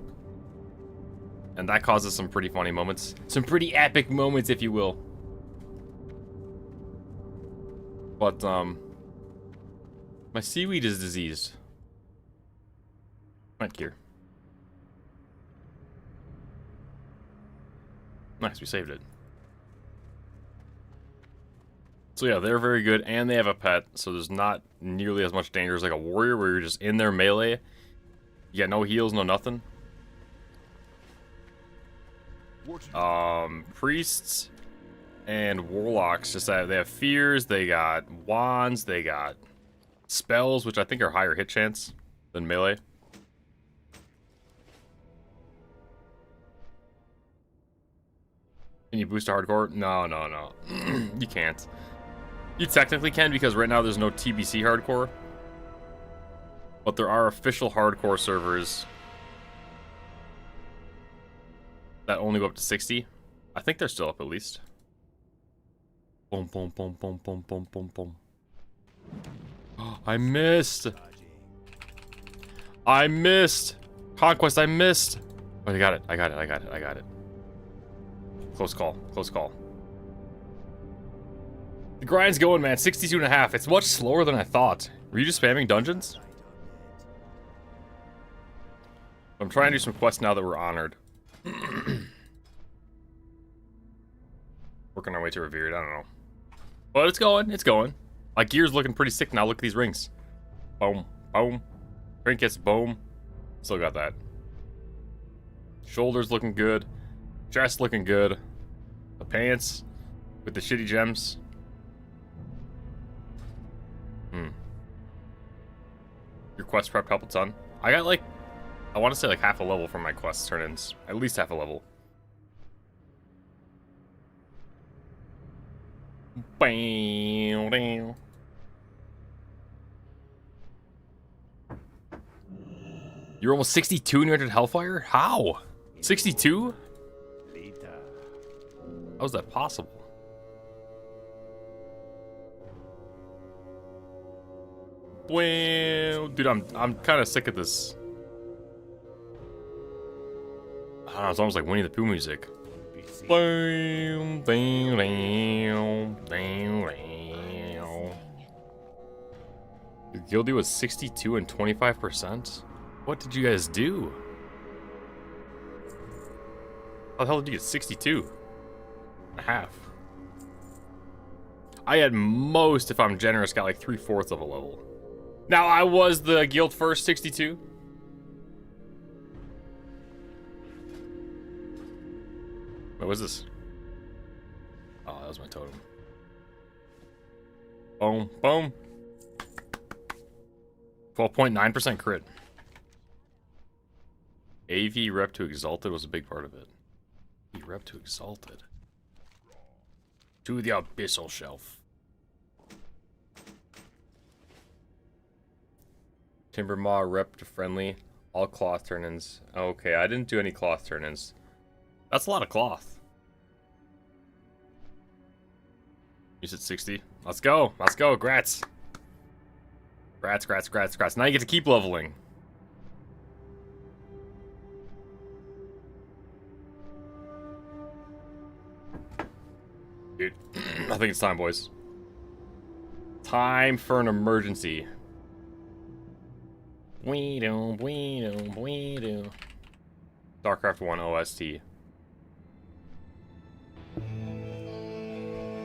Speaker 1: And that causes some pretty funny moments. Some pretty epic moments, if you will. But, my seaweed is diseased. Plant gear. Nice, we saved it. So yeah, they're very good, and they have a pet, so there's not nearly as much danger as like a warrior where you're just in their melee. You got no heals, no nothing. Priests and warlocks just have, they have fears, they got wands, they got spells, which I think are higher hit chance than melee. Can you boost a hardcore? No, no, no. You can't. You technically can because right now there's no TBC hardcore. But there are official hardcore servers that only go up to 60. I think they're still up at least. Boom, boom, boom, boom, boom, boom, boom, boom. Oh, I missed. I missed. Conquest, I missed. But I got it. I got it. I got it. I got it. Close call. Close call. The grind's going, man. 62.5. It's much slower than I thought. Were you just spamming dungeons? I'm trying to do some quests now that we're honored. Working our way to revered. I don't know. But it's going. It's going. My gear's looking pretty sick now. Look at these rings. Boom. Boom. Trinkets. Boom. Still got that. Shoulders looking good. Chest looking good. The pants with the shitty gems. Your quest prep helped a ton. I got like, I want to say like half a level from my quest turn-ins. At least half a level. Bam, bam. You're almost 62 and you're at Hellfire? How? 62? How is that possible? Well, dude, I'm kind of sick of this. I don't know, it's almost like Winnie the Pooh music. Bam, bam, bam, bam, bam. Your guilty was 62 and 25%? What did you guys do? How the hell did you get 62 and a half? I had most, if I'm generous, got like 3/4 of a level. Now, I was the guild first 62. What was this? Oh, that was my totem. Boom, boom. 12.9% crit. AV rep to Exalted was a big part of it. AV rep to Exalted. To the Abyssal Shelf. Timber Maw rep to Friendly. All cloth turn-ins. Okay, I didn't do any cloth turn-ins. That's a lot of cloth. You said 60. Let's go. Let's go. Grats. Grats, grats, grats, grats. Now you get to keep leveling. Dude, I think it's time, boys. Time for an emergency. StarCraft 1 OST.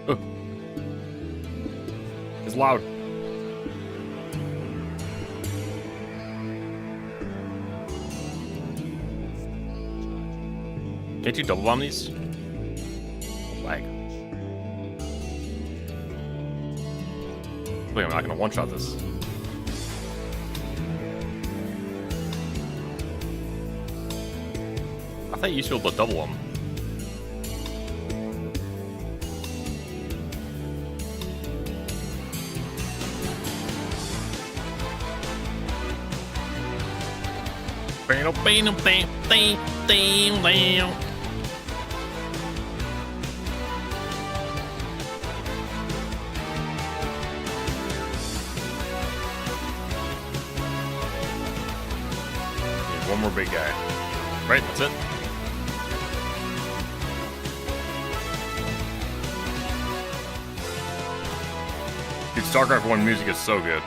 Speaker 1: Oh. It's loud. Can't you double bomb these? Lag. Wait, I'm not gonna one-shot this. I thought you used to be able to double them. One more big guy. Right, that's it. Dude, StarCraft 1 music is so good.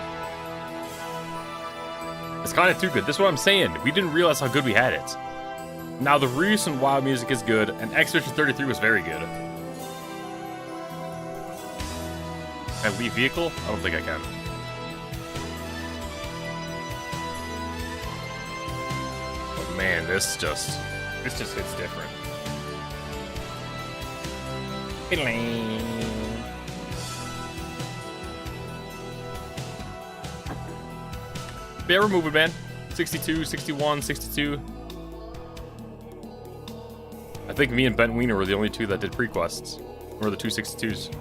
Speaker 1: It's kind of too good. This is what I'm saying. We didn't realize how good we had it. Now, the recent WoW music is good, and Expedition 33 was very good. Can I leave vehicle? I don't think I can. But man, this just hits different. Yeah, we're moving, man. 62, 61, 62. I think me and Ben Wiener were the only two that did pre-quests. Or the 262s.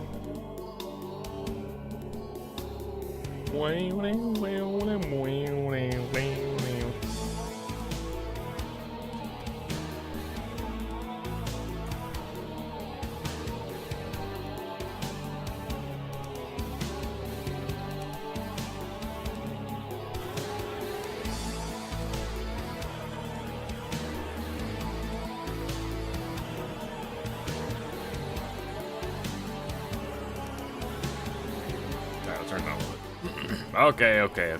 Speaker 1: Okay.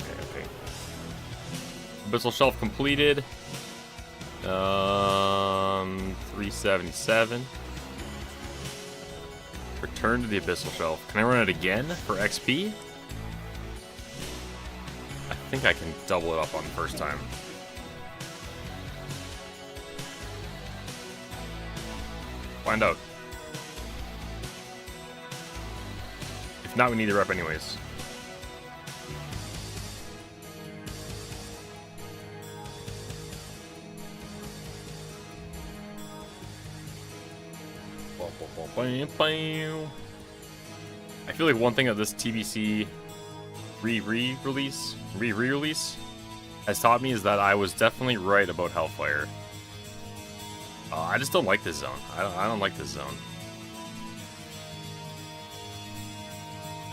Speaker 1: Abyssal Shelf completed. 377. Return to the Abyssal Shelf. Can I run it again for XP? I think I can double it up on the first time. Find out. If not, we need the rep anyways. I feel like one thing of this TBC re-release has taught me is that I was definitely right about Hellfire. I just don't like this zone. I don't like this zone.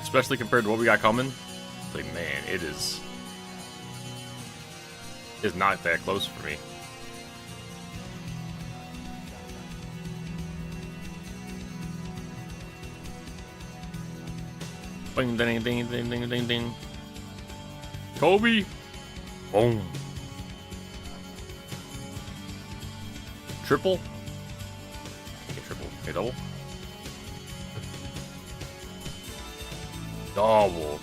Speaker 1: Especially compared to what we got coming. It's like, man, it is not that close for me. Ding, ding, ding, ding, ding, ding, ding. Kobe. Boom. Triple. Get triple. Get double. Double.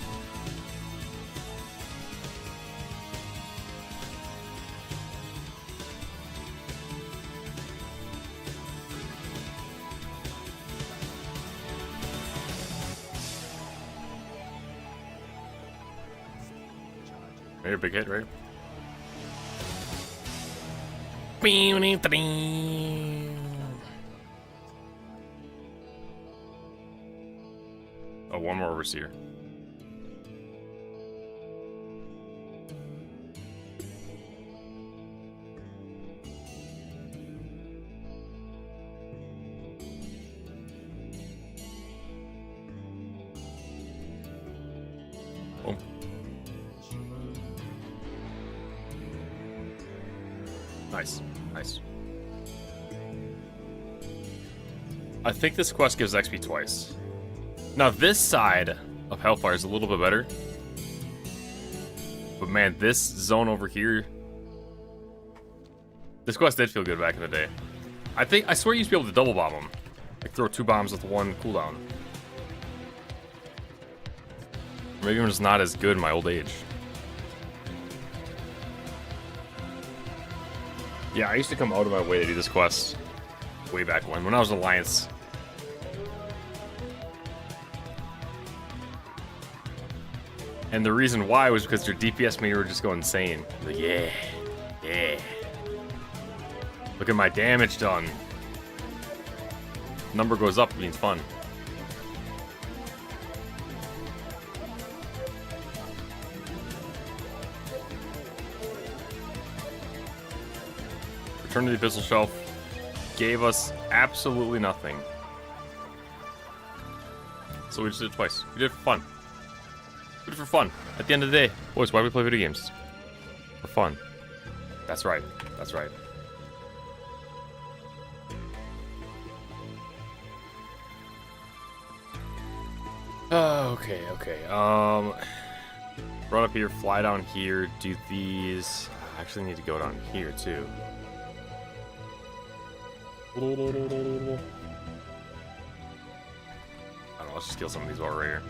Speaker 1: Made a big hit, right? Oh, one more overseer. Oh. Nice, nice. I think this quest gives XP twice. Now this side of Hellfire is a little bit better. But man, this zone over here... This quest did feel good back in the day. I swear you used to be able to double bomb them. Like throw 2 bombs with 1 cooldown. Maybe I'm just not as good in my old age. Yeah, I used to come out of my way to do this quest way back when I was Alliance. And the reason why was because your DPS meter would just go insane. Like, yeah. Look at my damage done. Number goes up, means fun. Return to the Abyssal Shelf gave us absolutely nothing. So we just did it twice. We did it for fun. We did it for fun. At the end of the day, boys, why do we play video games? For fun. That's right. That's right. Okay. Run up here, fly down here, do these. I actually need to go down here too. I don't know, let's just kill some of these while we're right here.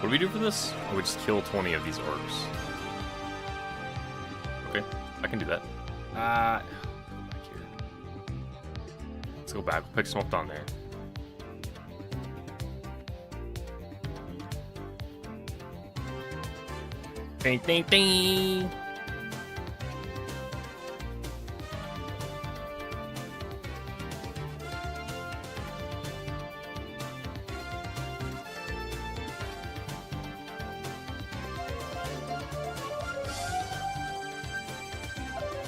Speaker 1: What do we do for this? Oh, we just kill 20 of these orcs. Okay, I can do that. Go back here. Let's go back. Pick some up down there. Ding, ding, ding.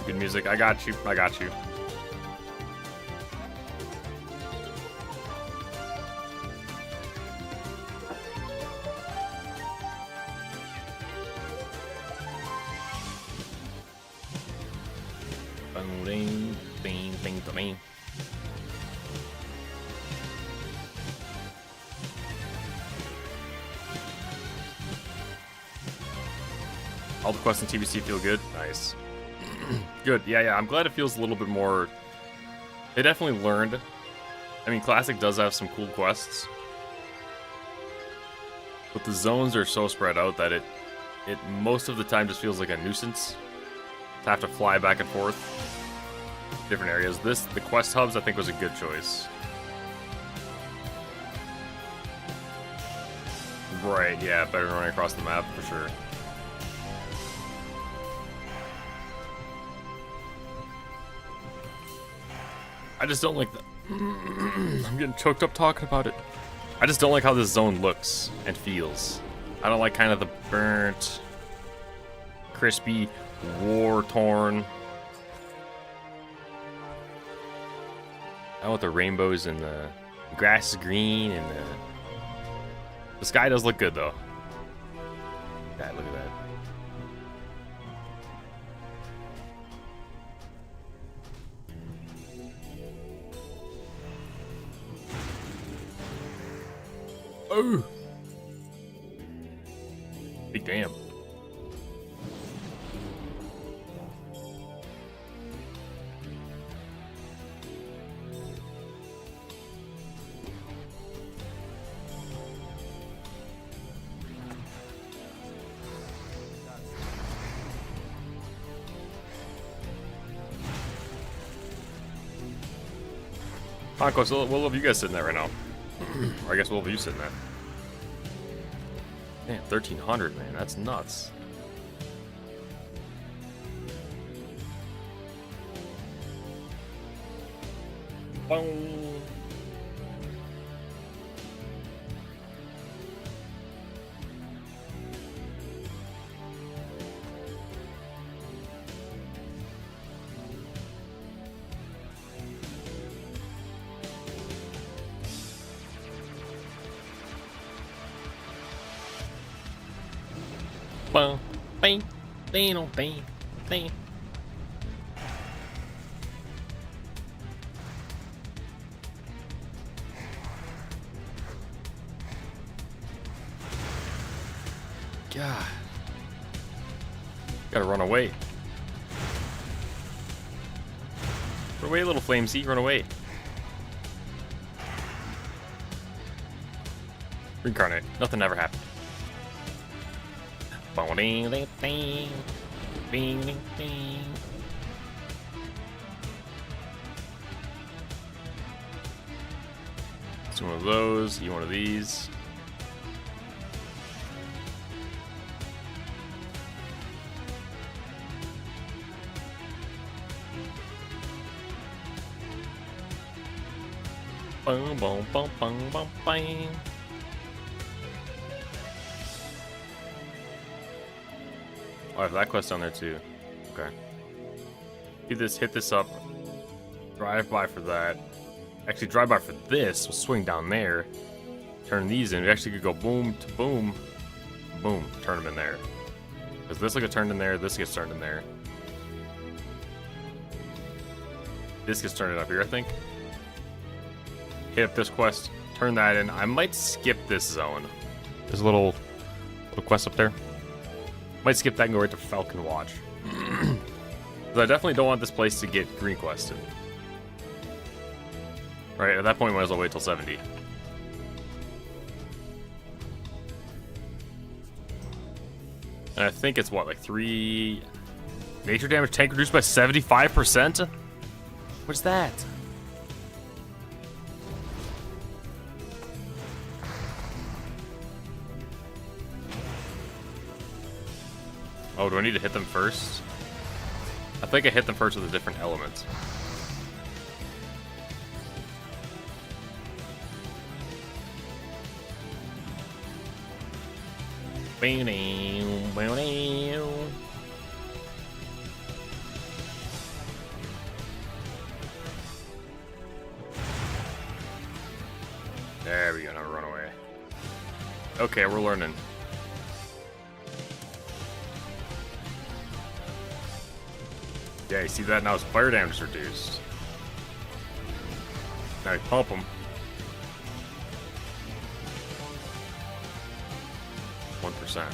Speaker 1: Good music. I got you. I got you. Ding, ding, ding, ding. All the quests in TBC feel good. Nice. Good. Yeah. I'm glad it feels a little bit more. They definitely learned. I mean, Classic does have some cool quests, but the zones are so spread out that it most of the time just feels like a nuisance to have to fly back and forth different areas. The quest hubs I think was a good choice. Right. Yeah. Better than running across the map for sure. I just don't like the. I'm getting choked up talking about it. I just don't like how this zone looks and feels. I don't like kind of the burnt, crispy, war-torn. I want the rainbows and the grass is green and the sky does look good though. God, look at that. Oh! Big damn. Conquest, what level are you guys sitting at right now? Or I guess what level are you sitting at? Man, 1300, man, that's nuts. Boom. Bang, bang, bang, bang, bang. God. Gotta run away. Run away, little flamesy, run away. Reincarnate. Nothing ever happened. Ding, ding, ding. Ding, ding, ding. It's one of those, you one of these. Boom, boom, boom, boom, boom, bang. Oh, I have that quest on there too. Okay. Do this, hit this up. Drive by for that. Actually, drive by for this. We'll swing down there. Turn these in. We actually could go boom to boom. Boom. Turn them in there. Because this will get turned in there. This gets turned in there. This gets turned up here, I think. Hit up this quest. Turn that in. I might skip this zone. There's a little quest up there. Might skip that and go right to Falcon Watch. Because I definitely don't want this place to get green quested. Right, at that point, might as well wait till 70. And I think it's what, like 3 nature damage tank reduced by 75%? What's that? Oh, do I need to hit them first? I think I hit them first with a different element. There we go, now run away. Okay, we're learning. Yeah, you see that? Now his fire damage is reduced. Now you pump him. 1%.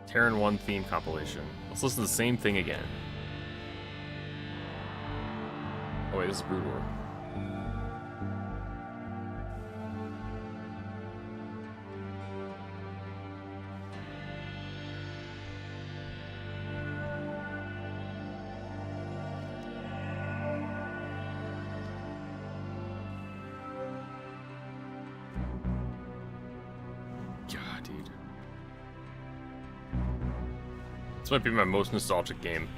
Speaker 1: Terran 1 theme compilation. Let's listen to the same thing again. Oh wait, this is Brood War. God, dude. This might be my most nostalgic game.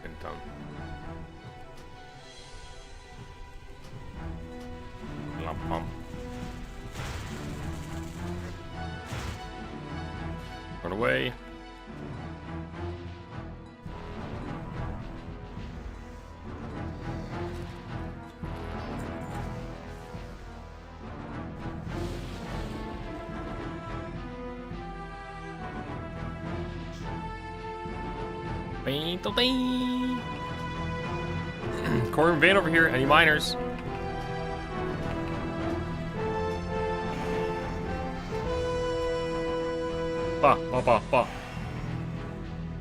Speaker 1: Been done. Run away. Corey and Van over here. Any miners? Bah.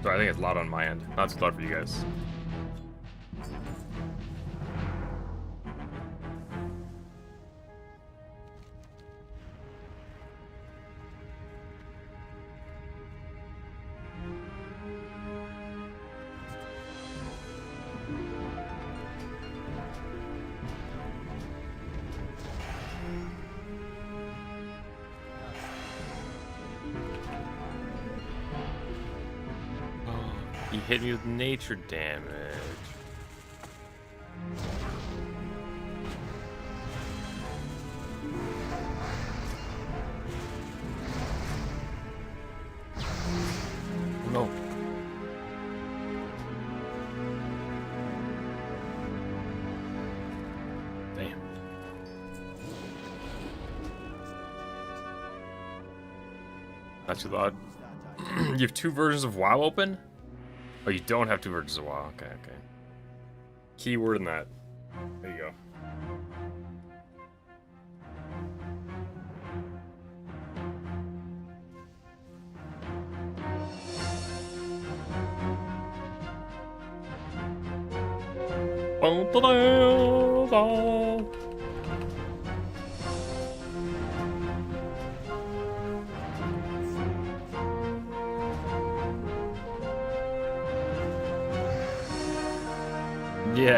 Speaker 1: Sorry, I think it's loud on my end. Not too loud for you guys. He hit me with nature damage. No. Damn. Not too loud. You have 2 versions of WoW open? Oh, you don't have 2 versions of WoW. Okay. Keyword in that. There you go. Yeah,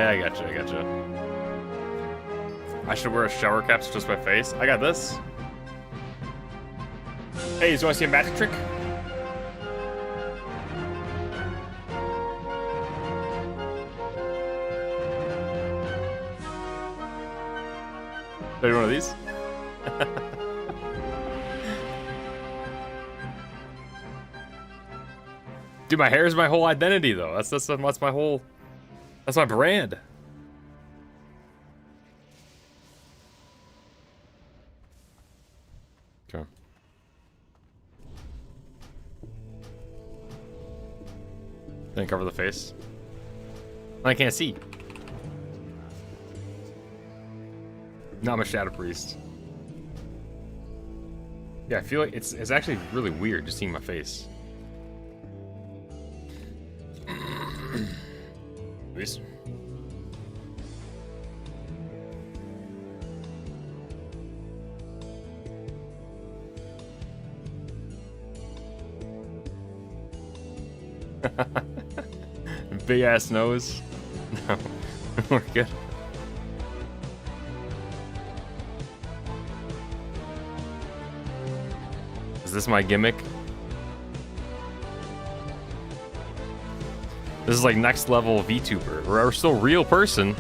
Speaker 1: I gotcha, I gotcha. I should wear a shower cap to just my face. I got this. Hey, you want to see a magic trick? Maybe one of these? Dude, my hair is my whole identity, though. That's my whole... That's my brand. Okay. Then cover the face. I can't see. No, I'm a shadow priest. Yeah, I feel like it's actually really weird just seeing my face. Please. Big ass nose. No, we're good. Is this my gimmick? This is like next level VTuber. We're still a real person.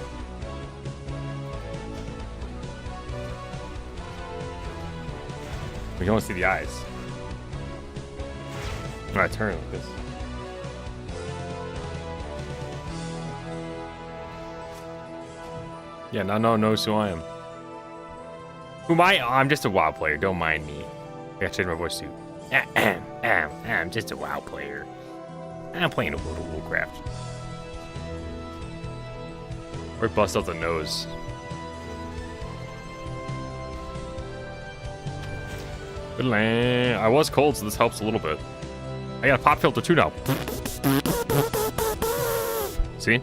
Speaker 1: We can only see the eyes. Alright, turn like this. Yeah, now no one knows who I am. Who am I? Oh, I'm just a WoW player. Don't mind me. I gotta change my voice too. I'm just a WoW player. I'm playing a World of Warcraft. Or bust out the nose. I was cold, so this helps a little bit. I got a pop filter too now. See?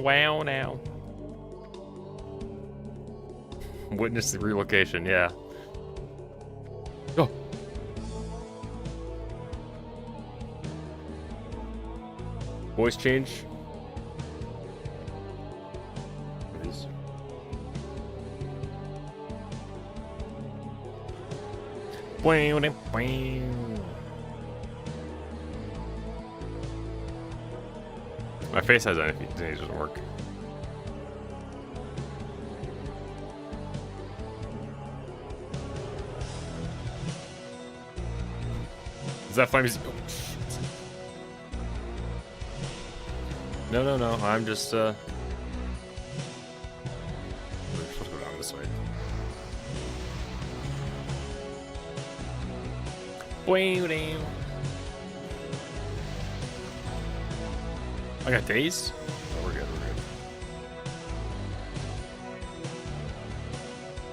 Speaker 1: Wow now. Witness the relocation, yeah. Oh. Voice change. It is. My face has anything, it doesn't work. Is that flame? No, I'm just, we're supposed to go down this way. I got days? Oh, we're good, we're good.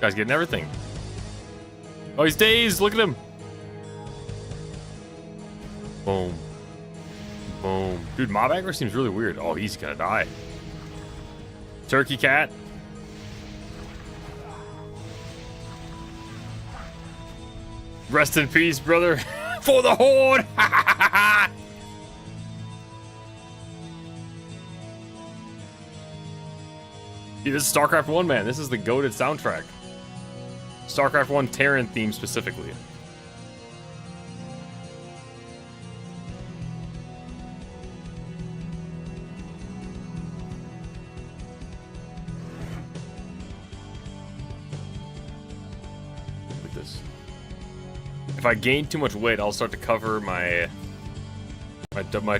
Speaker 1: Guy's getting everything. Oh, he's dazed, look at him. Boom. Boom. Dude, mob aggro seems really weird. Oh, he's gonna die. Turkey cat. Rest in peace, brother. For the Horde! Dude, this is StarCraft 1, man. This is the goated soundtrack. StarCraft 1 Terran theme specifically. If I gain too much weight, I'll start to cover my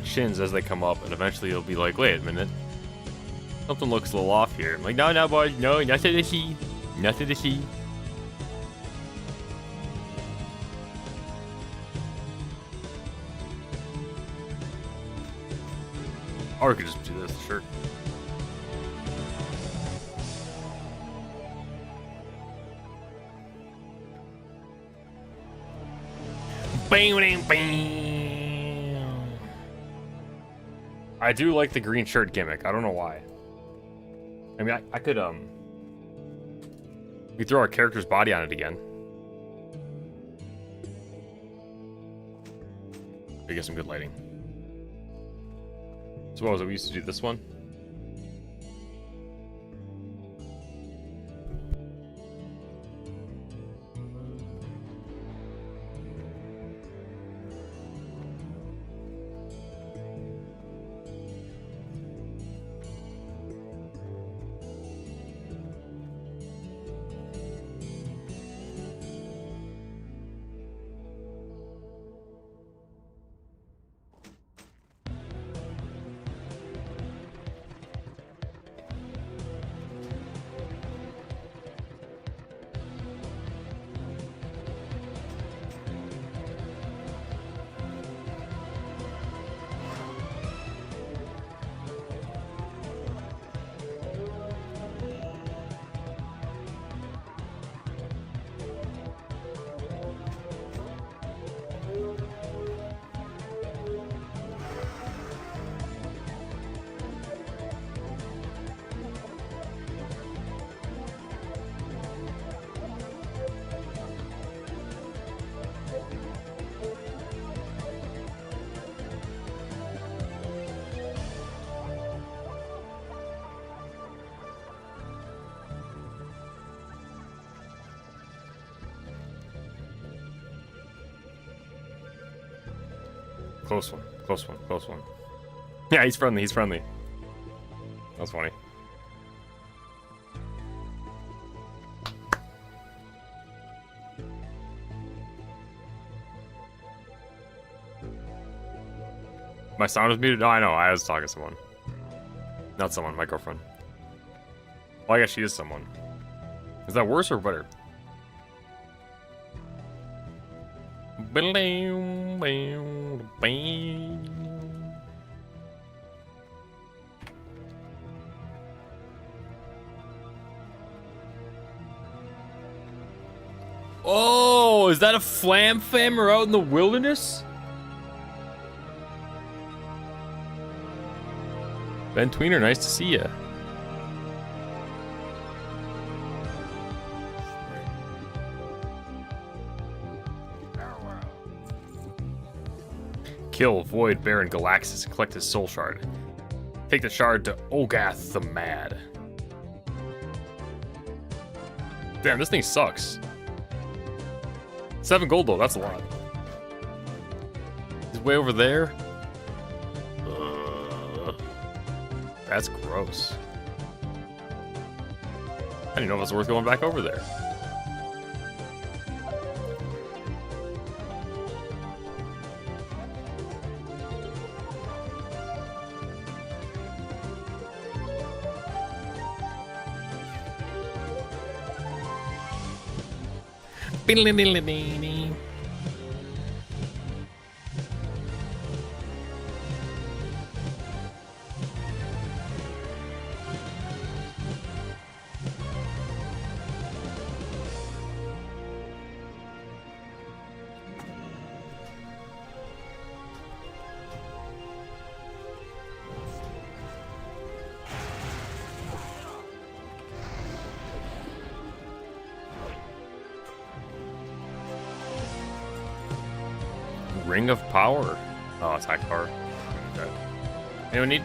Speaker 1: chins as they come up, and eventually it'll be like, wait a minute, something looks a little off here. I'm like, no, boy, no, nothing to see, nothing to see. Or we could just do this, sure. I do like the green shirt gimmick. I don't know why. I mean, I could, we throw our character's body on it again. We get some good lighting. So what was it? We used to do this one. Close one, close one, close one. Yeah, he's friendly, he's friendly. That's funny. My sound was muted? No, I know, I was talking to someone. Not someone, my girlfriend. Well, I guess she is someone. Is that worse or better? Oh, is that a flam famer out in the wilderness? Ben Tweener, nice to see ya. Kill Void Baron Galaxus and collect his soul shard. Take the shard to Ogath the Mad. Damn, this thing sucks. 7 gold though, that's a lot. He's way over there. That's gross. I didn't know if it was worth going back over there. Ring of Power. Oh, attack power. Okay. Anyone need?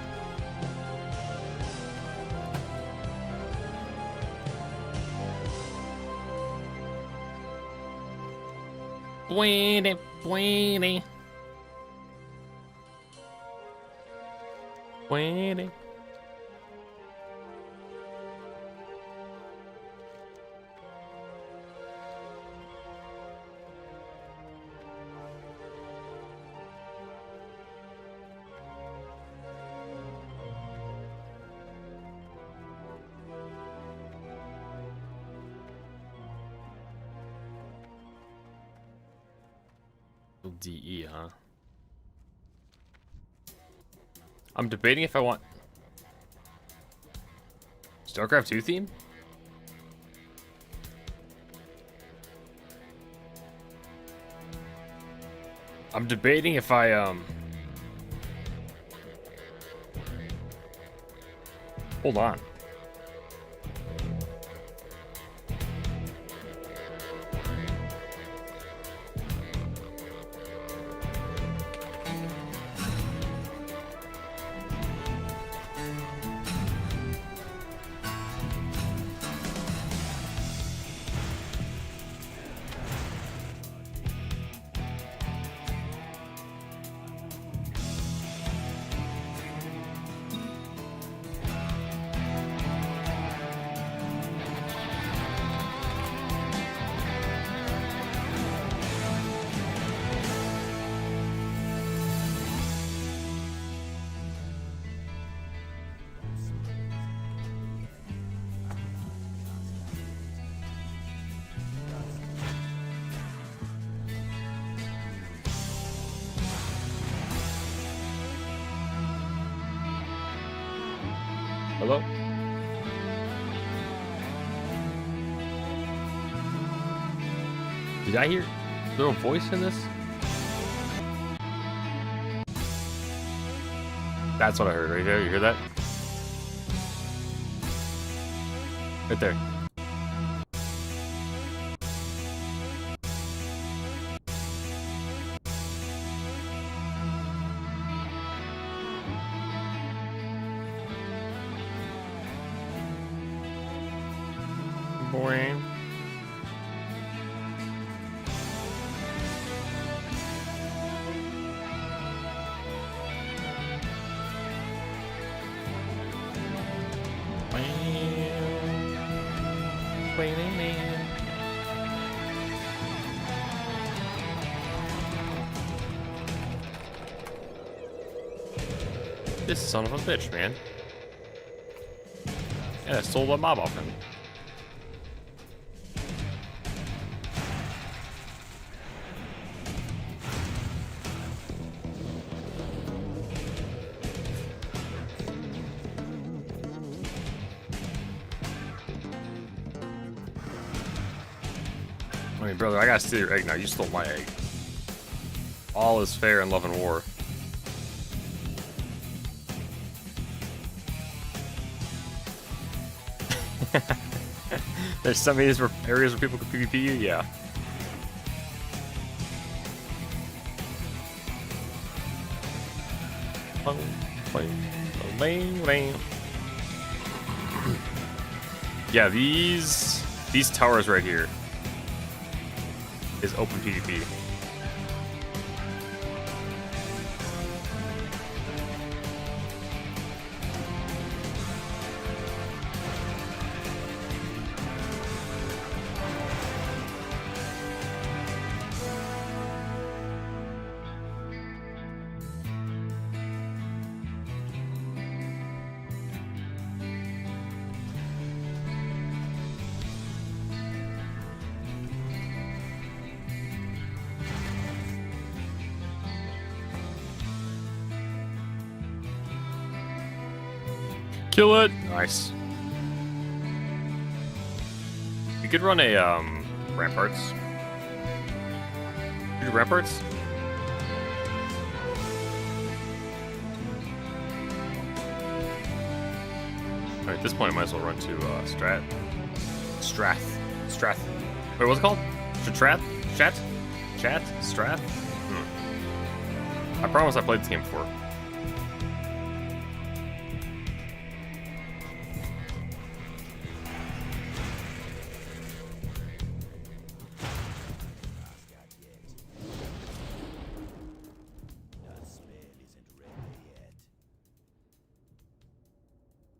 Speaker 1: Bweeny, bweeny. Bweeny. DE, huh? I'm debating if I want StarCraft 2 theme? I'm debating if I hold on. Hello? Did I hear? Is there a voice in this? That's what I heard right there. You hear that? Right there. Boing. This son of a bitch, man. Yeah, I stole the mob off him. I mean, brother, I gotta steal your egg now. You stole my egg. All is fair in love and war. There's some areas where people can PvP you, yeah. Yeah, these towers right here is open PvP. Kill it! Nice. You could run a, ramparts. You do ramparts? Alright, at this point I might as well run to, Strath. Wait, what's it called? Strath? Strath? I promise I played this game before.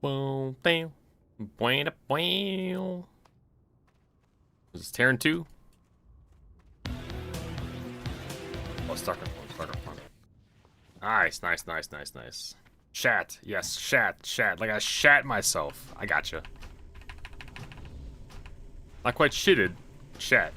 Speaker 1: Boom, bam, bam, bam. Is this Terran 2? Oh, Starcraft 1. Nice. Shat, yes, shat. Like I shat myself. I gotcha. Not quite shitted. Shat.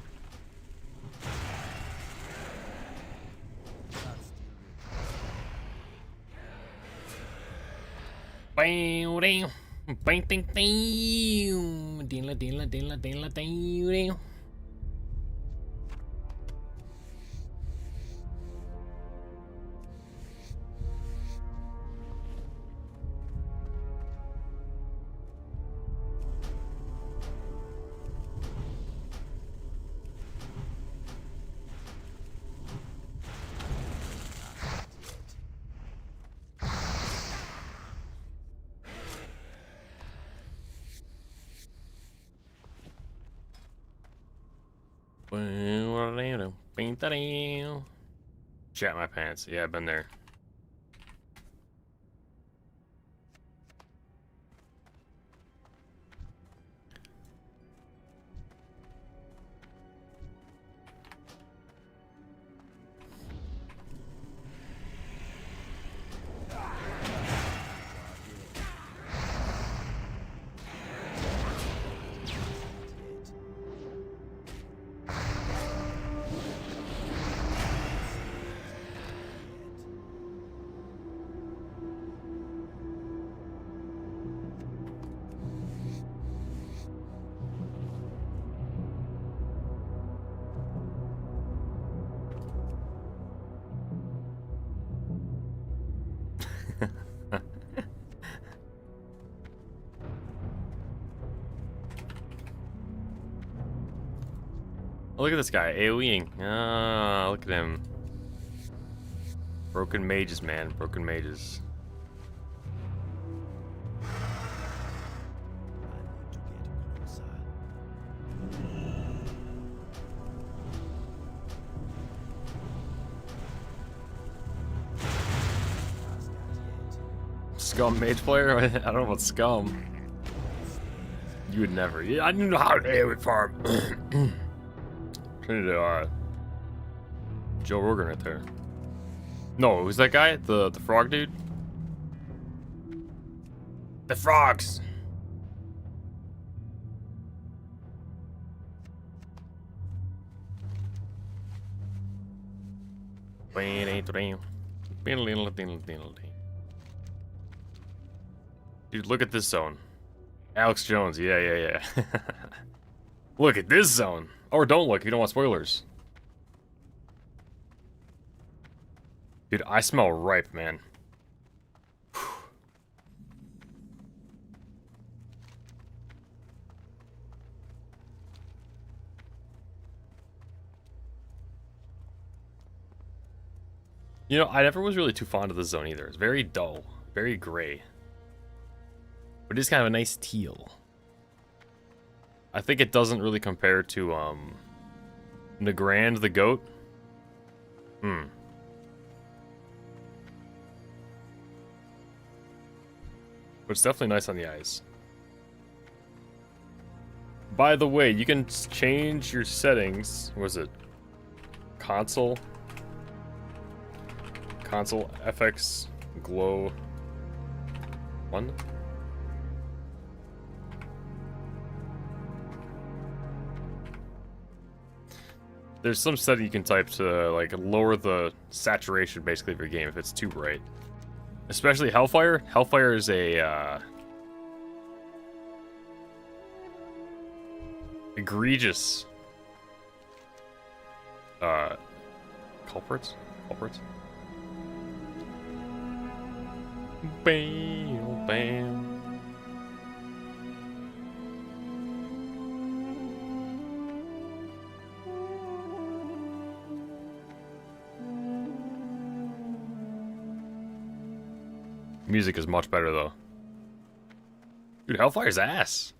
Speaker 1: Chat my pants. Yeah, I've been there. Oh, look at this guy, AoEing. Ah, look at him. Broken mages, man. Broken mages. Scum mage player? I don't know about scum. You would never. Yeah, I didn't know how to AoE farm. Turn to Joe Rogan right there. No, who's that guy? The frog dude? The frogs! Dude, look at this zone. Alex Jones, yeah. Look at this zone. Or don't look, you don't want spoilers. Dude, I smell ripe, man. You know, I never was really too fond of the zone either. It's very dull, very gray. But it is kind of a nice teal. I think it doesn't really compare to, Nagrand the goat. But it's definitely nice on the eyes. By the way, you can change your settings. What was it? Console FX glow 1. There's some setting you can type to like lower the saturation basically of your game if it's too bright. Especially Hellfire. Hellfire is a egregious culprits. Bam, bam. Music is much better though. Dude, Hellfire's ass.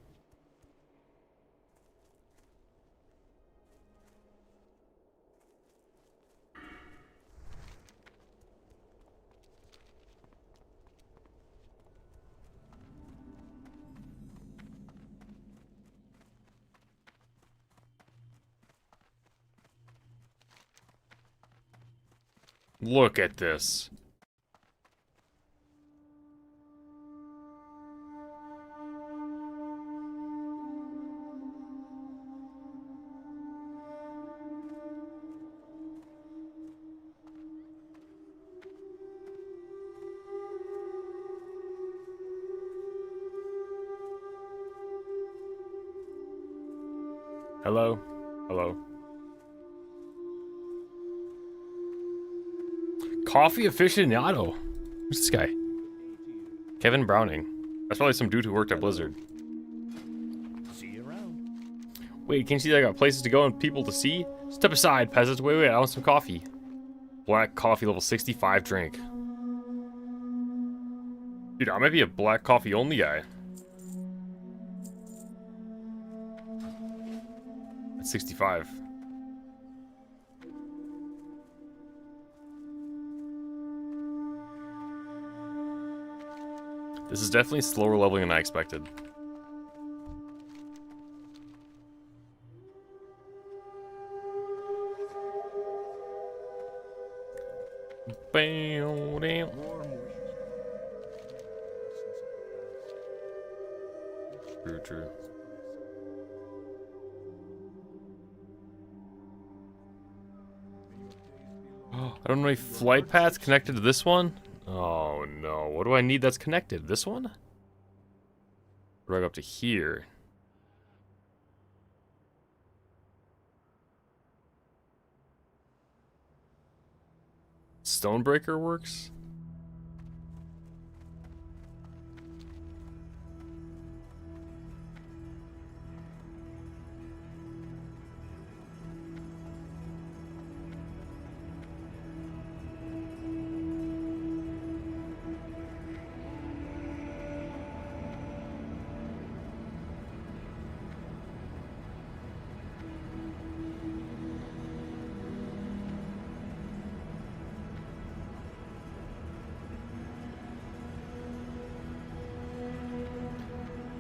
Speaker 1: Look at this. Hello? Hello? Coffee aficionado? Who's this guy? Kevin Browning. That's probably some dude who worked at Blizzard.
Speaker 2: See you around.
Speaker 1: Wait, can't you see I got places to go and people to see? Step aside, peasants. Wait, I want some coffee. Black coffee level 65 drink. Dude, I might be a black coffee only guy. At 65. This is definitely slower leveling than I expected. Bam, damn. True, true. I don't know any flight paths connected to this one? Oh no, what do I need that's connected? This one? Or do I go up to here? Stonebreaker works?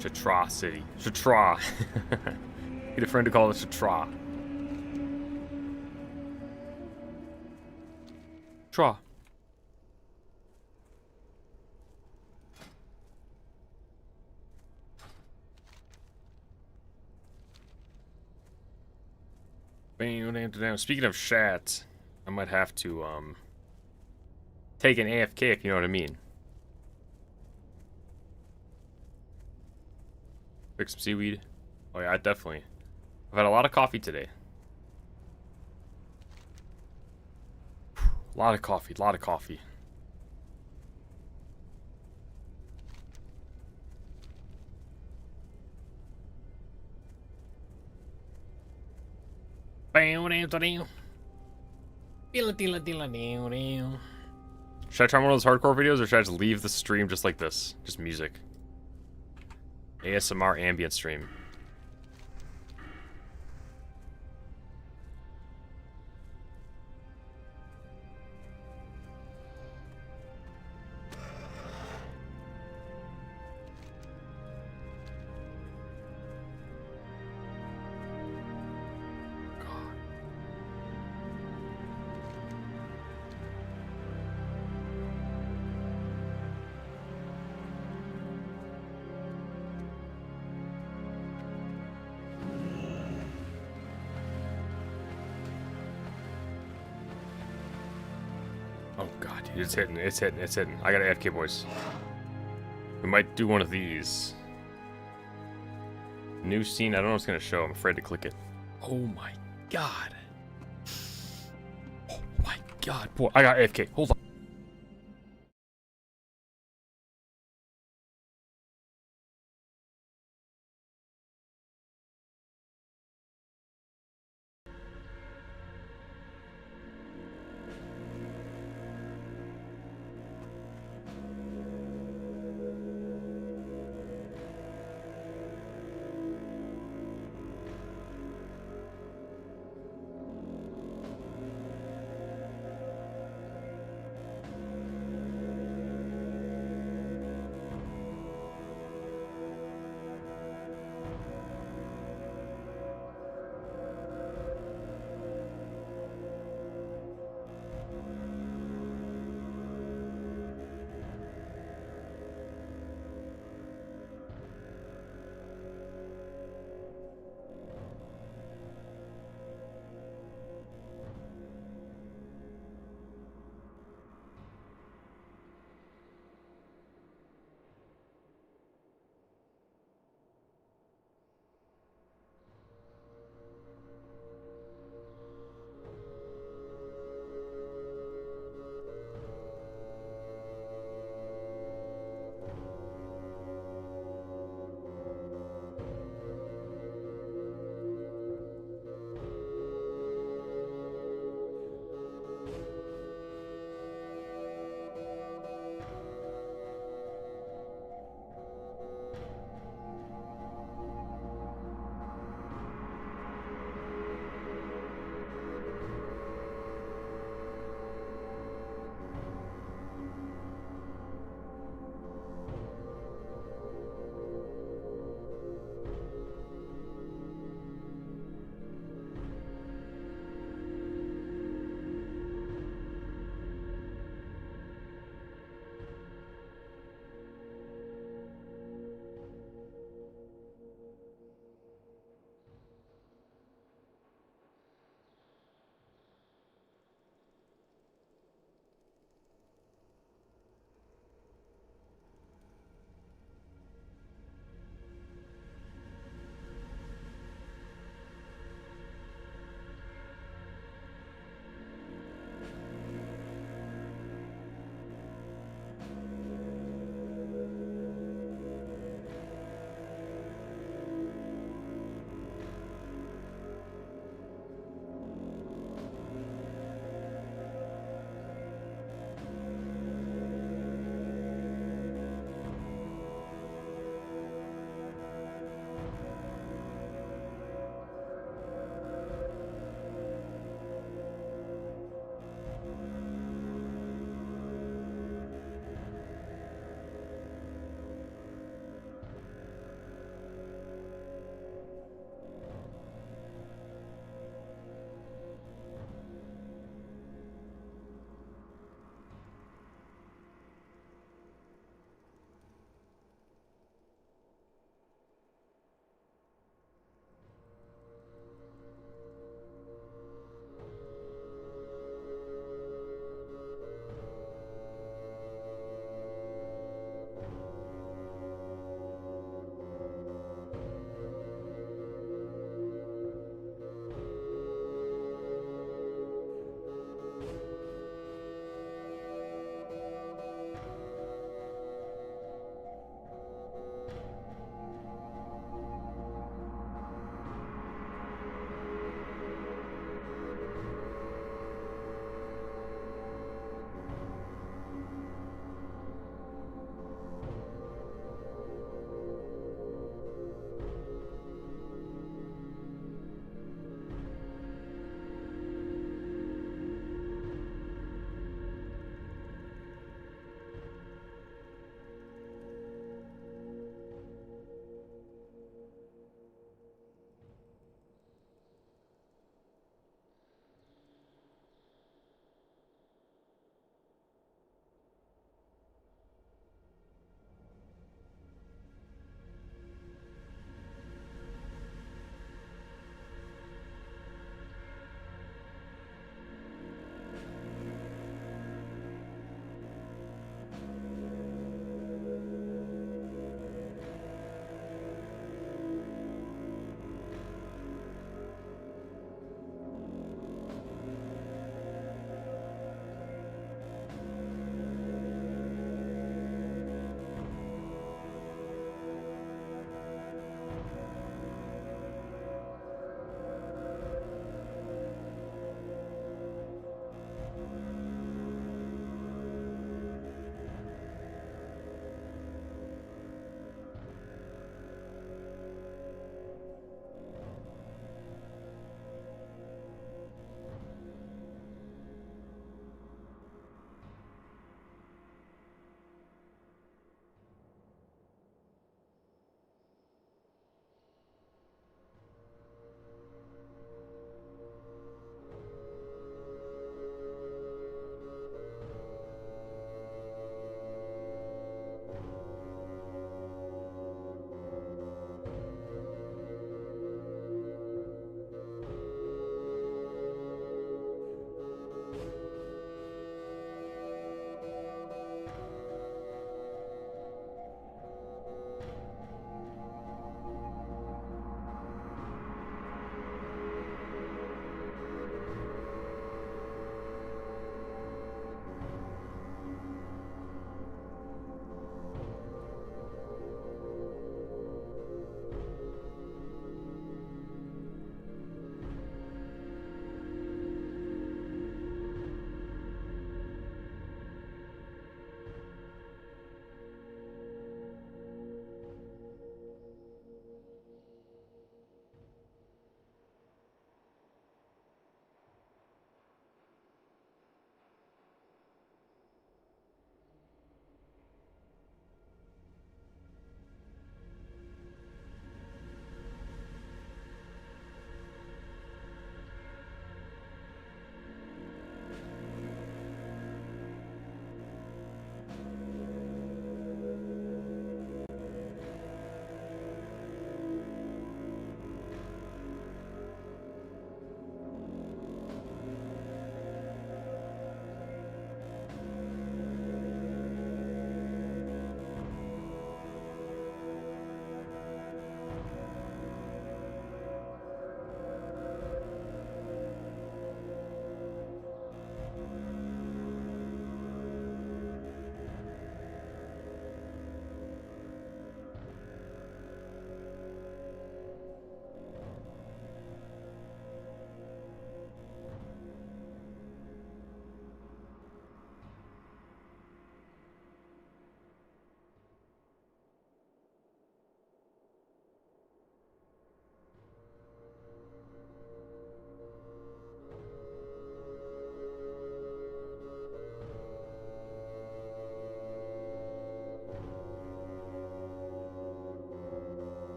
Speaker 1: Chatra City. Chatra. Get a friend to call it Chatra. Chatra. Speaking of shat, I might have to take an AFK if you know what I mean. Pick some seaweed. Oh yeah, definitely. I've had a lot of coffee today. A lot of coffee, a lot of coffee. Should I try one of those hardcore videos, or should I just leave the stream just like this? Just music. ASMR ambient stream. Oh god, dude, it's hitting, it's hitting, it's hitting. I got AFK, boys. We might do one of these. New scene, I don't know what's gonna show. I'm afraid to click it. Oh my god. Oh my god, boy. I got AFK. Hold on.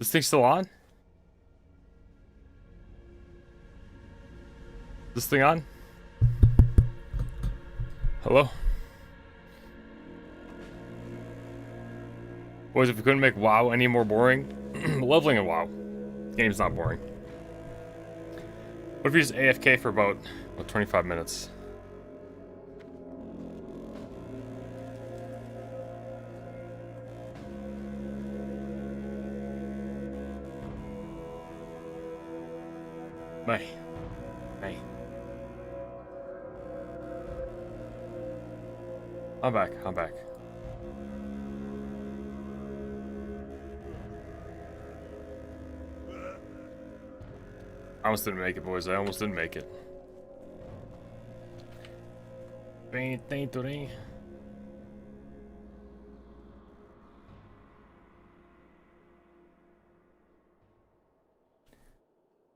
Speaker 1: This thing's still on? This thing on? Hello? Boys, if we couldn't make WoW any more boring, leveling in WoW. This game's not boring. What if you just AFK for about 25 minutes? May. I'm back. I almost didn't make it, boys. I almost didn't make it.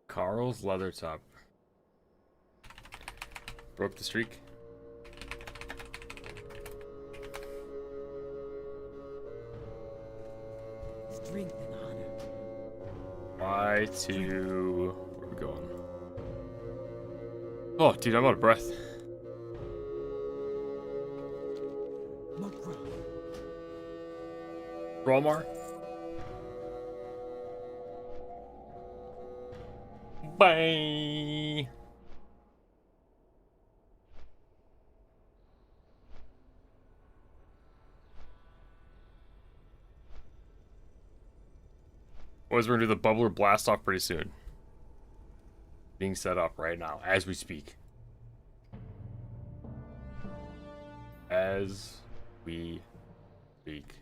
Speaker 1: Carl's leather top. Broke the streak.
Speaker 4: Strength and honor.
Speaker 1: Y2. Where are we going? Oh, dude, I'm out of breath. Bromar? Bye. Boys, we're gonna do the bubbler blast off pretty soon. Being set up right now, as we speak. As we speak.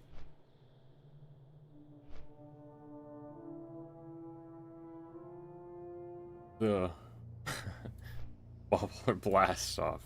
Speaker 1: The bubbler blast off.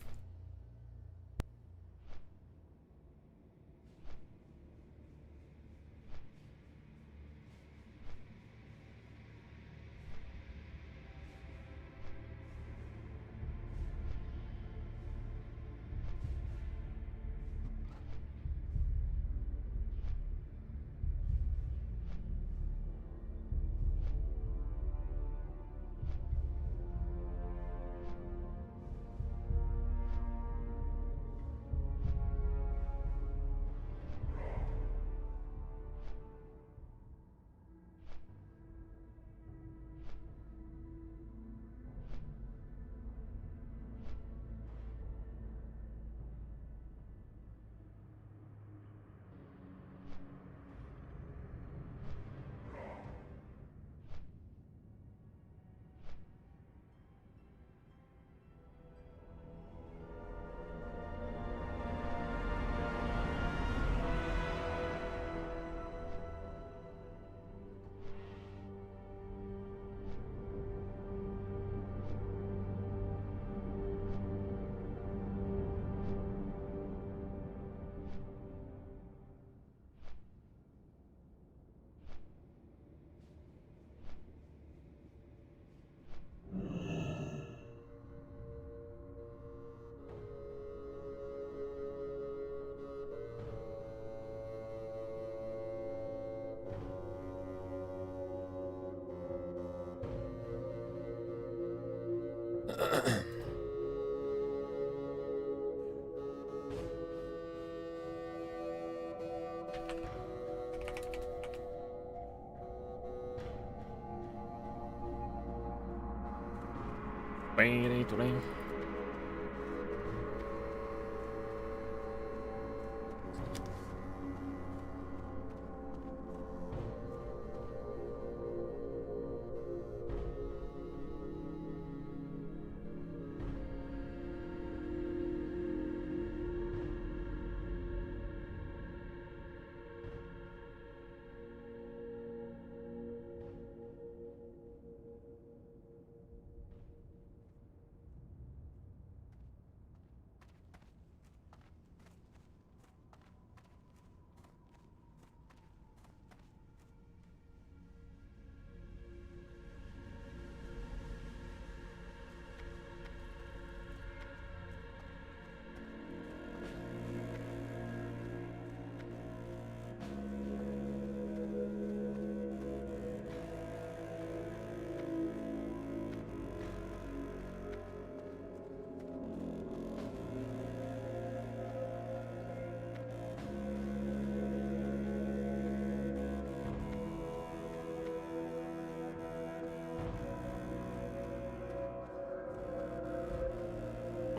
Speaker 1: Bang, bang.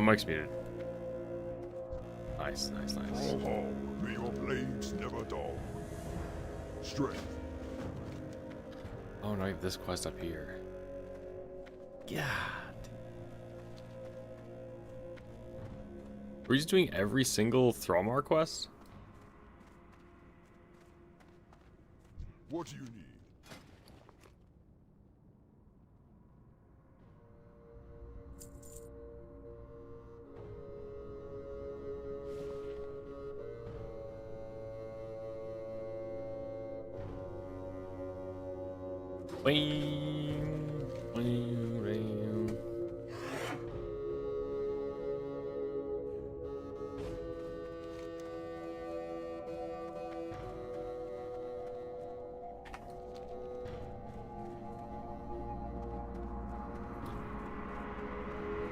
Speaker 1: mic's muted. Nice, nice, nice.
Speaker 3: Oh, may your blades never dull. Strength.
Speaker 1: Oh no, I have this quest up here. God. Were you just doing every single Thrallmar quest?
Speaker 3: What do you need?
Speaker 1: Wing, wing, wing.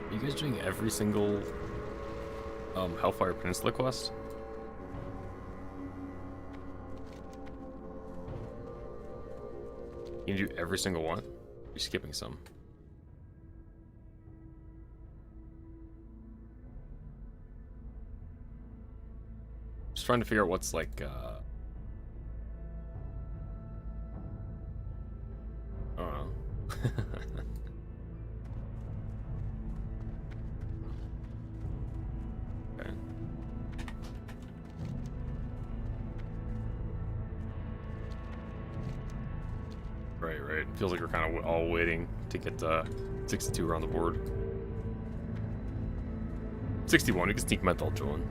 Speaker 1: Are you guys doing every single Hellfire Peninsula quest? Can you do every single one? You're skipping some. Just trying to figure out what's like, I don't know. Okay. Right, right. Feels like we're kind of all waiting to get 62 around the board. 61, we can sneak mental Joan.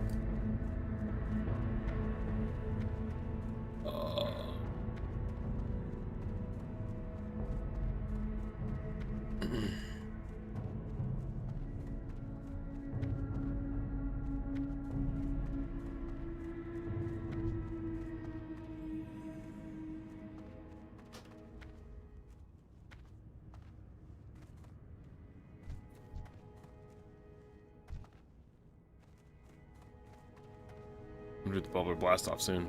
Speaker 1: I'm gonna do the bubbler blast off soon.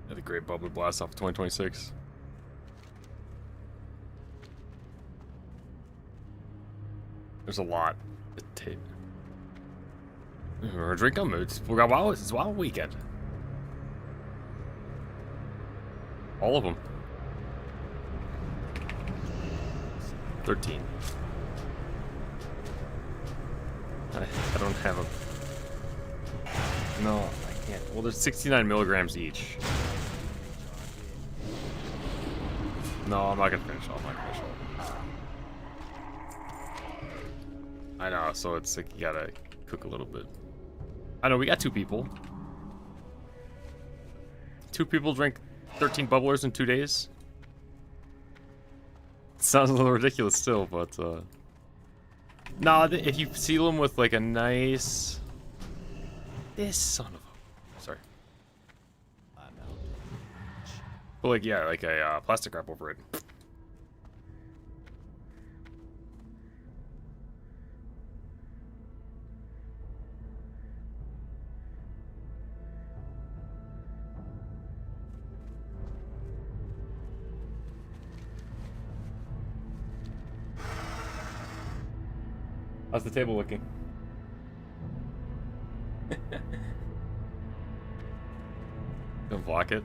Speaker 1: Yeah, the great bubbler blast off of 2026. There's a lot to take. We're drinking moods. We got WoW. It's WoW weekend. All of them. 13. I don't have a... No, I can't. Well, there's 69 milligrams each. No, I'm not gonna finish all. I'm not gonna finish all. I know, so it's like you gotta cook a little bit. I know, we got 2 people. 2 people drink 13 bubblers in 2 days. Sounds a little ridiculous still, but no, if you seal them with like a nice, this son of a, sorry, but like yeah, like a plastic wrap over it. How's the table looking? Don't block it.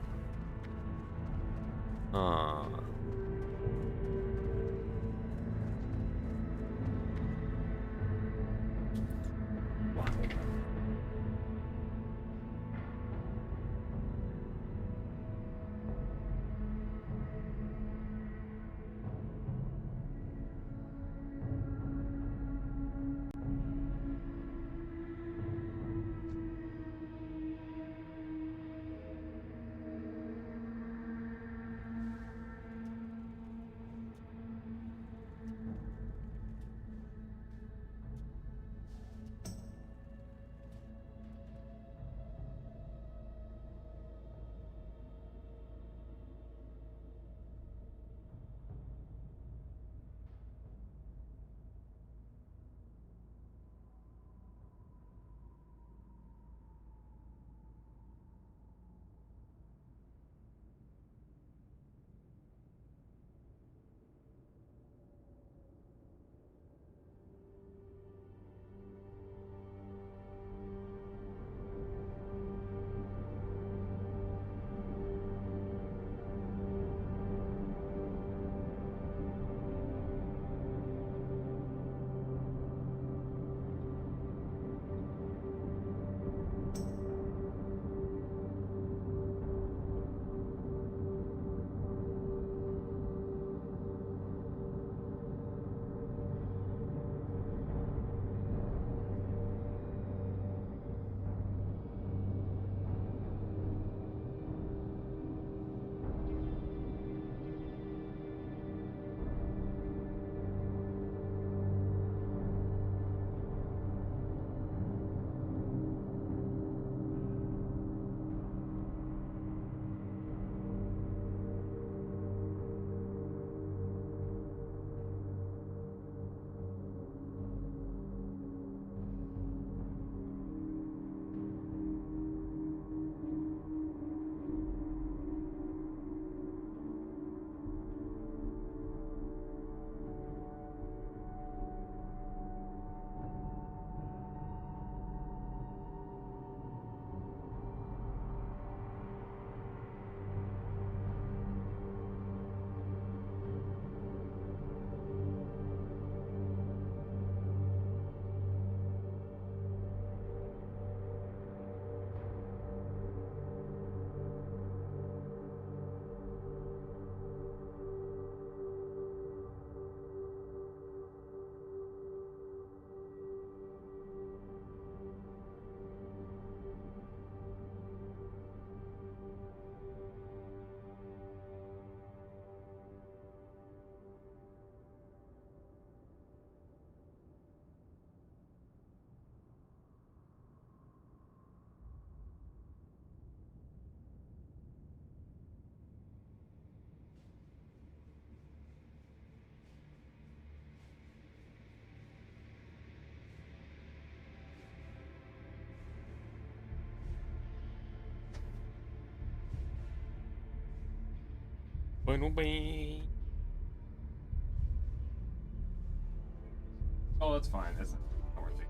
Speaker 1: Oh, that's fine. That's not worth it.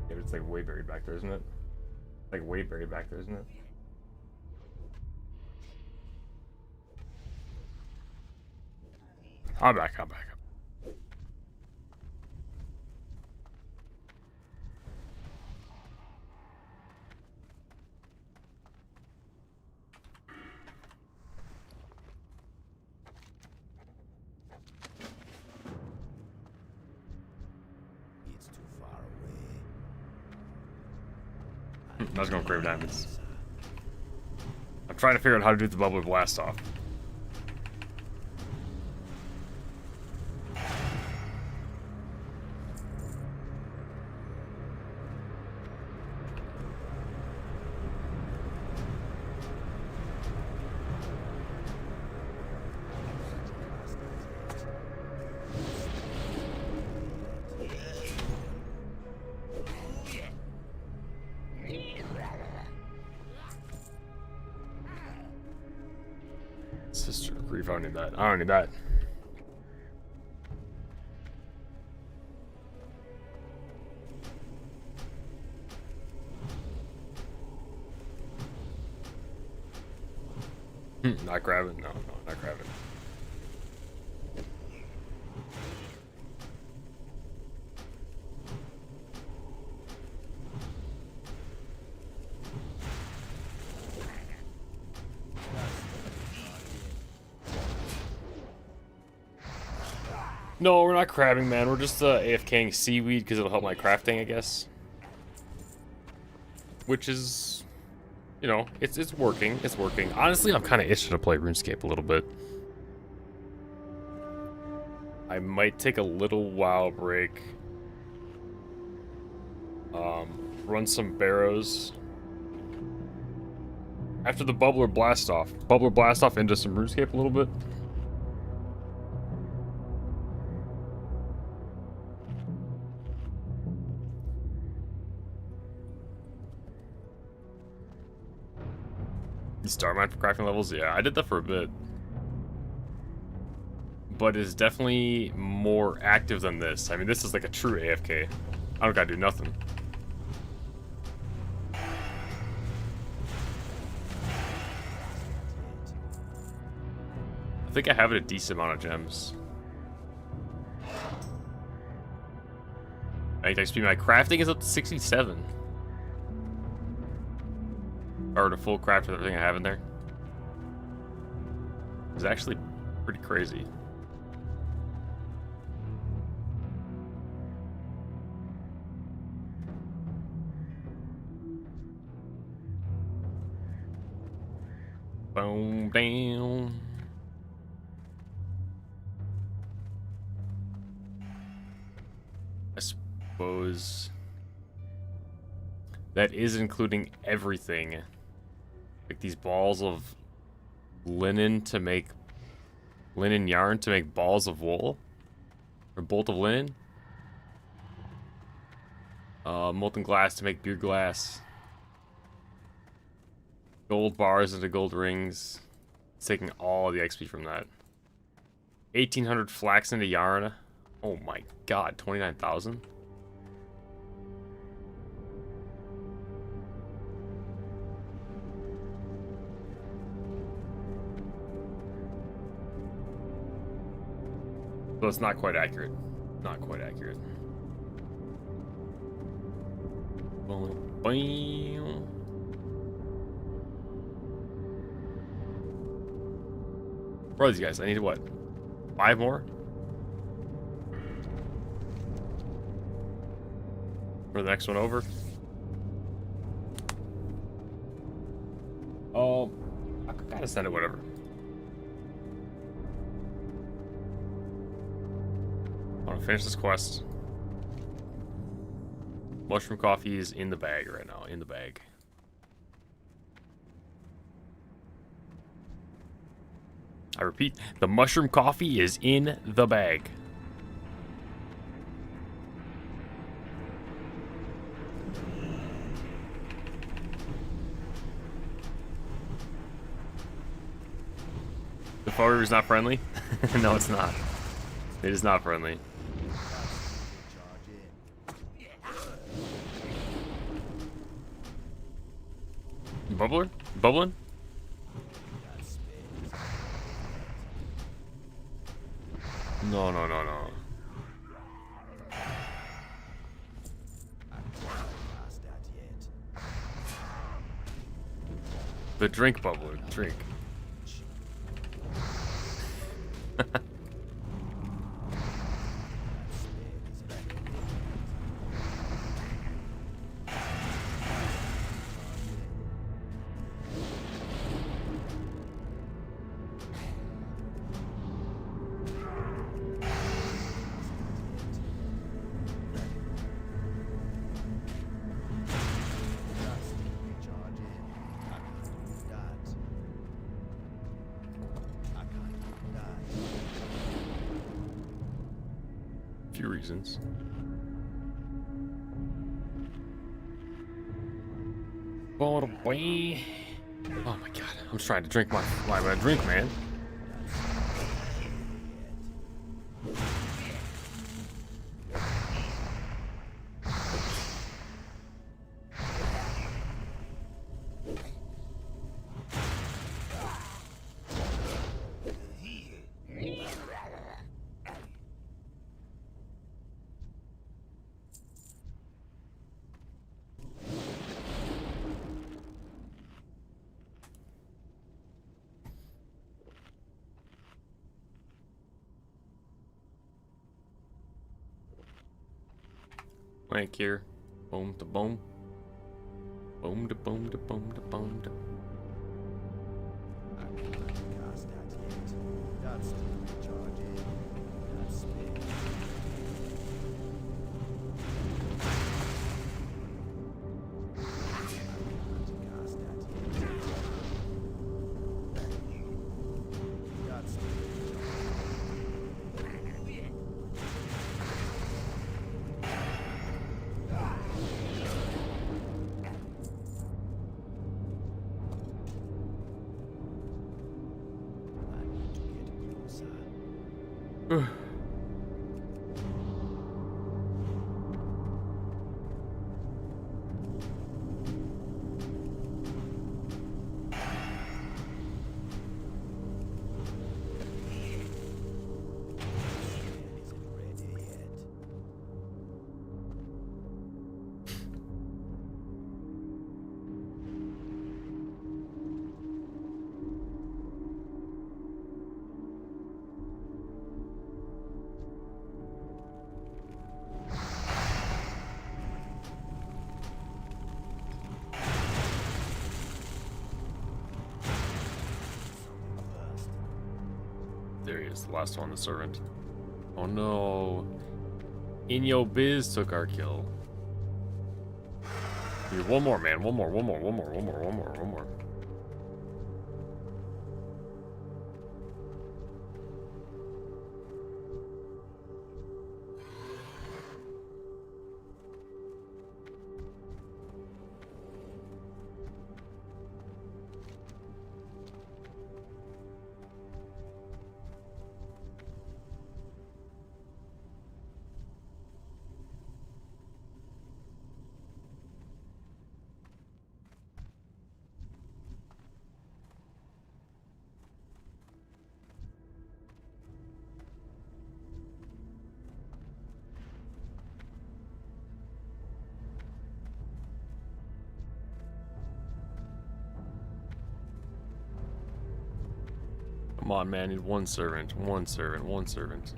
Speaker 1: Yeah, it's like way buried back there, isn't it? Like way buried back there, isn't it? I'm back.
Speaker 2: It's too far away.
Speaker 1: I was going crave diamonds. I'm trying to figure out how to do the bubbler blast off. Sister of grief, I don't need that. I don't need that. Not grabbing? No, not grabbing. No, we're not crabbing, man. We're just AFKing seaweed because it'll help my crafting, I guess. Which is, you know, it's working. It's working. Honestly, I'm kind of itching to play RuneScape a little bit. I might take a little WoW break. Run some barrows. After the bubbler blast off. Bubbler blast off into some RuneScape a little bit. Star mine for crafting levels? Yeah, I did that for a bit. But it's definitely more active than this. I mean, this is like a true AFK. I don't gotta do nothing. I think I have a decent amount of gems. My crafting is up to 67. Or the full craft with everything I have in there. It's actually pretty crazy. Boom, down. I suppose that is including everything. Like these balls of linen to make linen yarn to make balls of wool or bolt of linen. Molten glass to make beer glass. Gold bars into gold rings. It's taking all the XP from that. 1,800 flax into yarn. Oh my god, 29,000. So it's not quite accurate. Not quite accurate. Bam. Where are these guys? I need what? 5 more? For the next one over? Oh, I could kind of send it whatever. I want to finish this quest. Mushroom coffee is in the bag right now. In the bag. I repeat, the mushroom coffee is in the bag. forward is not friendly? No, it's not. It is not friendly. Bubbler? Bubbling? No, no, no, no. The drink bubbler. Drink. Few reasons. Oh boy. Oh my god. I'm just trying to drink my drink, man. Wank here. Boom to boom. Boom to boom to boom to boom to. There he is, the last one, the servant. Oh no. In Yo Biz took our kill. Here, one more, man. One more. Come on, man. Need one servant. One servant. One servant.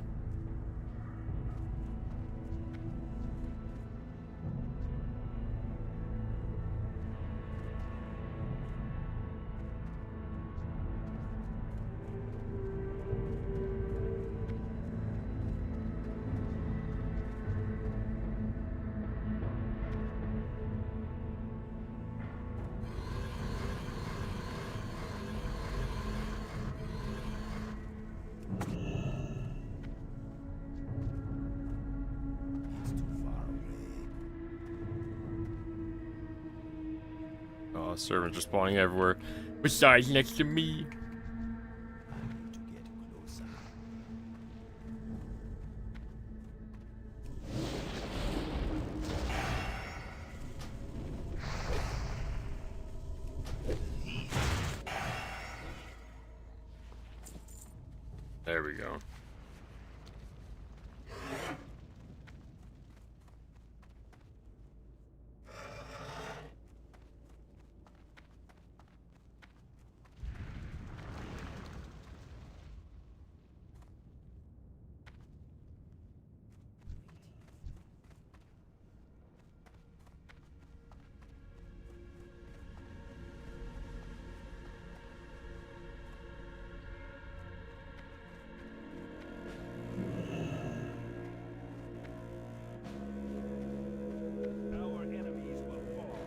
Speaker 1: Oh, servants are spawning everywhere. Besides next to me. There we go.
Speaker 2: Our enemies will fall.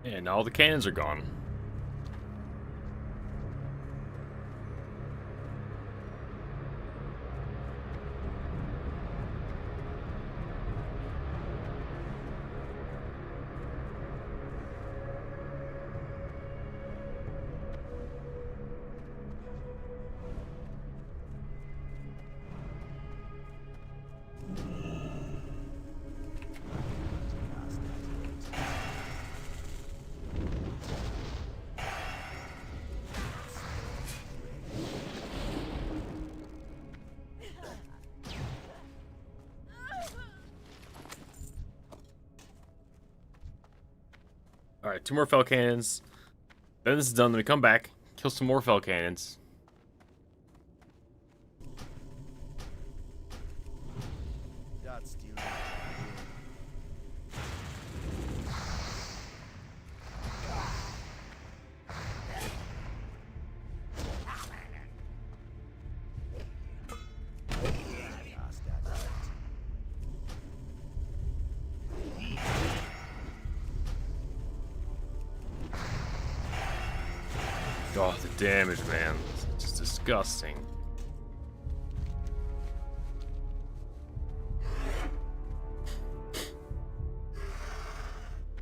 Speaker 1: And now all the cannons are gone. Alright, 2 more fell cannons. Then this is done, then we come back, kill some more fell cannons. Oh, the damage, man. It's just disgusting.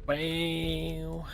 Speaker 1: Wow.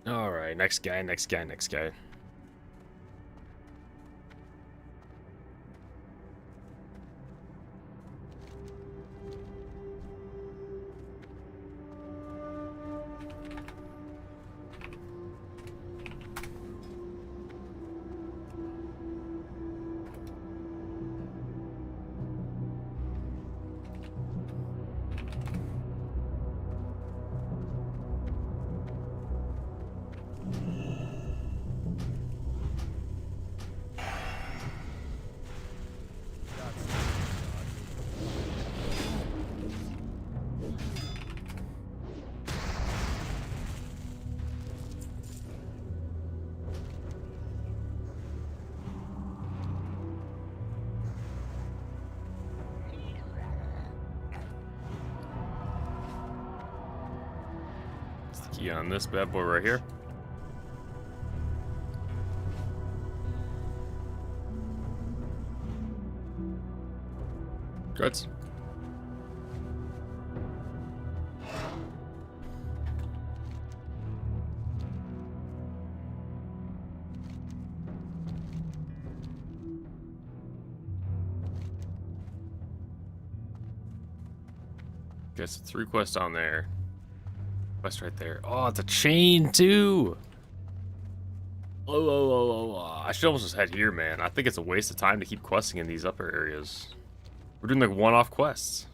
Speaker 1: Alright, next guy, next guy, next guy. Key on this bad boy right here. Guts. Guess 3 quests down there. Quest right there. Oh, it's a chain too. Oh. I should almost just head here, man. I think it's a waste of time to keep questing in these upper areas. We're doing like one-off quests.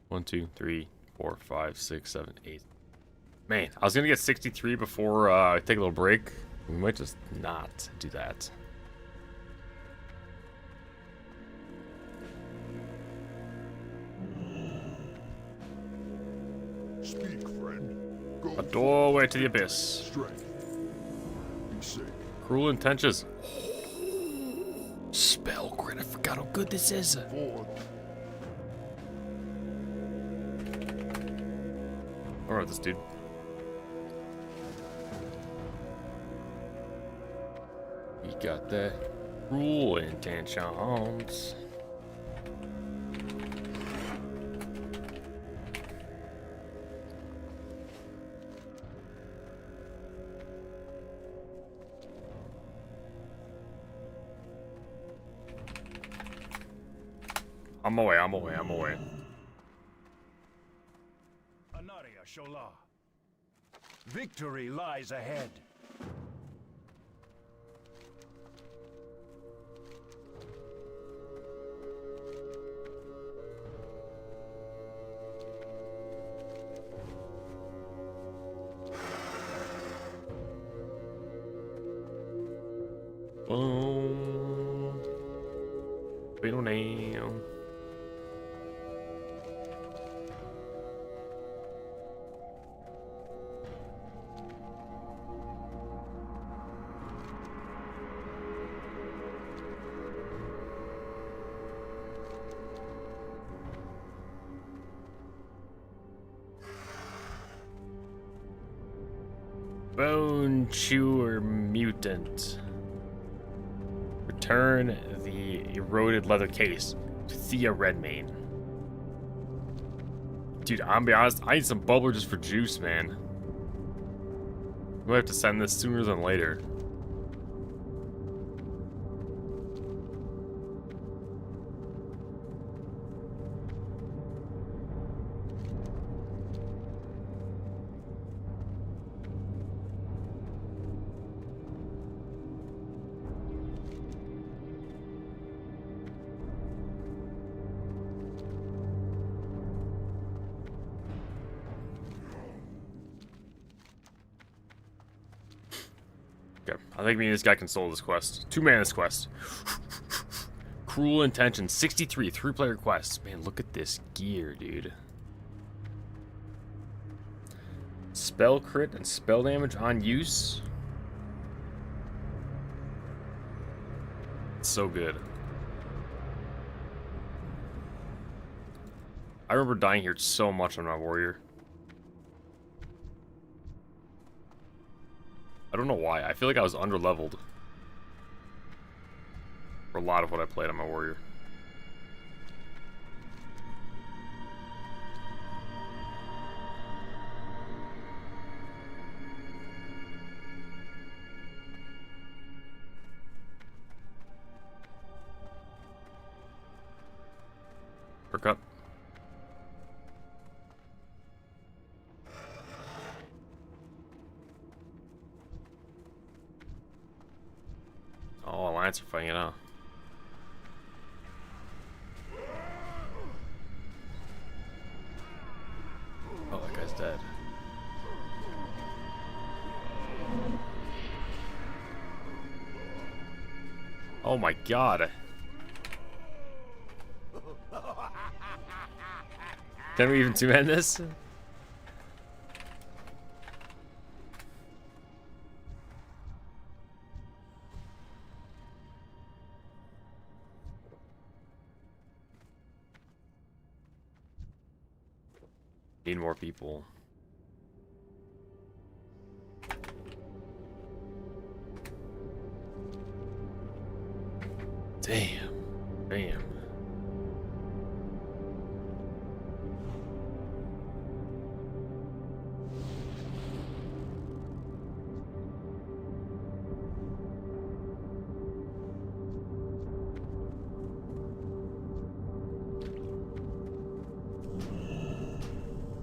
Speaker 1: One, 2, 3, 4, 5, 6, 7, 8. Man, I was gonna get 63 before I take a little break. We might just not do that.
Speaker 3: Speak, friend. Go
Speaker 1: A doorway to the abyss.
Speaker 3: strength. Be safe.
Speaker 1: Cruel intentions. Spell crit. I forgot how good this is.
Speaker 3: Forth.
Speaker 1: Alright, this dude. He got that cruel intentions. I'm away.
Speaker 2: Anaria Shola. Victory lies ahead.
Speaker 1: Boom. Beetle nail. Bone chewer mutant. Return the eroded leather case to Thea Redmayne. Dude, I'm gonna be honest, I need some bubbler just for juice, man. We'll have to send this sooner than later. Okay, I think me and this guy can solve this quest. 2 man this quest. Cruel Intentions, 63, 3-player quests. Man, look at this gear, dude. Spell crit and spell damage on use. It's so good. I remember dying here so much on my warrior. I don't know why. I feel like I was underleveled for a lot of what I played on my warrior. Perk up. Oh, Alliance are fighting it out. Oh, that guy's dead. Oh my god. Can we even two-hand this? Need more people. Damn. Damn.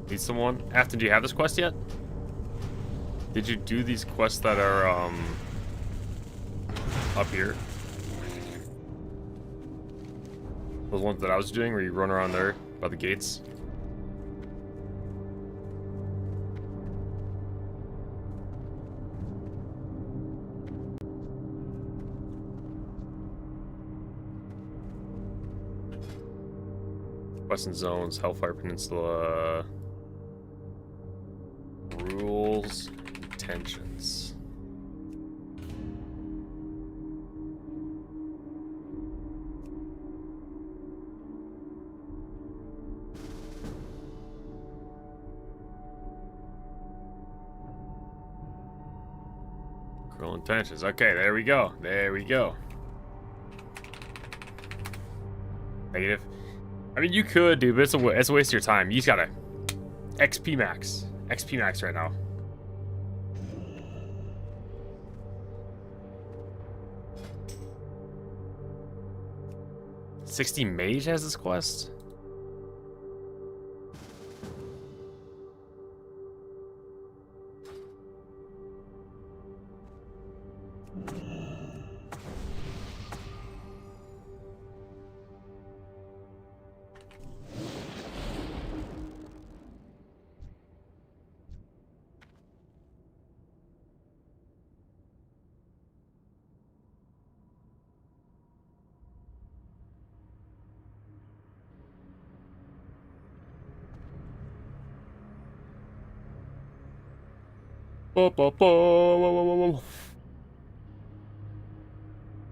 Speaker 1: Need someone? Afton, do you have this quest yet? Did you do these quests that are up here? Those ones that I was doing where you run around there by the gates? Western Zones, Hellfire Peninsula. Rules, intentions. Cruel intentions. Okay, there we go. There we go. Negative. I mean, you could, dude, but it's a waste of your time. You just gotta XP max. XP max right now. $60 Mage has this quest?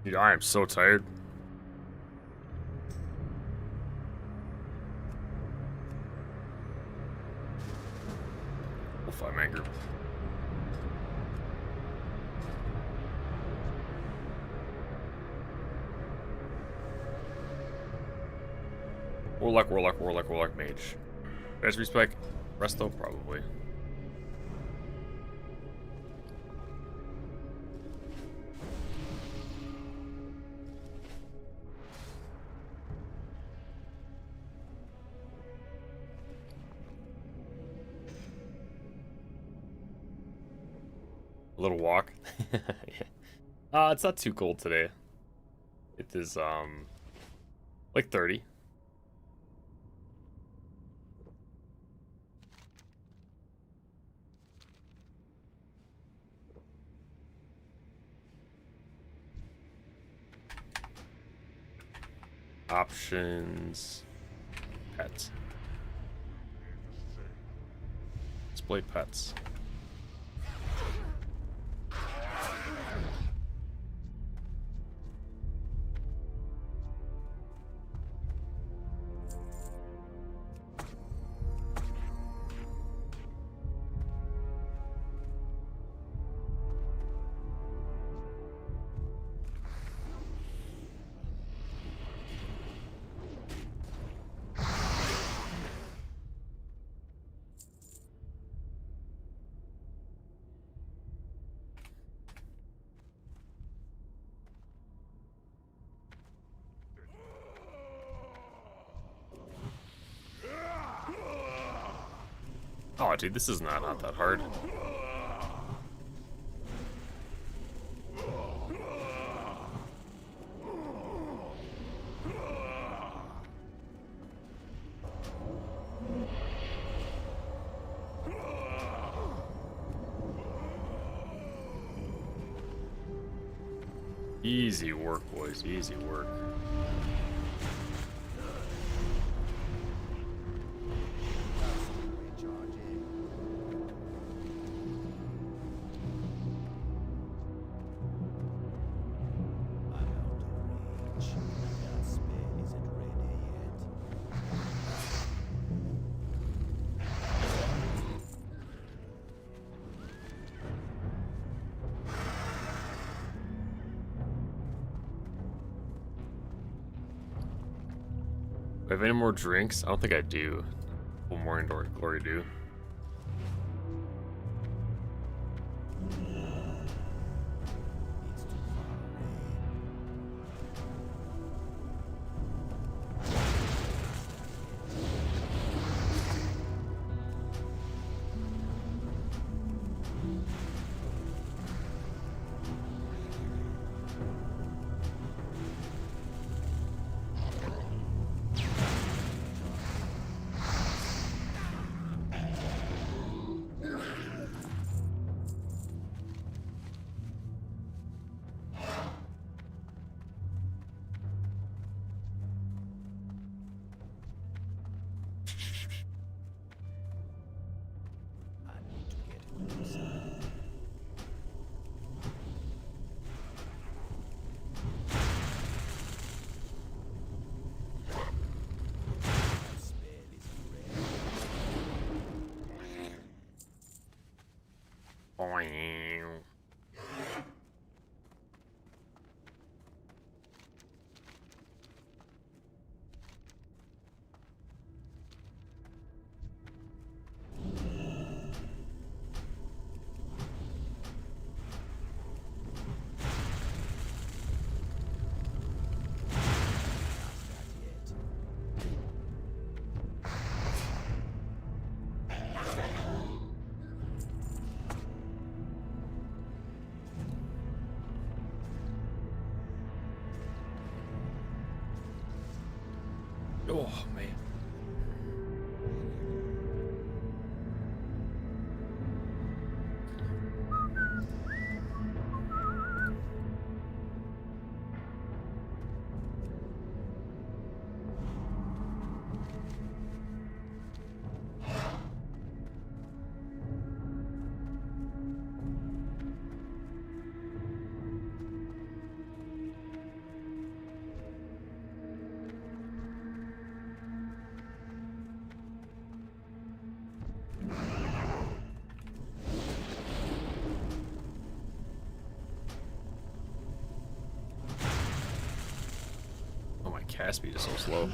Speaker 1: Dude, I am so tired. We'll find man group. Warlock, mage. Best respec, resto probably. A little walk. Yeah. It's not too cold today. It is like 30. Options. Pets. Display pets. Oh, dude, this is not that hard. Easy work, boys. Easy work. I have any more drinks? I don't think I do. One more indoor glory do. Oh, man. Oh, my cast speed is so slow.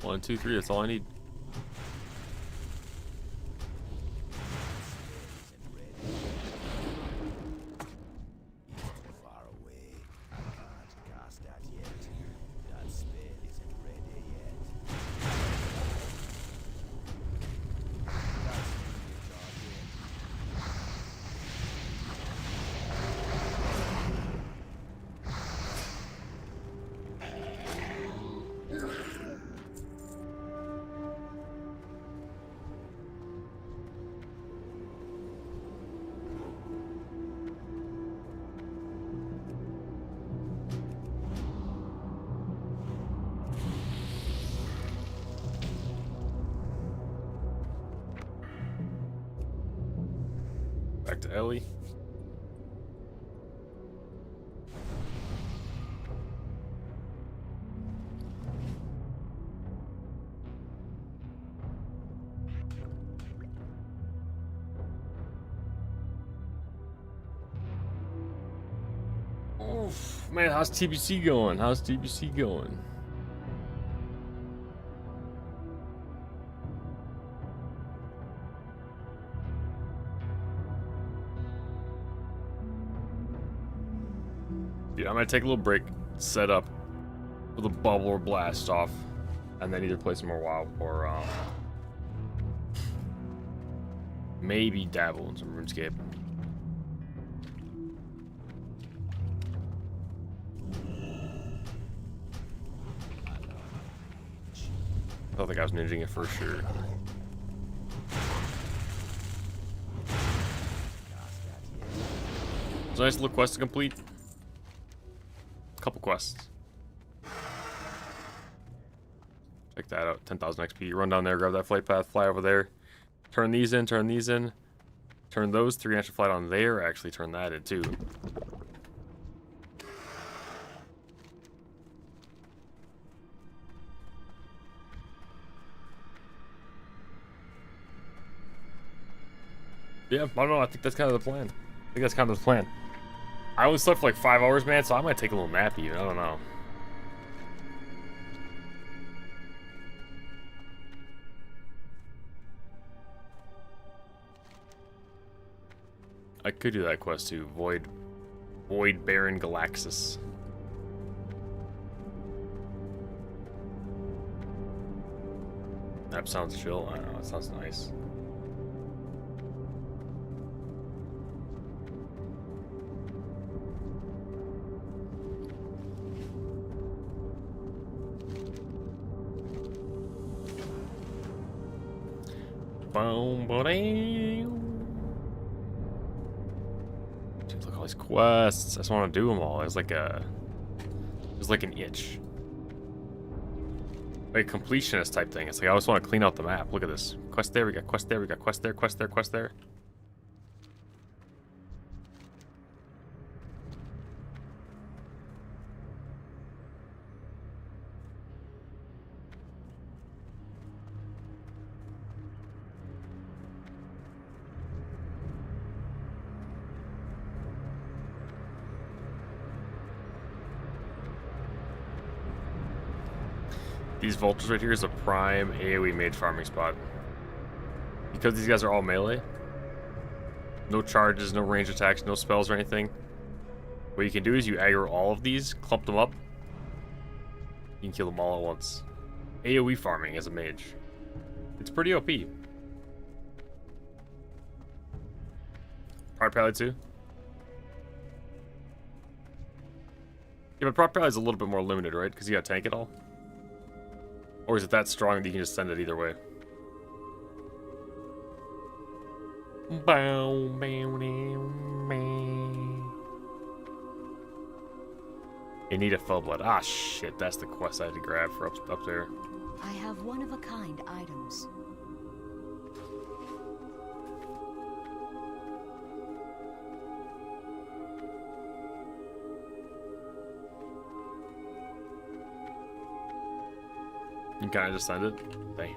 Speaker 1: One, two, three, that's all I need. Back to Ellie. Oof, man, how's TBC going? How's TBC going? Yeah, I'm gonna take a little break, set up with a bubble or blast off, and then either play some more WoW or maybe dabble in some RuneScape. I felt like I was ninjing it for sure. It's a nice little quest to complete. Couple quests. Check that out. 10,000 XP. Run down there, grab that flight path, fly over there. Turn these in, turn these in. Turn those 3 and actually fly down there. Actually turn that in too. Yeah, I don't know. I think that's kind of the plan. I think that's kind of the plan. I only slept for like 5 hours, man, so I might take a little nap even. I don't know. I could do that quest too. Void Baron Galaxis. That sounds chill. I don't know. It sounds nice. Boom, ba-ding. Dude, look at all these quests. I just want to do them all. There's like an itch. Like a completionist type thing. It's like I just want to clean out the map. Look at this. Quest there, we got quest there, we got quest there, quest there, quest there. These vultures right here is a prime AoE mage farming spot. Because these guys are all melee. No charges, no range attacks, no spells or anything. What you can do is you aggro all of these, clump them up. You can kill them all at once. AoE farming as a mage. It's pretty OP. Prod Pally too? Yeah, but Prod Pally's a little bit more limited, right? Because you gotta tank it all. Or is it that strong that you can just send it either way? You need a full blood. Ah, shit. That's the quest I had to grab for up there.
Speaker 5: I have one-of-a-kind items.
Speaker 1: You kind of just send it? Damn.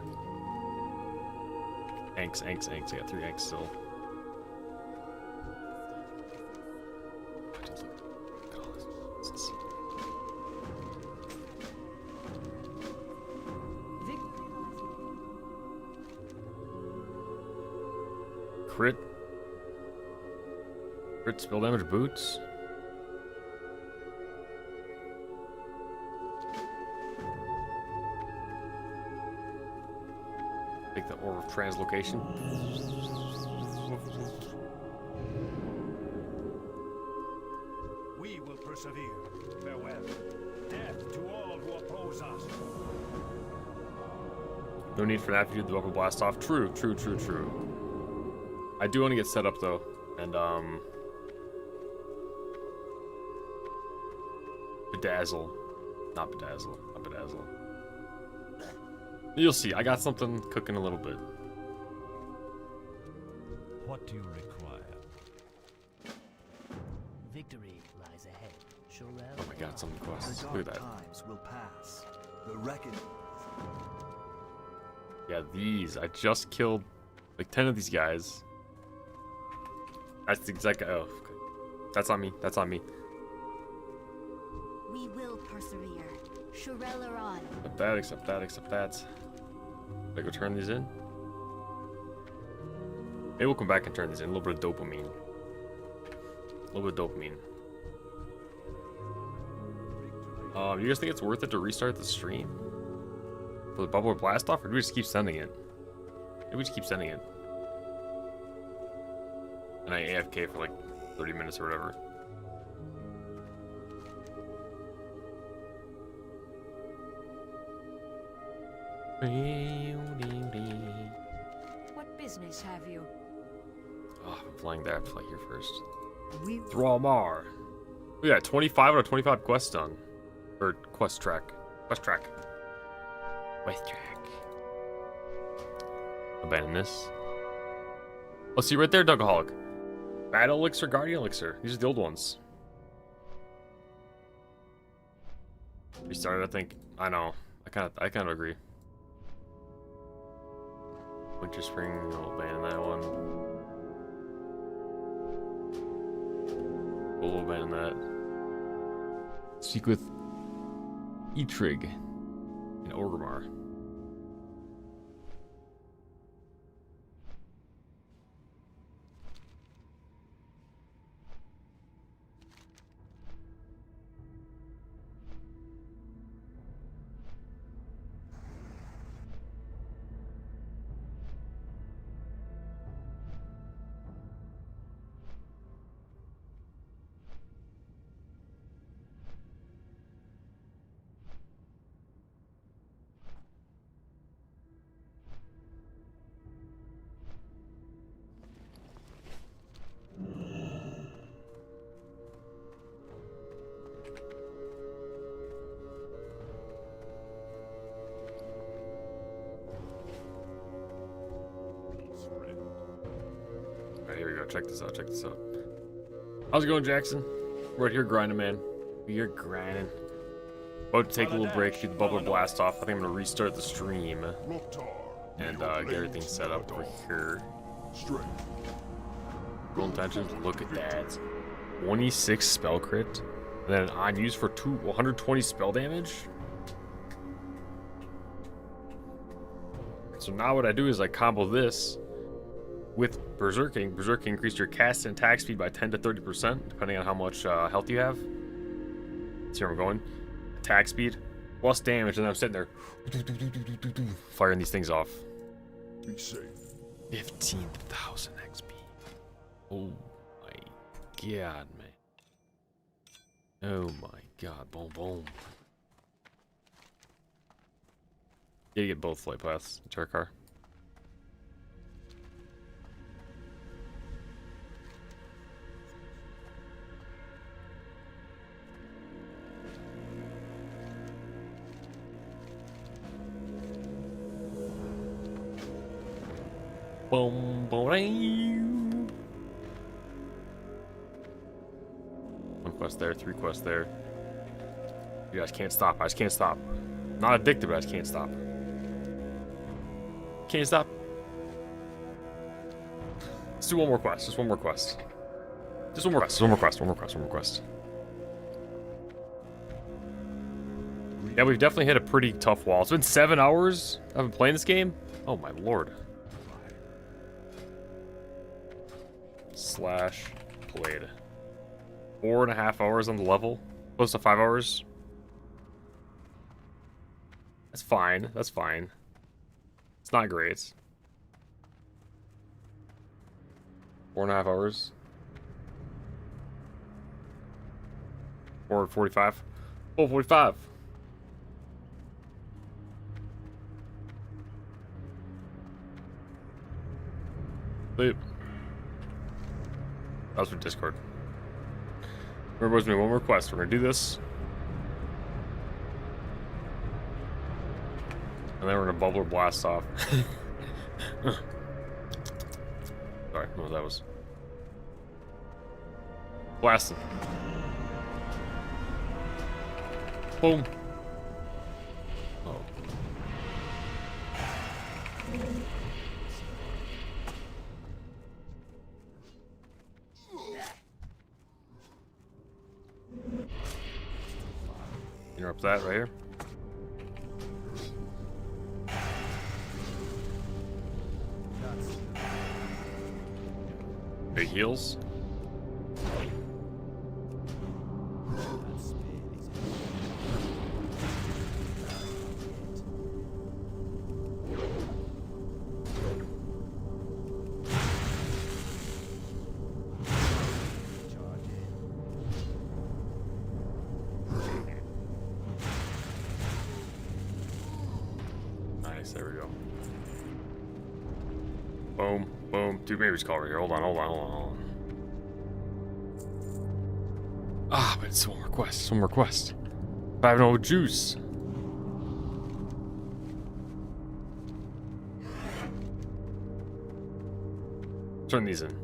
Speaker 1: Anks. I got 3 Anks still. Crit spell damage boots. Take the orb of translocation.
Speaker 2: We will persevere. Farewell. Death to all who oppose us.
Speaker 1: No need for that to do the bubble blast off. True. I do want to get set up though, and bedazzle. Not bedazzle. You'll see. I got something cooking a little bit.
Speaker 2: What do you require?
Speaker 4: Victory lies ahead.
Speaker 1: Oh my god, something quests. Look at that.
Speaker 2: Times will pass. The reckoning.
Speaker 1: Yeah, these. I just killed like 10 of these guys. That's the exact. Oh, that's on me.
Speaker 5: We will persevere. Shurel on.
Speaker 1: Except that. Did I go turn these in? Maybe we'll come back and turn these in. A little bit of dopamine. You guys think it's worth it to restart the stream? For the bubble blast off? Or do we just keep sending it? Maybe we just keep sending it. And I AFK for like 30 minutes or whatever.
Speaker 5: What business have you?
Speaker 1: Oh, I'm flying there. I have to fly here first. Thralmar. We got 25 out of 25 quests done. Or quest track. Abandon this. Oh, see right there, Dugaholic. Battle Elixir, Guardian Elixir. These are the old ones. Restarted, I think. I know. I kind of agree. Winter Spring, I'll abandon that one. A little bit in that. Speak with Etrig and Orgrimmar. Alright, here we go. Check this out. Check this out. How's it going, Jackson? We're out here grinding, man. We're grinding. About to take a little break, get the bubble blast off. I think I'm gonna restart the stream and get everything set up over here. Roll intentions. Look at that. 26 spell crit, and then on use for 120 spell damage. So now what I do is I combo this with Berserking. Berserking increased your cast and attack speed by 10 to 30%, depending on how much health you have. See where I'm going? Attack speed plus damage, and then I'm sitting there firing these things off.
Speaker 3: Be safe.
Speaker 1: 15,000 XP. Oh my god, man. Oh my god. Boom, boom. You get both flight paths into our car. Boom, boom. One quest there, 3 quests there. You guys can't stop. I just can't stop. Not addicted, but I just can't stop. Can't stop. Let's do one more quest. Just one more quest. Just one more quest. One more quest. One more quest. One more quest. Yeah, we've definitely hit a pretty tough wall. It's been 7 hours I've been playing this game. Oh my lord. Slash played. 4.5 hours on the level. Close to 5 hours. That's fine. That's fine. It's not great. 4.5 hours. 4:45. 4:45. Sleep. That was for Discord. Remember, there's one more quest. We're gonna do this. And then we're gonna bubble or blast off. Sorry, no, that was blasting. Boom. Oh. Interrupt that right here. Big heals. Nice, there we go. Boom, boom. Dude, maybe just call right here. Hold on, hold on, hold on, hold on. Ah, but it's one more quest. It's one more quest. I have no juice. Turn these in.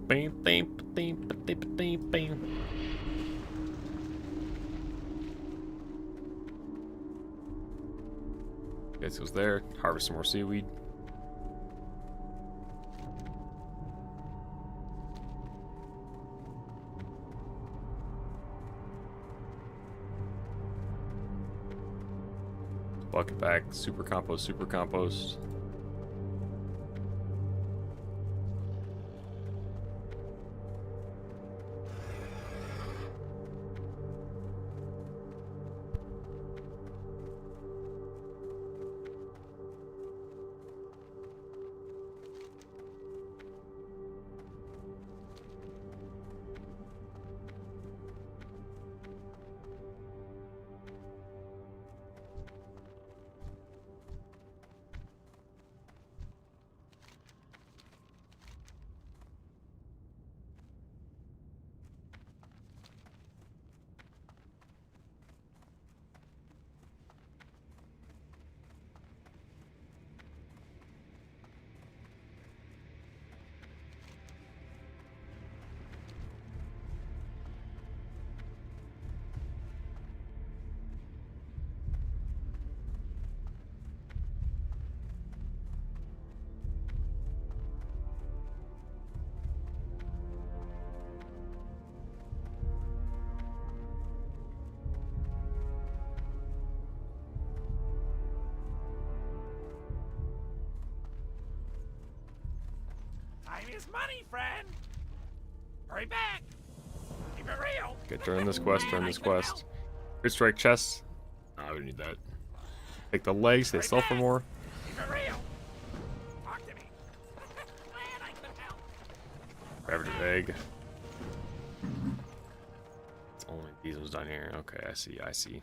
Speaker 1: Bam, bam, bam, bam, bam, bam. Guess goes there. Harvest some more seaweed. Bucket back. Super compost. Super compost.
Speaker 2: Time is money, friend. Hurry back. Keep it real.
Speaker 1: Okay, turn this quest, turn this quest. Good strike chest. Nah, we don't need that. Take the legs, they sell for more.
Speaker 2: Keep it real. Talk to me. Glad I could help.
Speaker 1: Ravaged egg. It's only these ones down here. Okay, I see, I see.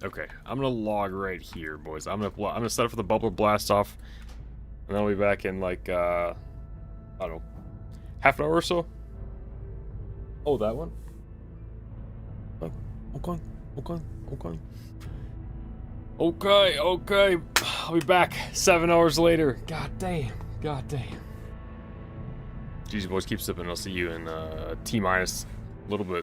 Speaker 1: Okay, I'm gonna log right here, boys. I'm gonna set up for the bubble blast off, and then I'll be back in like I don't know, half an hour or so. Oh, that one. Oh, okay. I'll be back 7 hours later. God damn. GG, boys, keep sipping. I'll see you in T minus a little bit.